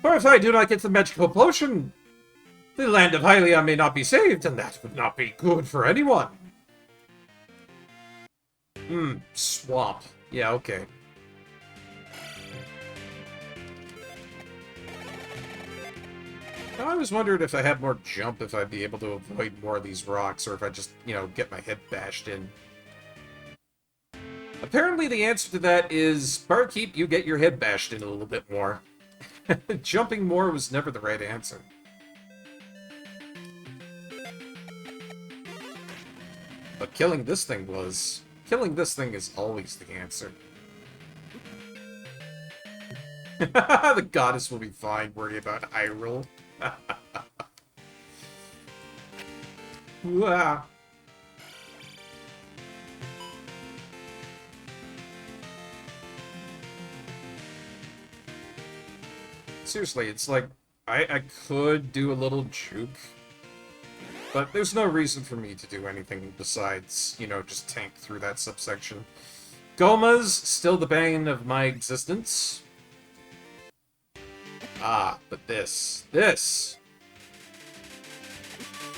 For if I do not get the magical potion, the land of ZALiA may not be saved, and that would not be good for anyone. Swamp. Yeah, okay. I always wondered if I had more jump, if I'd be able to avoid more of these rocks, or if I just, you know, get my head bashed in. Apparently the answer to that is, Barkeep, you get your head bashed in a little bit more. Jumping more was never the right answer. But killing this thing was. killing this thing is always the answer. The goddess will be fine. Worry about Hyrule. Wow. Seriously, it's like, I could do a little juke, but there's no reason for me to do anything besides, you know, just tank through that subsection. Goma's still the bane of my existence. Ah, but this.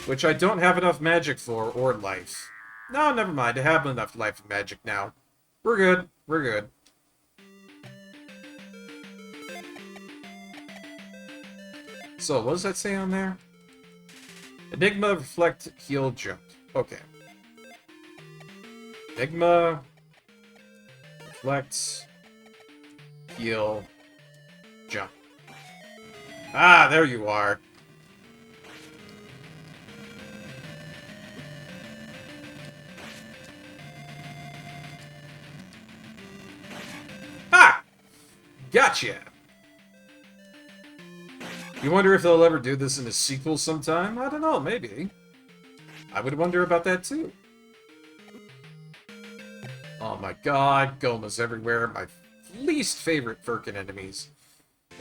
Which I don't have enough magic for, or life. No, never mind, I have enough life and magic now. We're good, we're good. So, what does that say on there? Enigma, reflect, heal, jump. Okay. Enigma, reflect, heal, jump. Ah, there you are. Ha! Gotcha! You wonder if they'll ever do this in a sequel sometime? I don't know, maybe. I would wonder about that too. Oh my god, Goma's everywhere. My least favorite Firkin enemies.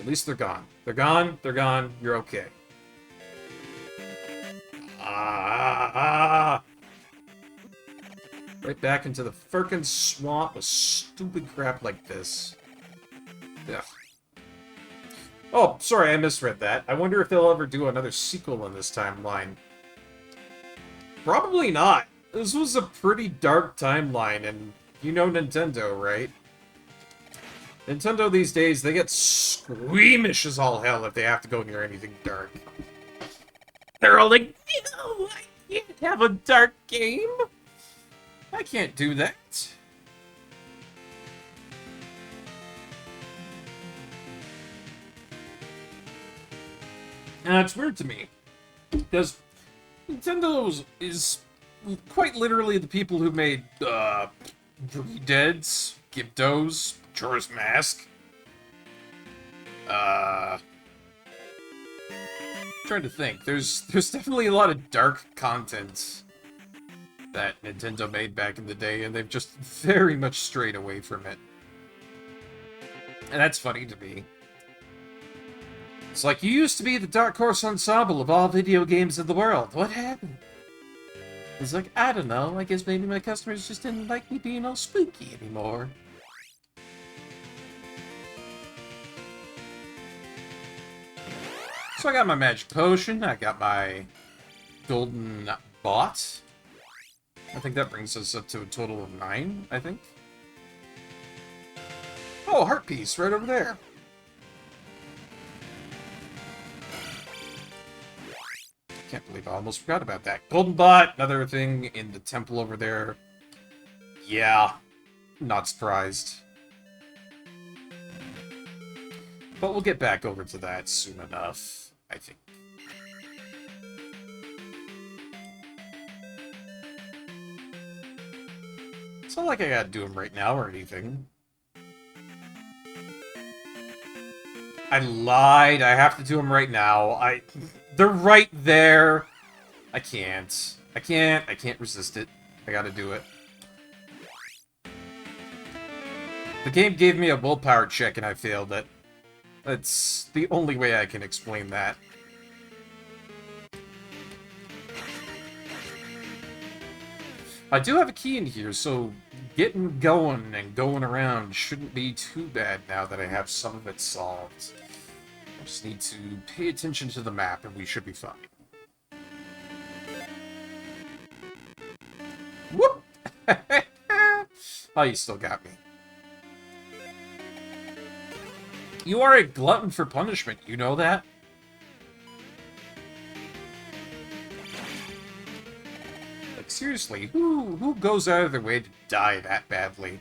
At least they're gone. They're gone, they're gone, you're okay. Ah! Right back into the Firkin swamp with stupid crap like this. Ugh. Oh, sorry, I misread that. I wonder if they'll ever do another sequel in this timeline. Probably not. This was a pretty dark timeline, and you know Nintendo, right? Nintendo these days, they get squeamish as all hell if they have to go near anything dark. They're all like, no, I can't have a dark game. I can't do that. And it's weird to me, because Nintendo is quite literally the people who made, Deads, Gyptos, Majora's Mask. Trying to think. There's definitely a lot of dark content that Nintendo made back in the day, and they've just very much strayed away from it. And that's funny to me. It's like, you used to be the Dark Horse Ensemble of all video games in the world. What happened? It's like, I don't know. I guess maybe my customers just didn't like me being all spooky anymore. So I got my magic potion. I got my golden bot. I think that brings us up to a total of 9, I think. Oh, heart piece right over there. Can't believe I almost forgot about that. Golden bot, another thing in the temple over there. Yeah, not surprised. But we'll get back over to that soon enough, I think. It's not like I gotta do them right now or anything. I lied. I have to do them right now. They're right there. I can't resist it. I gotta do it. The game gave me a willpower check and I failed it. That's the only way I can explain that. I do have a key in here, so getting going and going around shouldn't be too bad now that I have some of it solved. I just need to pay attention to the map and we should be fine. Whoop! Oh, you still got me. You are a glutton for punishment, you know that? Like, seriously, who goes out of their way to die that badly?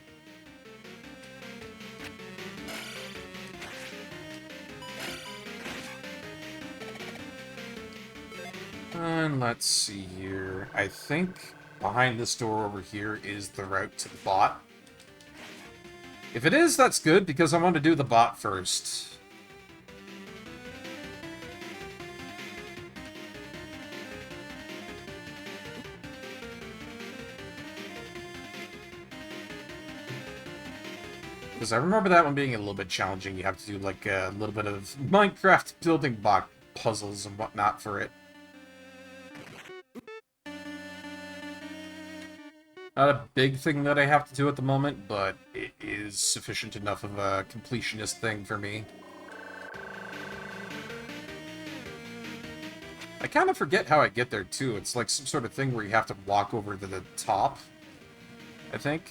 And let's see here. I think behind this door over here is the route to the bot. If it is, that's good, because I want to do the bot first. Because I remember that one being a little bit challenging. You have to do, like, a little bit of Minecraft building block puzzles and whatnot for it. Not a big thing that I have to do at the moment, but it is sufficient enough of a completionist thing for me. I kind of forget how I get there, too. It's like some sort of thing where you have to walk over to the top, I think.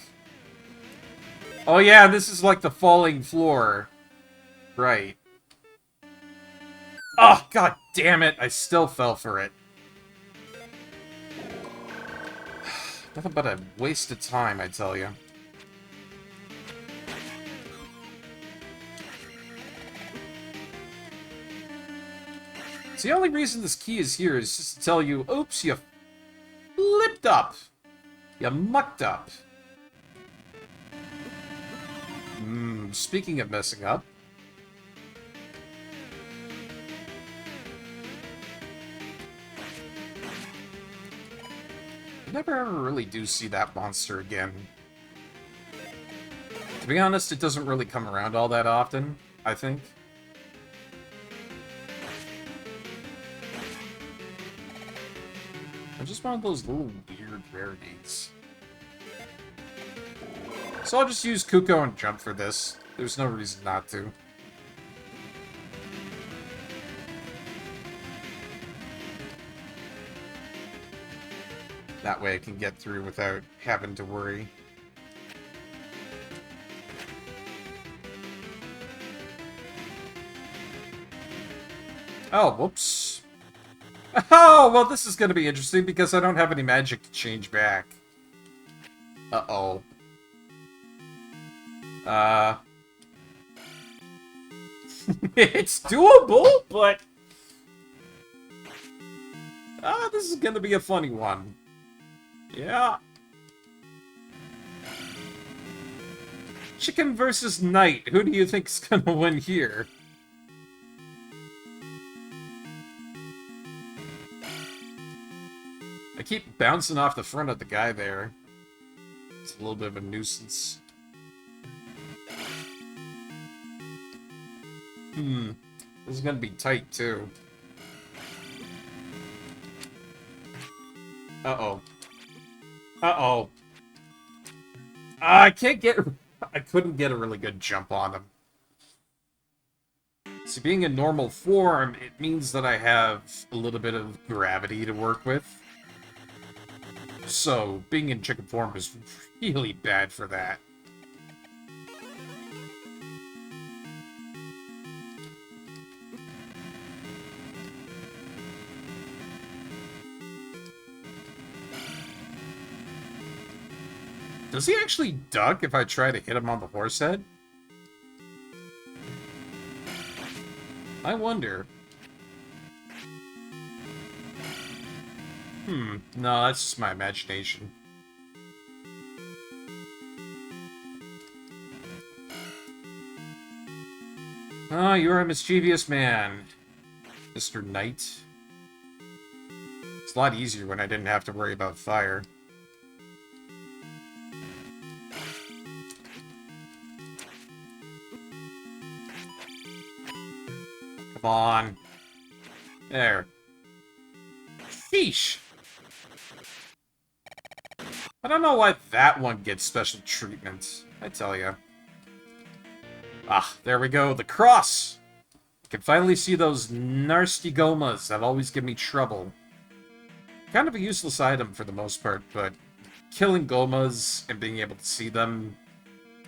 Oh yeah, this is like the falling floor. Right. Oh, god damn it, I still fell for it. Nothing but a waste of time, I tell you. So the only reason this key is here is just to tell you, oops, you flipped up. You mucked up. Speaking of messing up. You never ever really do see that monster again. To be honest, it doesn't really come around all that often, I think. I'm just one of those little weird rarities. So I'll just use Kuko and jump for this. There's no reason not to. That way I can get through without having to worry. Oh, whoops. Oh, well this is going to be interesting because I don't have any magic to change back. Uh-oh. It's doable, but... this is gonna be a funny one. Yeah. Chicken versus knight. Who do you think's gonna win here? I keep bouncing off the front of the guy there. It's a little bit of a nuisance. This is gonna be tight, too. Uh-oh. Uh-oh. I can't get... I couldn't get a really good jump on him. See, being in normal form, it means that I have a little bit of gravity to work with. So, being in chicken form is really bad for that. Does he actually duck if I try to hit him on the horse head? I wonder. No, that's just my imagination. Ah, you're a mischievous man, Mr. Knight. It's a lot easier when I didn't have to worry about fire. Come on. There. Sheesh. I don't know why that one gets special treatment, I tell ya. Ah, there we go, the cross! I can finally see those nasty gomas that always give me trouble. Kind of a useless item for the most part, but killing gomas and being able to see them,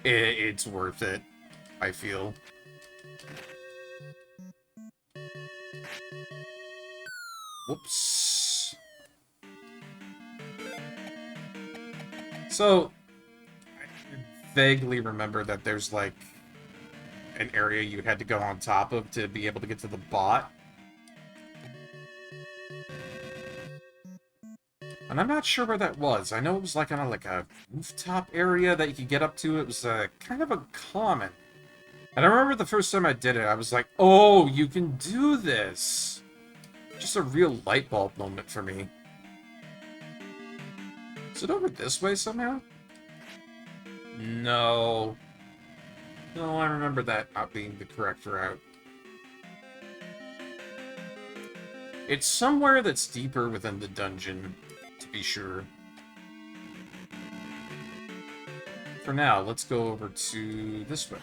it's worth it, I feel. Whoops. So, I vaguely remember that there's, like, an area you had to go on top of to be able to get to the bot. And I'm not sure where that was. I know it was like on a rooftop area that you could get up to. It was kind of uncommon. And I remember the first time I did it, I was like, oh, you can do this. Just a real light bulb moment for me. Is it over this way somehow? No. No, I remember that not being the correct route. It's somewhere that's deeper within the dungeon, to be sure. For now, let's go over to this way.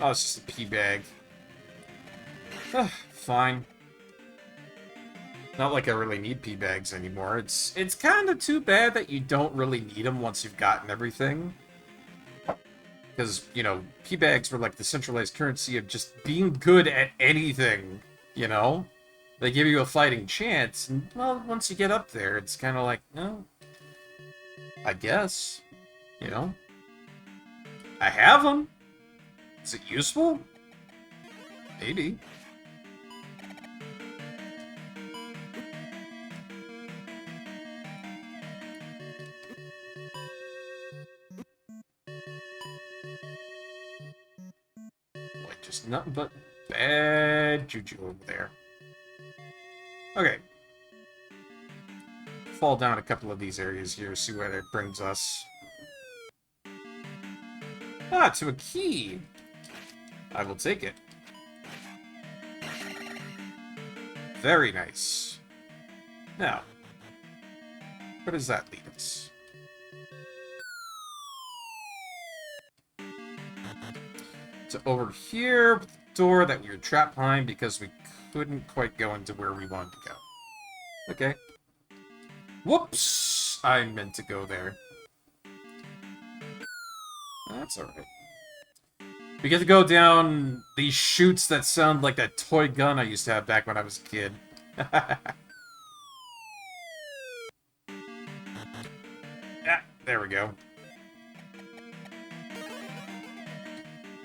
Oh, it's just a pea bag. Fine. Not like I really need pea bags anymore. It's kind of too bad that you don't really need them once you've gotten everything. Because, you know, pea bags were like the centralized currency of just being good at anything, you know? They give you a fighting chance, and, well, once you get up there, it's kind of like, no, I guess, you know? I have them. Is it useful? Maybe. Like, just nothing but bad juju over there. Okay. Fall down a couple of these areas here, see where that brings us. Ah, to a key! I will take it. Very nice. Now, where does that lead us? So over here, with the door that we were trapped behind because we couldn't quite go into where we wanted to go. Okay. Whoops! I meant to go there. That's alright. We get to go down these chutes that sound like that toy gun I used to have back when I was a kid. Ah, there we go.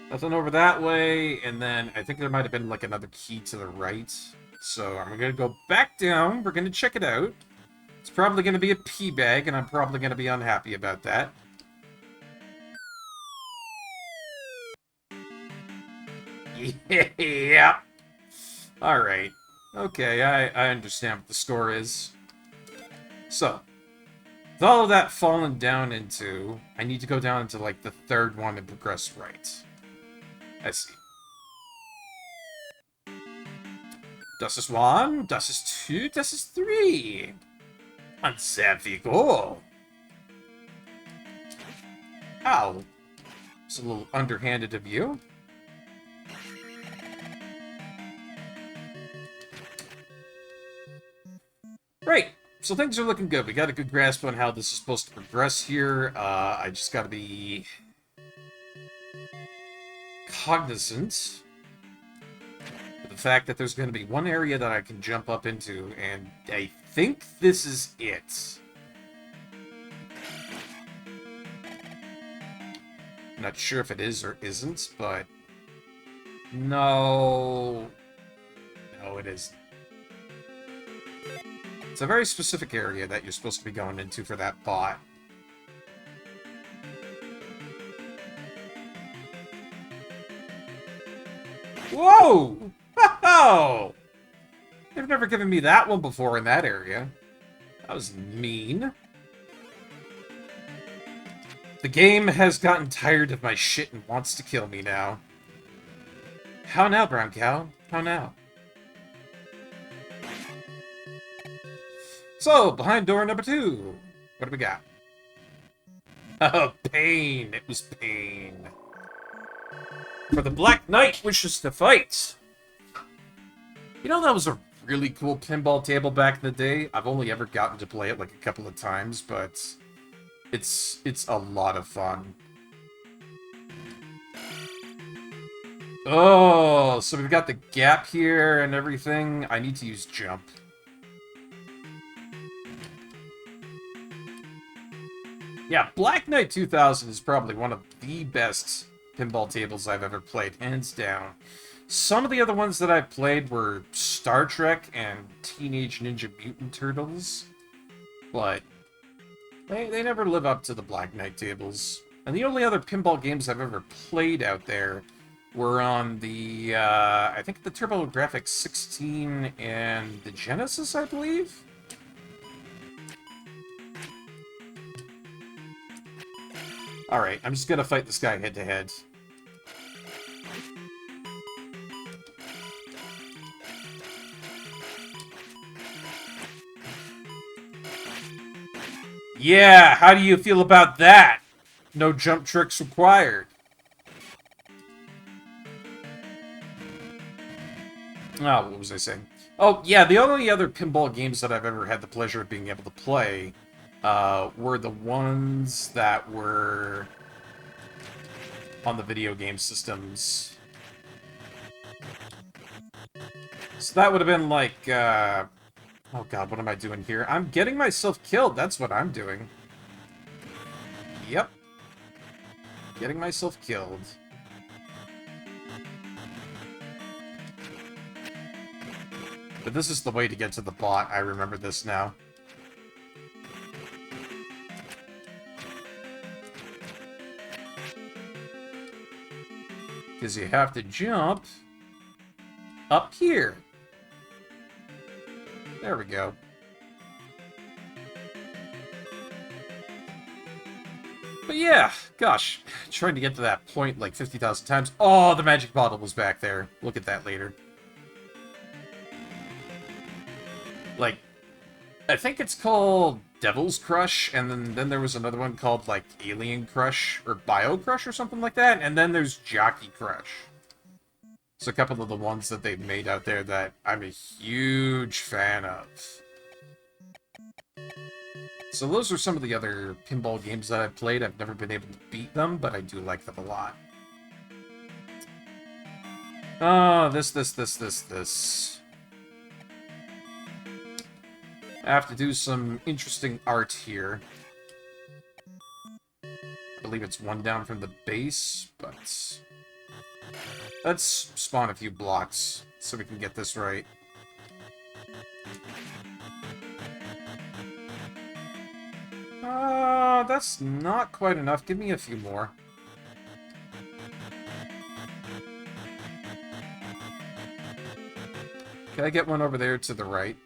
Nothing over that way, and then I think there might have been like another key to the right. So I'm gonna go back down, we're gonna check it out. It's probably gonna be a pea bag, and I'm probably gonna be unhappy about that. Yeah. Alright. Okay, I understand what the score is. So, with all of that fallen down into, I need to go down into, like, the third one and progress right. I see. Das ist 1, das ist 2, das ist 3. And there we go. Ow. It's a little underhanded of you. Right, so things are looking good. We got a good grasp on how this is supposed to progress here. I just gotta be cognizant of the fact that there's gonna be one area that I can jump up into, and I think this is it. I'm not sure if it is or isn't, but no, it isn't. It's a very specific area that you're supposed to be going into for that bot. Whoa! Oh! They've never given me that one before in that area. That was mean. The game has gotten tired of my shit and wants to kill me now. How now, brown cow? How now? So, behind door number 2, what do we got? Oh, pain. It was pain. For the Black Knight wishes to fight. You know, that was a really cool pinball table back in the day. I've only ever gotten to play it like a couple of times, but it's a lot of fun. Oh, so we've got the gap here and everything. I need to use jump. Yeah, Black Knight 2000 is probably one of the best pinball tables I've ever played, hands down. Some of the other ones that I played were Star Trek and Teenage Ninja Mutant Turtles, but they never live up to the Black Knight tables. And the only other pinball games I've ever played out there were on the, I think the TurboGrafx 16 and the Genesis, I believe? Alright, I'm just gonna fight this guy head-to-head. Yeah, how do you feel about that? No jump tricks required. Oh, what was I saying? Oh, yeah, the only other pinball games that I've ever had the pleasure of being able to play were the ones that were on the video game systems. So that would have been like, oh god, what am I doing here? I'm getting myself killed, that's what I'm doing. Yep. Getting myself killed. But this is the way to get to the bot, I remember this now. Because you have to jump up here. There we go. But yeah, gosh, trying to get to that point like 50,000 times. Oh, the magic bottle was back there. Look at that later. Like, I think it's called Devil's Crush, and then there was another one called, like, Alien Crush, or Bio Crush, or something like that, and then there's Jockey Crush. So a couple of the ones that they've made out there that I'm a huge fan of. So those are some of the other pinball games that I've played. I've never been able to beat them, but I do like them a lot. Oh, this. I have to do some interesting art here. I believe it's one down from the base, but let's spawn a few blocks so we can get this right. That's not quite enough. Give me a few more. Can I get one over there to the right?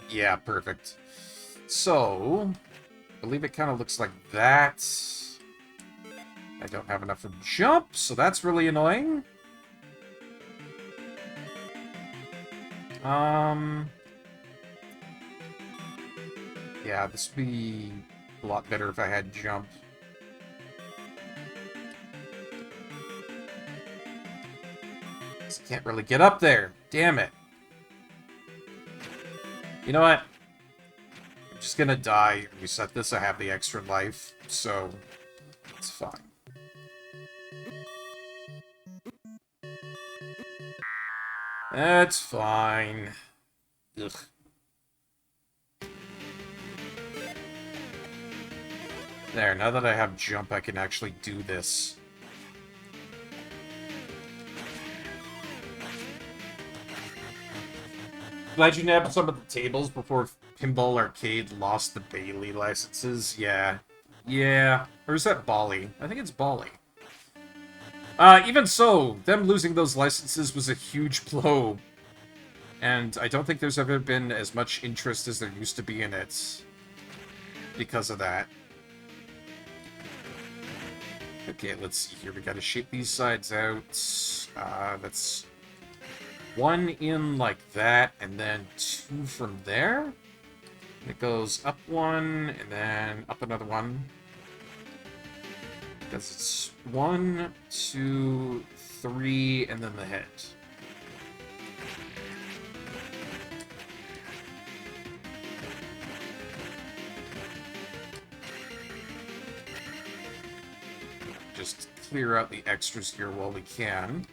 Yeah, perfect. So, I believe it kind of looks like that. I don't have enough for jump, so that's really annoying. Yeah, this would be a lot better if I had jump. Just can't really get up there. Damn it. You know what? I'm just gonna die. Reset this. I have the extra life, so it's fine. That's fine. Ugh. There, now that I have jump, I can actually do this. Glad you nabbed some of the tables before Pinball Arcade lost the Bailey licenses. Yeah. Yeah. Or is that Bali? I think it's Bali. Even so, them losing those licenses was a huge blow. And I don't think there's ever been as much interest as there used to be in it because of that. Okay, let's see here. We gotta shape these sides out. That's one in like that, and then two from there. And it goes up one, and then up another one. Because it's 1, 2, 3, and then the head. Just clear out the extras here while we can.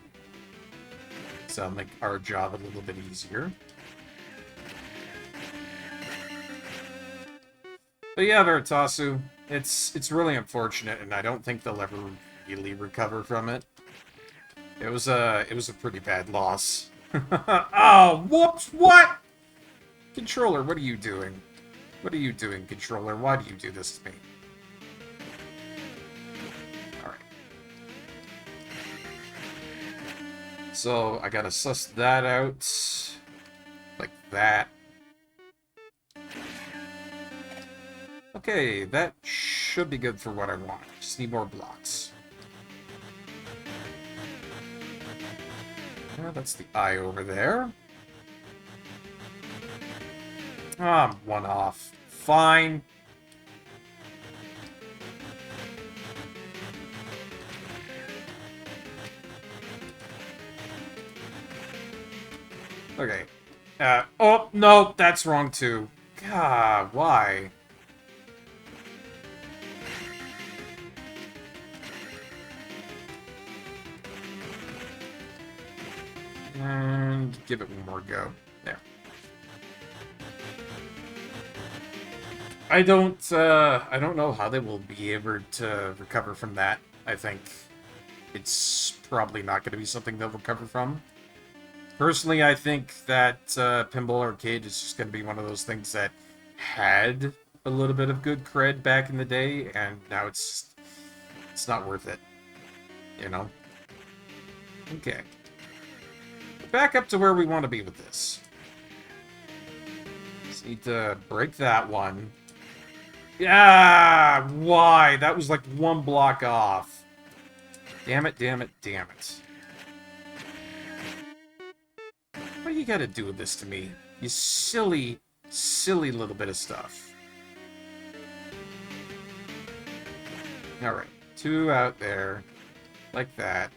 So that'll make our job a little bit easier. But yeah, Veritasu, it's really unfortunate, and I don't think they'll ever really recover from it. It was a pretty bad loss. Oh, whoops! What? Controller, what are you doing? What are you doing, controller? Why do you do this to me? Alright. So, I gotta suss that out. Like that. Okay, that should be good for what I want. Just need more blocks. Yeah, that's the eye over there. Ah, I'm one off. Fine. Okay. Oh, no, that's wrong too. God, why? And give it one more go. There. I don't know how they will be able to recover from that. I think it's probably not going to be something they'll recover from. Personally, I think that Pinball Arcade is just going to be one of those things that had a little bit of good cred back in the day, and now it's not worth it. You know? Okay. Back up to where we want to be with this. Just need to break that one. Yeah, why? That was like one block off. Damn it, damn it, damn it. What do you gotta do with this to me? You silly, silly little bit of stuff. Alright, 2 out there. Like that.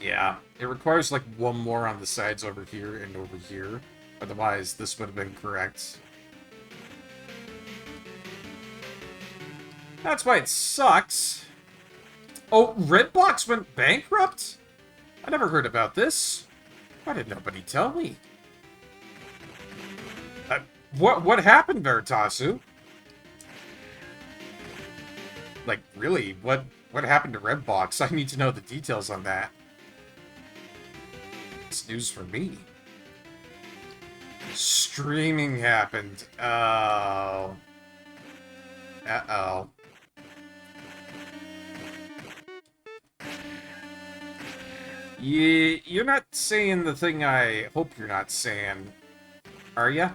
Yeah. It requires like one more on the sides over here and over here. Otherwise, this would have been correct. That's why it sucks. Oh, Redbox went bankrupt? I never heard about this. Why did nobody tell me? What happened, Veritasu? Like, really? What happened to Redbox? I need to know the details on that. It's news for me. Streaming happened. Oh. Uh-oh. You're not saying the thing I hope you're not saying, are ya?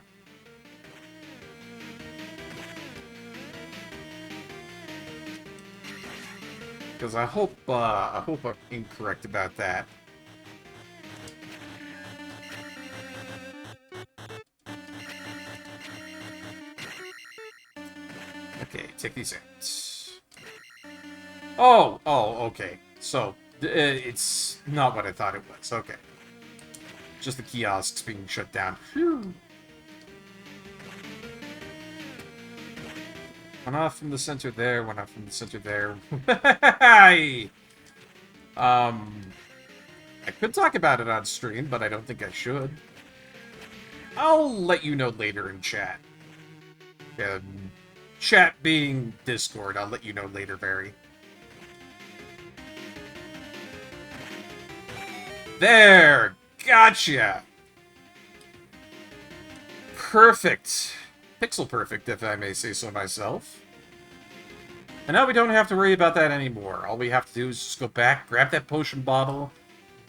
Because I hope I'm incorrect about that. Okay, take these out. Oh, okay. So, it's not what I thought it was. Okay. Just the kiosks being shut down. Phew. One off from the center there, one off from the center there. I could talk about it on stream, but I don't think I should. I'll let you know later in chat. Chat being Discord, I'll let you know later, Barry. There! Gotcha! Perfect. Pixel perfect, if I may say so myself. And now we don't have to worry about that anymore. All we have to do is just go back, grab that potion bottle,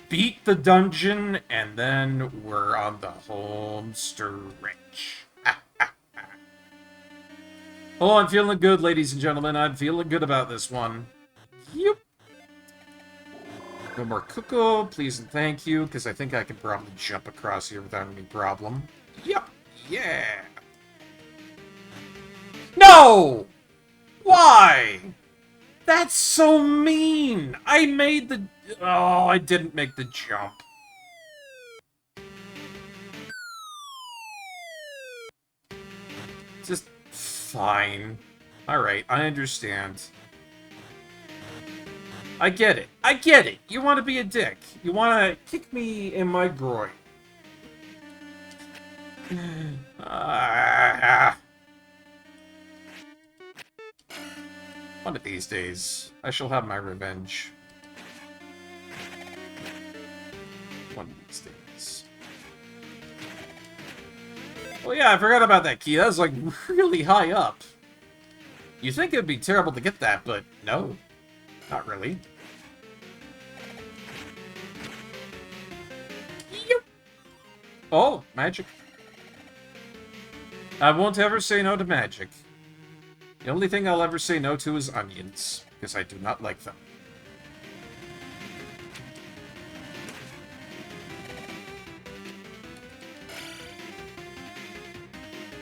beat the dungeon, and then we're on the home stretch. Oh, I'm feeling good, ladies and gentlemen. I'm feeling good about this one. Yep. No more cuckoo, please and thank you, because I think I can probably jump across here without any problem. Yep. Yeah. No! Why? That's so mean! I made the... Oh, I didn't make the jump. Just fine. Alright, I understand. I get it. I get it. You want to be a dick. You want to kick me in my groin. One of these days, I shall have my revenge. One of these days. Well, yeah, I forgot about that key. That was, like, really high up. You think it would be terrible to get that, but no. Not really. Oh, magic. I won't ever say no to magic. The only thing I'll ever say no to is onions, because I do not like them.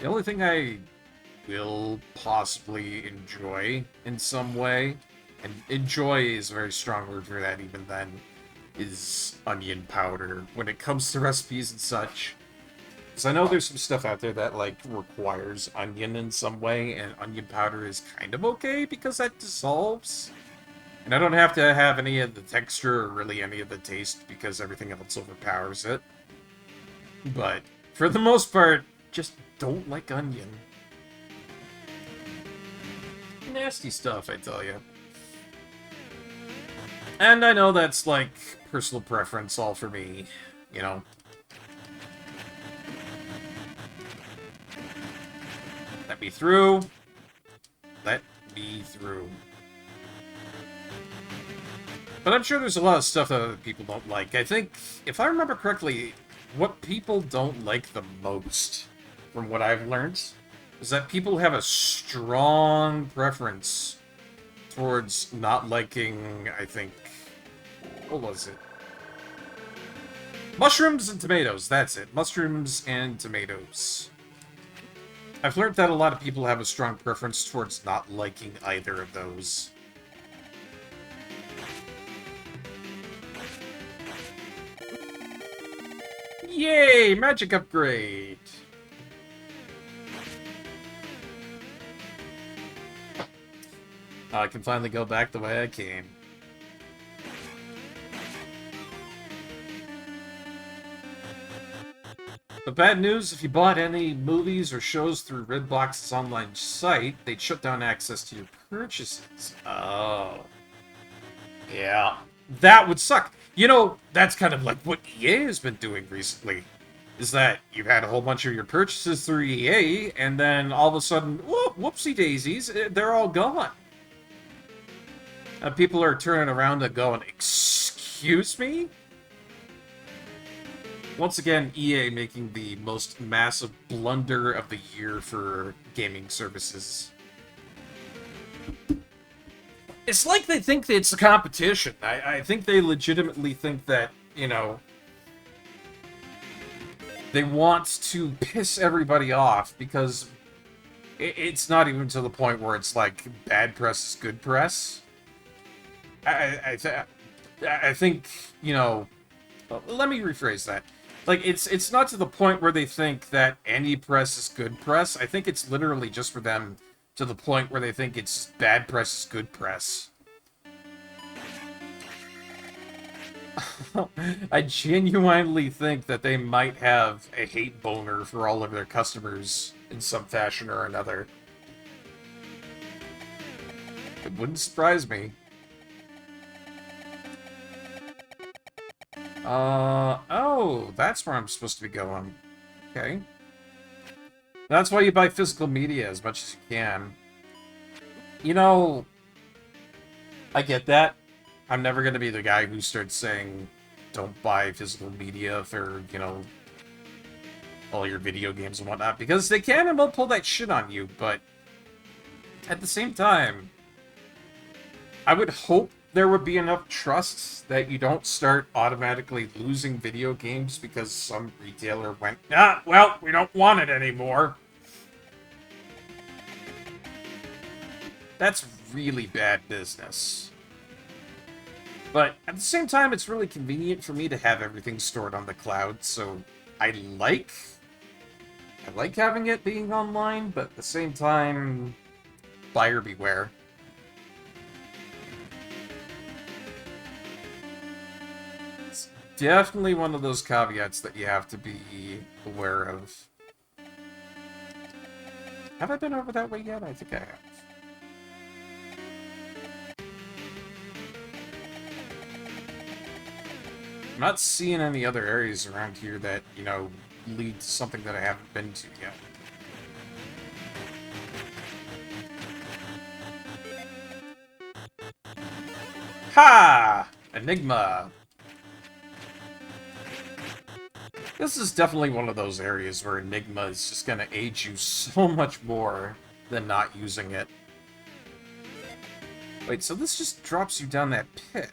The only thing I will possibly enjoy in some way, and enjoy is a very strong word for that even then, is onion powder when it comes to recipes and such. Because I know there's some stuff out there that, like, requires onion in some way, and onion powder is kind of okay because that dissolves. And I don't have to have any of the texture or really any of the taste because everything else overpowers it. But, for the most part, just don't like onion. Nasty stuff, I tell you. And I know that's, like, personal preference all for me, you know. Let me through. Let me through. But I'm sure there's a lot of stuff that other people don't like. I think, if I remember correctly, what people don't like the most, from what I've learned, is that people have a strong preference towards not liking, I think, what was it? Mushrooms and tomatoes, that's it. Mushrooms and tomatoes. I've learned that a lot of people have a strong preference towards not liking either of those. Yay! Magic upgrade! I can finally go back the way I came. But bad news, if you bought any movies or shows through Redbox's online site, they'd shut down access to your purchases. Oh. Yeah. That would suck. You know, that's kind of like what EA has been doing recently. Is that you've had a whole bunch of your purchases through EA, and then all of a sudden, whoopsie daisies, they're all gone. People are turning around and going, excuse me? Once again, EA making the most massive blunder of the year for gaming services. It's like they think that it's a competition. I think they legitimately think that, you know, they want to piss everybody off because it's not even to the point where it's like bad press is good press. I think, you know, let me rephrase that. Like, it's not to the point where they think that any press is good press. I think it's literally just for them to the point where they think it's bad press is good press. I genuinely think that they might have a hate boner for all of their customers in some fashion or another. It wouldn't surprise me. Oh, that's where I'm supposed to be going. Okay. That's why you buy physical media as much as you can. You know, I get that. I'm never going to be the guy who starts saying, don't buy physical media for, you know, all your video games and whatnot, because they can and will pull that shit on you, but at the same time, I would hope there would be enough trust that you don't start automatically losing video games because some retailer went, ah, well, we don't want it anymore. That's really bad business. But at the same time, it's really convenient for me to have everything stored on the cloud, so I like having it being online, but at the same time, buyer beware. It's definitely one of those caveats that you have to be aware of. Have I been over that way yet? I think I have. not seeing any other areas around here that, you know, lead to something that I haven't been to yet. Ha! Enigma! This is definitely one of those areas where Enigma is just gonna aid you so much more than not using it. Wait, so this just drops you down that pit.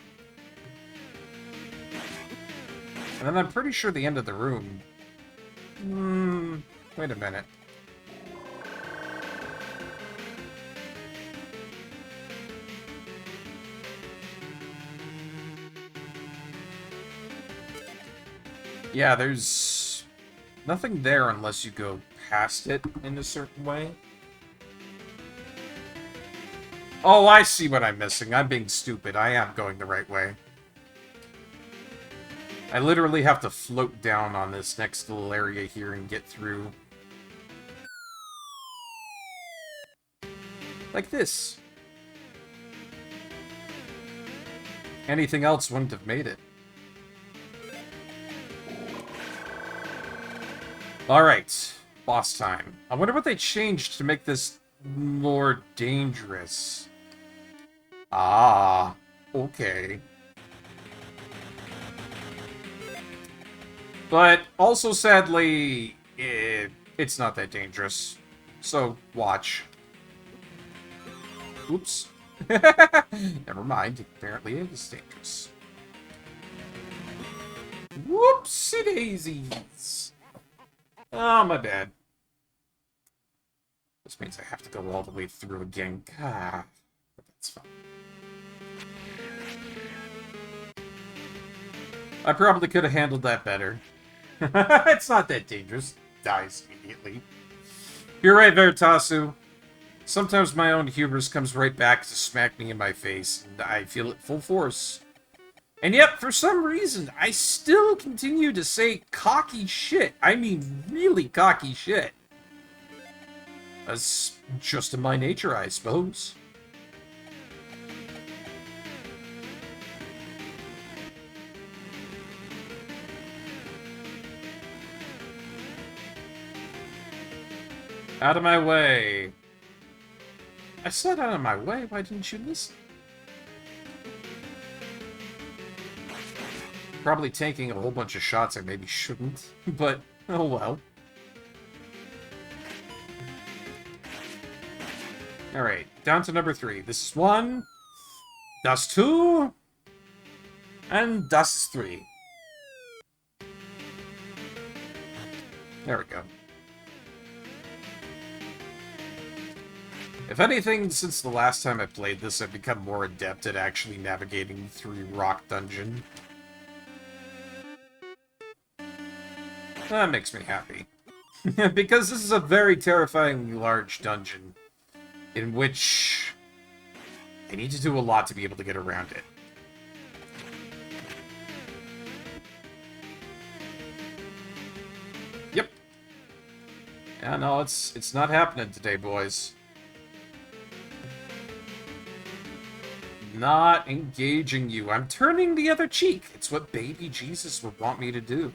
And then I'm pretty sure the end of the room... wait a minute. Yeah, there's nothing there unless you go past it in a certain way. Oh, I see what I'm missing. I'm being stupid. I am going the right way. I literally have to float down on this next little area here and get through. Like this. Anything else wouldn't have made it. Alright, boss time. I wonder what they changed to make this more dangerous. Ah, okay. But also, sadly, it's not that dangerous. So, watch. Oops. Never mind. Apparently it is dangerous. Whoopsie daisies. Oh, my bad. This means I have to go all the way through again. God, but that's fine. I probably could have handled that better. It's not that dangerous. Dies immediately. You're right, Veritasu. Sometimes my own hubris comes right back to smack me in my face, and I feel it full force. And yet, for some reason, I still continue to say cocky shit. I mean, really cocky shit. That's just in my nature, I suppose. Out of my way. I said out of my way, why didn't you listen? Probably taking a whole bunch of shots I maybe shouldn't, but oh well. Alright, down to number 3. This is 1, that's 2, and that's 3. There we go. If anything, since the last time I played this, I've become more adept at actually navigating through Rock Dungeon. That makes me happy. Because this is a very terrifyingly large dungeon, in which I need to do a lot to be able to get around it. Yep. Yeah, no, it's not happening today, boys. Not engaging you. I'm turning the other cheek. It's what baby Jesus would want me to do.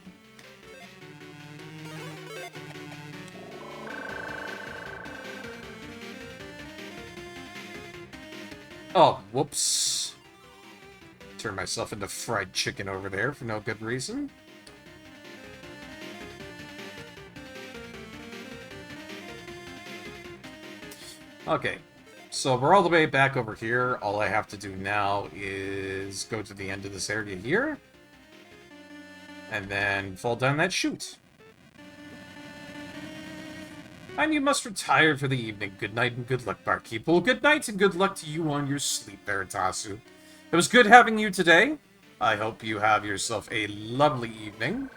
Oh, whoops. Turn myself into fried chicken over there for no good reason. Okay. So we're all the way back over here. All I have to do now is go to the end of this area here. And then fall down that chute. And you must retire for the evening. Good night and good luck, Barkeep. Well, good night and good luck to you on your sleep, Veritasu. It was good having you today. I hope you have yourself a lovely evening.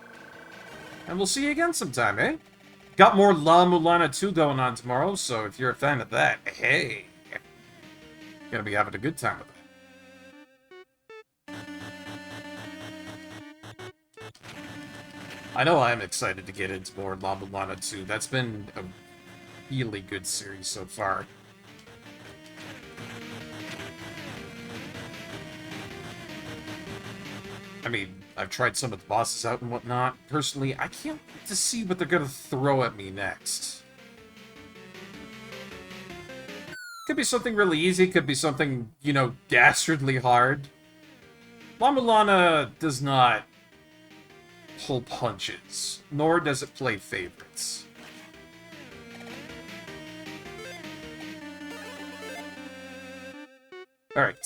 And we'll see you again sometime, eh? Got more La Mulana 2 going on tomorrow, so if you're a fan of that, hey. Gonna be having a good time with it. I know I'm excited to get into more La Mulana 2. That's been a really good series so far. I mean, I've tried some of the bosses out and whatnot. Personally, I can't wait to see what they're gonna throw at me next. Could be something really easy, could be something, you know, dastardly hard. Lana does not pull punches, nor does it play favorites. Alright.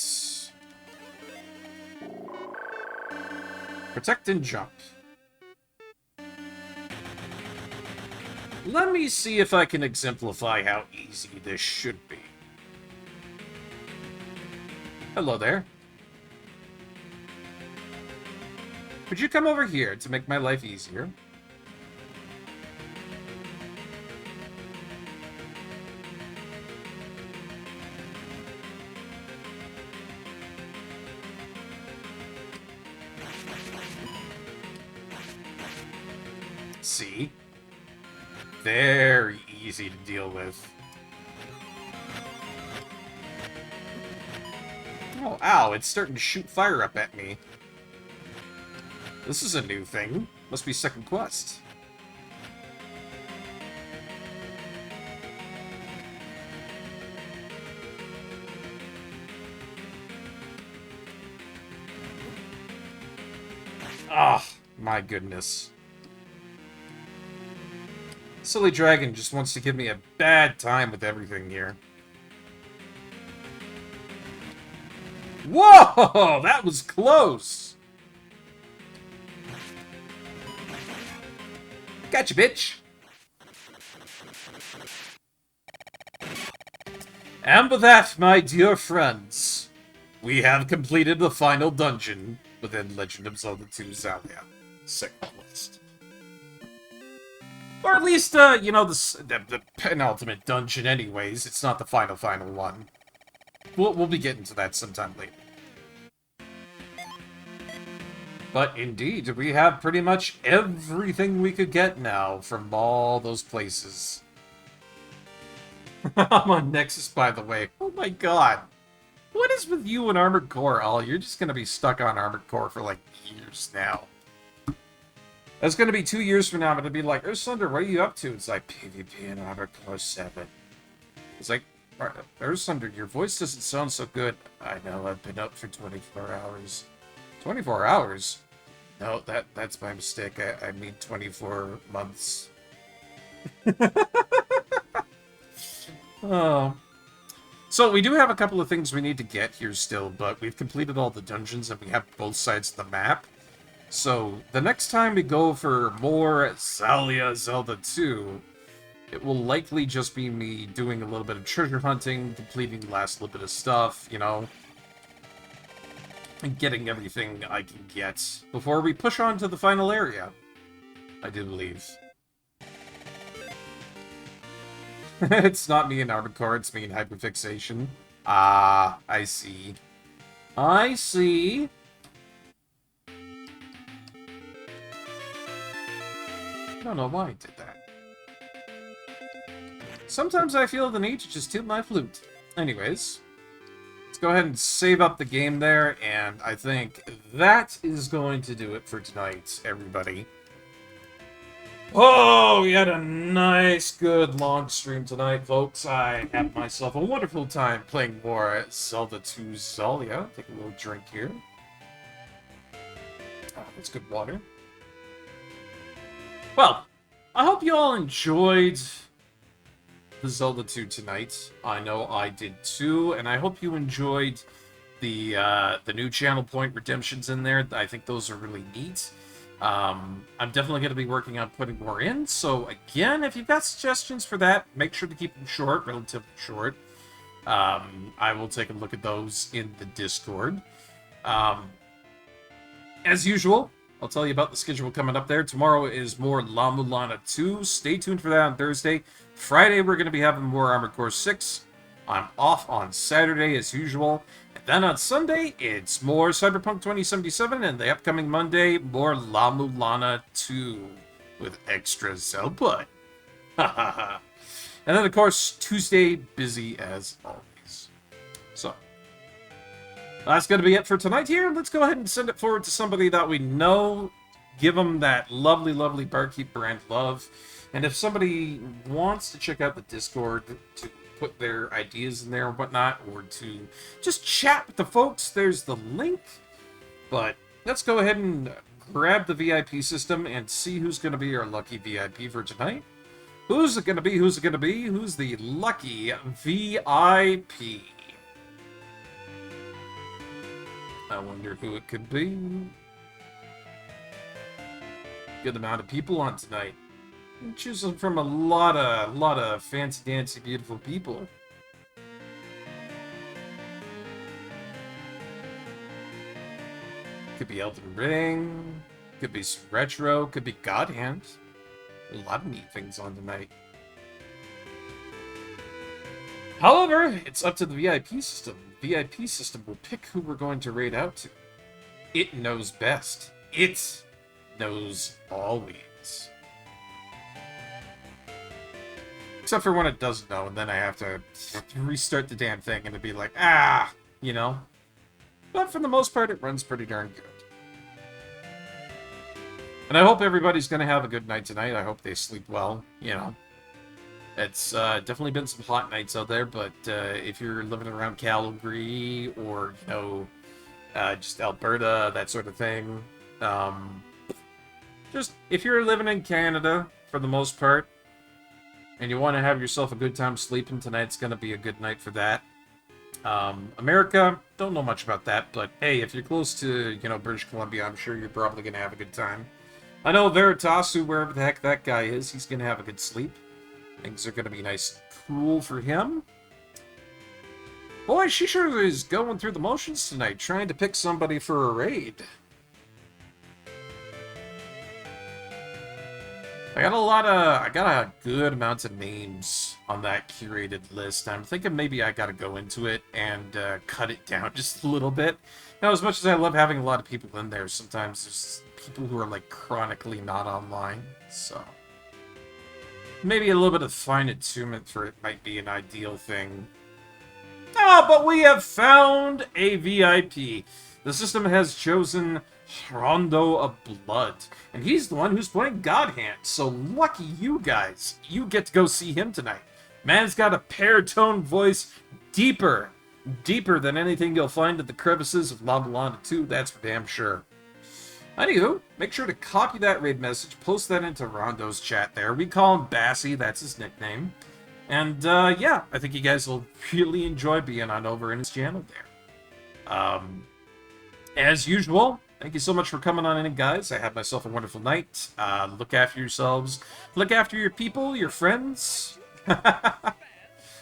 Protect and jump. Let me see if I can exemplify how easy this should be. Hello there. Would you come over here to make my life easier? See? Very easy to deal with. Oh, ow, it's starting to shoot fire up at me. This is a new thing. Must be second quest. Ah, my goodness. Silly dragon just wants to give me a bad time with everything here. Whoa! That was close! Gotcha, bitch! And with that, my dear friends, we have completed the final dungeon within Legend of Zelda 2 ZALiA. Second quest. Or at least, you know, the penultimate dungeon anyways. It's not the final one. We'll be getting to that sometime later. But indeed, we have pretty much everything we could get now from all those places. I'm on Nexus, by the way. Oh my god. What is with you and Armored Core, Al? You're just gonna be stuck on Armored Core for, like, years now. That's gonna be 2 years from now, I'm gonna be like, Ursunder, what are you up to? It's like, PvP and Armored Core 7. It's like, Ursunder, your voice doesn't sound so good. I know, I've been up for 24 hours. 24 hours? No, that's my mistake. I mean 24 months. Oh. So we do have a couple of things we need to get here still, but we've completed all the dungeons and we have both sides of the map. So the next time we go for more ZALiA Zelda 2, it will likely just be me doing a little bit of treasure hunting, completing the last little bit of stuff, you know, and getting everything I can get before we push on to the final area, I do believe. It's not me in Armored Core, it's me in Hyperfixation. Ah, I see. I see. I don't know why I did that. Sometimes I feel the need to just tune my flute. Anyways, let's go ahead and save up the game there, and I think that is going to do it for tonight, everybody. Oh, we had a nice, good, long stream tonight, folks. I had myself a wonderful time playing more Zelda 2 ZALiA. Take a little drink here. Ah, that's good water. Well, I hope you all enjoyed the Zelda 2 tonight. I know I did too, and I hope you enjoyed the new channel point redemptions in there. I think those are really neat. I'm definitely going to be working on putting more in, so again, if you've got suggestions for that, make sure to keep them short, relatively short. I will take a look at those in the Discord. As usual, I'll tell you about the schedule coming up there. Tomorrow is more La Mulana 2. Stay tuned for that on Thursday. Friday, we're going to be having more Armored Core 6. I'm off on Saturday, as usual. And then on Sunday, it's more Cyberpunk 2077. And the upcoming Monday, more La Mulana 2 with extra Zelda. And then, of course, Tuesday, busy as always. So, That's going to be it for tonight here. Let's go ahead and send it forward to somebody that we know. Give them that lovely, lovely Barkeep brand love. And if somebody wants to check out the Discord to put their ideas in there and whatnot, or to just chat with the folks, there's the link. But let's go ahead and grab the VIP system and see who's going to be our lucky VIP for tonight. Who's it going to be? Who's it going to be? Who's the lucky VIP? I wonder who it could be. Good amount of people on tonight. I'm choosing from a lot of fancy dancy beautiful people. Could be Elden Ring, could be some retro, could be God Hand. A lot of neat things on tonight. However, it's up to the VIP system. The VIP system will pick who we're going to raid out to. It knows best. It knows always. Except for when it doesn't know, and then I have to restart the damn thing, and it'd be like, you know? But for the most part, it runs pretty darn good. And I hope everybody's going to have a good night tonight. I hope they sleep well, you know. It's definitely been some hot nights out there, but if you're living around Calgary or, you know, just Alberta, that sort of thing, just if you're living in Canada, for the most part, and you want to have yourself a good time sleeping, tonight's going to be a good night for that. America, don't know much about that, but hey, if you're close to, you know, British Columbia, I'm sure you're probably going to have a good time. I know Veritasu, wherever the heck that guy is, he's going to have a good sleep. Things are going to be nice and cool for him. Boy, she sure is going through the motions tonight, trying to pick somebody for a raid. I got a good amount of names on that curated list. I'm thinking maybe I gotta go into it and cut it down just a little bit. Now, as much as I love having a lot of people in there, sometimes there's people who are like chronically not online, so maybe a little bit of fine attunement for it might be an ideal thing. Ah, but we have found a VIP. The system has chosen Rondo of Blood, and he's the one who's playing God Hand, so lucky you guys. You get to go see him tonight. Man's got a paratone voice deeper than anything you'll find in the crevices of Lava Landa 2, that's for damn sure. Anywho, make sure to copy that raid message, post that into Rondo's chat there. We call him Bassy, that's his nickname. And, yeah, I think you guys will really enjoy being on over in his channel there. As usual, thank you so much for coming on in, guys. I had myself a wonderful night. Look after yourselves. Look after your people, your friends.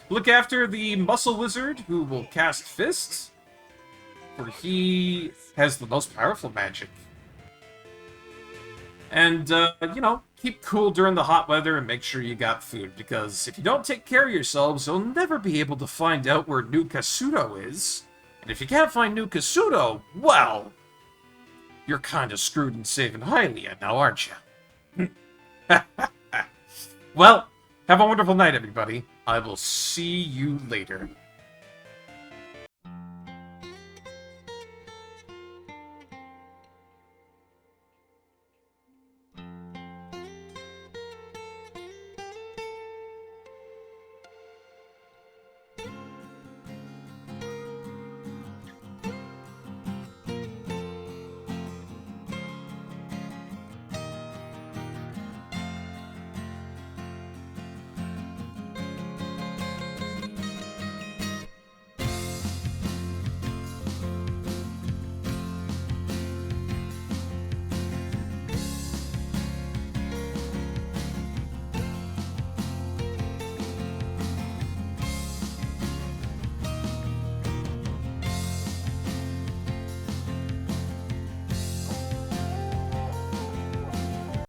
Look after the Muscle Wizard, who will cast Fists, for he has the most powerful magic. And, you know, keep cool during the hot weather and make sure you got food, because if you don't take care of yourselves, you'll never be able to find out where New Kasuto is. And if you can't find New Kasuto, well, you're kind of screwed in saving ZALiA now, aren't you? Well, have a wonderful night, everybody. I will see you later.